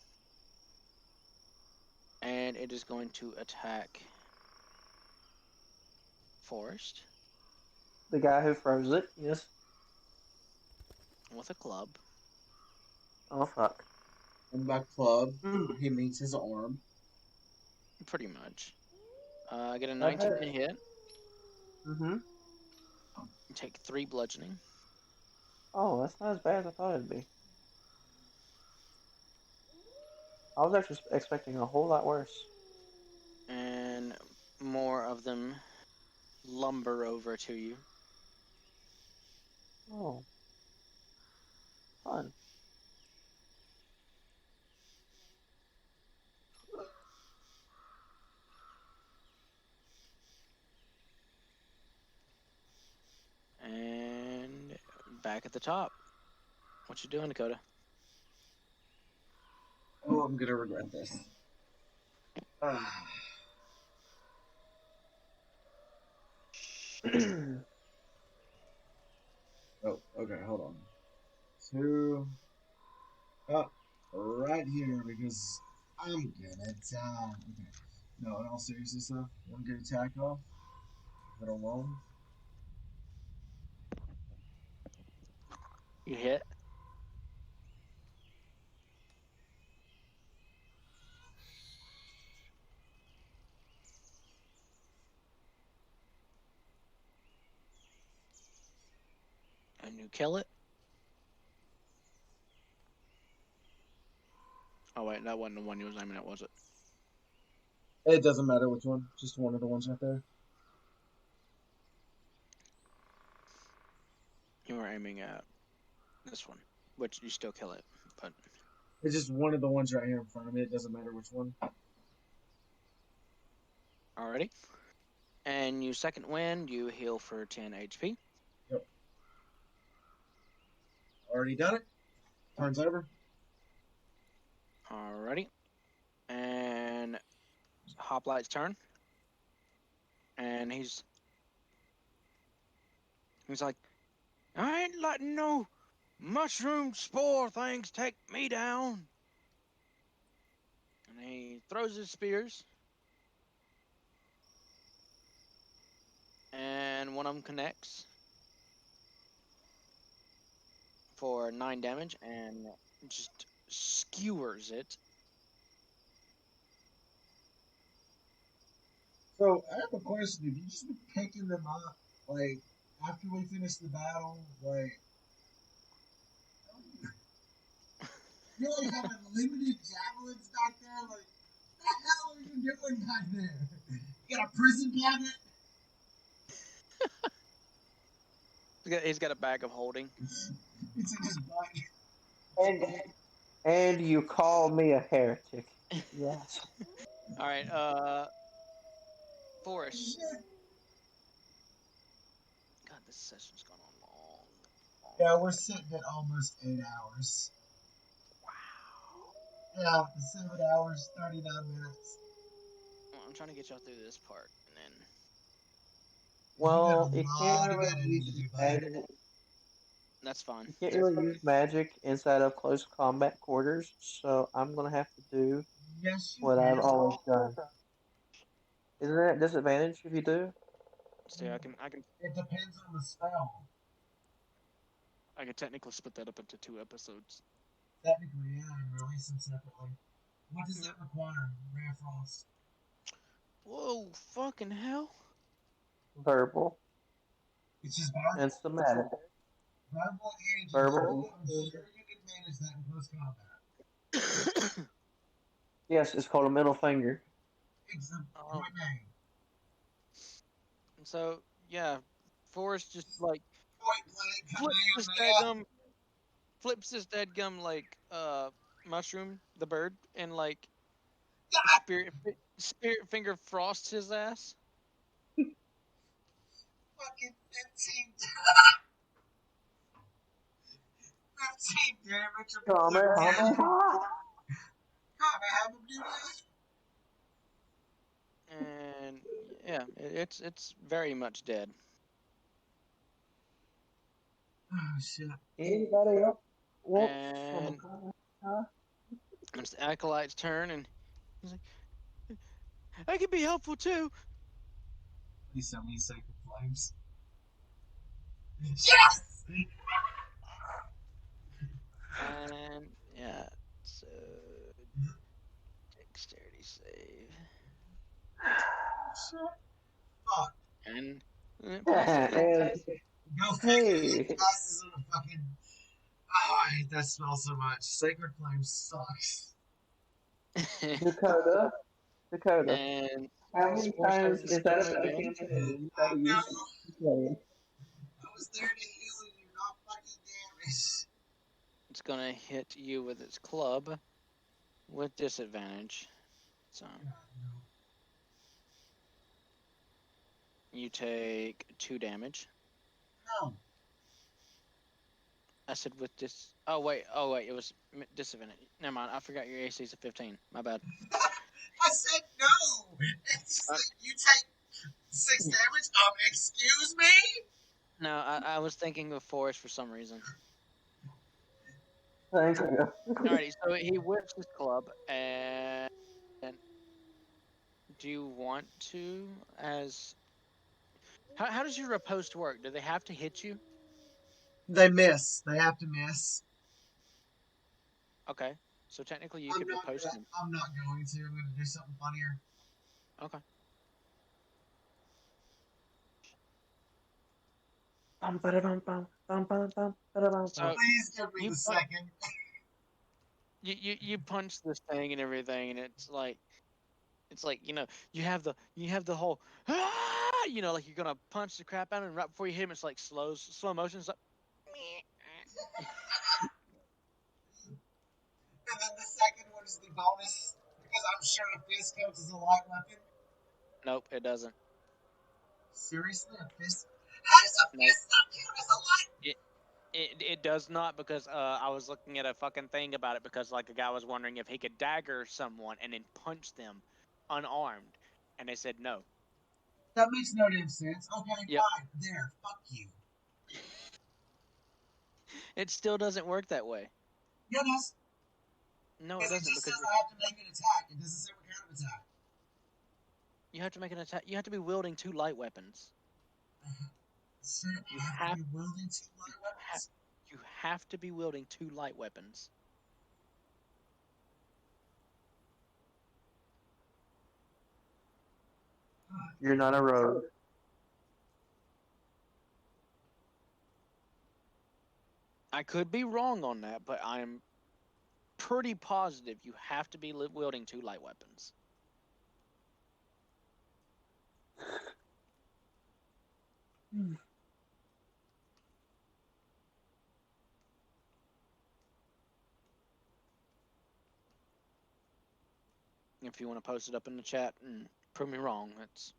Speaker 2: And it is going to attack Forest
Speaker 4: The guy who froze it, yes.
Speaker 2: with a club.
Speaker 4: Oh fuck.
Speaker 7: And by club, he means his arm.
Speaker 2: Pretty much. I get a
Speaker 4: I've
Speaker 2: 19
Speaker 4: had.
Speaker 2: to hit.
Speaker 4: Mm-hmm.
Speaker 2: Take 3 bludgeoning.
Speaker 4: Oh, that's not as bad as I thought it'd be. I was actually expecting a whole lot worse.
Speaker 2: And more of them lumber over to you.
Speaker 4: Oh, fun.
Speaker 2: back at the top. What you doing, Dakota?
Speaker 7: Oh, I'm gonna regret this. Oh, okay, hold on. Two. Oh, right here because I'm gonna die. Okay. No, in all seriousness though, one good attack off. That alone.
Speaker 2: You hit. And you kill it. Oh wait, that wasn't the one you was aiming at, was it?
Speaker 7: It doesn't matter which one, just one of the ones right there.
Speaker 2: You were aiming at this one, which you still kill it, but
Speaker 7: It's just one of the ones right here in front of me. It doesn't matter which one.
Speaker 2: alrighty. And you second wind, you heal for 10 HP.
Speaker 7: Yep. Already done it. Turns over.
Speaker 2: Alrighty. And Hoplight's turn. And he's like, I ain't letting no mushroom spore things take me down. And he throws his spears. And one of them connects for 9 damage and just skewers it.
Speaker 7: So I have a question. Have you just been picking them up, like after we finish the battle? Like, you like have unlimited javelins back there. Like, what the hell are you doing back there? You got a prison cabinet?
Speaker 2: He's got a bag of holding.
Speaker 7: It's in his body.
Speaker 4: And you call me a heretic. Yes.
Speaker 2: Alright, Forest. God, this session's gone on long.
Speaker 7: Yeah, we're sitting at almost 8 hours.
Speaker 2: Wow.
Speaker 7: Yeah, 7 hours, 39 minutes.
Speaker 2: Well, I'm trying to get y'all through this part, and then
Speaker 4: Well,
Speaker 7: You
Speaker 4: you
Speaker 7: got a
Speaker 4: can't
Speaker 7: lot of
Speaker 4: really
Speaker 7: editing to
Speaker 4: use
Speaker 7: do, buddy.
Speaker 4: magic.
Speaker 2: that's fine.
Speaker 4: You can't really use magic inside of close combat quarters, so I'm gonna have to do
Speaker 7: Yes, you
Speaker 4: what I've
Speaker 7: can.
Speaker 4: always done. Isn't that a disadvantage if you do?
Speaker 2: See, I can
Speaker 7: It depends on the spell.
Speaker 2: technically split that up into 2 episodes.
Speaker 7: Technically, yeah, and release them separately. What does
Speaker 2: Yep.
Speaker 7: that require? Rare Frost.
Speaker 2: Whoa, fucking hell!
Speaker 4: Verbal
Speaker 7: It's just
Speaker 4: and
Speaker 7: verbal.
Speaker 4: somatic.
Speaker 7: Verbal and
Speaker 4: Verbal.
Speaker 7: I'm sure you can manage that in close combat.
Speaker 4: Yes, it's called a middle finger.
Speaker 7: It's a
Speaker 2: um,
Speaker 7: point name.
Speaker 2: so yeah, Forrest just like
Speaker 7: Point blank
Speaker 2: flips this
Speaker 7: command,
Speaker 2: dadgum, like mushroom, the bird, and like spirit finger frosts his ass.
Speaker 7: fucking 15 damage of
Speaker 4: Kamehameha.
Speaker 7: have him do that?
Speaker 2: And yeah, it's very much dead.
Speaker 7: Oh shit.
Speaker 4: Anybody else? Whoops. From a
Speaker 2: And
Speaker 4: Kamehameha?
Speaker 2: it's the acolyte's turn, and he's like, I can be helpful too.
Speaker 7: Please send me sacred flames. Yes!
Speaker 2: And yeah, so dexterity save.
Speaker 7: Shit. Fuck.
Speaker 2: And
Speaker 4: And
Speaker 7: Go figure.
Speaker 4: hey,
Speaker 7: It passes on a fucking. Oh, I hate that smell so much. Sacred flame sucks.
Speaker 4: Dakota,
Speaker 2: and
Speaker 4: how many
Speaker 2: Force has
Speaker 4: times
Speaker 2: a
Speaker 4: is that
Speaker 2: skill
Speaker 4: a
Speaker 2: move
Speaker 4: bad
Speaker 2: in.
Speaker 4: campaign? You
Speaker 7: I
Speaker 4: gotta
Speaker 7: know.
Speaker 4: use flame.
Speaker 7: I was there to heal you, not fucking damage.
Speaker 2: It's gonna hit you with its club with disadvantage. So
Speaker 7: God, no.
Speaker 2: you take 2 damage.
Speaker 7: No.
Speaker 2: I said with this. Oh wait, it was disadvantage. Never mind. I forgot your AC is a 15. My bad.
Speaker 7: I said no. It's
Speaker 2: Uh,
Speaker 7: like you take 6 damage. Excuse me.
Speaker 2: No, I was thinking of Forest for some reason.
Speaker 4: Thank you.
Speaker 2: Alrighty, so he whips his club, and do you want to as how does your riposte work? Do they have to hit you?
Speaker 7: They miss. They have to miss.
Speaker 2: Okay, so technically you could riposte them.
Speaker 7: I'm not going to. I'm going to do something funnier.
Speaker 2: Okay. So
Speaker 7: Please give me
Speaker 2: you
Speaker 7: the
Speaker 2: punch,
Speaker 7: second.
Speaker 2: you punch this thing and everything, and it's like you have the whole like you're gonna punch the crap out of him, and right before you hit him, it's like slow motion. It's like
Speaker 7: And then the second one is the bonus because I'm sure a fist counts as a light weapon.
Speaker 2: nope, it doesn't.
Speaker 7: Seriously, a fist? How does a
Speaker 2: Nope.
Speaker 7: fist not count as a light?
Speaker 2: It does not because I was looking at a fucking thing about it because like a guy was wondering if he could dagger someone and then punch them unarmed, and they said no.
Speaker 7: That makes no damn sense. Okay,
Speaker 2: Yep.
Speaker 7: fine. There. Fuck you.
Speaker 2: It still doesn't work that way.
Speaker 7: Yeah, it does.
Speaker 2: No, it
Speaker 7: Because it
Speaker 2: doesn't
Speaker 7: just
Speaker 2: because
Speaker 7: says I have to make an attack. It doesn't say what kind of attack.
Speaker 2: you have to make an attack. You have to be wielding two light weapons.
Speaker 7: So
Speaker 2: You
Speaker 7: I have to
Speaker 2: have
Speaker 7: be wielding two
Speaker 2: you
Speaker 7: light
Speaker 2: have
Speaker 7: weapons?
Speaker 2: you have to be wielding two light weapons.
Speaker 4: You're not a rogue.
Speaker 2: I could be wrong on that, but I'm pretty positive you have to be wielding two light weapons. If you want to post it up in the chat and prove me wrong, that's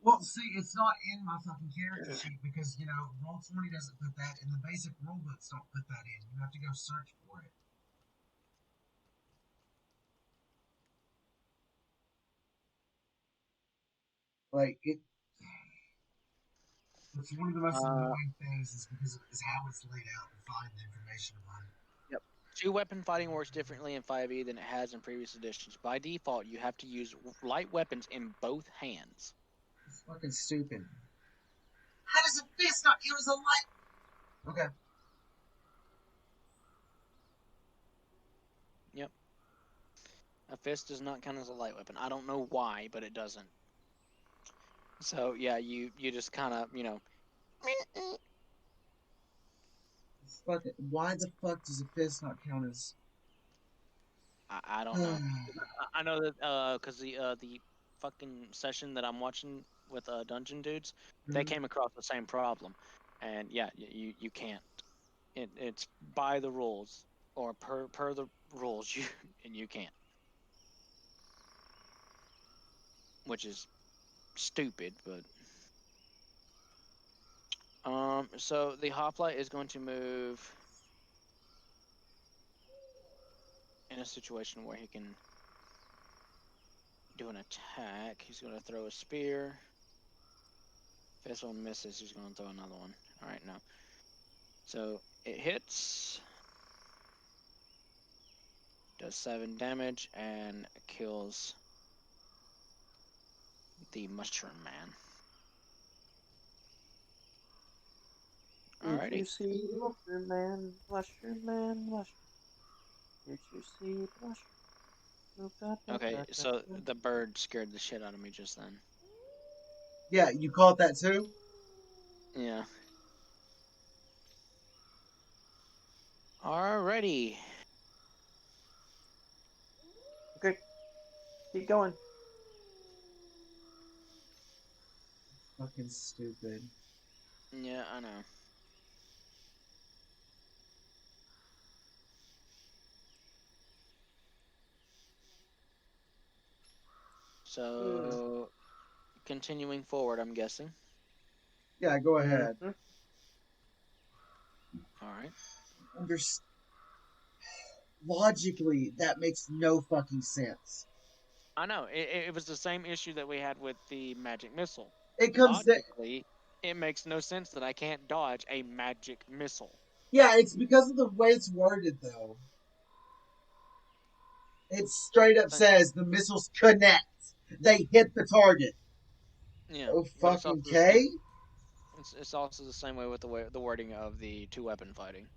Speaker 7: Well, see, it's not in my fucking character sheet because, Roll20 doesn't put that, and the basic rulebooks don't put that in. You have to go search for it. Like, it's one of the most annoying things is because of is how it's laid out and find the information about it.
Speaker 2: yep. Two weapon fighting works differently in 5e than it has in previous editions. By default, you have to use light weapons in both hands.
Speaker 7: It's fucking stupid. How does a fist not count as a light? Okay.
Speaker 2: Yep. A fist does not count as a light weapon. I don't know why, but it doesn't. So yeah, you just kind of
Speaker 7: It's fucking, why the fuck does a fist not count as?
Speaker 2: I don't know. I know that because the fucking session that I'm watching with Dungeon Dudes, they came across the same problem, and yeah, you can't. It's by the rules or per the rules you can't, which is stupid. But so the hoplite is going to move in a situation where he can do an attack. He's going to throw a spear. If this one misses, he's going to throw another one. All right, no. So it hits, does 7 damage, and kills the Mushroom Man.
Speaker 4: Did you
Speaker 2: Alrighty.
Speaker 4: see Mushroom Man, Mushroom Man, Mushroom? Did you see the mushroom?
Speaker 2: Okay, so the bird scared the shit out of me just then.
Speaker 7: Yeah, you caught that too?
Speaker 2: Yeah. Alrighty.
Speaker 4: Okay, keep going.
Speaker 7: Fucking stupid.
Speaker 2: Yeah, I know. So, continuing forward, I'm guessing.
Speaker 7: Yeah, go ahead.
Speaker 4: Mhm.
Speaker 2: right.
Speaker 7: Logically, that makes no fucking sense.
Speaker 2: I know it was the same issue that we had with the magic missile.
Speaker 7: It comes that
Speaker 2: Logically, it makes no sense that I can't dodge a magic missile.
Speaker 7: yeah, it's because of the way it's worded though. It straight up says the missiles connect. They hit the target.
Speaker 2: Yeah,
Speaker 7: Oh
Speaker 2: but it's
Speaker 7: fucking
Speaker 2: also the
Speaker 7: K?
Speaker 2: same. It's also the same way with the wording of the two weapon fighting.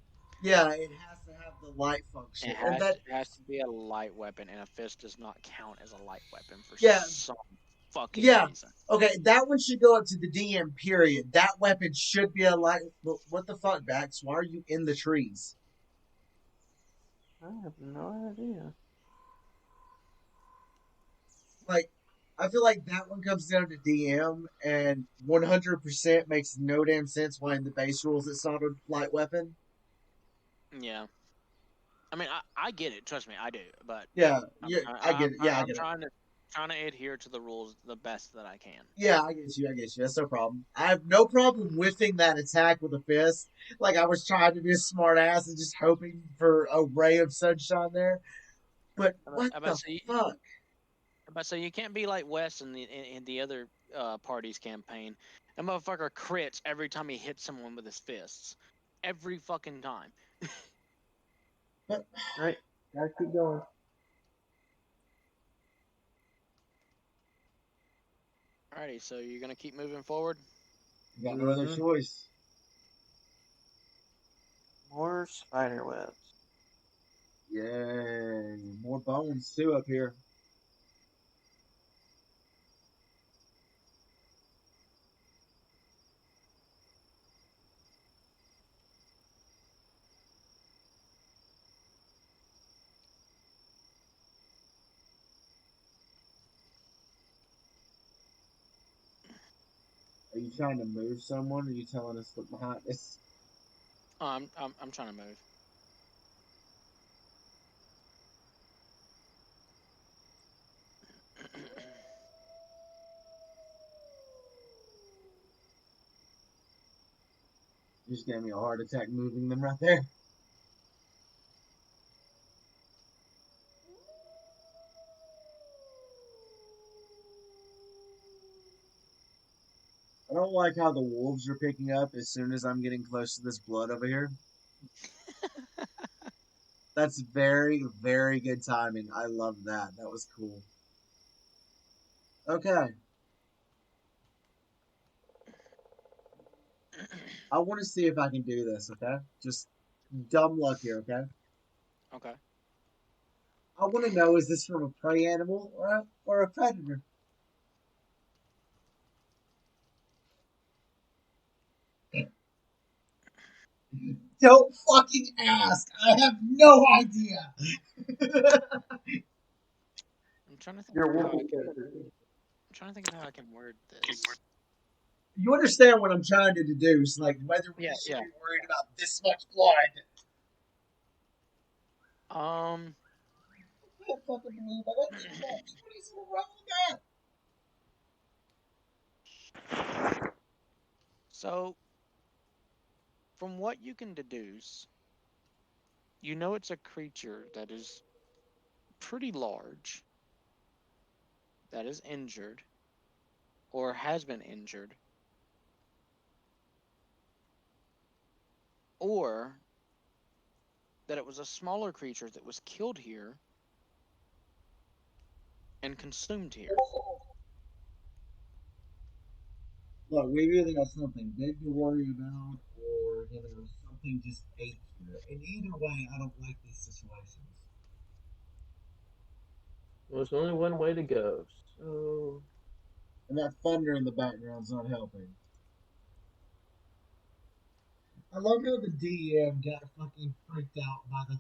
Speaker 7: Yeah, it has to have the light function.
Speaker 2: It
Speaker 7: And
Speaker 2: has
Speaker 7: that
Speaker 2: it has to be a light weapon, and a fist does not count as a light weapon for
Speaker 7: yeah,
Speaker 2: some fucking
Speaker 7: yeah.
Speaker 2: reason.
Speaker 7: Okay, that one should go up to the DM period. That weapon should be a light what the fuck, Bax? Why are you in the trees?
Speaker 4: I have no idea.
Speaker 7: Like I feel like that one comes down to DM and 100% makes no damn sense why in the base rules it's not a light weapon.
Speaker 2: Yeah. I mean, I get it. Trust me, I do. But
Speaker 7: Yeah,
Speaker 2: I'm
Speaker 7: yeah, I get it. Yeah, I
Speaker 2: I'm
Speaker 7: get it.
Speaker 2: trying to adhere to the rules the best that I can.
Speaker 7: Yeah, I get you. I get you. That's no problem. I have no problem whiffing that attack with a fist. Like I was trying to be a smart ass and just hoping for a ray of sunshine there. But what
Speaker 2: I about
Speaker 7: the
Speaker 2: to say,
Speaker 7: fuck?
Speaker 2: you can't be like Wes in the other party's campaign. That motherfucker crits every time he hits someone with his fists. Every fucking time.
Speaker 7: But
Speaker 4: Alright, gotta keep going.
Speaker 2: Alrighty, so you're gonna keep moving forward.
Speaker 7: you got no other choice.
Speaker 4: More spider webs.
Speaker 7: Yay! More bones too up here. Are you trying to move someone? Or are you telling us look behind us?
Speaker 2: Oh, I'm trying to move.
Speaker 7: You just gave me a heart attack moving them right there. I don't like how the wolves are picking up as soon as I'm getting close to this blood over here. That's very, very good timing. I love that. That was cool. Okay. I want to see if I can do this, okay? Just dumb luck here, okay?
Speaker 2: Okay.
Speaker 7: I want to know, is this from a prey animal or a predator? Don't fucking ask. I have no idea.
Speaker 2: I'm trying to think
Speaker 4: You're
Speaker 2: of how I
Speaker 4: wolf.
Speaker 2: can. I'm trying to think of how I can word this.
Speaker 7: You understand what I'm trying to deduce, like whether we
Speaker 2: Yeah,
Speaker 7: should
Speaker 2: yeah.
Speaker 7: be worried about this much blood.
Speaker 2: Um.
Speaker 7: I can't fucking believe I got 20s in a row with that.
Speaker 2: So, from what you can deduce, you know it's a creature that is pretty large, that is injured, or has been injured, or that it was a smaller creature that was killed here and consumed here.
Speaker 7: Look, we either got something big to worry about, or something just ate here. And either way, I don't like these situations.
Speaker 4: Well, there's only one way to go, so
Speaker 7: And that thunder in the background's not helping. I love how the DM got fucking freaked out by the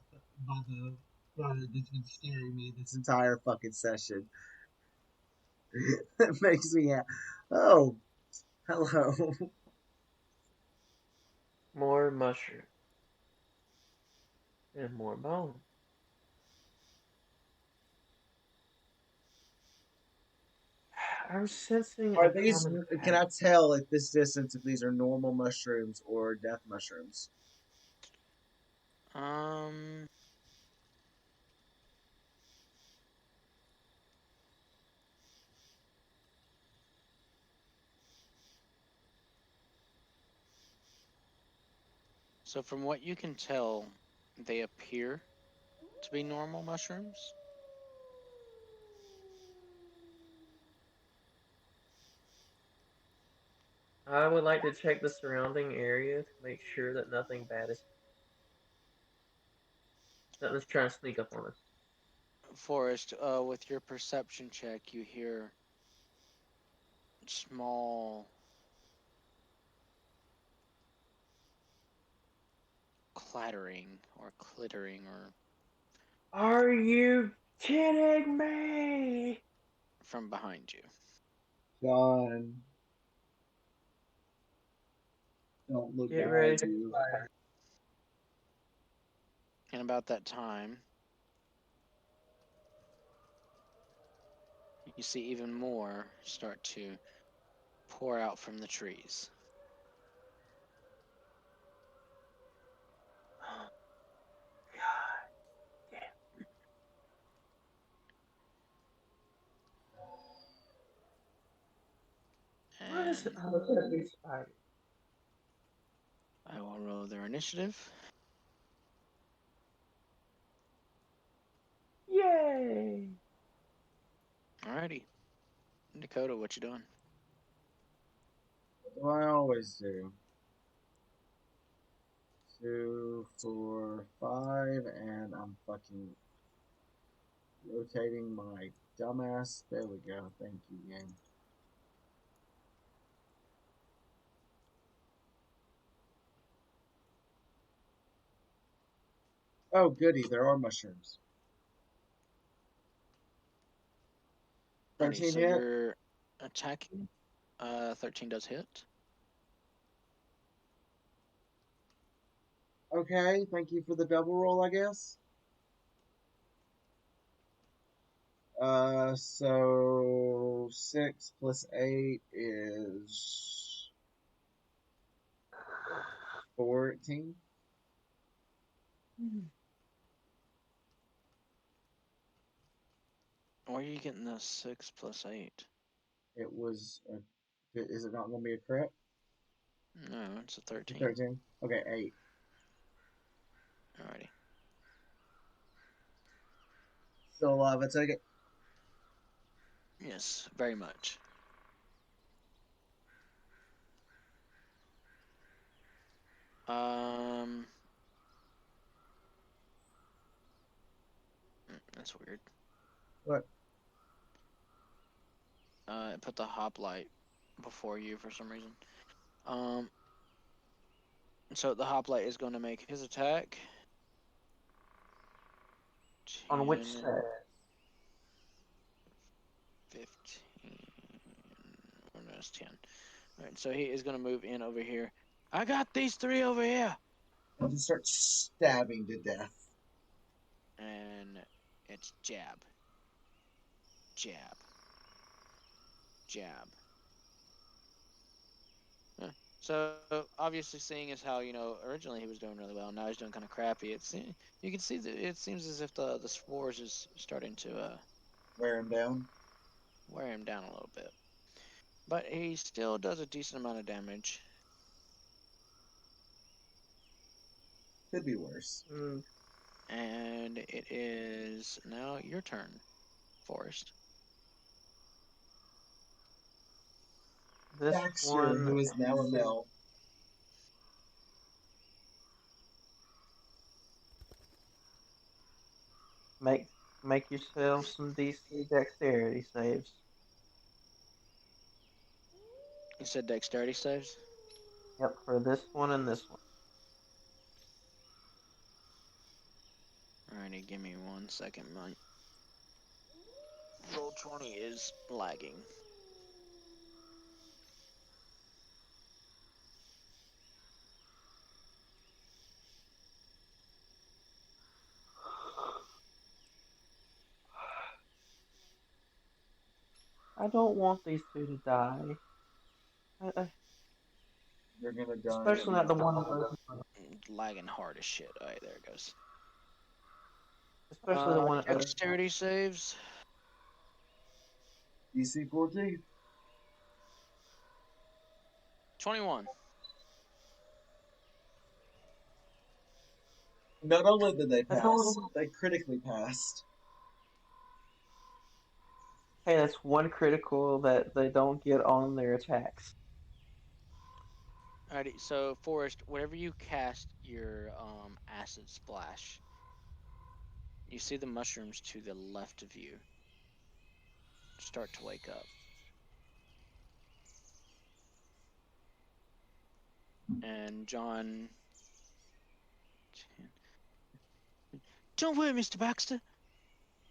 Speaker 7: bird that's been scaring me this entire fucking session. That makes me oh, hello.
Speaker 4: more mushroom and more bone. I'm sensing
Speaker 7: Are
Speaker 4: a
Speaker 7: these?
Speaker 4: common
Speaker 7: Can I
Speaker 4: pattern.
Speaker 7: tell at this distance if these are normal mushrooms or death mushrooms?
Speaker 2: Um. So from what you can tell, they appear to be normal mushrooms.
Speaker 4: I would like to check the surrounding area to make sure that nothing bad is nothing's trying to sneak up on us.
Speaker 2: Forest, with your perception check, you hear small clattering or clittering or
Speaker 4: Are you kidding me?
Speaker 2: from behind you.
Speaker 7: John, don't look
Speaker 4: Get ready
Speaker 7: behind
Speaker 4: to
Speaker 7: you.
Speaker 4: fire.
Speaker 2: And about that time, you see even more start to pour out from the trees.
Speaker 4: God damn. What is it?
Speaker 2: And
Speaker 4: Oh, it's these spiders.
Speaker 2: I will roll their initiative.
Speaker 4: Yay!
Speaker 2: Alrighty. Dakota, what you doing?
Speaker 7: What do I always do? 2, 4, 5, and I'm fucking rotating my dumbass. There we go. Thank you, game. Oh, goody. There are mushrooms.
Speaker 2: Alrighty,
Speaker 7: 13
Speaker 2: so
Speaker 7: hit.
Speaker 2: you're attacking. 13 does hit.
Speaker 7: Okay. Thank you for the double roll, I guess. So 6 plus 8 is 14.
Speaker 2: Where are you getting the 6 plus 8?
Speaker 7: It was. Is it not going to be a crit?
Speaker 2: No, it's a
Speaker 7: It's a
Speaker 2: 13.
Speaker 7: 13. Okay, 8.
Speaker 2: Alrighty.
Speaker 7: Still alive. I take it.
Speaker 2: Yes, very much. Um, that's weird.
Speaker 7: What?
Speaker 2: It put the hoplite before you for some reason. Um, so the hoplite is going to make his attack.
Speaker 4: On which
Speaker 2: 10,
Speaker 4: side?
Speaker 2: 15. Oh, no, it's 10. Alright, so he is going to move in over here. I got these 3 over here.
Speaker 7: And just start stabbing to death.
Speaker 2: And it's jab, jab, jab. So obviously, seeing as how originally he was doing really well, now he's doing kind of crappy. You can see that it seems as if the spores is starting to
Speaker 7: Wear him down.
Speaker 2: wear him down a little bit, but he still does a decent amount of damage.
Speaker 7: Could be worse.
Speaker 2: And it is now your turn, Forest.
Speaker 4: This
Speaker 7: Baxter,
Speaker 4: one
Speaker 7: who is now a
Speaker 4: has to
Speaker 7: male.
Speaker 4: make yourself some DC dexterity saves.
Speaker 2: You said dexterity saves.
Speaker 4: Yep, for this one and this one.
Speaker 2: Alrighty, give me 1 second. My roll 20 is lagging.
Speaker 4: I don't want these two to die.
Speaker 7: They're gonna die
Speaker 4: Especially not the
Speaker 7: anyway.
Speaker 4: one.
Speaker 2: lagging hard as shit. All right, there it goes.
Speaker 4: Especially the one at
Speaker 2: Dexterity saves.
Speaker 7: DC 14.
Speaker 2: 21.
Speaker 7: Not only did they
Speaker 4: That's
Speaker 7: pass,
Speaker 4: all.
Speaker 7: they critically passed.
Speaker 4: Hey, that's one critical that they don't get on their attacks.
Speaker 2: Alrighty, so Forrest, whenever you cast your acid splash, you see the mushrooms to the left of you start to wake up. And John, don't worry, Mr. Baxter.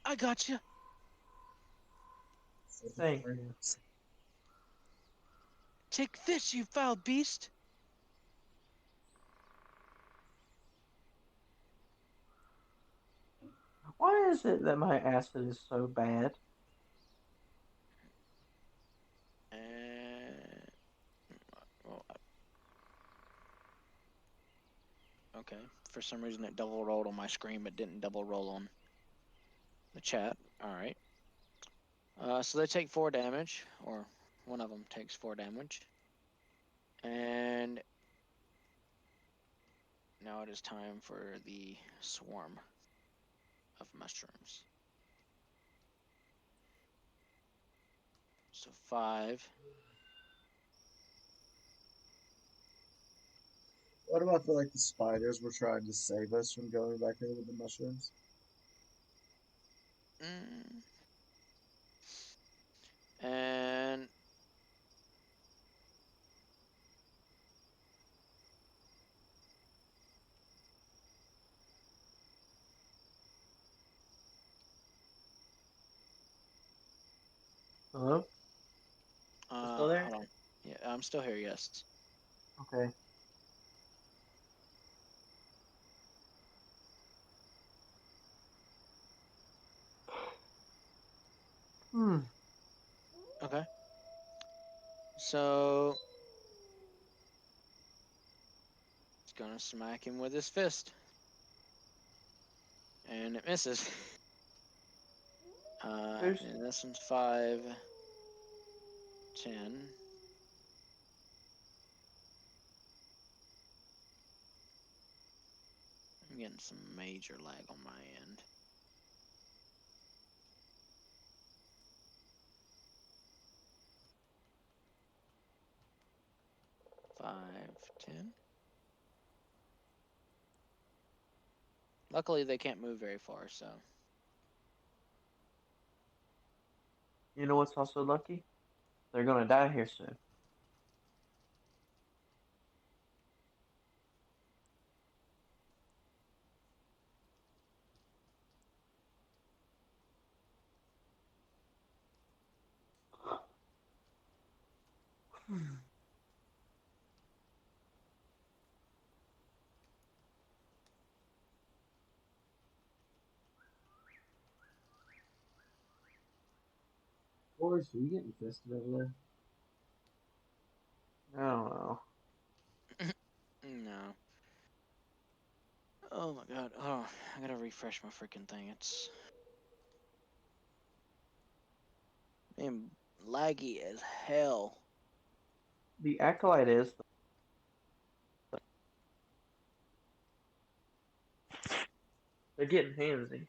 Speaker 2: I got you.
Speaker 4: Thank you.
Speaker 2: Take this, you foul beast.
Speaker 4: Why is it that my acid is so bad?
Speaker 2: And well, okay. For some reason, it double rolled on my screen, but didn't double roll on the chat. All right. So they take 4 damage, or one of them takes 4 damage. And now it is time for the swarm of mushrooms. So 5.
Speaker 7: Why do I feel like the spiders were trying to save us from going back there with the mushrooms?
Speaker 2: And
Speaker 4: Hello? You still there?
Speaker 2: hold on. Yeah, I'm still here. Yes.
Speaker 4: Okay.
Speaker 2: Okay. So he's gonna smack him with his fist, and it misses.
Speaker 4: Who's
Speaker 2: And this one's 5, 10. I'm getting some major lag on my end. 5, 10. Luckily, they can't move very far, so.
Speaker 4: you know what's also lucky? They're gonna die here soon.
Speaker 7: Forrest, are you getting fisted over there?
Speaker 4: I don't know.
Speaker 2: No. Oh my god. Oh, I gotta refresh my freaking thing. It's being laggy as hell.
Speaker 4: The acolyte is. They're getting handsy.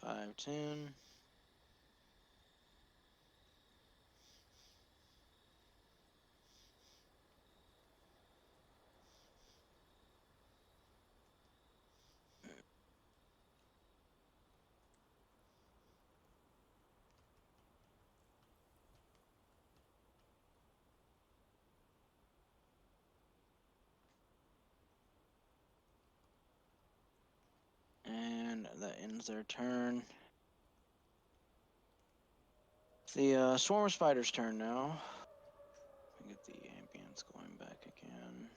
Speaker 2: 5, 10. And that ends their turn. It's the swarm of spiders' turn now. Get the ambience going back again.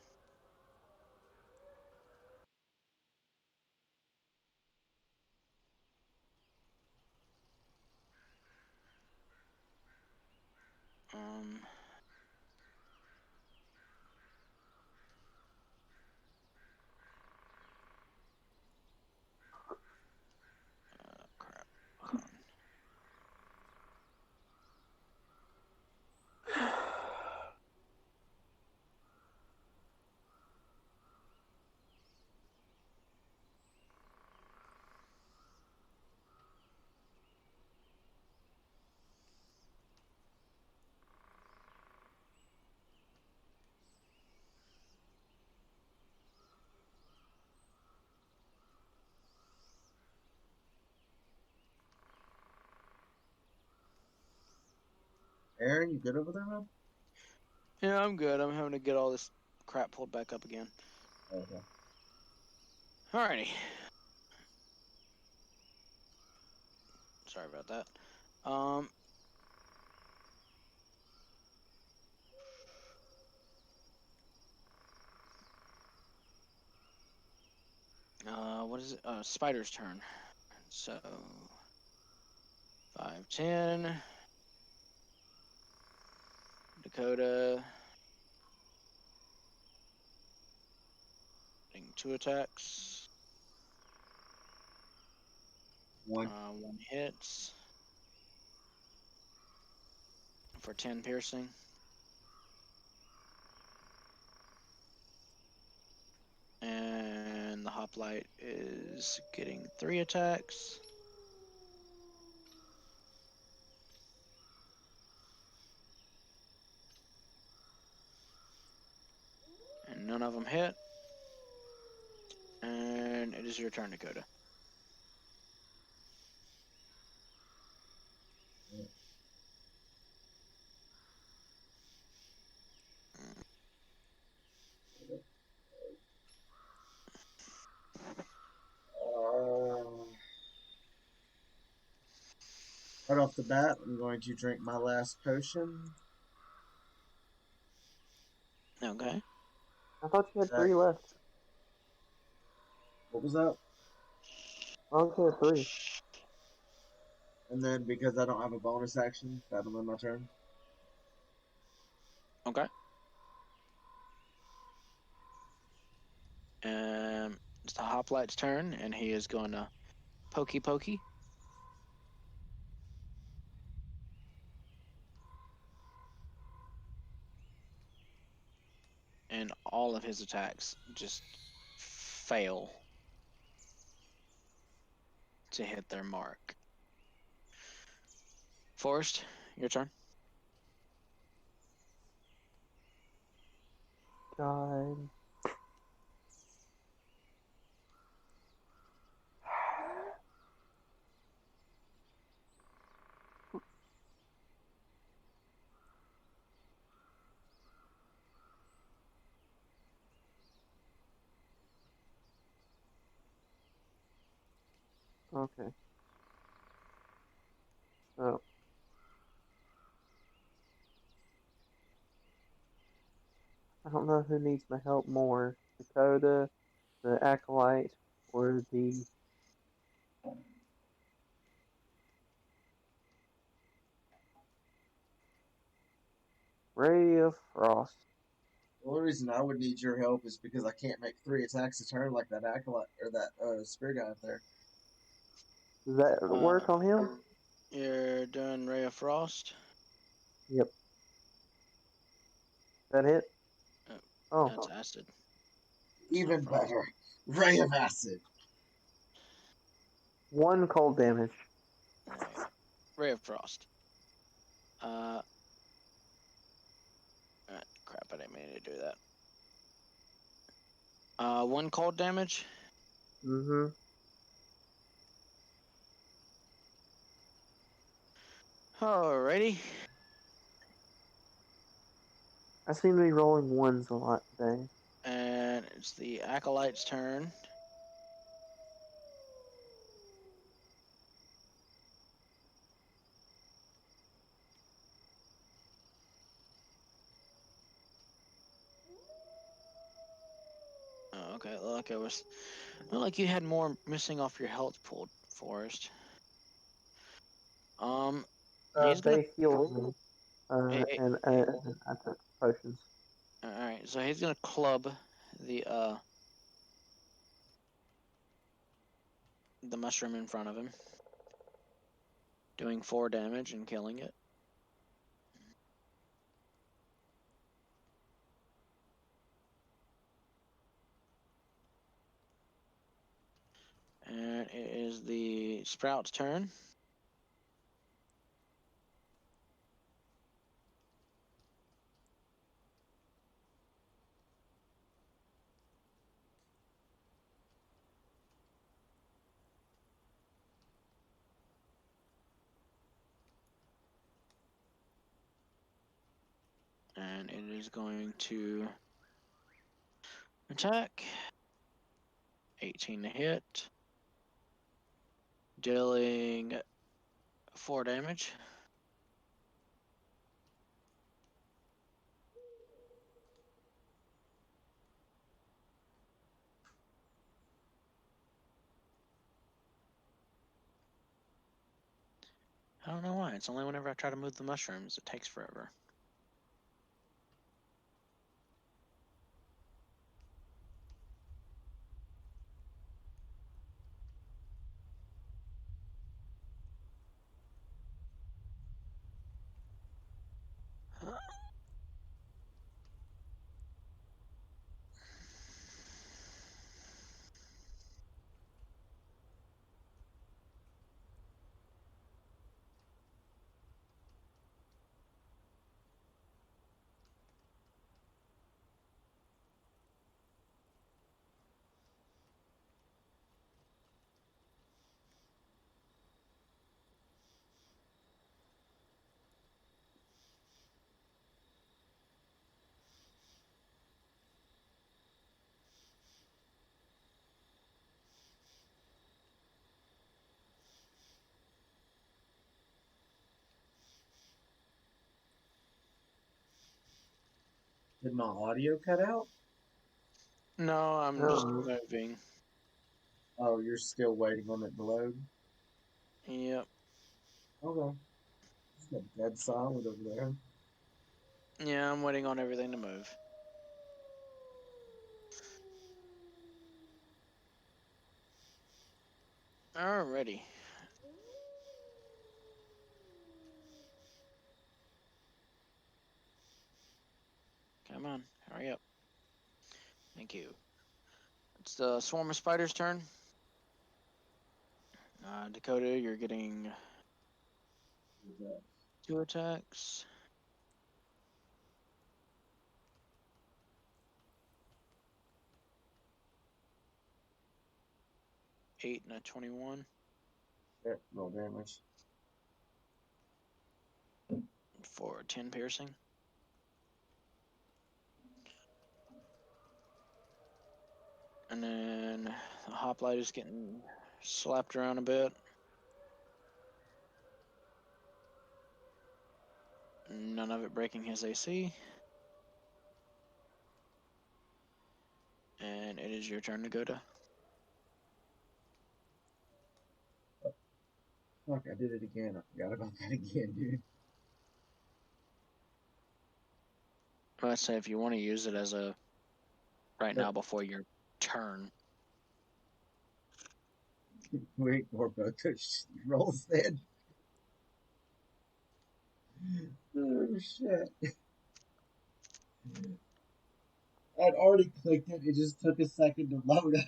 Speaker 2: Um. Crap. Hold on.
Speaker 7: Aaron, you good over there, man?
Speaker 2: Yeah, I'm good. I'm having to get all this crap pulled back up again.
Speaker 7: Okay.
Speaker 2: Alrighty. Sorry about that. What is it? Spider's turn. So 5, 10. Dakota. Getting 2 attacks.
Speaker 7: One.
Speaker 2: 1 hits. For 10 piercing. And the hoplite is getting 3 attacks. And none of them hit. And it is your turn, Dakota.
Speaker 7: Right off the bat, I'm going to drink my last potion.
Speaker 2: Okay.
Speaker 4: I thought you had
Speaker 7: That,
Speaker 4: 3 left.
Speaker 7: what was that?
Speaker 4: I only had 3.
Speaker 7: And then because I don't have a bonus action, that'll end my turn.
Speaker 2: Okay. It's the hoplite's turn, and he is going to pokey pokey. And all of his attacks just fail to hit their mark. Forrest, your turn.
Speaker 4: God. Okay. So I don't know who needs my help more, Dakota, the acolyte, or the ray of frost.
Speaker 7: The only reason I would need your help is because I can't make 3 attacks a turn like that acolyte or that spear guy up there.
Speaker 4: Does that work on him?
Speaker 2: You're doing Ray of Frost.
Speaker 4: Yep. That hit?
Speaker 2: Oh,
Speaker 4: Oh,
Speaker 2: that's acid. It's not
Speaker 7: Even
Speaker 2: frost.
Speaker 7: better. Ray of acid.
Speaker 4: 1 cold damage.
Speaker 2: Alright. Ray of Frost. Crap, I didn't mean to do that. 1 cold damage.
Speaker 4: Mm-hmm.
Speaker 2: Alrighty.
Speaker 4: I seem to be rolling 1s a lot today.
Speaker 2: And it's the Acolyte's turn. Oh, okay. Look, looked like you had more missing off your health pool, Forest. He's gonna.
Speaker 4: They healed me.
Speaker 2: eh, eh,
Speaker 4: And I took potions.
Speaker 2: all right, so he's gonna club the mushroom in front of him, doing 4 damage and killing it. And it is the Sprout's turn. And it is going to attack. 18 to hit. Dealing 4 damage. I don't know why. It's only whenever I try to move the mushrooms, it takes forever.
Speaker 7: Did my audio cut out?
Speaker 2: No, I'm just moving.
Speaker 7: Oh, you're still waiting on it to load?
Speaker 2: Yep.
Speaker 7: Okay. It's got dead silent over there.
Speaker 2: Yeah, I'm waiting on everything to move. Alrighty. Come on, hurry up. Thank you. It's the Swarm of Spiders' turn. Dakota, you're getting 2 attacks. Eight and a 21
Speaker 7: Shit, roll damage.
Speaker 2: for 10 piercing. And then the hoplite is getting slapped around a bit. None of it breaking his AC. And it is your turn to go to.
Speaker 7: Fuck, I did it again. I forgot about that again, dude.
Speaker 2: Let's say if you want to use it as a right now before your turn.
Speaker 7: We ignore both those rolls then. Oh, shit. I'd already clicked it. It just took a second to load up.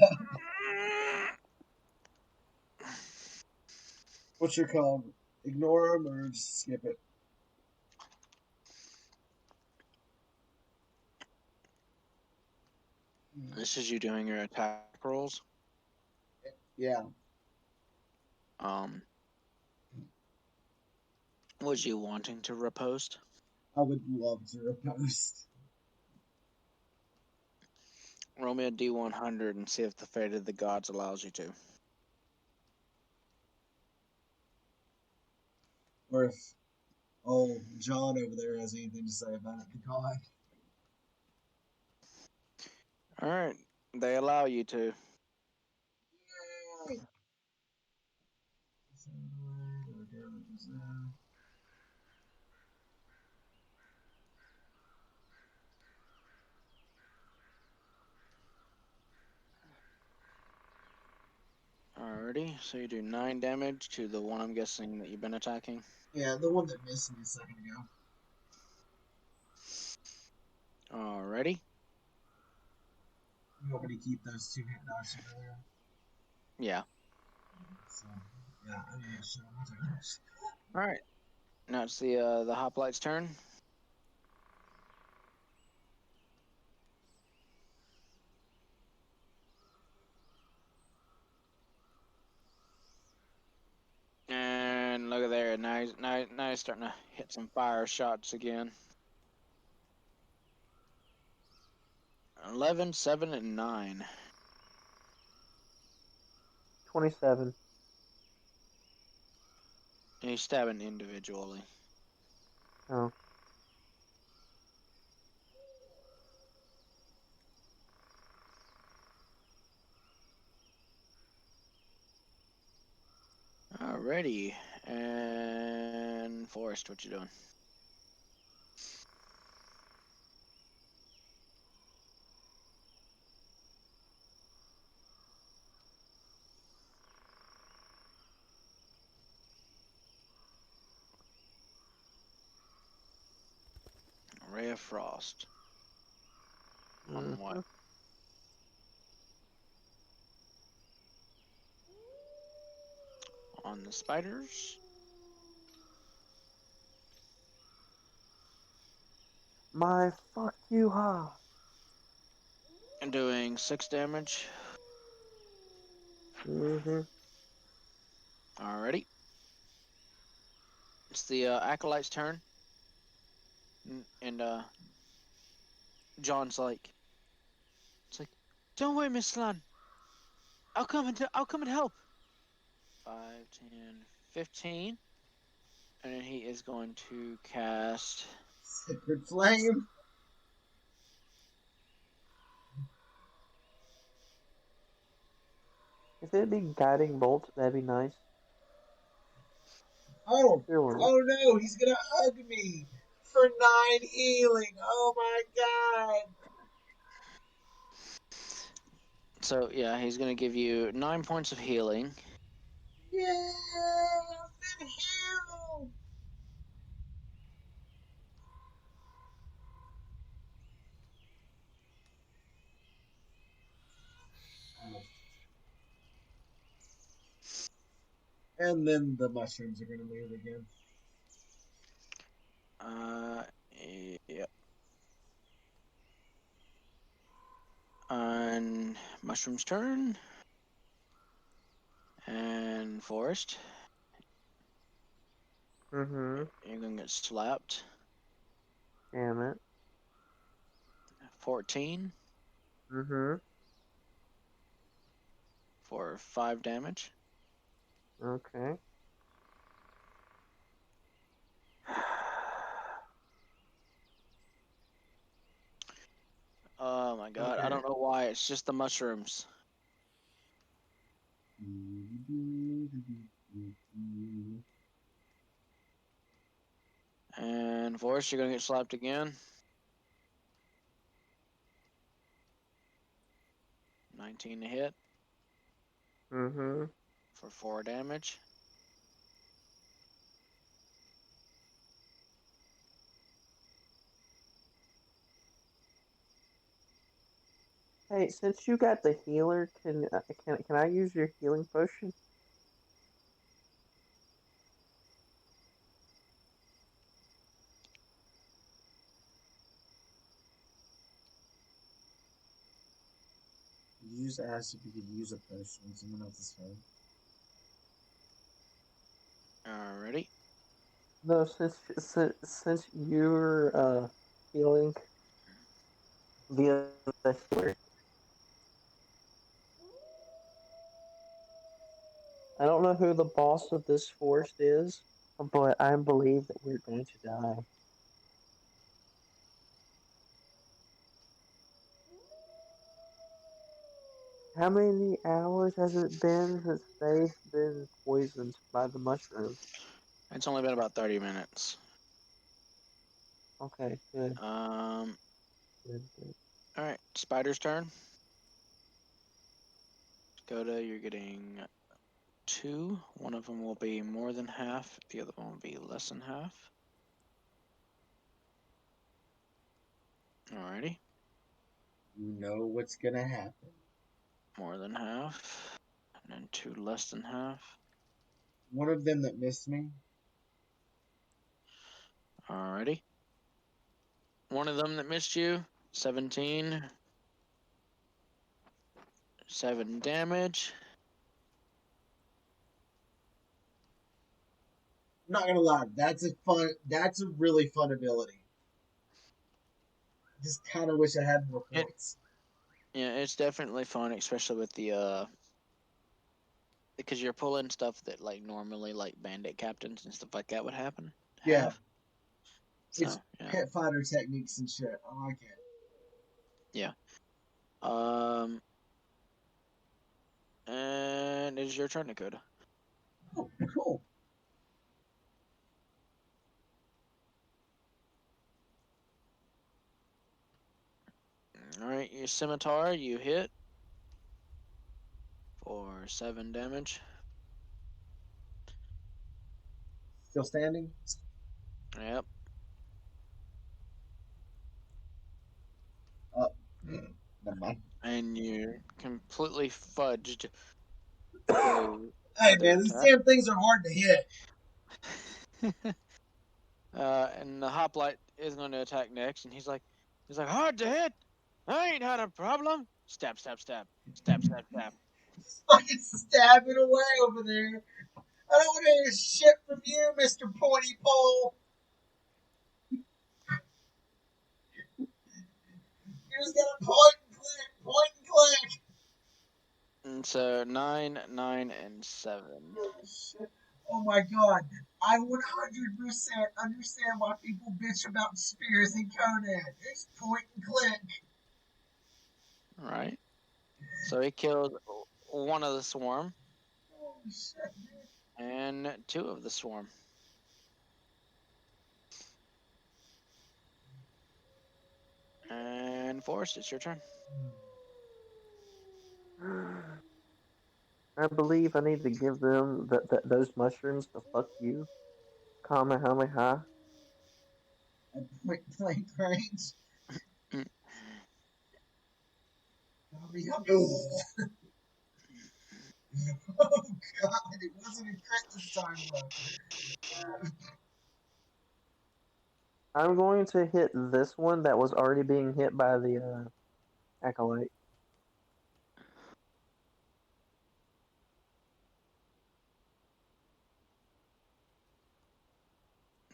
Speaker 7: What's your call? Ignore them or just skip it?
Speaker 2: This is you doing your attack rolls.
Speaker 7: Yeah,
Speaker 2: Was you wanting to riposte?
Speaker 7: I would love to repost.
Speaker 2: Roll me a D100 and see if the fate of the gods allows you to.
Speaker 7: Or if old John over there has anything to say about it, the god.
Speaker 2: All right, they allow you to.
Speaker 7: Yay!
Speaker 2: Alrighty, so you do 9 damage to the one I'm guessing that you've been attacking.
Speaker 7: Yeah, the one that missed me a second ago.
Speaker 2: Alrighty.
Speaker 7: You want me to keep those 2 hit dice from earlier?
Speaker 2: Yeah.
Speaker 7: So, yeah, I need to get shit on my tables.
Speaker 2: Alright. Now it's the hoplite's turn. And look at there, now he's starting to hit some fire shots again. 11, 7, and 9.
Speaker 4: 27.
Speaker 2: And he's stabbing individually.
Speaker 4: Oh.
Speaker 2: Alrighty. And Forrest, what you doing? Ray of Frost. On what? On the spiders?
Speaker 4: My fuck you, ha.
Speaker 2: And doing 6 damage.
Speaker 4: Mm-hmm.
Speaker 2: Alrighty. It's the Acolyte's turn. And John's like, it's like, don't worry, Miss Slan. I'll come and help. 5, 10, 15. And then he is going to cast
Speaker 7: Sacred Flame.
Speaker 4: If it'd be guiding bolt, that'd be nice.
Speaker 7: Oh,
Speaker 4: Sure.
Speaker 7: oh no, he's gonna hug me for 9 healing. Oh my god.
Speaker 2: So yeah, he's gonna give you 9 points of healing.
Speaker 7: Yeah, been healed. And then the mushrooms are gonna move again.
Speaker 2: Yep. On Mushroom's turn. And Forest.
Speaker 4: Mm-hmm.
Speaker 2: You're gonna get slapped.
Speaker 4: Damn it.
Speaker 2: 14
Speaker 4: Mm-hmm.
Speaker 2: for 5 damage.
Speaker 4: Okay.
Speaker 2: Oh my god, I
Speaker 4: Okay.
Speaker 2: don't know why, it's just the mushrooms. And Forrest, you're gonna get slapped again. 19 to hit
Speaker 4: Mm-hmm.
Speaker 2: for 4 damage.
Speaker 4: Hey, since you got the healer, can I use your healing potion?
Speaker 7: just asked if you could use a potion on someone else's phone.
Speaker 2: Alrighty.
Speaker 4: No, since you're healing via the healer, I don't know who the boss of this forest is, but I believe that we're going to die. How many hours has it been since they've been poisoned by the mushroom?
Speaker 2: It's only been about 30 minutes.
Speaker 4: Okay, good,
Speaker 2: Um.
Speaker 4: good, good.
Speaker 2: All right. Spider's turn. Dakota, you're getting 2. One of them will be more than half. The other one will be less than half. Alrighty.
Speaker 7: You know what's gonna happen.
Speaker 2: More than half. And then 2 less than half.
Speaker 7: One of them that missed me.
Speaker 2: Alrighty. One of them that missed you. 17. 7 damage.
Speaker 7: I'm not gonna lie, that's a really fun ability. Just kind of wish I had more
Speaker 2: It,
Speaker 7: points.
Speaker 2: yeah, it's definitely fun, especially with the because you're pulling stuff that like normally like bandit captains and stuff like that would happen.
Speaker 7: Yeah,
Speaker 2: So
Speaker 7: it's
Speaker 2: yeah.
Speaker 7: pet fighter techniques and shit. I like it.
Speaker 2: Yeah. And it is your turn, Dakota.
Speaker 7: Oh, cool.
Speaker 2: Alright, your scimitar, you hit for 7 damage.
Speaker 7: Still standing?
Speaker 2: Yep.
Speaker 7: Oh, never mind.
Speaker 2: And you completely fudged the
Speaker 7: Hey
Speaker 2: other
Speaker 7: man, these
Speaker 2: attack.
Speaker 7: damn things are hard to hit.
Speaker 2: And the hoplite is going to attack next, and he's like, hard to hit. I ain't had a problem. Stab, stab, stab, stab, stab, stab.
Speaker 7: Fucking stabbing away over there. I don't want to hear shit from you, Mr. Pointy Pole. You just got to point and click, point and click.
Speaker 2: And so 9, 9, and 7.
Speaker 7: Oh, shit. Oh my god. I 100% understand why people bitch about spears in Conan. It's point and click.
Speaker 2: All right. So he killed one of the swarm
Speaker 7: Oh shit, man.
Speaker 2: and 2 of the swarm. And Forrest, it's your turn.
Speaker 4: I believe I need to give them those mushrooms to fuck you. Kamehameha.
Speaker 7: At point blank range.
Speaker 2: Mm.
Speaker 7: Oh god, it wasn't a crit this time though.
Speaker 4: I'm going to hit this one that was already being hit by the acolyte.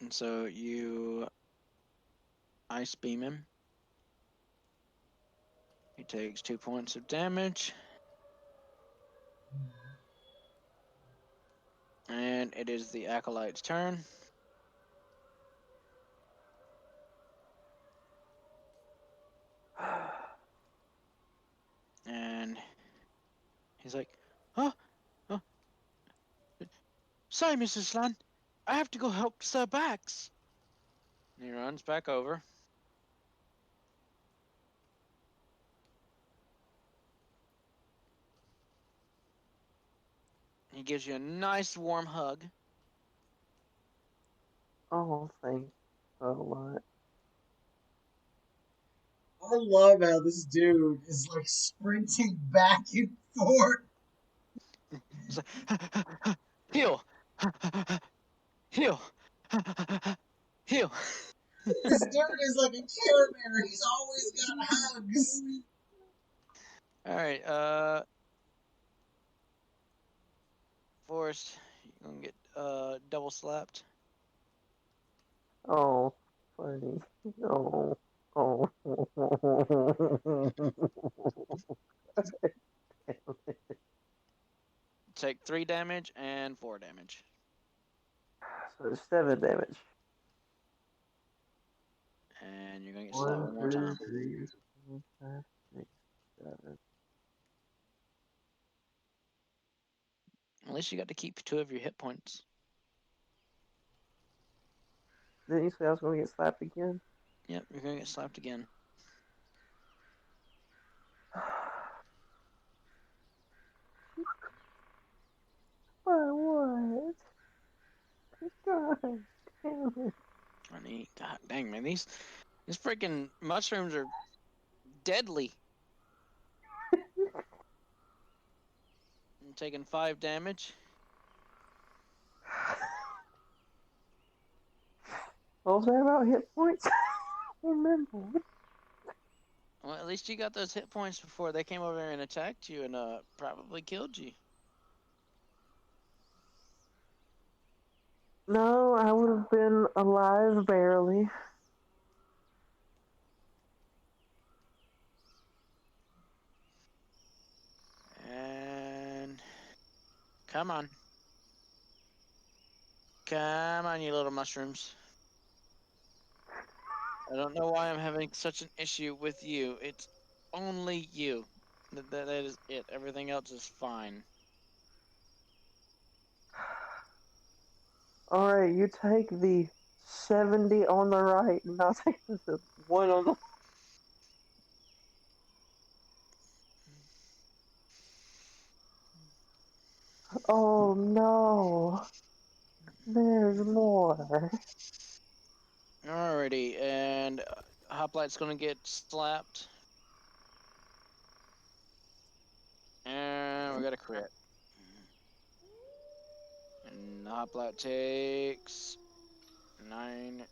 Speaker 2: And so you ice beam him. He takes 2 points of damage. And it is the acolyte's turn. And he's like, huh? Huh? Sorry, Mrs. Slan. I have to go help Sir Bax. And he runs back over. He gives you a nice warm hug.
Speaker 4: Oh, thanks a lot.
Speaker 7: I love how this dude is like sprinting back and forth.
Speaker 2: He's like, heal, heal, heal.
Speaker 7: This dude is like a care bear. He's always got hugs.
Speaker 2: All right. Forrest, you're gonna get double slapped.
Speaker 4: Oh, funny. Oh, oh.
Speaker 2: Take 3 damage and 4 damage.
Speaker 4: So it's 7 damage.
Speaker 2: And you're gonna get slapped one
Speaker 4: 1,
Speaker 2: more
Speaker 4: 2,
Speaker 2: time.
Speaker 4: 3, 4, 5, 6, 7.
Speaker 2: At least you got to keep 2 of your hit points.
Speaker 4: Didn't you say I was going to get slapped again?
Speaker 2: Yep, you're gonna get slapped again.
Speaker 4: What? God damn it.
Speaker 2: God dang, man, these freaking mushrooms are deadly. I'm taking 5 damage.
Speaker 4: What was that about hit points? I don't remember.
Speaker 2: Well, at least you got those hit points before they came over and attacked you and probably killed you.
Speaker 4: No, I would have been alive barely.
Speaker 2: And come on. Come on, you little mushrooms. I don't know why I'm having such an issue with you. It's only you. That is it. Everything else is fine.
Speaker 4: Alright, you take the 70 on the right, and I'll take the 1 on the. Oh no! There's more.
Speaker 2: Alrighty, and Hoplight's gonna get slapped. And we got a crit. And Hoplite takes 9.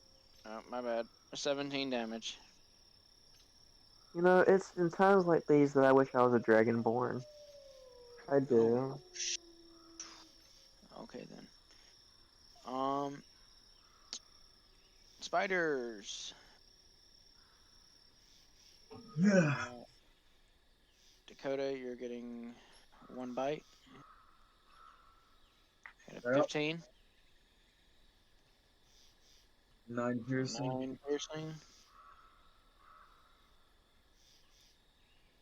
Speaker 2: Oh, my bad. 17 damage.
Speaker 4: You know, it's in times like these that I wish I was a dragonborn. I
Speaker 2: Oh,
Speaker 4: do.
Speaker 2: okay then. Spiders. Uh, Dakota, you're getting 1 bite. Got a
Speaker 7: Yep.
Speaker 2: 15.
Speaker 7: 9
Speaker 2: For
Speaker 7: piercing.
Speaker 2: 9 piercing.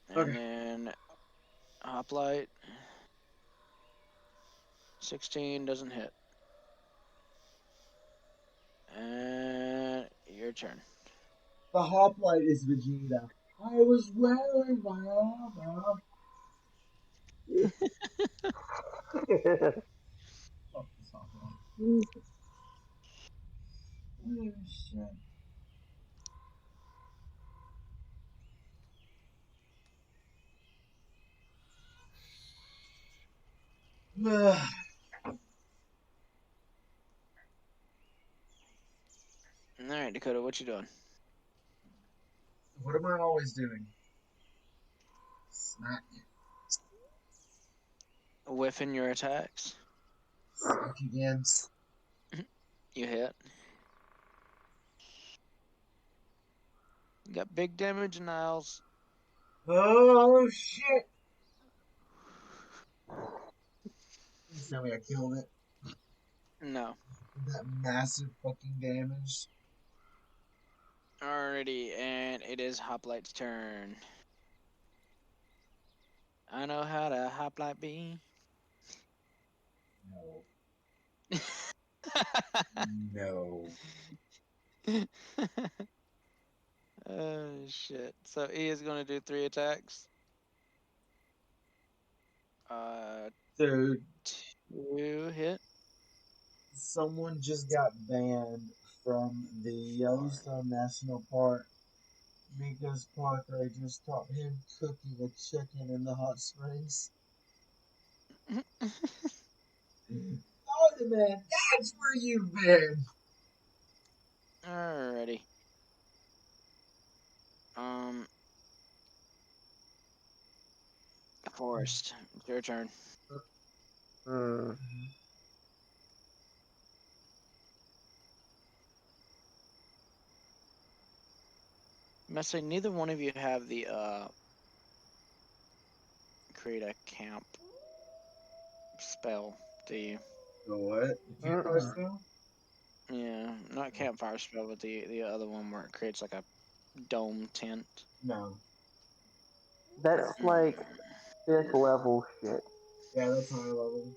Speaker 2: And
Speaker 7: Okay.
Speaker 2: then Hoplite. 16 doesn't hit. And your turn.
Speaker 7: The hoplite is Vegeta. I was wearing my armor. Fuck this hoplite. Oh shit.
Speaker 2: Alright, Dakota, what you doing?
Speaker 7: What am I always doing? Smack.
Speaker 2: Whiffing your attacks.
Speaker 7: Smack again.
Speaker 2: You hit. You got big damage denials.
Speaker 7: Oh shit! Please tell me I killed it.
Speaker 2: No.
Speaker 7: That massive fucking damage.
Speaker 2: Alrighty, and it is Hoplite's turn. I know how to Hoplite be.
Speaker 7: No. No.
Speaker 2: Oh shit. So he is gonna do 3 attacks.
Speaker 7: Dude,
Speaker 2: 2 hit.
Speaker 7: someone just got banned from the Yellowstone National Park because Parker just taught him cooking a chicken in the hot springs. Oh, man, that's where you've been.
Speaker 2: Alrighty. Forest, it's your turn.
Speaker 4: Hmm.
Speaker 2: I must say, neither one of you have the create a camp spell, do you?
Speaker 7: The what? The campfire
Speaker 4: Mm-mm.
Speaker 7: spell?
Speaker 2: Yeah, not campfire spell, but the other one where it creates like a dome tent.
Speaker 7: No.
Speaker 4: That's like 5th level shit.
Speaker 7: Yeah, that's high level.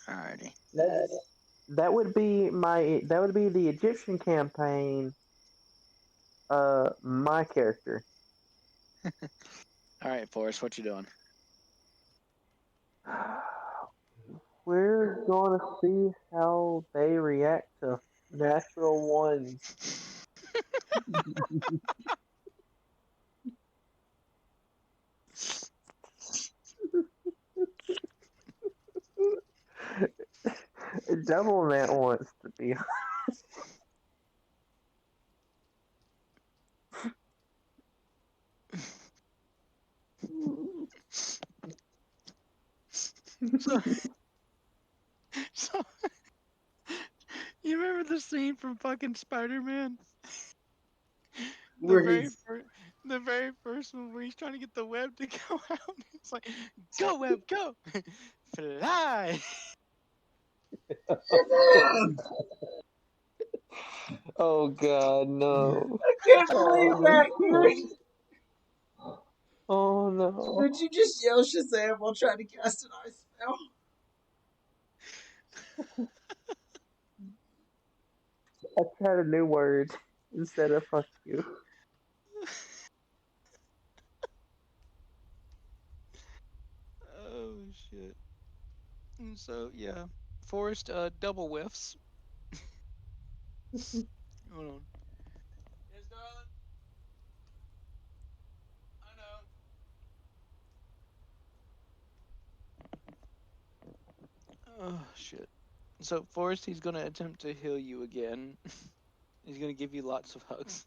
Speaker 2: Alrighty.
Speaker 4: That would be the Egyptian campaign. My character.
Speaker 2: Alright, Forrest, what you doing?
Speaker 4: We're gonna see how they react to natural ones. Double that wants to be.
Speaker 2: so, so, you remember the scene from fucking Spider-Man? The
Speaker 7: Where
Speaker 2: very
Speaker 7: he's
Speaker 2: first, the very first one where he's trying to get the web to go out. It's like, go web, go, fly.
Speaker 4: Oh God, no!
Speaker 7: I can't believe
Speaker 4: Oh,
Speaker 7: that, dude.
Speaker 4: oh no!
Speaker 7: Did you just yell Shazam while trying to cast an ice spell?
Speaker 4: I tried a new word instead of "fuck you."
Speaker 2: Oh shit. And so yeah, Forrest double whiffs. Hold on. Yes, darling. I know. Oh shit. So Forrest, he's gonna attempt to heal you again. He's gonna give you lots of hugs.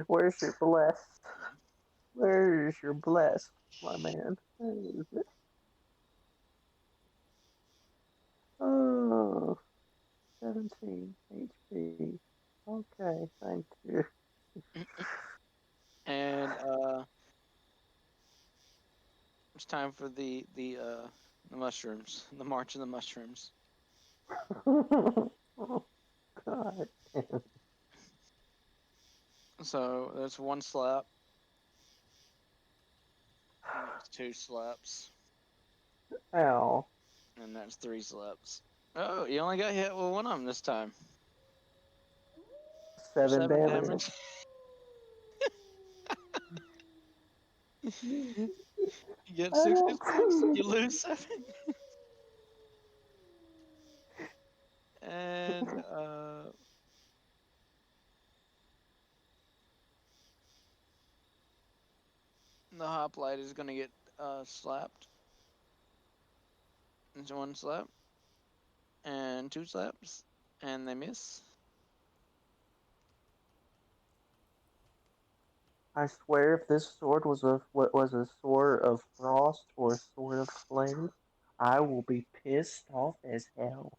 Speaker 4: Where's your blessed? Where's your blessed, my man? Where is it? Oh, 17 HP. Okay, thank you.
Speaker 2: And it's time for the mushrooms, the march of the mushrooms.
Speaker 4: Oh God.
Speaker 2: So that's one slap, and that's two slaps,
Speaker 4: Ow.
Speaker 2: and that's three slaps. Oh, you only got hit with one of them this time. For
Speaker 4: 7
Speaker 2: seven
Speaker 4: damage.
Speaker 2: damage. You get six hit points, you lose seven. And the hoplite is gonna get slapped. It's one slap and two slaps, and they miss.
Speaker 4: I swear, if this sword was a sword of frost or a sword of flame, I will be pissed off as hell.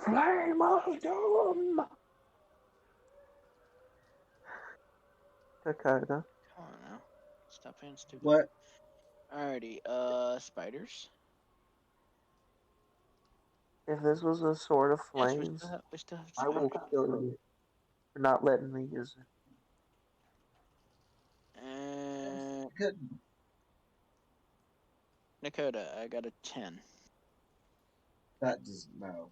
Speaker 4: Flame of doom. Dakota.
Speaker 2: Come on now, stop being stupid.
Speaker 7: What?
Speaker 2: Alrighty, spiders.
Speaker 4: If this was a sword of
Speaker 2: Yes,
Speaker 4: flames,
Speaker 2: we still have
Speaker 4: I will
Speaker 2: spiders.
Speaker 4: kill you for not letting me use it.
Speaker 2: And
Speaker 7: Couldn't.
Speaker 2: Dakota, I got a 10.
Speaker 7: That does no.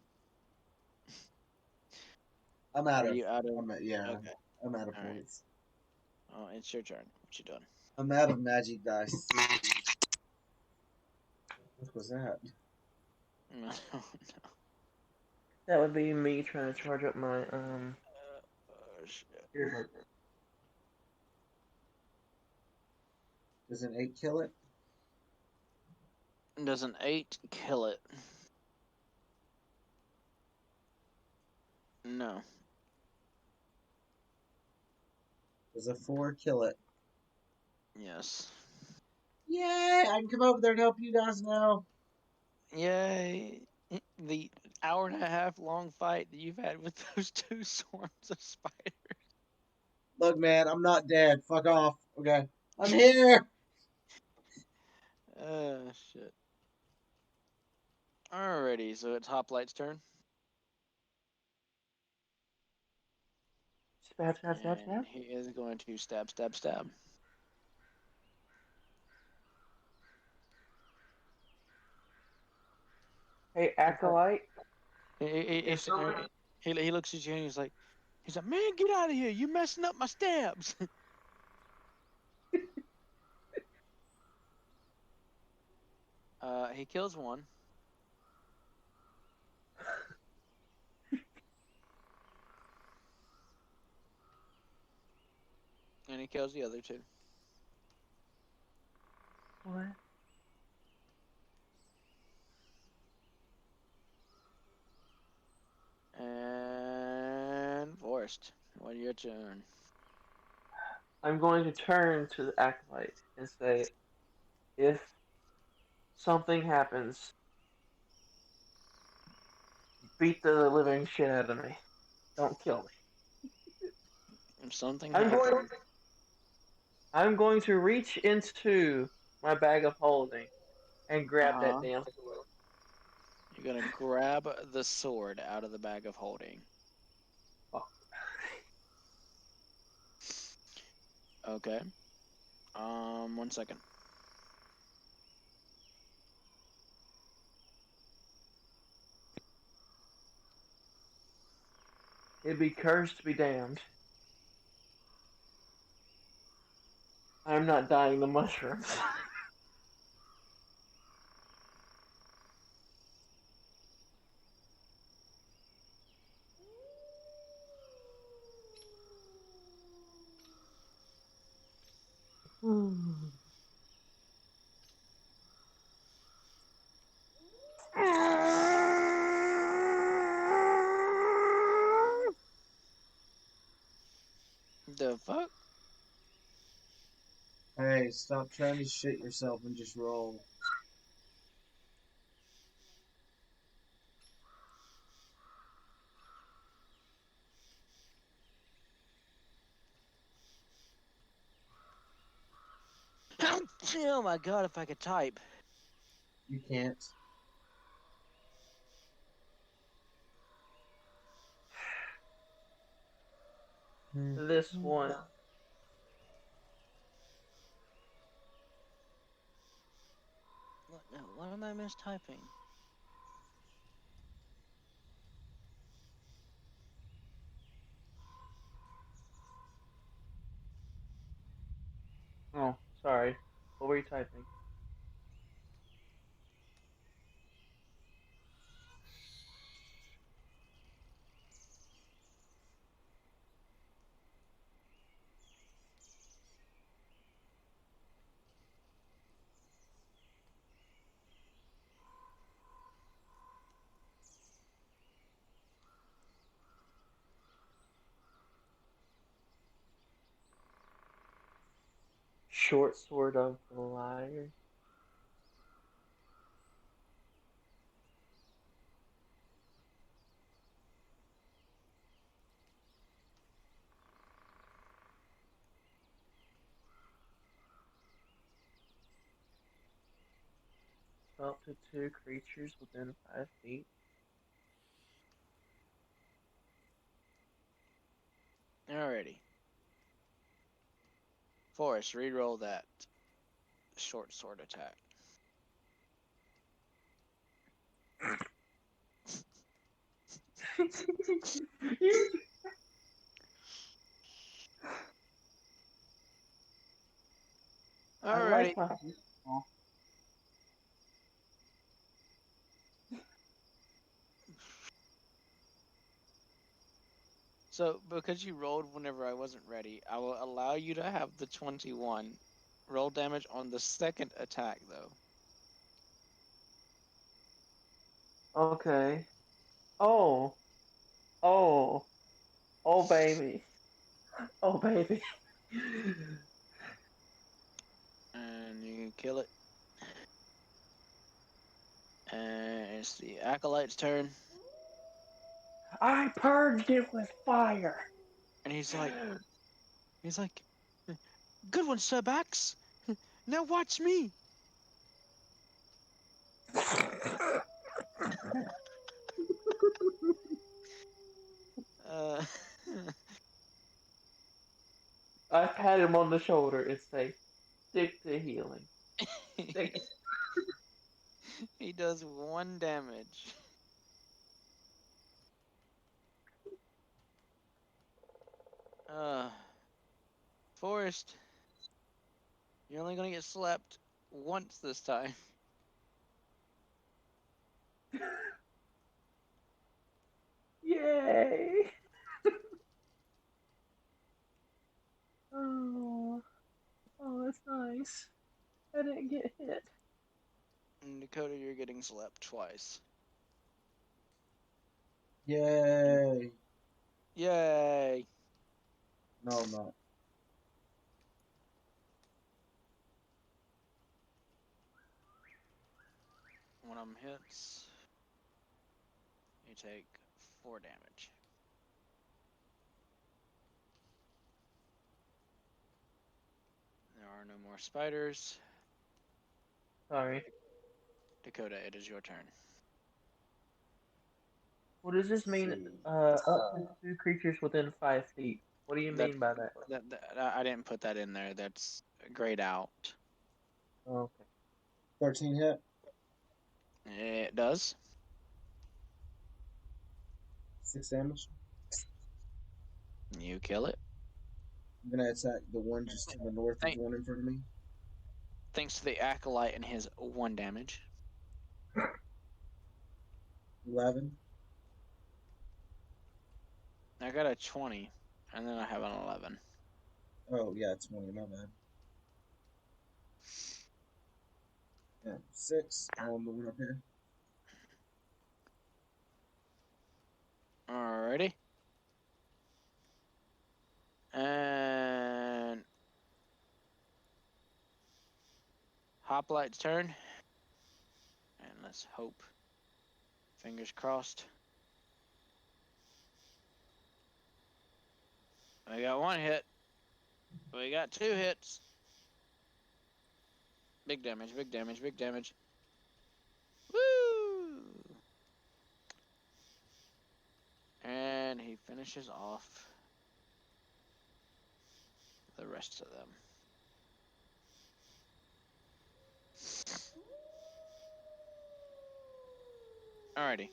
Speaker 7: I'm out
Speaker 2: Are
Speaker 7: of.
Speaker 2: you out of?
Speaker 7: Yeah.
Speaker 2: Okay,
Speaker 7: I'm out of
Speaker 2: all right.
Speaker 7: points.
Speaker 2: Oh, it's your turn. What you doing?
Speaker 7: I'm out of magic dice. What was that?
Speaker 2: No, no.
Speaker 4: That would be me trying to charge up my
Speaker 2: Shit.
Speaker 4: earbud.
Speaker 7: Does an 8 kill it?
Speaker 2: Does an 8 kill it? No.
Speaker 7: Does a 4 kill it?
Speaker 2: Yes.
Speaker 7: Yay! I can come over there and help you guys now.
Speaker 2: Yay! The hour and a half long fight that you've had with those 2 swarms of spiders.
Speaker 7: Look, man, I'm not dead. Fuck off. Okay. I'm here!
Speaker 2: Shit. Alrighty, so it's Hoplight's turn.
Speaker 4: Stab, stab, stab,
Speaker 2: And
Speaker 4: stab.
Speaker 2: he is going to stab, stab, stab.
Speaker 4: Hey, Acolyte.
Speaker 2: He's sitting there, he looks at you and he's like, man, get out of here! You messing up my stabs. He kills one. And he kills the other 2.
Speaker 4: What?
Speaker 2: And Forest, what your turn?
Speaker 4: I'm going to turn to the Acolyte and say, if something happens, beat the living shit out of me. Don't kill me.
Speaker 2: If something
Speaker 4: I'm
Speaker 2: happens,
Speaker 4: going to reach into my bag of holding and grab that damn sword.
Speaker 2: you're gonna grab the sword out of the bag of holding.
Speaker 4: Fuck.
Speaker 2: Okay. 1 second.
Speaker 4: It'd be cursed to be damned. I'm not dying the mushrooms.
Speaker 2: The fuck?
Speaker 7: Hey, stop trying to shit yourself and just roll.
Speaker 2: Oh my god, if I could type.
Speaker 7: You can't.
Speaker 4: This one.
Speaker 2: What am I mistyping?
Speaker 4: Oh, sorry. What were you typing? Short sword of the liar. Up to 2 creatures within 5 feet.
Speaker 2: Alrighty. Forrest, reroll that short sword attack.
Speaker 4: I
Speaker 2: Alrighty.
Speaker 4: like my.
Speaker 2: So, because you rolled whenever I wasn't ready, I will allow you to have the 21. Roll damage on the second attack, though.
Speaker 4: Okay. Oh. Oh. Oh, baby. Oh, baby.
Speaker 2: And you can kill it. And it's the Acolyte's turn.
Speaker 4: I purged it with fire.
Speaker 2: And he's like, good one, Sir Bax. Now watch me. Uh,
Speaker 4: I pat him on the shoulder and say, stick to healing. Stick.
Speaker 2: he does 1 damage. Forest, you're only gonna get slapped once this time.
Speaker 4: Yay! Oh, that's nice. I didn't get hit.
Speaker 2: And Dakota, you're getting slapped twice.
Speaker 7: Yay!
Speaker 2: Yay!
Speaker 7: No, I'm not.
Speaker 2: One of them hits. You take 4 damage. There are no more spiders.
Speaker 4: Sorry.
Speaker 2: Dakota, it is your turn.
Speaker 4: What does this mean?
Speaker 7: See.
Speaker 4: Up to 2 creatures within 5 feet. What do you
Speaker 2: That,
Speaker 4: mean by that?
Speaker 2: I didn't put that in there. That's grayed out.
Speaker 4: Oh, okay.
Speaker 7: 13 hit.
Speaker 2: It does.
Speaker 7: 6 damage.
Speaker 2: You kill it.
Speaker 7: I'm gonna attack the one just to the north of the one in front of me.
Speaker 2: Thanks to the Acolyte and his 1 damage.
Speaker 7: 11.
Speaker 2: I got a 20, and then I have an 11.
Speaker 7: Oh yeah, 20. My bad. Yeah, 6 on the one up here.
Speaker 2: Alrighty. And Hoplight's turn. And let's hope. Fingers crossed. We got 1 hit. We got 2 hits. Big damage, big damage, big damage. Woo! And he finishes off the rest of them. Alrighty.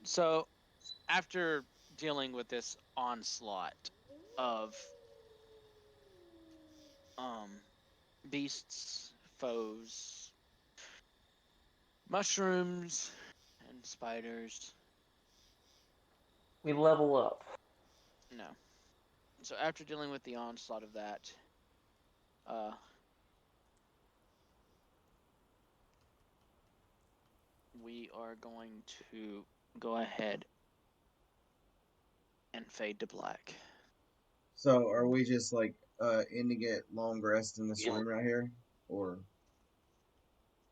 Speaker 2: So, after dealing with this onslaught of beasts, foes, mushrooms, and spiders.
Speaker 4: We level up.
Speaker 2: No. So after dealing with the onslaught of that, we are going to go ahead and fade to black.
Speaker 7: So are we just like ending it long rest in this room right here? Or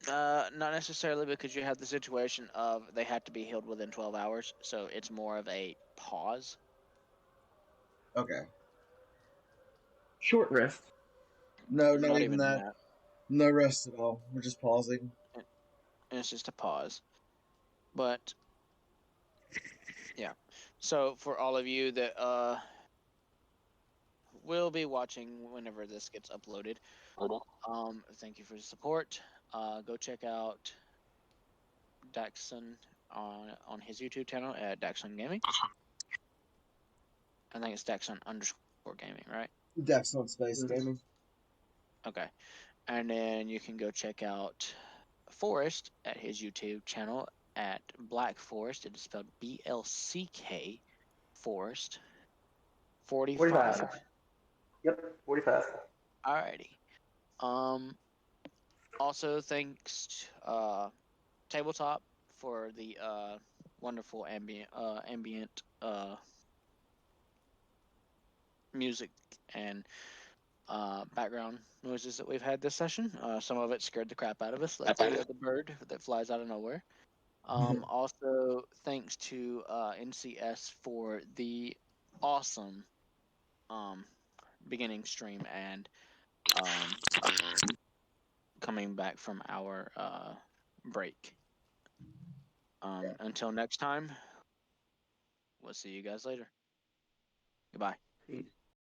Speaker 2: Not necessarily, because you have the situation of they have to be healed within 12 hours, so it's more of a pause.
Speaker 7: okay.
Speaker 4: Short rest.
Speaker 7: No, not
Speaker 2: Not
Speaker 7: even
Speaker 2: even
Speaker 7: that.
Speaker 2: that.
Speaker 7: No rest at all. We're just pausing.
Speaker 2: And it's just a pause. But yeah. So for all of you that will be watching whenever this gets uploaded, thank you for the support. Go check out Daxon on his YouTube channel at Daxon Gaming. I think it's Daxon_gaming, right?
Speaker 7: Dex on Space Gaming.
Speaker 2: Okay. And then you can go check out Forest at his YouTube channel at Black Forest. It is spelled BLCK Forest 45.
Speaker 4: Yep, 45.
Speaker 2: Alrighty. Also, thanks Tabletop for the wonderful ambient music and background noises that we've had this session. Some of it scared the crap out of us, like the bird that flies out of nowhere. Also, thanks to NCS for the awesome beginning stream and coming back from our break. Until next time, we'll see you guys later. Goodbye.
Speaker 4: Peace.